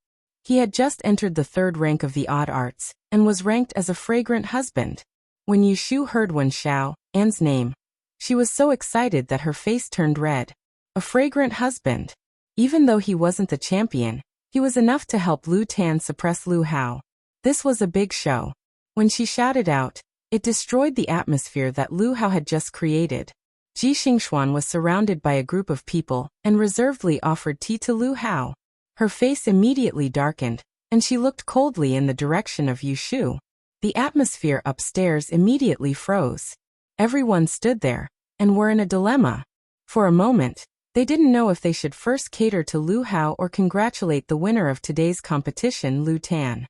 He had just entered the third rank of the odd arts, and was ranked as a fragrant husband. When Yushu heard Wen Xiao'an's name, she was so excited that her face turned red. A fragrant husband. Even though he wasn't the champion, he was enough to help Lu Tan suppress Lu Hao. This was a big show. When she shouted out, it destroyed the atmosphere that Lu Hao had just created. Ji Xingxuan was surrounded by a group of people and reservedly offered tea to Lu Hao. Her face immediately darkened, and she looked coldly in the direction of Yushu. The atmosphere upstairs immediately froze. Everyone stood there, and were in a dilemma. For a moment, they didn't know if they should first cater to Lu Hao or congratulate the winner of today's competition, Lu Tan.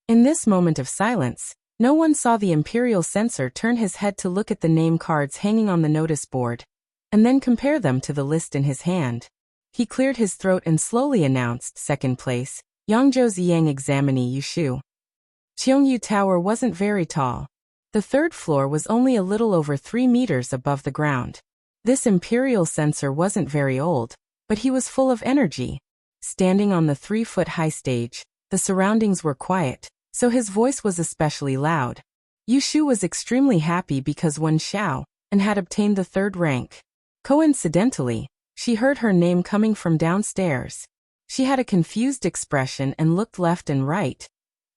In this moment of silence, no one saw the imperial censor turn his head to look at the name cards hanging on the notice board, and then compare them to the list in his hand. He cleared his throat and slowly announced, "Second place, Yangzhou Ziyang examinee Yushu." Cheongyu Tower wasn't very tall. The third floor was only a little over 3 meters above the ground. This imperial censor wasn't very old, but he was full of energy. Standing on the 3-foot-high stage, the surroundings were quiet, so his voice was especially loud. Yushu was extremely happy because Wen Xiao and had obtained the third rank. Coincidentally, she heard her name coming from downstairs. She had a confused expression and looked left and right,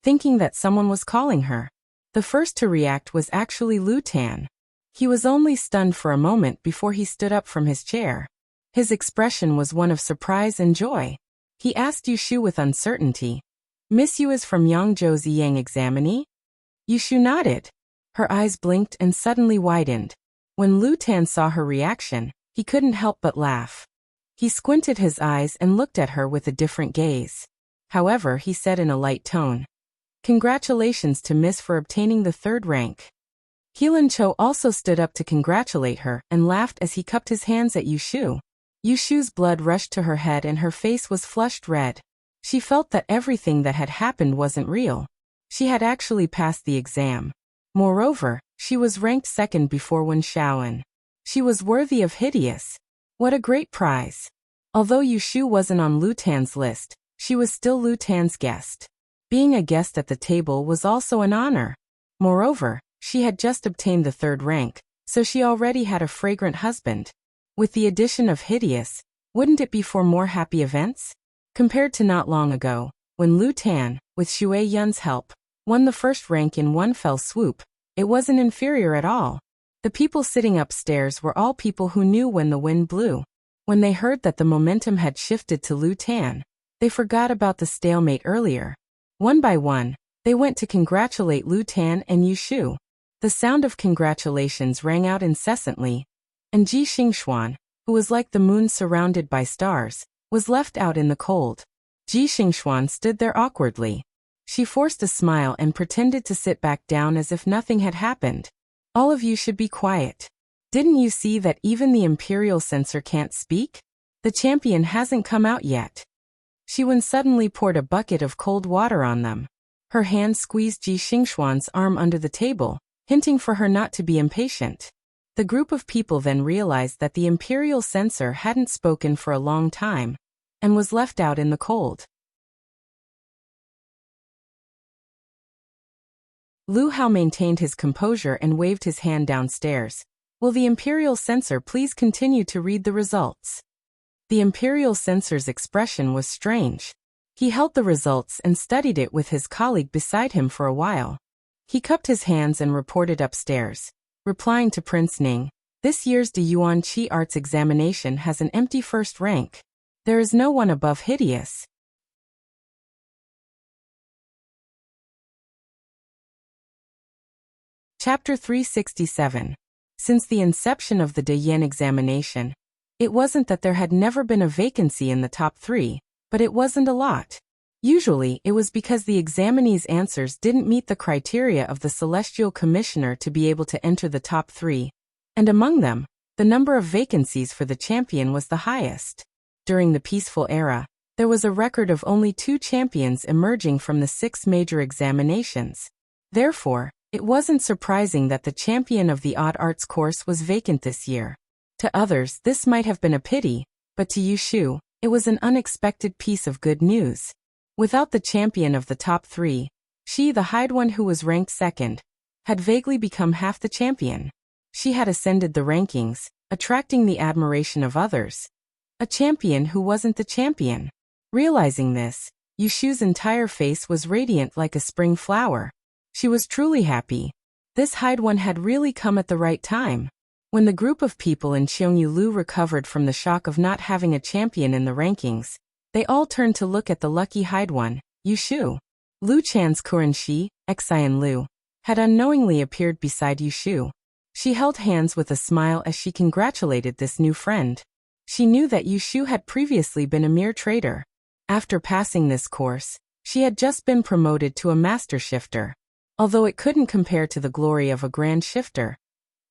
thinking that someone was calling her. The first to react was actually Lu Tan. He was only stunned for a moment before he stood up from his chair. His expression was one of surprise and joy. He asked Yushu with uncertainty, "Miss Yu is from Yangzhou Ziyang examinee?" Yushu nodded. Her eyes blinked and suddenly widened. When Lu Tan saw her reaction, he couldn't help but laugh. He squinted his eyes and looked at her with a different gaze. However, he said in a light tone, "Congratulations to Miss for obtaining the third rank." Heelan Cho also stood up to congratulate her and laughed as he cupped his hands at Yushu. Yushu's blood rushed to her head and her face was flushed red. She felt that everything that had happened wasn't real. She had actually passed the exam. Moreover, she was ranked second before Wen Xiaoan. She was worthy of hideous. What a great prize. Although Yushu wasn't on Lu Tan's list, she was still Lu Tan's guest. Being a guest at the table was also an honor. Moreover, she had just obtained the third rank, so she already had a fragrant husband. With the addition of hideous, wouldn't it be for more happy events? Compared to not long ago, when Lu Tan, with Xue Yun's help, won the first rank in one fell swoop, it wasn't inferior at all. The people sitting upstairs were all people who knew when the wind blew. When they heard that the momentum had shifted to Lu Tan, they forgot about the stalemate earlier. One by one, they went to congratulate Lu Tan and Yushu. The sound of congratulations rang out incessantly, and Ji Xingxuan, who was like the moon surrounded by stars, was left out in the cold. Ji Xingxuan stood there awkwardly. She forced a smile and pretended to sit back down as if nothing had happened. "All of you should be quiet. Didn't you see that even the imperial censor can't speak? The champion hasn't come out yet." Wen suddenly poured a bucket of cold water on them. Her hand squeezed Ji Xingxuan's arm under the table, hinting for her not to be impatient. The group of people then realized that the imperial censor hadn't spoken for a long time, and was left out in the cold. Lu Hao maintained his composure and waved his hand downstairs. Will the Imperial Censor please continue to read the results? The Imperial Censor's expression was strange. He held the results and studied it with his colleague beside him for a while. He cupped his hands and reported upstairs, replying to Prince Ning. This year's De Yuan Qi Arts examination has an empty first rank. There is no one above hideous. Chapter 367. Since the inception of the De Yen examination, it wasn't that there had never been a vacancy in the top 3, but it wasn't a lot. Usually, it was because the examinee's answers didn't meet the criteria of the Celestial Commissioner to be able to enter the top 3, and among them, the number of vacancies for the champion was the highest. During the peaceful era, there was a record of only 2 champions emerging from the 6 major examinations. Therefore, it wasn't surprising that the champion of the Odd Arts course was vacant this year. To others, this might have been a pity, but to Yushu, it was an unexpected piece of good news. Without the champion of the top 3, she, the hired one who was ranked second, had vaguely become half the champion. She had ascended the rankings, attracting the admiration of others. A champion who wasn't the champion. Realizing this, Yushu's entire face was radiant like a spring flower. She was truly happy. This hired one had really come at the right time. When the group of people in Cheongyu recovered from the shock of not having a champion in the rankings, they all turned to look at the lucky hired one, Yushu. Lu Chan's Kurenshi, Xian Lu, had unknowingly appeared beside Yushu. She held hands with a smile as she congratulated this new friend. She knew that Yushu had previously been a mere trader. After passing this course, she had just been promoted to a master shifter. Although it couldn't compare to the glory of a grand shifter,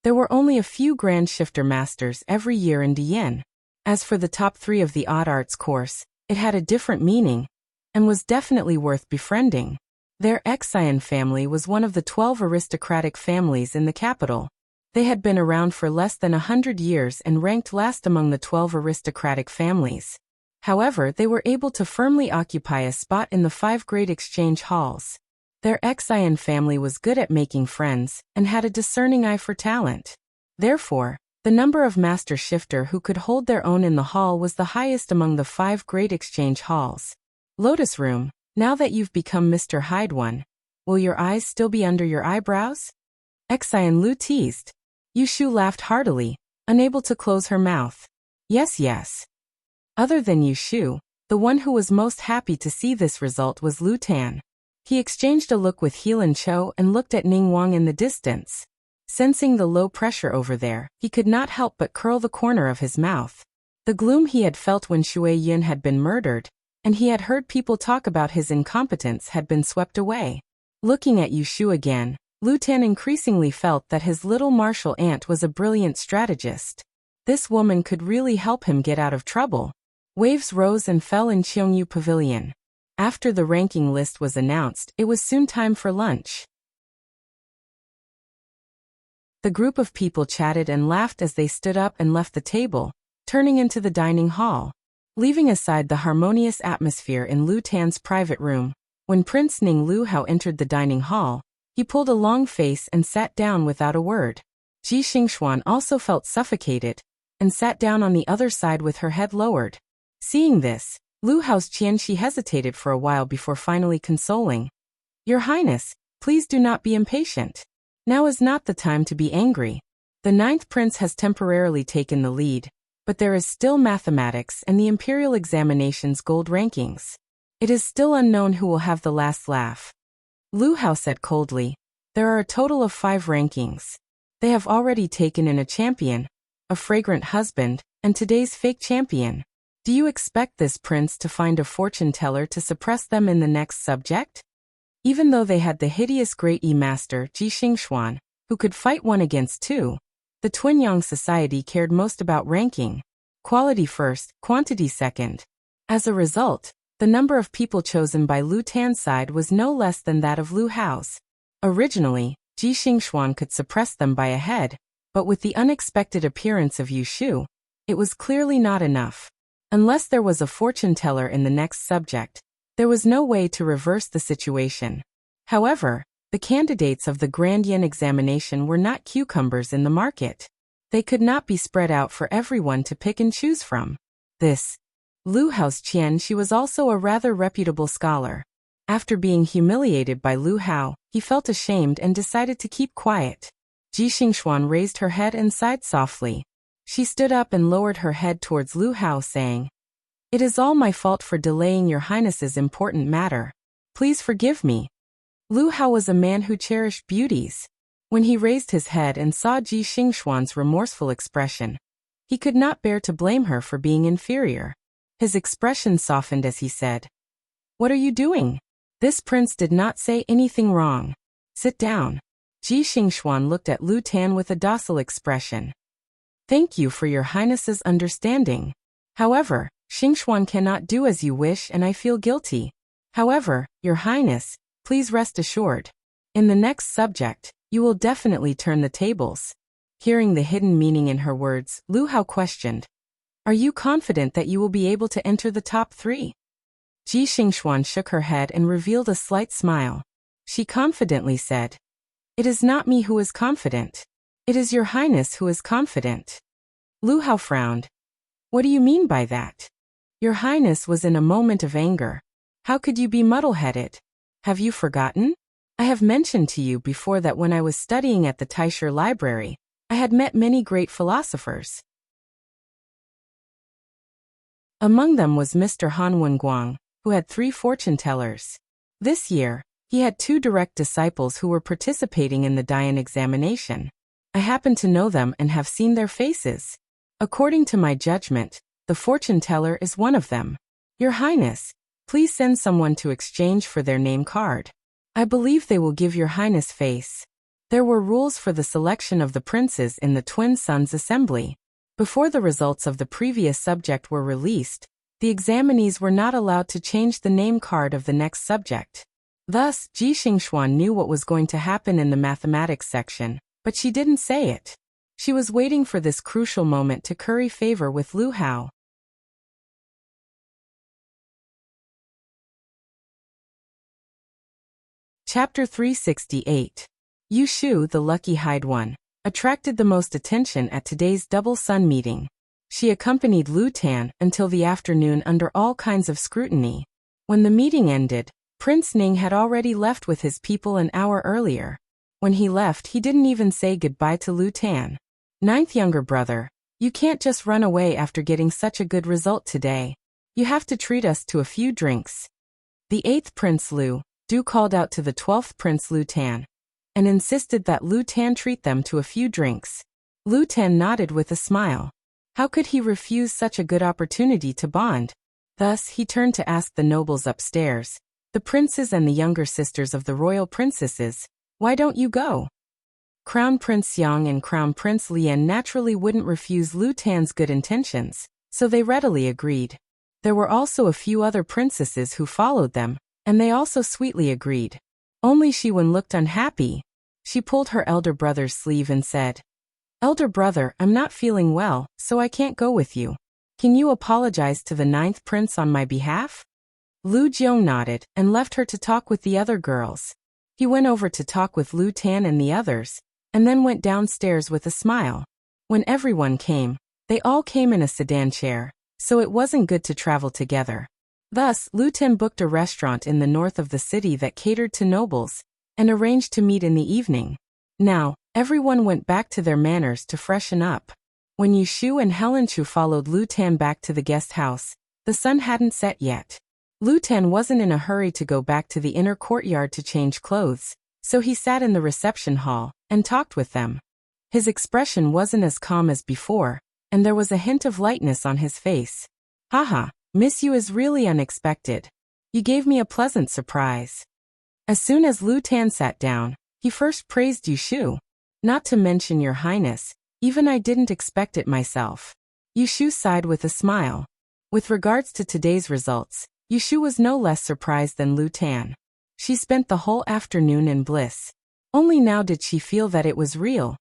there were only a few grand shifter masters every year in Dian. As for the top 3 of the Odd Arts course, it had a different meaning, and was definitely worth befriending. Their Xian family was one of the 12 aristocratic families in the capital. They had been around for less than 100 years and ranked last among the 12 aristocratic families. However, they were able to firmly occupy a spot in the 5 great exchange halls. Their Xian family was good at making friends and had a discerning eye for talent. Therefore, the number of master shifter who could hold their own in the hall was the highest among the 5 great exchange halls. Lotus Room, now that you've become Mr. Hyde One, will your eyes still be under your eyebrows? Xian Lu teased. Yushu laughed heartily, unable to close her mouth. Yes, yes. Other than Yushu, the one who was most happy to see this result was Lu Tan. He exchanged a look with Heelan Cho and looked at Ning Wang in the distance. Sensing the low pressure over there, he could not help but curl the corner of his mouth. The gloom he had felt when Shui Yun had been murdered, and he had heard people talk about his incompetence, had been swept away. Looking at Yushu again, Lu Tan increasingly felt that his little martial aunt was a brilliant strategist. This woman could really help him get out of trouble. Waves rose and fell in Cheongyu Pavilion. After the ranking list was announced, it was soon time for lunch. The group of people chatted and laughed as they stood up and left the table, turning into the dining hall. Leaving aside the harmonious atmosphere in Lu Tan's private room, when Prince Ning Lu Hao entered the dining hall, he pulled a long face and sat down without a word. Ji Xingxuan also felt suffocated, and sat down on the other side with her head lowered. Seeing this, Lu Hao's Qianxi hesitated for a while before finally consoling. Your Highness, please do not be impatient. Now is not the time to be angry. The 9th prince has temporarily taken the lead, but there is still mathematics and the imperial examinations gold rankings. It is still unknown who will have the last laugh. Lu Hao said coldly, there are a total of 5 rankings. They have already taken in a champion, a fragrant husband, and today's fake champion. Do you expect this prince to find a fortune teller to suppress them in the next subject? Even though they had the hideous great E-master Ji Xingxuan, who could fight 1 against 2, the Twinyang society cared most about ranking. Quality first, quantity second. As a result, the number of people chosen by Lu Tan's side was no less than that of Lu Hao's. Originally, Ji Xingxuan could suppress them by a head, but with the unexpected appearance of Yushu, it was clearly not enough. Unless there was a fortune teller in the next subject, there was no way to reverse the situation. However, the The candidates of the Grand Yen examination were not cucumbers in the market. They could not be spread out for everyone to pick and choose from. This Lu Hao's Qian, she was also a rather reputable scholar. After being humiliated by Lu Hao, he felt ashamed and decided to keep quiet. Ji Xingxuan raised her head and sighed softly. She stood up and lowered her head towards Lu Hao, saying, "It is all my fault for delaying your highness's important matter. Please forgive me." Lu Hao was a man who cherished beauties. When he raised his head and saw Ji Xingxuan's remorseful expression, he could not bear to blame her for being inferior. His expression softened as he said, "What are you doing? This prince did not say anything wrong. Sit down." Ji Xingxuan looked at Lu Tan with a docile expression. "Thank you for your highness's understanding. However, Xingxuan cannot do as you wish and I feel guilty. However, your highness, please rest assured. In the next subject, you will definitely turn the tables." Hearing the hidden meaning in her words, Lu Hao questioned, "Are you confident that you will be able to enter the top 3? Ji Xingxuan shook her head and revealed a slight smile. She confidently said, "It is not me who is confident. It is your highness who is confident." Lu Hao frowned. "What do you mean by that? Your highness was in a moment of anger. How could you be muddle-headed? Have you forgotten? I have mentioned to you before that when I was studying at the Taisher Library, I had met many great philosophers. Among them was Mr. Han Wenguang, who had 3 fortune-tellers. This year, he had 2 direct disciples who were participating in the Dian examination. I happen to know them and have seen their faces. According to my judgment, the fortune-teller is one of them. Your Highness, please send someone to exchange for their name card. I believe they will give your highness face." There were rules for the selection of the princes in the Twin Sons Assembly. Before the results of the previous subject were released, the examinees were not allowed to change the name card of the next subject. Thus, Ji Xingxuan knew what was going to happen in the mathematics section, but she didn't say it. She was waiting for this crucial moment to curry favor with Lu Hao. Chapter 368. Yu Shu, the lucky Hyde one, attracted the most attention at today's Double Sun meeting. She accompanied Lu Tan until the afternoon under all kinds of scrutiny. When the meeting ended, Prince Ning had already left with his people an hour earlier. When he left, he didn't even say goodbye to Lu Tan. "Ninth younger brother, you can't just run away after getting such a good result today. You have to treat us to a few drinks." The 8th Prince Lu Du called out to the 12th Prince Lu Tan and insisted that Lu Tan treat them to a few drinks. Lu Tan nodded with a smile. How could he refuse such a good opportunity to bond? Thus, he turned to ask the nobles upstairs, the princes and the younger sisters of the royal princesses, "Why don't you go?" Crown Prince Yang and Crown Prince Lian naturally wouldn't refuse Lu Tan's good intentions, so they readily agreed. There were also a few other princesses who followed them, and they also sweetly agreed. Only Shiwen looked unhappy. She pulled her elder brother's sleeve and said, "Elder brother, I'm not feeling well, so I can't go with you. Can you apologize to the 9th prince on my behalf?" Lu Jiong nodded and left her to talk with the other girls. He went over to talk with Lu Tan and the others, and then went downstairs with a smile. When everyone came, they all came in a sedan chair, so it wasn't good to travel together. Thus, Lu Tan booked a restaurant in the north of the city that catered to nobles, and arranged to meet in the evening. Now, everyone went back to their manners to freshen up. When Yu Shu and Helen Chu followed Lu Tan back to the guest house, the sun hadn't set yet. Lu Tan wasn't in a hurry to go back to the inner courtyard to change clothes, so he sat in the reception hall and talked with them. His expression wasn't as calm as before, and there was a hint of lightness on his face. "Haha. Miss you is really unexpected. You gave me a pleasant surprise." As soon as Lu Tan sat down, he first praised Yu Shu. "Not to mention your highness, even I didn't expect it myself." Yu Shu sighed with a smile. With regards to today's results, Yu Shu was no less surprised than Lu Tan. She spent the whole afternoon in bliss. Only now did she feel that it was real.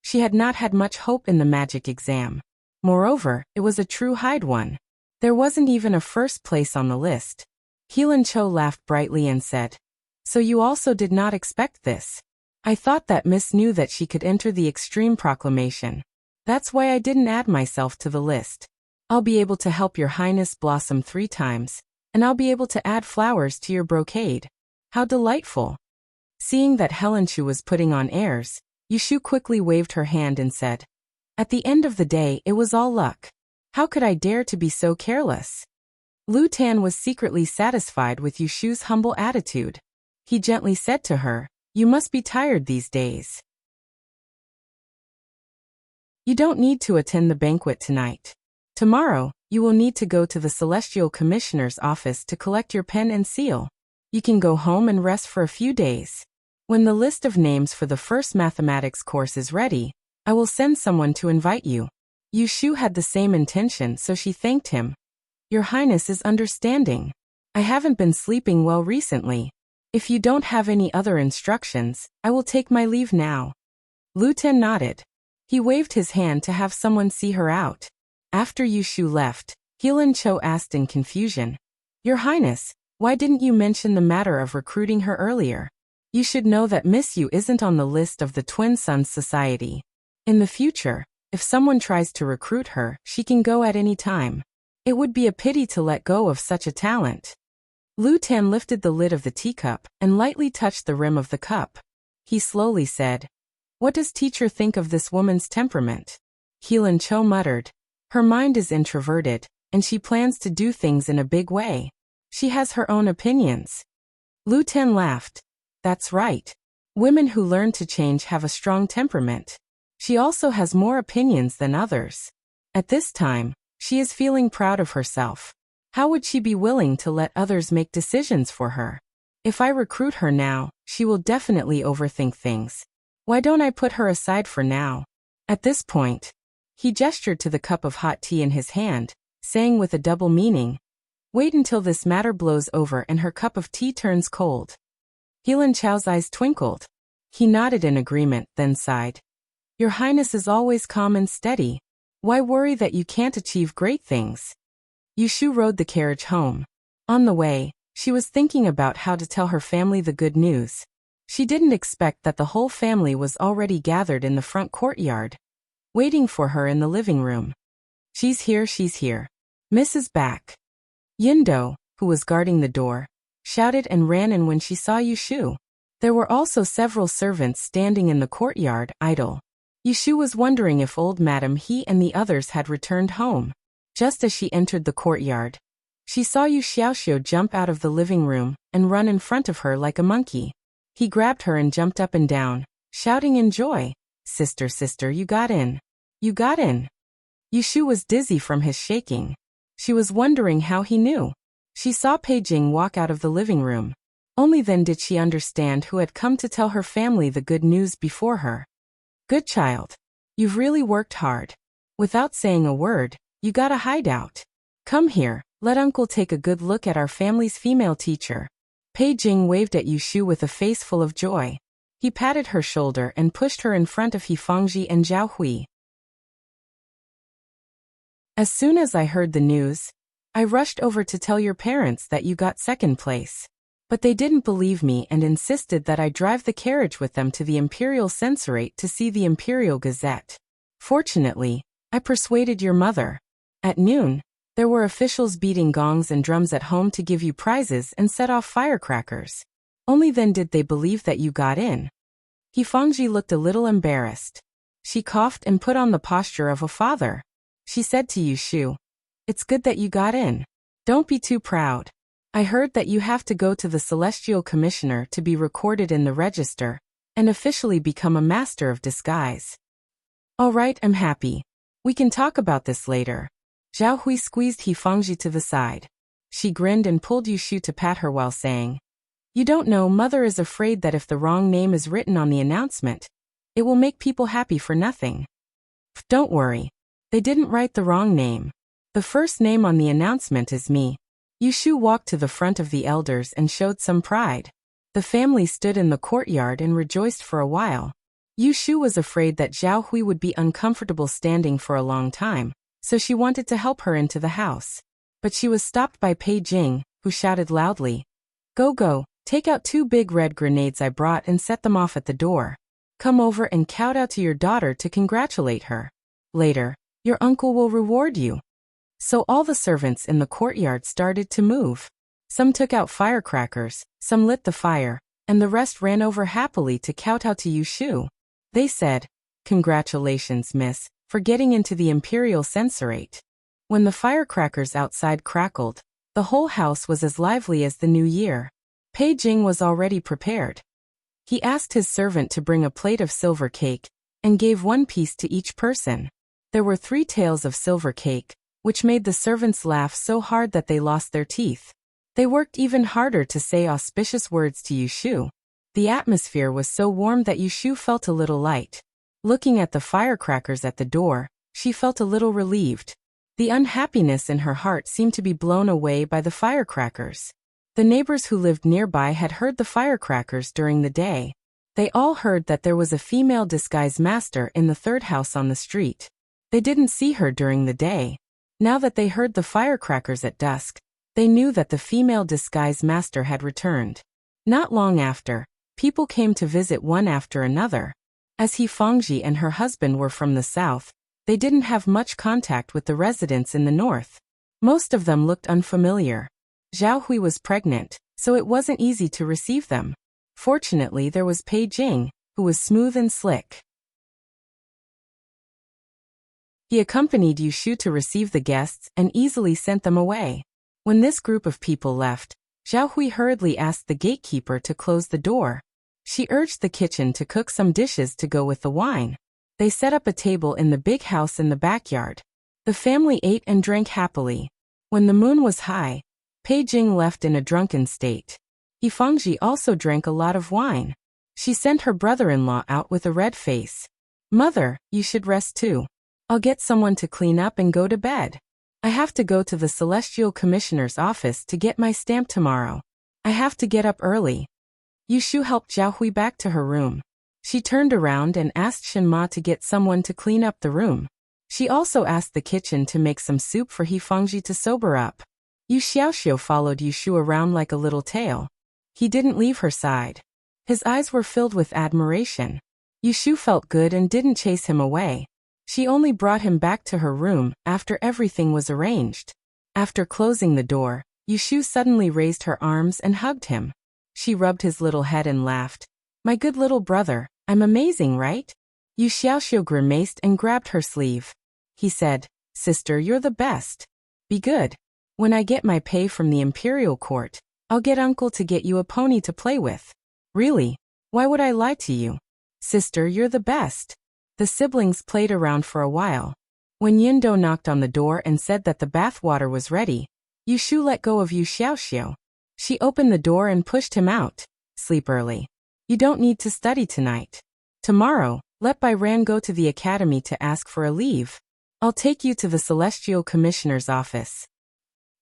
She had not had much hope in the magic exam. Moreover, it was a true Hyde one. There wasn't even a first place on the list. Heelan Cho laughed brightly and said, So you also did not expect this. I thought that Miss knew that she could enter the extreme proclamation. That's why I didn't add myself to the list. I'll be able to help your highness blossom 3 times, and I'll be able to add flowers to your brocade. How delightful. Seeing that Helenchu was putting on airs, Yushu quickly waved her hand and said, "At the end of the day, it was all luck. How could I dare to be so careless?" Lu Tan was secretly satisfied with Yushu's humble attitude. He gently said to her, "You must be tired these days. You don't need to attend the banquet tonight. Tomorrow, you will need to go to the Celestial Commissioner's office to collect your pen and seal. You can go home and rest for a few days. When the list of names for the first mathematics course is ready, I will send someone to invite you." Yushu had the same intention, so she thanked him. "Your Highness is understanding. I haven't been sleeping well recently. If you don't have any other instructions, I will take my leave now." Lu Ten nodded. He waved his hand to have someone see her out. After Yushu left, Helan Cho asked in confusion, "Your Highness, why didn't you mention the matter of recruiting her earlier? You should know that Miss Yu isn't on the list of the Twin Sons Society. In the future, if someone tries to recruit her, she can go at any time. It would be a pity to let go of such a talent." Lu Tan lifted the lid of the teacup and lightly touched the rim of the cup. He slowly said, "What does teacher think of this woman's temperament?" Helan Cho muttered, "Her mind is introverted, and she plans to do things in a big way. She has her own opinions." Lu Ten laughed. "That's right. Women who learn to change have a strong temperament. She also has more opinions than others. At this time, she is feeling proud of herself. How would she be willing to let others make decisions for her? If I recruit her now, she will definitely overthink things. Why don't I put her aside for now?" At this point, he gestured to the cup of hot tea in his hand, saying with a double meaning, "Wait until this matter blows over and her cup of tea turns cold." Helan Chao's eyes twinkled. He nodded in agreement, then sighed. "Your Highness is always calm and steady. Why worry that you can't achieve great things?" Yushu rode the carriage home. On the way, she was thinking about how to tell her family the good news. She didn't expect that the whole family was already gathered in the front courtyard, waiting for her in the living room. She's here. Mrs. back." Yindo, who was guarding the door, shouted and ran in when she saw Yushu. There were also several servants standing in the courtyard, idle. Yushu was wondering if old Madam He and the others had returned home. Just as she entered the courtyard, she saw Yu Xiaoxiu jump out of the living room and run in front of her like a monkey. He grabbed her and jumped up and down, shouting in joy, Sister, you got in. You got in." Yushu was dizzy from his shaking. She was wondering how he knew. She saw Pei Jing walk out of the living room. Only then did she understand who had come to tell her family the good news before her. "Good child. You've really worked hard. Without saying a word, you got a hideout. Come here, let uncle take a good look at our family's female teacher." Pei Jing waved at Yushu with a face full of joy. He patted her shoulder and pushed her in front of He Fangji and Zhao Hui. "As soon as I heard the news, I rushed over to tell your parents that you got second place. But they didn't believe me and insisted that I drive the carriage with them to the Imperial Censorate to see the Imperial Gazette. Fortunately, I persuaded your mother. At noon, there were officials beating gongs and drums at home to give you prizes and set off firecrackers. Only then did they believe that you got in." He Fangji looked a little embarrassed. She coughed and put on the posture of a father. She said to Yushu, "It's good that you got in. Don't be too proud. I heard that you have to go to the Celestial Commissioner to be recorded in the register and officially become a master of disguise." "All right, I'm happy. We can talk about this later." Zhao Hui squeezed He Fangji to the side. She grinned and pulled Yushu to pat her while saying, "You don't know, mother is afraid that if the wrong name is written on the announcement, it will make people happy for nothing." "Don't worry. They didn't write the wrong name. The first name on the announcement is me." Yushu walked to the front of the elders and showed some pride. The family stood in the courtyard and rejoiced for a while. Yushu was afraid that Zhao Hui would be uncomfortable standing for a long time, so she wanted to help her into the house. But she was stopped by Pei Jing, who shouted loudly, Go, Take out 2 big red grenades I brought and set them off at the door. Come over and kowtow to your daughter to congratulate her. Later, your uncle will reward you." So all the servants in the courtyard started to move. Some took out firecrackers, some lit the fire, and the rest ran over happily to kowtow to Yushu. They said, "Congratulations, miss, for getting into the Imperial Censorate." When the firecrackers outside crackled, the whole house was as lively as the new year. Pei Jing was already prepared. He asked his servant to bring a plate of silver cake, and gave 1 piece to each person. There were 3 tails of silver cake, which made the servants laugh so hard that they lost their teeth. They worked even harder to say auspicious words to Yushu. The atmosphere was so warm that Yushu felt a little light. Looking at the firecrackers at the door, she felt a little relieved. The unhappiness in her heart seemed to be blown away by the firecrackers. The neighbors who lived nearby had heard the firecrackers during the day. They all heard that there was a female disguise master in the 3rd house on the street. They didn't see her during the day. Now that they heard the firecrackers at dusk, they knew that the female disguise master had returned. Not long after, people came to visit one after another. As He Fangji and her husband were from the south, they didn't have much contact with the residents in the north. Most of them looked unfamiliar. Zhao Hui was pregnant, so it wasn't easy to receive them. Fortunately, there was Pei Jing, who was smooth and slick. He accompanied Yushu to receive the guests and easily sent them away. When this group of people left, Zhao Hui hurriedly asked the gatekeeper to close the door. She urged the kitchen to cook some dishes to go with the wine. They set up a table in the big house in the backyard. The family ate and drank happily. When the moon was high, Pei Jing left in a drunken state. He Fangji also drank a lot of wine. She sent her brother-in-law out with a red face. "Mother, you should rest too. I'll get someone to clean up and go to bed. I have to go to the Celestial Commissioner's office to get my stamp tomorrow. I have to get up early." Yushu helped Zhao Hui back to her room. She turned around and asked Shen Ma to get someone to clean up the room. She also asked the kitchen to make some soup for He Fangji to sober up. Yu Xiaoxiu followed Yushu around like a little tail. He didn't leave her side. His eyes were filled with admiration. Yushu felt good and didn't chase him away. She only brought him back to her room after everything was arranged. After closing the door, Yushu suddenly raised her arms and hugged him. She rubbed his little head and laughed. "My good little brother, I'm amazing, right?" Yu Xiaoxiu grimaced and grabbed her sleeve. He said, "Sister, you're the best. Be good. When I get my pay from the Imperial Court, I'll get Uncle to get you a pony to play with." "Really? Why would I lie to you? Sister, you're the best." The siblings played around for a while. When Yindo knocked on the door and said that the bath water was ready, Yushu let go of Yu Xiaoxiu. She opened the door and pushed him out. "Sleep early. You don't need to study tonight. Tomorrow, let Bai Ran go to the academy to ask for a leave. I'll take you to the Celestial Commissioner's office."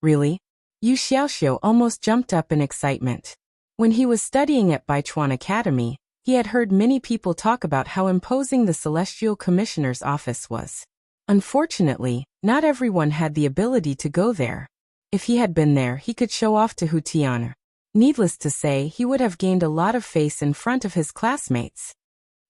"Really?" Yu Xiaoxiu almost jumped up in excitement. When he was studying at Baichuan Academy, he had heard many people talk about how imposing the Celestial Commissioner's office was. Unfortunately, not everyone had the ability to go there. If he had been there, he could show off to Hu Tian. Needless to say, he would have gained a lot of face in front of his classmates.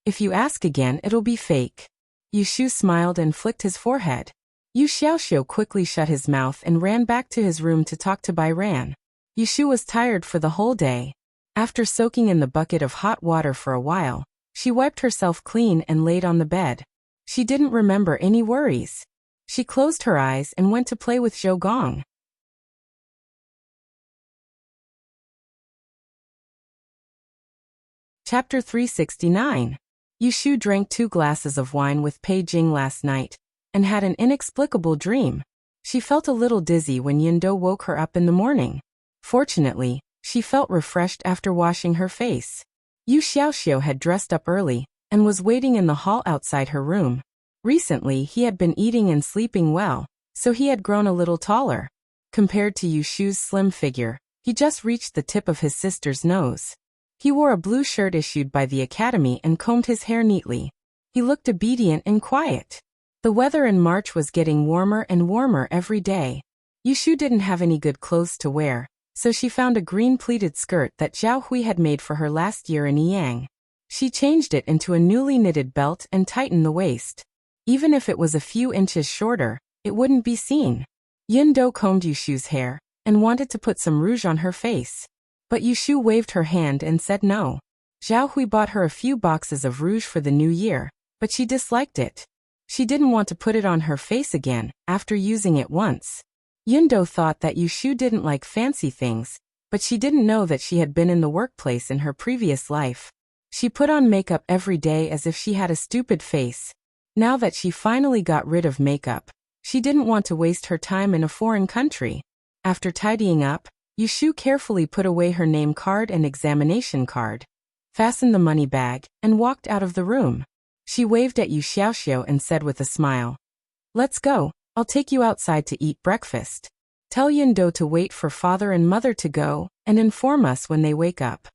"If you ask again, it'll be fake." Yushu smiled and flicked his forehead. Yu Xiaoxiu quickly shut his mouth and ran back to his room to talk to Bai Ran. Yushu was tired for the whole day. After soaking in the bucket of hot water for a while, she wiped herself clean and laid on the bed. She didn't remember any worries. She closed her eyes and went to play with Zhou Gong. Chapter 369. Yushu drank 2 glasses of wine with Pei Jing last night, and had an inexplicable dream. She felt a little dizzy when Yindo woke her up in the morning. Fortunately, she felt refreshed after washing her face. Yu Xiaoxiu had dressed up early, and was waiting in the hall outside her room. Recently, he had been eating and sleeping well, so he had grown a little taller. Compared to Yushu's slim figure, he just reached the tip of his sister's nose. He wore a blue shirt issued by the academy and combed his hair neatly. He looked obedient and quiet. The weather in March was getting warmer and warmer every day. Yushu didn't have any good clothes to wear, So she found a green pleated skirt that Zhao Hui had made for her last year in Yang. She changed it into a newly knitted belt and tightened the waist. Even if it was a few inches shorter, it wouldn't be seen. Yin Do combed Yushu's hair and wanted to put some rouge on her face. But Yushu waved her hand and said no. Zhao Hui bought her a few boxes of rouge for the new year, but she disliked it. She didn't want to put it on her face again after using it once. Yundo thought that Yushu didn't like fancy things, but she didn't know that she had been in the workplace in her previous life. She put on makeup every day as if she had a stupid face. Now that she finally got rid of makeup, she didn't want to waste her time in a foreign country. After tidying up, Yushu carefully put away her name card and examination card, fastened the money bag, and walked out of the room. She waved at Yu Xiaoxiu and said with a smile, "Let's go, I'll take you outside to eat breakfast. Tell Yindo to wait for father and mother to go, and inform us when they wake up."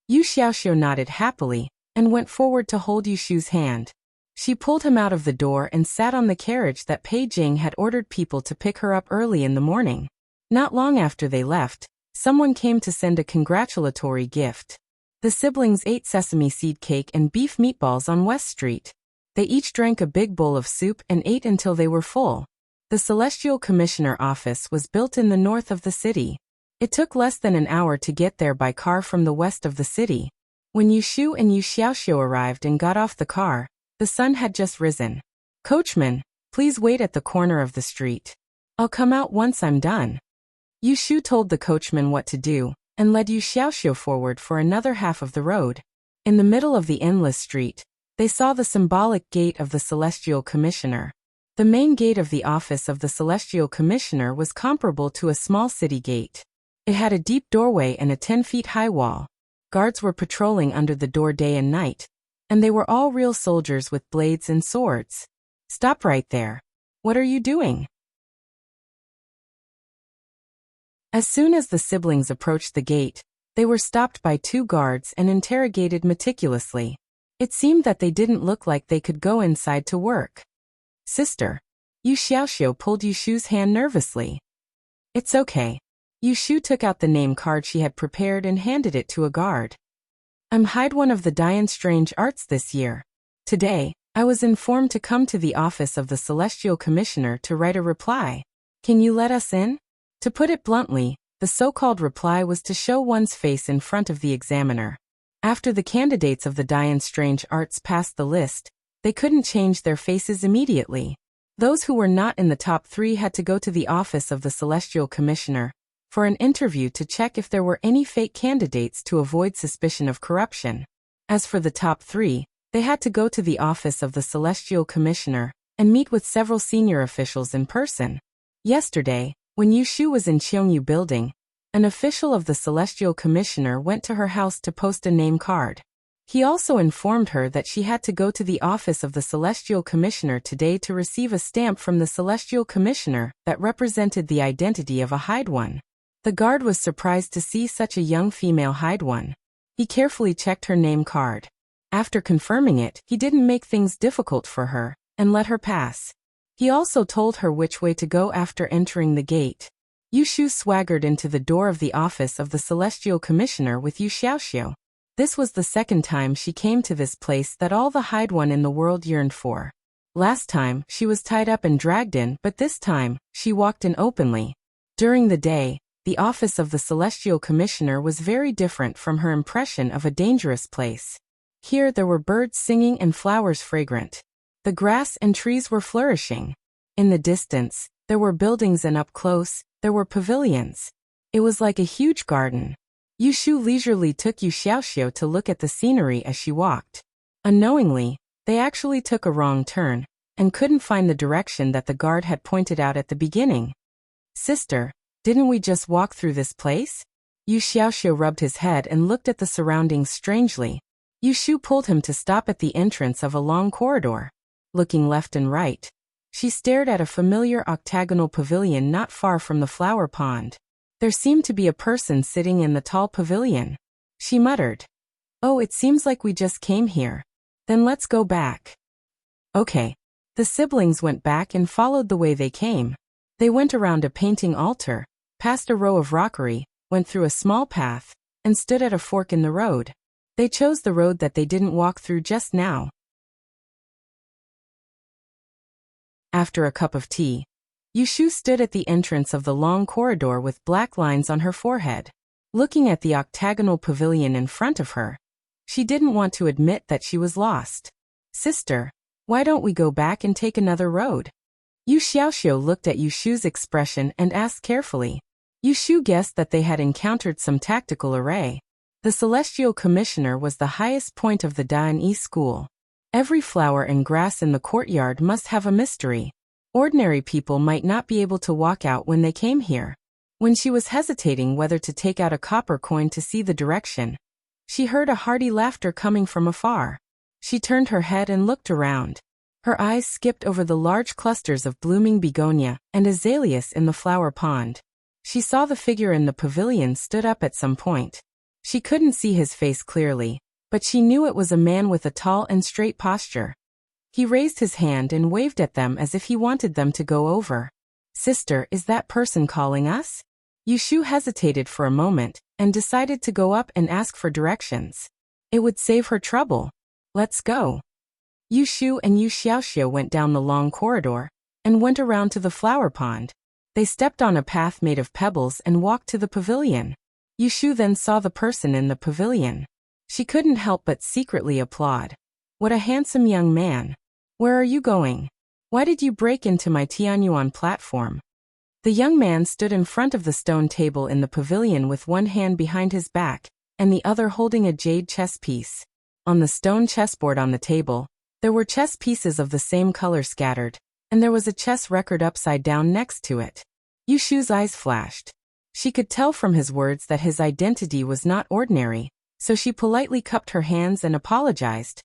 Yu Xiaoxiu nodded happily, and went forward to hold Yushu's hand. She pulled him out of the door and sat on the carriage that Pei Jing had ordered people to pick her up early in the morning. Not long after they left, someone came to send a congratulatory gift. The siblings ate sesame seed cake and beef meatballs on West Street. They each drank a big bowl of soup and ate until they were full. The Celestial Commissioner office was built in the north of the city. It took less than an hour to get there by car from the west of the city. When Yushu and Yu Xiaoxiu arrived and got off the car, the sun had just risen. "Coachman, please wait at the corner of the street. I'll come out once I'm done." Yushu told the coachman what to do, and led Yu Xiaoxiu forward for another half of the road. In the middle of the endless street, they saw the symbolic gate of the Celestial Commissioner. The main gate of the office of the Celestial Commissioner was comparable to a small city gate. It had a deep doorway and a 10-feet-high wall. Guards were patrolling under the door day and night, and they were all real soldiers with blades and swords. "Stop right there. What are you doing?" As soon as the siblings approached the gate, they were stopped by two guards and interrogated meticulously. It seemed that they didn't look like they could go inside to work. "Sister." Yu Xiaoxiu pulled Yushu's hand nervously. "It's okay." Yushu took out the name card she had prepared and handed it to a guard. "I'm Hyde, one of the Dian Strange Arts this year. Today, I was informed to come to the office of the Celestial Commissioner to write a reply. Can you let us in?" To put it bluntly, the so-called reply was to show one's face in front of the examiner. After the candidates of the Dian Strange Arts passed the list, they couldn't change their faces immediately. Those who were not in the top 3 had to go to the office of the Celestial Commissioner for an interview to check if there were any fake candidates to avoid suspicion of corruption. As for the top 3, they had to go to the office of the Celestial Commissioner and meet with several senior officials in person. Yesterday, when Yushu was in Cheongyu Building, an official of the Celestial Commissioner went to her house to post a name card. He also informed her that she had to go to the office of the Celestial Commissioner today to receive a stamp from the Celestial Commissioner that represented the identity of a Hyde One. The guard was surprised to see such a young female Hyde One. He carefully checked her name card. After confirming it, he didn't make things difficult for her and let her pass. He also told her which way to go after entering the gate. Yushu swaggered into the door of the office of the Celestial Commissioner with Yu Xiaoxiu. This was the second time she came to this place that all the Hyde One in the world yearned for. Last time, she was tied up and dragged in, but this time, she walked in openly. During the day, the office of the Celestial Commissioner was very different from her impression of a dangerous place. Here there were birds singing and flowers fragrant. The grass and trees were flourishing. In the distance, there were buildings, and up close, there were pavilions. It was like a huge garden. Yushu leisurely took Yu Xiaoxiu to look at the scenery as she walked. Unknowingly, they actually took a wrong turn and couldn't find the direction that the guard had pointed out at the beginning. "Sister, didn't we just walk through this place?" Yu Xiaoxiu rubbed his head and looked at the surroundings strangely. Yushu pulled him to stop at the entrance of a long corridor. Looking left and right, she stared at a familiar octagonal pavilion not far from the flower pond. There seemed to be a person sitting in the tall pavilion. She muttered, "Oh, it seems like we just came here. Then let's go back." Okay. The siblings went back and followed the way they came. They went around a painting altar, past a row of rockery, went through a small path, and stood at a fork in the road. They chose the road that they didn't walk through just now. After a cup of tea, Yushu stood at the entrance of the long corridor with black lines on her forehead, looking at the octagonal pavilion in front of her. She didn't want to admit that she was lost. "Sister, why don't we go back and take another road?" Yu Xiaoxiu looked at Yushu's expression and asked carefully. Yushu guessed that they had encountered some tactical array. The Celestial Commissioner was the highest point of the Dainyi school. Every flower and grass in the courtyard must have a mystery. Ordinary people might not be able to walk out when they came here. When she was hesitating whether to take out a copper coin to see the direction, she heard a hearty laughter coming from afar. She turned her head and looked around. Her eyes skipped over the large clusters of blooming begonia and azaleas in the flower pond. She saw the figure in the pavilion stood up at some point. She couldn't see his face clearly, but she knew it was a man with a tall and straight posture. He raised his hand and waved at them as if he wanted them to go over. "Sister, is that person calling us?" Yushu hesitated for a moment and decided to go up and ask for directions. It would save her trouble. "Let's go." Yushu and Yu Xiaoxiu went down the long corridor and went around to the flower pond. They stepped on a path made of pebbles and walked to the pavilion. Yushu then saw the person in the pavilion. She couldn't help but secretly applaud. "What a handsome young man. Where are you going? Why did you break into my Tianyuan platform?" The young man stood in front of the stone table in the pavilion with one hand behind his back and the other holding a jade chess piece. On the stone chessboard on the table, there were chess pieces of the same color scattered, and there was a chess record upside down next to it. Yushu's eyes flashed. She could tell from his words that his identity was not ordinary, so she politely cupped her hands and apologized.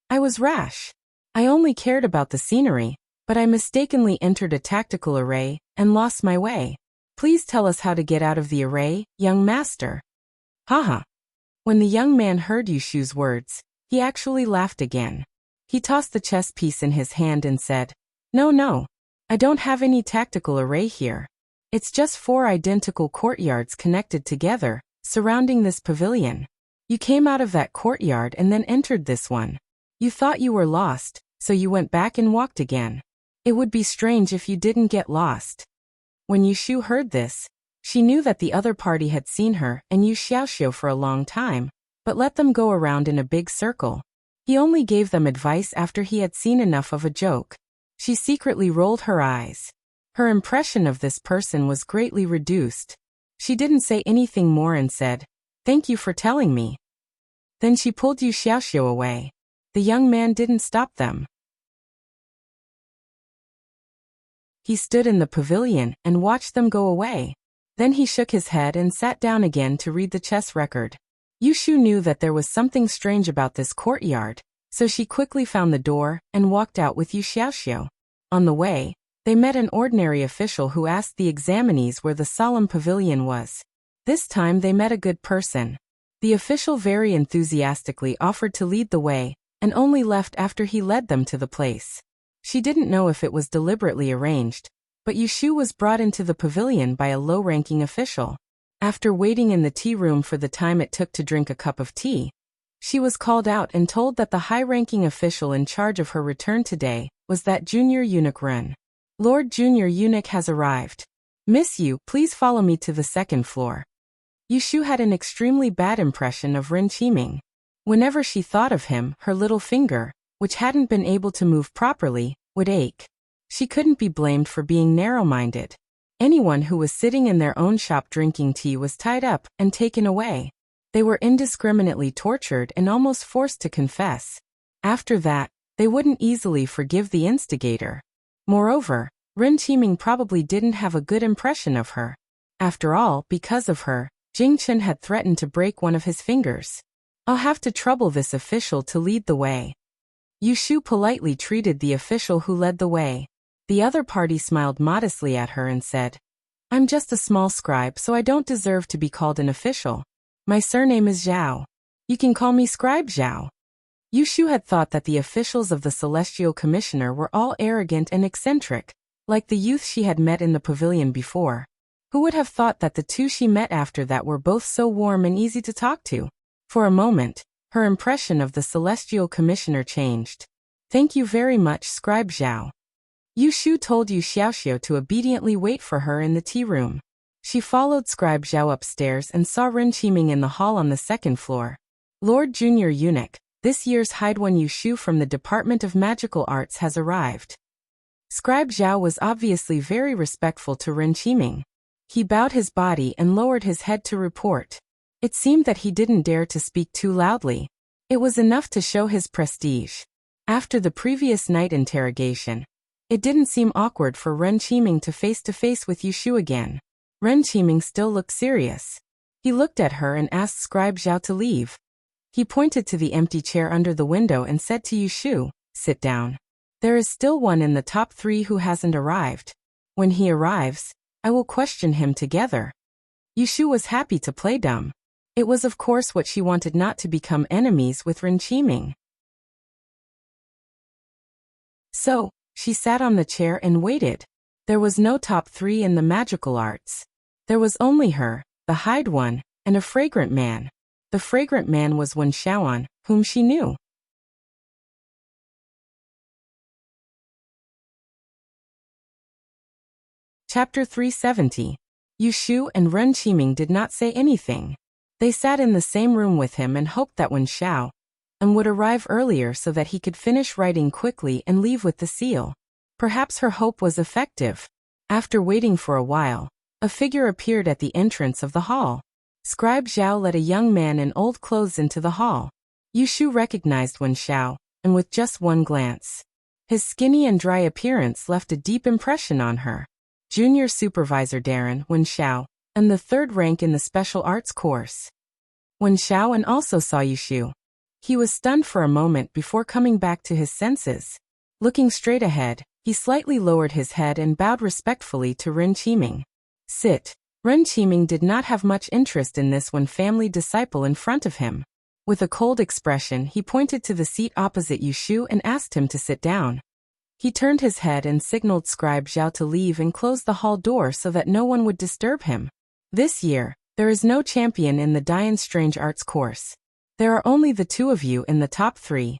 "I was rash. I only cared about the scenery, but I mistakenly entered a tactical array and lost my way. Please tell us how to get out of the array, young master." Haha. When the young man heard Yushu's words, he actually laughed again. He tossed the chess piece in his hand and said, No, I don't have any tactical array here. It's just 4 identical courtyards connected together, surrounding this pavilion. You came out of that courtyard and then entered this one. You thought you were lost, so you went back and walked again. It would be strange if you didn't get lost." When Yushu heard this, she knew that the other party had seen her and Yu Xiaoxiu for a long time, but let them go around in a big circle. He only gave them advice after he had seen enough of a joke. She secretly rolled her eyes. Her impression of this person was greatly reduced. She didn't say anything more and said, "Thank you for telling me." Then she pulled Yu Xiaoxiu away. The young man didn't stop them. He stood in the pavilion and watched them go away. Then he shook his head and sat down again to read the chess record. Yushu knew that there was something strange about this courtyard, so she quickly found the door and walked out with Yu Xiaoxiu. On the way, they met an ordinary official who asked the examinees where the solemn pavilion was. This time they met a good person. The official very enthusiastically offered to lead the way, and only left after he led them to the place. She didn't know if it was deliberately arranged, but Yushu was brought into the pavilion by a low-ranking official. After waiting in the tea room for the time it took to drink a cup of tea, she was called out and told that the high-ranking official in charge of her return today was that junior eunuch Ren. "Lord Junior Eunuch has arrived. Miss Yu, please follow me to the second floor." Yushu had an extremely bad impression of Ren Qiming. Whenever she thought of him, her little finger, which hadn't been able to move properly, would ache. She couldn't be blamed for being narrow-minded. Anyone who was sitting in their own shop drinking tea was tied up and taken away. They were indiscriminately tortured and almost forced to confess. After that, they wouldn't easily forgive the instigator. Moreover, Ren Qiming probably didn't have a good impression of her. After all, because of her, Jingchen had threatened to break one of his fingers. "I'll have to trouble this official to lead the way." Yushu politely treated the official who led the way. The other party smiled modestly at her and said, "I'm just a small scribe, so I don't deserve to be called an official. My surname is Zhao. You can call me Scribe Zhao." Yushu had thought that the officials of the Celestial Commissioner were all arrogant and eccentric, like the youth she had met in the pavilion before. Who would have thought that the two she met after that were both so warm and easy to talk to? For a moment, her impression of the celestial commissioner changed. Thank you very much, Scribe Zhao. Yu Shu told Yu Xiaoxiu to obediently wait for her in the tea room. She followed Scribe Zhao upstairs and saw Ren Qiming in the hall on the second floor. Lord Junior Eunuch, this year's Haidwen Yu Shu from the Department of Magical Arts has arrived. Scribe Zhao was obviously very respectful to Ren Qiming. He bowed his body and lowered his head to report. It seemed that he didn't dare to speak too loudly. It was enough to show his prestige. After the previous night interrogation, it didn't seem awkward for Ren Qiming to face with Yu Shu again. Ren Qiming still looked serious. He looked at her and asked Scribe Zhao to leave. He pointed to the empty chair under the window and said to Yu Shu, sit down. There is still one in the top 3 who hasn't arrived. When he arrives, I will question him together. Yu Shu was happy to play dumb. It was of course what she wanted, not to become enemies with Ren Qiming. So, she sat on the chair and waited. There was no top 3 in the magical arts. There was only her, the Hyde One, and a fragrant man. The fragrant man was Wen Xiaoan, whom she knew. Chapter 370. Yu Shu and Ren Qiming did not say anything. They sat in the same room with him and hoped that Wen Xiaoan would arrive earlier so that he could finish writing quickly and leave with the seal. Perhaps her hope was effective. After waiting for a while, a figure appeared at the entrance of the hall. Scribe Zhao led a young man in old clothes into the hall. Yu Shu recognized Wen Xiao, and with just one glance, his skinny and dry appearance left a deep impression on her. Junior Supervisor Darren Wen Xiao, and the 3rd rank in the special arts course. Wen Xiao also saw Yu Shu. He was stunned for a moment before coming back to his senses. Looking straight ahead, he slightly lowered his head and bowed respectfully to Ren Qiming. Sit. Ren Qiming did not have much interest in this Wen family disciple in front of him. With a cold expression, he pointed to the seat opposite Yu Shu and asked him to sit down. He turned his head and signaled Scribe Zhao to leave and close the hall door so that no one would disturb him. This year, there is no champion in the Dian Strange Arts course. There are only the 2 of you in the top 3.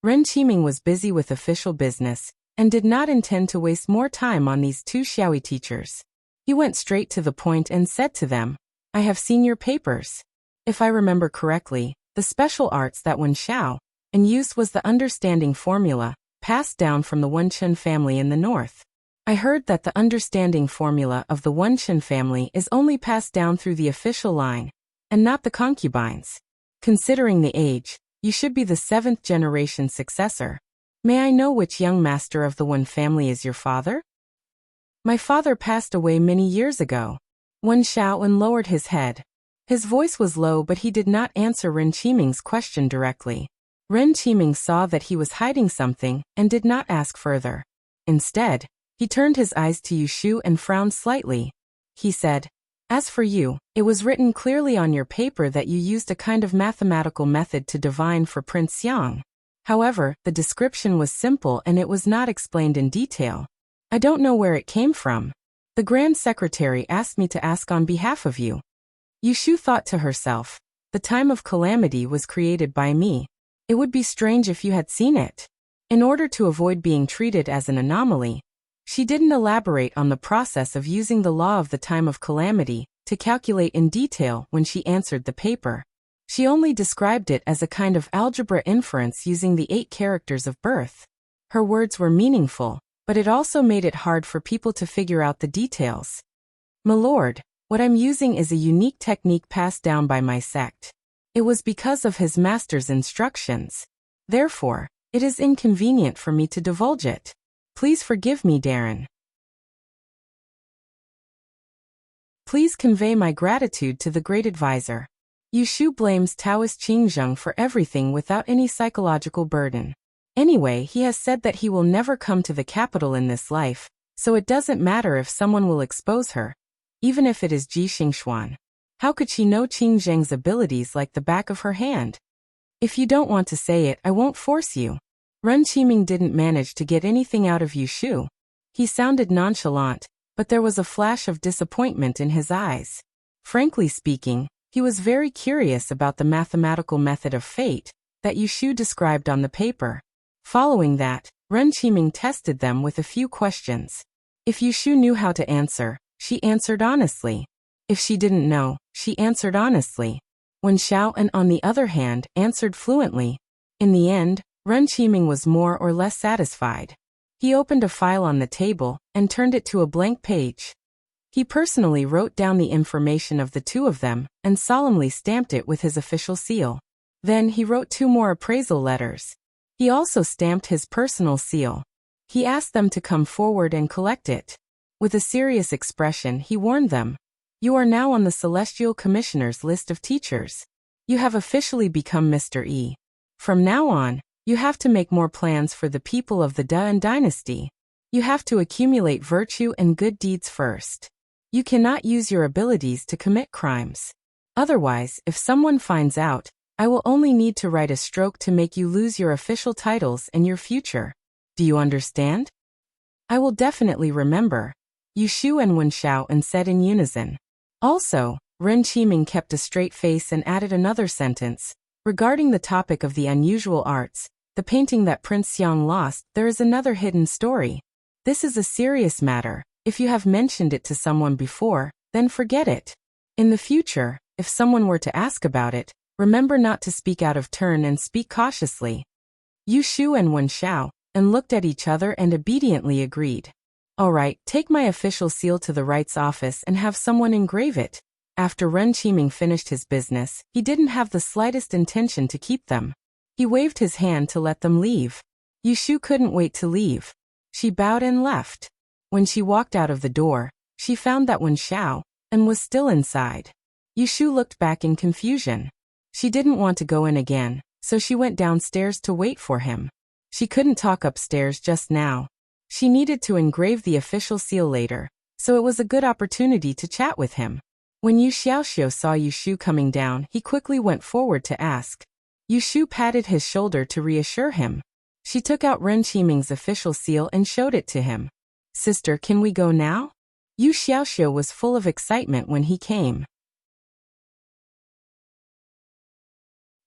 Ren Qiming was busy with official business and did not intend to waste more time on these 2 Xiaoyi teachers. He went straight to the point and said to them, I have seen your papers. If I remember correctly, the special arts that Wen Xiao used was the understanding formula, passed down from the Wenchen family in the north. I heard that the understanding formula of the Wenchen family is only passed down through the official line, and not the concubines. Considering the age, you should be the 7th generation successor. May I know which young master of the Wen family is your father? My father passed away many years ago. Wen Xiaoan lowered his head. His voice was low, but he did not answer Ren Qiming's question directly. Ren Qiming saw that he was hiding something and did not ask further. Instead, he turned his eyes to Yu Shu and frowned slightly. He said, As for you, it was written clearly on your paper that you used a kind of mathematical method to divine for Prince Xiang. However, the description was simple and it was not explained in detail. I don't know where it came from. The Grand Secretary asked me to ask on behalf of you. Yu Shu thought to herself, the time of calamity was created by me. It would be strange if you had seen it. In order to avoid being treated as an anomaly, she didn't elaborate on the process of using the law of the time of calamity to calculate in detail when she answered the paper. She only described it as a kind of algebra inference using the 8 characters of birth. Her words were meaningful, but it also made it hard for people to figure out the details. My lord, what I'm using is a unique technique passed down by my sect. It was because of his master's instructions. Therefore, it is inconvenient for me to divulge it. Please forgive me, Darren. Please convey my gratitude to the great advisor. Yu Shu blames Taoist Qingzheng for everything without any psychological burden. Anyway, he has said that he will never come to the capital in this life, so it doesn't matter if someone will expose her, even if it is Ji Xingxuan. How could she know Qingzheng's abilities like the back of her hand? If you don't want to say it, I won't force you. Ren Qiming didn't manage to get anything out of Yu Shu. He sounded nonchalant, but there was a flash of disappointment in his eyes. Frankly speaking, he was very curious about the mathematical method of fate that Yu Shu described on the paper. Following that, Ren Qiming tested them with a few questions. If Yu Shu knew how to answer, she answered honestly. If she didn't know, she answered honestly. Wen Xiaoan, on the other hand, answered fluently. In the end, Ren Qiming was more or less satisfied. He opened a file on the table and turned it to a blank page. He personally wrote down the information of the two of them and solemnly stamped it with his official seal. Then he wrote 2 more appraisal letters. He also stamped his personal seal. He asked them to come forward and collect it. With a serious expression, he warned them, "You are now on the Celestial Commissioner's list of teachers. You have officially become Mr. E. From now on, you have to make more plans for the people of the Dan dynasty. You have to accumulate virtue and good deeds first. You cannot use your abilities to commit crimes. Otherwise, if someone finds out, I will only need to write a stroke to make you lose your official titles and your future. Do you understand?" "I will definitely remember," Yu Shu and Wen Xiaoan said in unison. Also, Ren Qiming kept a straight face and added another sentence. "Regarding the topic of the unusual arts, the painting that Prince Xiang lost, there is another hidden story. This is a serious matter. If you have mentioned it to someone before, then forget it. In the future, if someone were to ask about it, remember not to speak out of turn and speak cautiously." Yu Shu and Wen Xiaoan looked at each other and obediently agreed. "All right, take my official seal to the rights office and have someone engrave it." After Ren Qiming finished his business, he didn't have the slightest intention to keep them. He waved his hand to let them leave. Yu Shu couldn't wait to leave. She bowed and left. When she walked out of the door, she found that Wen Xiaoan was still inside. Yu Shu looked back in confusion. She didn't want to go in again, so she went downstairs to wait for him. She couldn't talk upstairs just now. She needed to engrave the official seal later, so it was a good opportunity to chat with him. When Yu Xiaoxiu saw Yu Shu coming down, he quickly went forward to ask. Yu Shu patted his shoulder to reassure him. She took out Ren Qiming's official seal and showed it to him. "Sister, can we go now?" Yu Xiaoxiu was full of excitement when he came.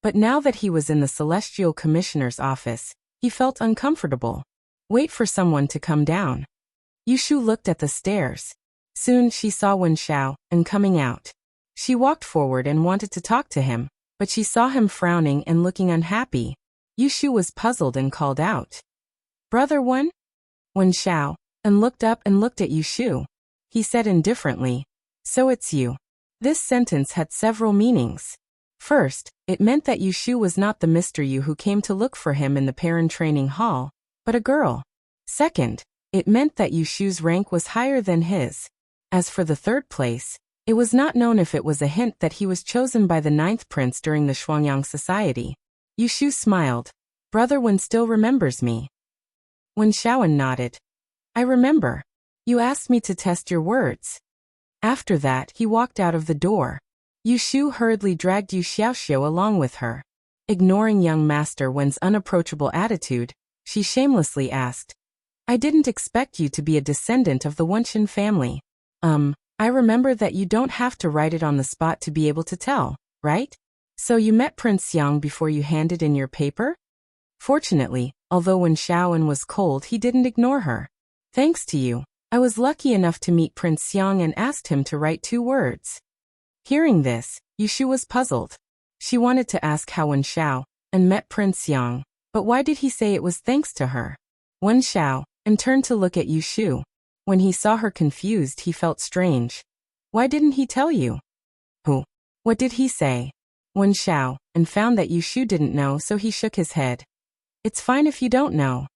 But now that he was in the Celestial Commissioner's office, he felt uncomfortable. Wait for someone to come down. Yu Shu looked at the stairs. Soon she saw Wen Xiaoan coming out. She walked forward and wanted to talk to him, but she saw him frowning and looking unhappy. Yu Shu was puzzled and called out, "Brother Wen?" Wen Xiaoan looked up and looked at Yu Shu. He said indifferently, "So it's you." This sentence had several meanings. First, it meant that Yu Shu was not the Mr. Yu who came to look for him in the parent training hall, but a girl. Second, it meant that Yu Shu's rank was higher than his. As for the third place, it was not known if it was a hint that he was chosen by the 9th prince during the Shuangyang society. Yu Shu smiled. "Brother Wen still remembers me." Wen Xiaoan nodded. "I remember. You asked me to test your words." After that, he walked out of the door. Yu Shu hurriedly dragged Yu Xiaoxiu along with her. Ignoring young Master Wen's unapproachable attitude, she shamelessly asked, "I didn't expect you to be a descendant of the Wenshin family. I remember that you don't have to write it on the spot to be able to tell, right? So you met Prince Yang before you handed in your paper?" Fortunately, although Wen Xiaoan was cold, he didn't ignore her. "Thanks to you, I was lucky enough to meet Prince Yang and asked him to write 2 words. Hearing this, Yu Shu was puzzled. She wanted to ask how Wen Xiaoan met Prince Yang, but why did he say it was thanks to her? Wen Xiaoan turned to look at Yu Shu. When he saw her confused, he felt strange. "Why didn't he tell you?" "Who? What did he say?" Wen Xiaoan found that Yu Shu didn't know, so he shook his head. "It's fine if you don't know."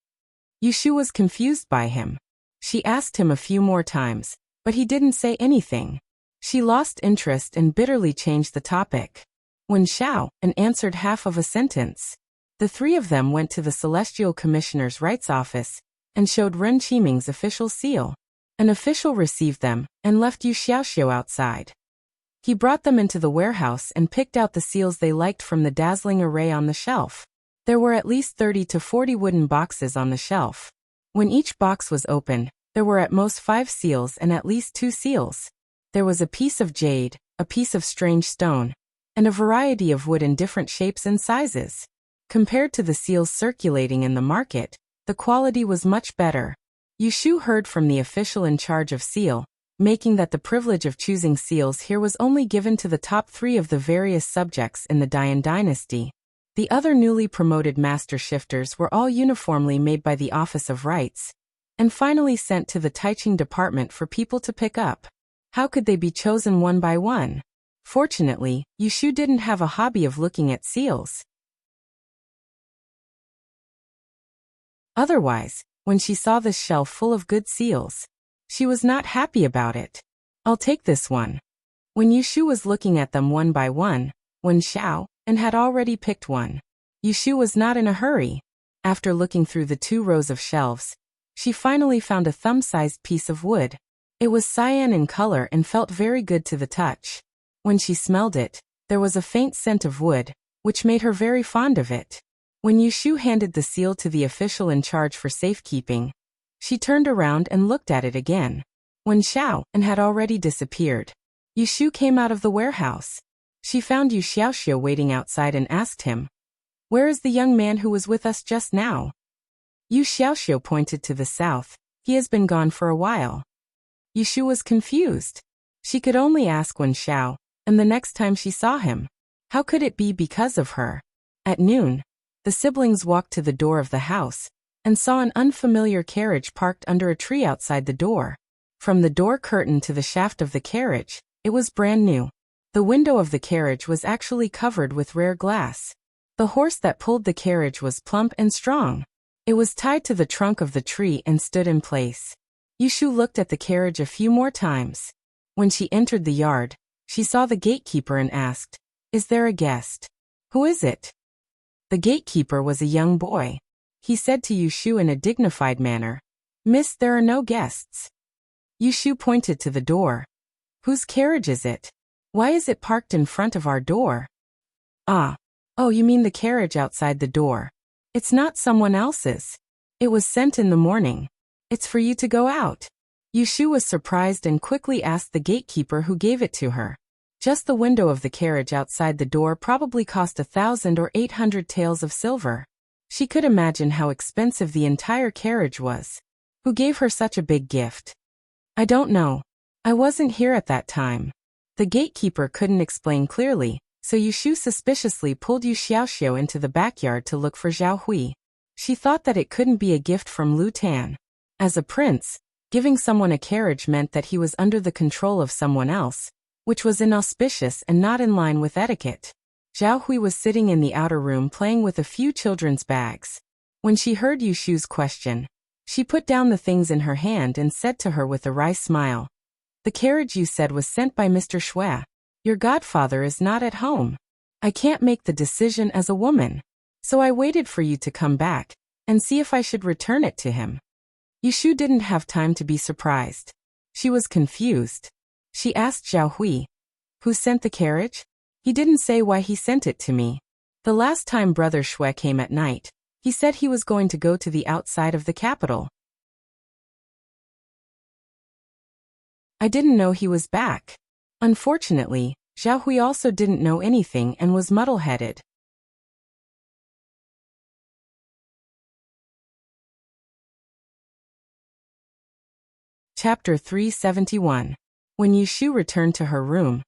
Yu Shu was confused by him. She asked him a few more times, but he didn't say anything. She lost interest and bitterly changed the topic. Wen Xiaoan answered half of a sentence. The 3 of them went to the Celestial Commissioner's rights office and showed Ren Qiming's official seal. An official received them and left Yu Xiaoxiu outside. He brought them into the warehouse and picked out the seals they liked from the dazzling array on the shelf. There were at least 30 to 40 wooden boxes on the shelf. When each box was opened, There were at most 5 seals and at least 2 seals. There was a piece of jade, a piece of strange stone, and a variety of wood in different shapes and sizes. Compared to the seals circulating in the market, the quality was much better. Yushu heard from the official in charge of seal, making that the privilege of choosing seals here was only given to the top 3 of the various subjects in the Dian dynasty. The other newly promoted master shifters were all uniformly made by the Office of Rights, and finally sent to the Taiching department for people to pick up. How could they be chosen one by one? Fortunately, Yushu didn't have a hobby of looking at seals. Otherwise, when she saw this shelf full of good seals, she was not happy about it. I'll take this one. When Yushu was looking at them one by one, Wen Xiao, and had already picked one. Yushu was not in a hurry. After looking through the 2 rows of shelves, she finally found a thumb-sized piece of wood. It was cyan in color and felt very good to the touch. When she smelled it, there was a faint scent of wood, which made her very fond of it. When Yushu handed the seal to the official in charge for safekeeping, she turned around and looked at it again. Wen Xiao and had already disappeared. Yushu came out of the warehouse. She found Yu Xiaoxiu waiting outside and asked him, "Where is the young man who was with us just now?" Yu Xiaoxiu pointed to the south. "He has been gone for a while." Yushu was confused. She could only ask Wen Xiao, and the next time she saw him. How could it be because of her? At noon, the siblings walked to the door of the house, and saw an unfamiliar carriage parked under a tree outside the door. From the door curtain to the shaft of the carriage, it was brand new. The window of the carriage was actually covered with rare glass. The horse that pulled the carriage was plump and strong. It was tied to the trunk of the tree and stood in place. Yushu looked at the carriage a few more times. When she entered the yard, she saw the gatekeeper and asked, "Is there a guest?" "Who is it?" The gatekeeper was a young boy. He said to Yushu in a dignified manner, "Miss, there are no guests." Yushu pointed to the door. "Whose carriage is it? Why is it parked in front of our door?" "Ah. Oh, you mean the carriage outside the door. It's not someone else's. It was sent in the morning. It's for you to go out." Yushu was surprised and quickly asked the gatekeeper who gave it to her. Just the window of the carriage outside the door probably cost 1,000 or 800 taels of silver. She could imagine how expensive the entire carriage was. Who gave her such a big gift? "I don't know. I wasn't here at that time." The gatekeeper couldn't explain clearly, so Yushu suspiciously pulled Yu Xiaoxiu into the backyard to look for Zhao Hui. She thought that it couldn't be a gift from Lu Tan. As a prince, giving someone a carriage meant that he was under the control of someone else, which was inauspicious and not in line with etiquette. Zhao Hui was sitting in the outer room playing with a few children's bags. When she heard Yushu's question, she put down the things in her hand and said to her with a wry smile, "The carriage you said was sent by Mr. Shui. Your godfather is not at home. I can't make the decision as a woman, so I waited for you to come back and see if I should return it to him." Yushu didn't have time to be surprised. She was confused. She asked Zhao Hui, "Who sent the carriage?" "He didn't say why he sent it to me. The last time Brother Shui came at night, he said he was going to go to the outside of the capital. I didn't know he was back." Unfortunately, Zhao Hui also didn't know anything and was muddle-headed. Chapter 371. When Yushu returned to her room,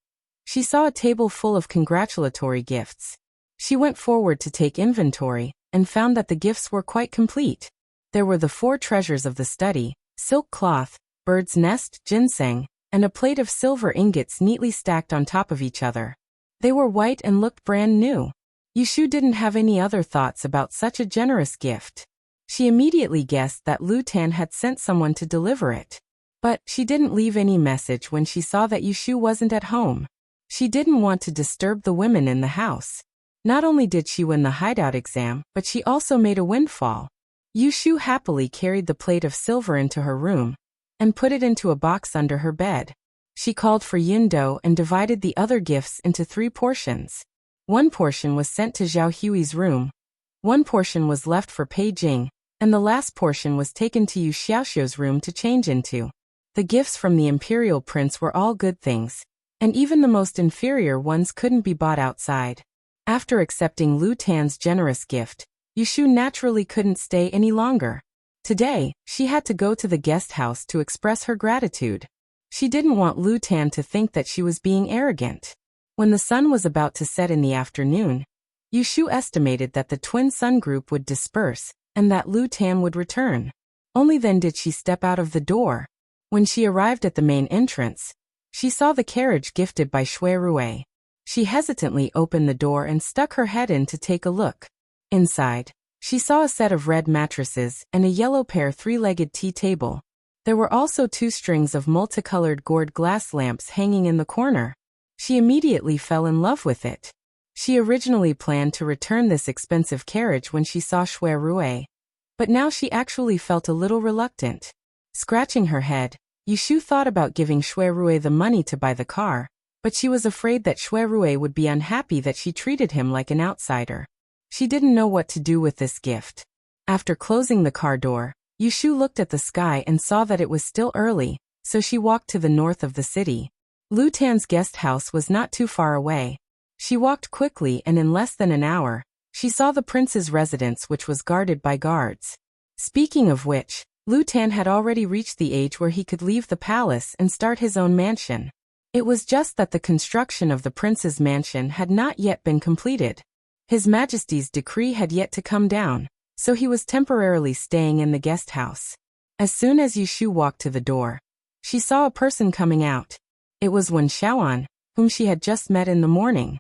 she saw a table full of congratulatory gifts. She went forward to take inventory, and found that the gifts were quite complete. There were the 4 treasures of the study, silk cloth, bird's nest, ginseng, and a plate of silver ingots neatly stacked on top of each other. They were white and looked brand new. Yushu didn't have any other thoughts about such a generous gift. She immediately guessed that Lu Tan had sent someone to deliver it. But she didn't leave any message when she saw that Yushu wasn't at home. She didn't want to disturb the women in the house. Not only did she win the hideout exam, but she also made a windfall. Yushu happily carried the plate of silver into her room and put it into a box under her bed. She called for Yindo and divided the other gifts into 3 portions. 1 portion was sent to Zhao Hui's room. 1 portion was left for Pei Jing, and the last portion was taken to Yu Xiaoxiu's room to change into. The gifts from the imperial prince were all good things, and even the most inferior ones couldn't be bought outside. After accepting Lu Tan's generous gift, Yu Shu naturally couldn't stay any longer. Today, she had to go to the guest house to express her gratitude. She didn't want Lu Tan to think that she was being arrogant. When the sun was about to set in the afternoon, Yu Shu estimated that the twin sun group would disperse, and that Lu Tan would return. Only then did she step out of the door. When she arrived at the main entrance, she saw the carriage gifted by Shui Rui. She hesitantly opened the door and stuck her head in to take a look. Inside, she saw a set of red mattresses and a yellow pair three-legged tea table. There were also 2 strings of multicolored gourd glass lamps hanging in the corner. She immediately fell in love with it. She originally planned to return this expensive carriage when she saw Shui Rui, but now she actually felt a little reluctant. Scratching her head, Yu Shu thought about giving Shui Rui the money to buy the car, but she was afraid that Shui Rui would be unhappy that she treated him like an outsider. She didn't know what to do with this gift. After closing the car door, Yu Shu looked at the sky and saw that it was still early, so she walked to the north of the city. Lu Tan's guest house was not too far away. She walked quickly and in less than an hour, she saw the prince's residence, which was guarded by guards. Speaking of which, Lu Tan had already reached the age where he could leave the palace and start his own mansion. It was just that the construction of the prince's mansion had not yet been completed. His Majesty's decree had yet to come down, so he was temporarily staying in the guest house. As soon as Yu Shu walked to the door, she saw a person coming out. It was Wen Xiaoan, whom she had just met in the morning.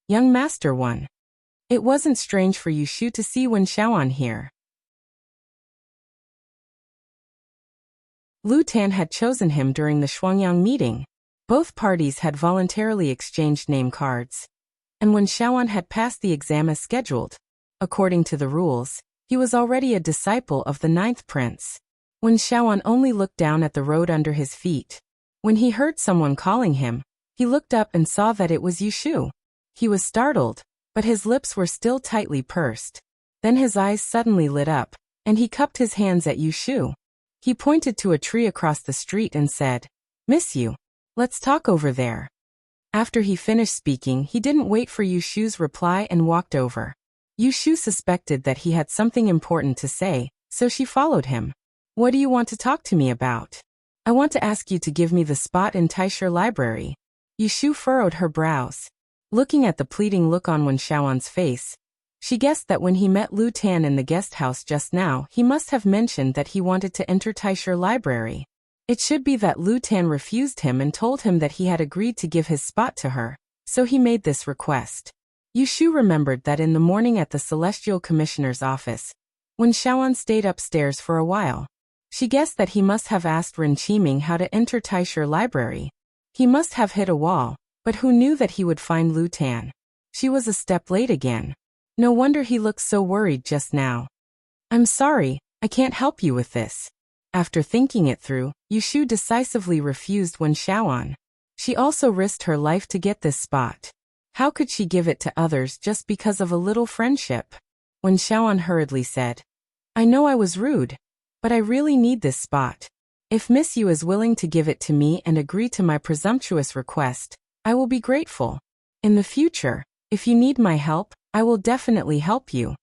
Young Master Wen. It wasn't strange for Yu Shu to see Wen Xiaoan here. Lu Tan had chosen him during the Shuangyang meeting. Both parties had voluntarily exchanged name cards, and when Xiaoan had passed the exam as scheduled, according to the rules, he was already a disciple of the 9th prince. When Xiaoan only looked down at the road under his feet. When he heard someone calling him, he looked up and saw that it was Yu Shu. He was startled, but his lips were still tightly pursed. Then his eyes suddenly lit up, and he cupped his hands at Yu Shu. He pointed to a tree across the street and said, "Miss you. Let's talk over there." After he finished speaking, he didn't wait for Yu Shu's reply and walked over. Yu Shu suspected that he had something important to say, so she followed him. "What do you want to talk to me about?" "I want to ask you to give me the spot in Taisher Library." Yu Shu furrowed her brows. Looking at the pleading look on Wen Xiaoan's face, she guessed that when he met Lu Tan in the guest house just now, he must have mentioned that he wanted to enter Taisher Library. It should be that Lu Tan refused him and told him that he had agreed to give his spot to her, so he made this request. Yu Shu remembered that in the morning at the Celestial Commissioner's office, when Xiaoan stayed upstairs for a while, she guessed that he must have asked Ren Qiming how to enter Taisher Library. He must have hit a wall, but who knew that he would find Lu Tan? She was a step late again. No wonder he looked so worried just now. "I'm sorry, I can't help you with this." After thinking it through, Yu Shu decisively refused Wen Xiaoan. She also risked her life to get this spot. How could she give it to others just because of a little friendship? Wen Xiaoan hurriedly said, "I know I was rude, but I really need this spot. If Miss Yu is willing to give it to me and agree to my presumptuous request, I will be grateful. In the future, if you need my help, I will definitely help you."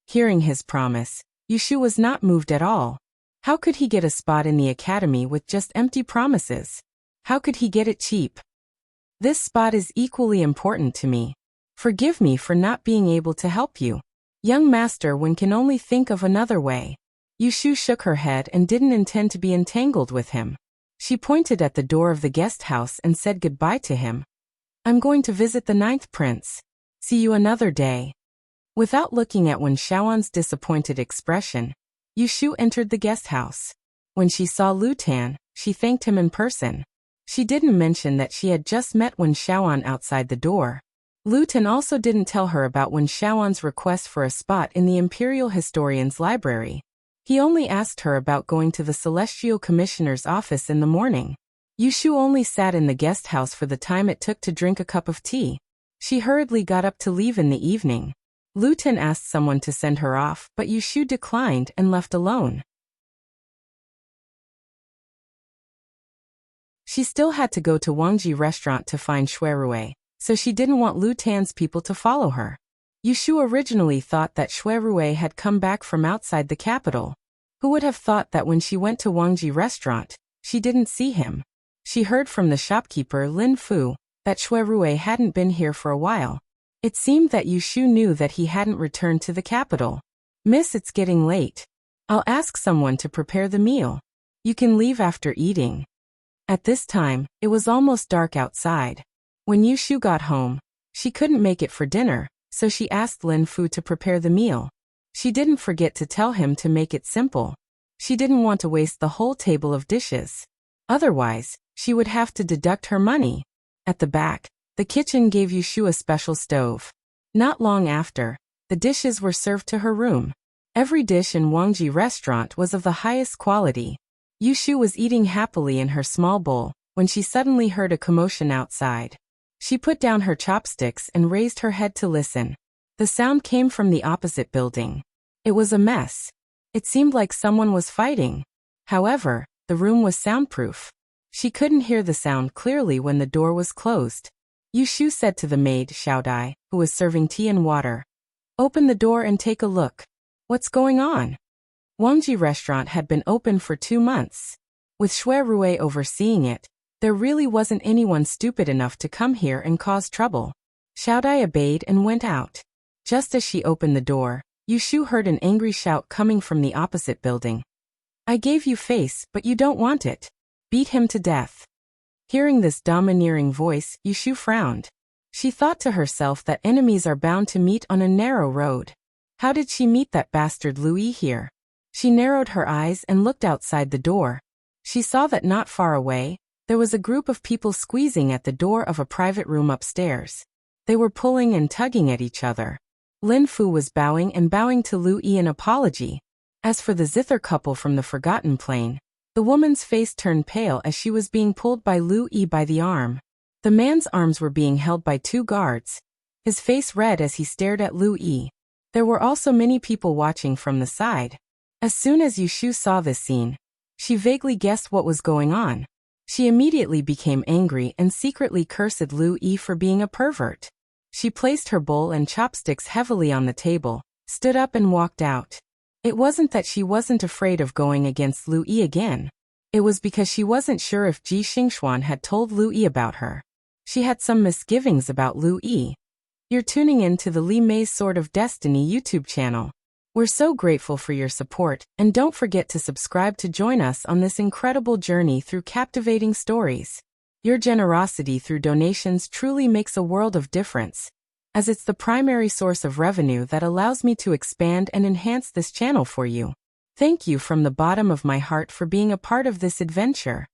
Hearing his promise, Yu Shu was not moved at all. How could he get a spot in the academy with just empty promises? How could he get it cheap? "This spot is equally important to me. Forgive me for not being able to help you. Young Master Wen can only think of another way." Yu Shu shook her head and didn't intend to be entangled with him. She pointed at the door of the guest house and said goodbye to him. "I'm going to visit the 9th prince. See you another day." Without looking at Wen Xiaoan's disappointed expression, Yu Shu entered the guest house. When she saw Lu Tan, she thanked him in person. She didn't mention that she had just met Wen Xiaoan outside the door. Lu Tan also didn't tell her about Wen Xiaoan's request for a spot in the Imperial Historian's library. He only asked her about going to the Celestial Commissioner's office in the morning. Yu Shu only sat in the guest house for the time it took to drink a cup of tea. She hurriedly got up to leave in the evening. Lu Ten asked someone to send her off, but Yushu declined and left alone. She still had to go to Wangji restaurant to find Shuirui, so she didn't want Lu Tan's people to follow her. Yushu originally thought that Shuirui had come back from outside the capital. Who would have thought that when she went to Wangji restaurant, she didn't see him? She heard from the shopkeeper Lin Fu that Shuirui hadn't been here for a while. It seemed that Yushu knew that he hadn't returned to the capital. Miss, it's getting late. I'll ask someone to prepare the meal. You can leave after eating. At this time, it was almost dark outside. When Yushu got home, she couldn't make it for dinner, so she asked Lin Fu to prepare the meal. She didn't forget to tell him to make it simple. She didn't want to waste the whole table of dishes. Otherwise, she would have to deduct her money. At the back, the kitchen gave Yushu a special stove. Not long after, the dishes were served to her room. Every dish in Wangji restaurant was of the highest quality. Yushu was eating happily in her small bowl when she suddenly heard a commotion outside. She put down her chopsticks and raised her head to listen. The sound came from the opposite building. It was a mess. It seemed like someone was fighting. However, the room was soundproof. She couldn't hear the sound clearly when the door was closed. Yushu said to the maid, Xiaodai, who was serving tea and water, "Open the door and take a look. What's going on?" Wangji restaurant had been open for 2 months. With Shuirui overseeing it, there really wasn't anyone stupid enough to come here and cause trouble. Xiaodai obeyed and went out. Just as she opened the door, Yushu heard an angry shout coming from the opposite building. "I gave you face, but you don't want it. Beat him to death." Hearing this domineering voice, Yushu frowned. She thought to herself that enemies are bound to meet on a narrow road. How did she meet that bastard Louis here? She narrowed her eyes and looked outside the door. She saw that not far away, there was a group of people squeezing at the door of a private room upstairs. They were pulling and tugging at each other. Lin Fu was bowing to Lu Yi in apology. As for the zither couple from the Forgotten Plain, the woman's face turned pale as she was being pulled by Lu Yi by the arm. The man's arms were being held by 2 guards. His face red as he stared at Lu Yi. There were also many people watching from the side. As soon as Yushu saw this scene, she vaguely guessed what was going on. She immediately became angry and secretly cursed Lu Yi for being a pervert. She placed her bowl and chopsticks heavily on the table, stood up and walked out. It wasn't that she wasn't afraid of going against Lu Yi again. It was because she wasn't sure if Ji Xingxuan had told Lu Yi about her. She had some misgivings about Lu Yi. You're tuning in to the Li Mei's Sword of Destiny YouTube channel. We're so grateful for your support, and don't forget to subscribe to join us on this incredible journey through captivating stories. Your generosity through donations truly makes a world of difference, as it's the primary source of revenue that allows me to expand and enhance this channel for you. Thank you from the bottom of my heart for being a part of this adventure.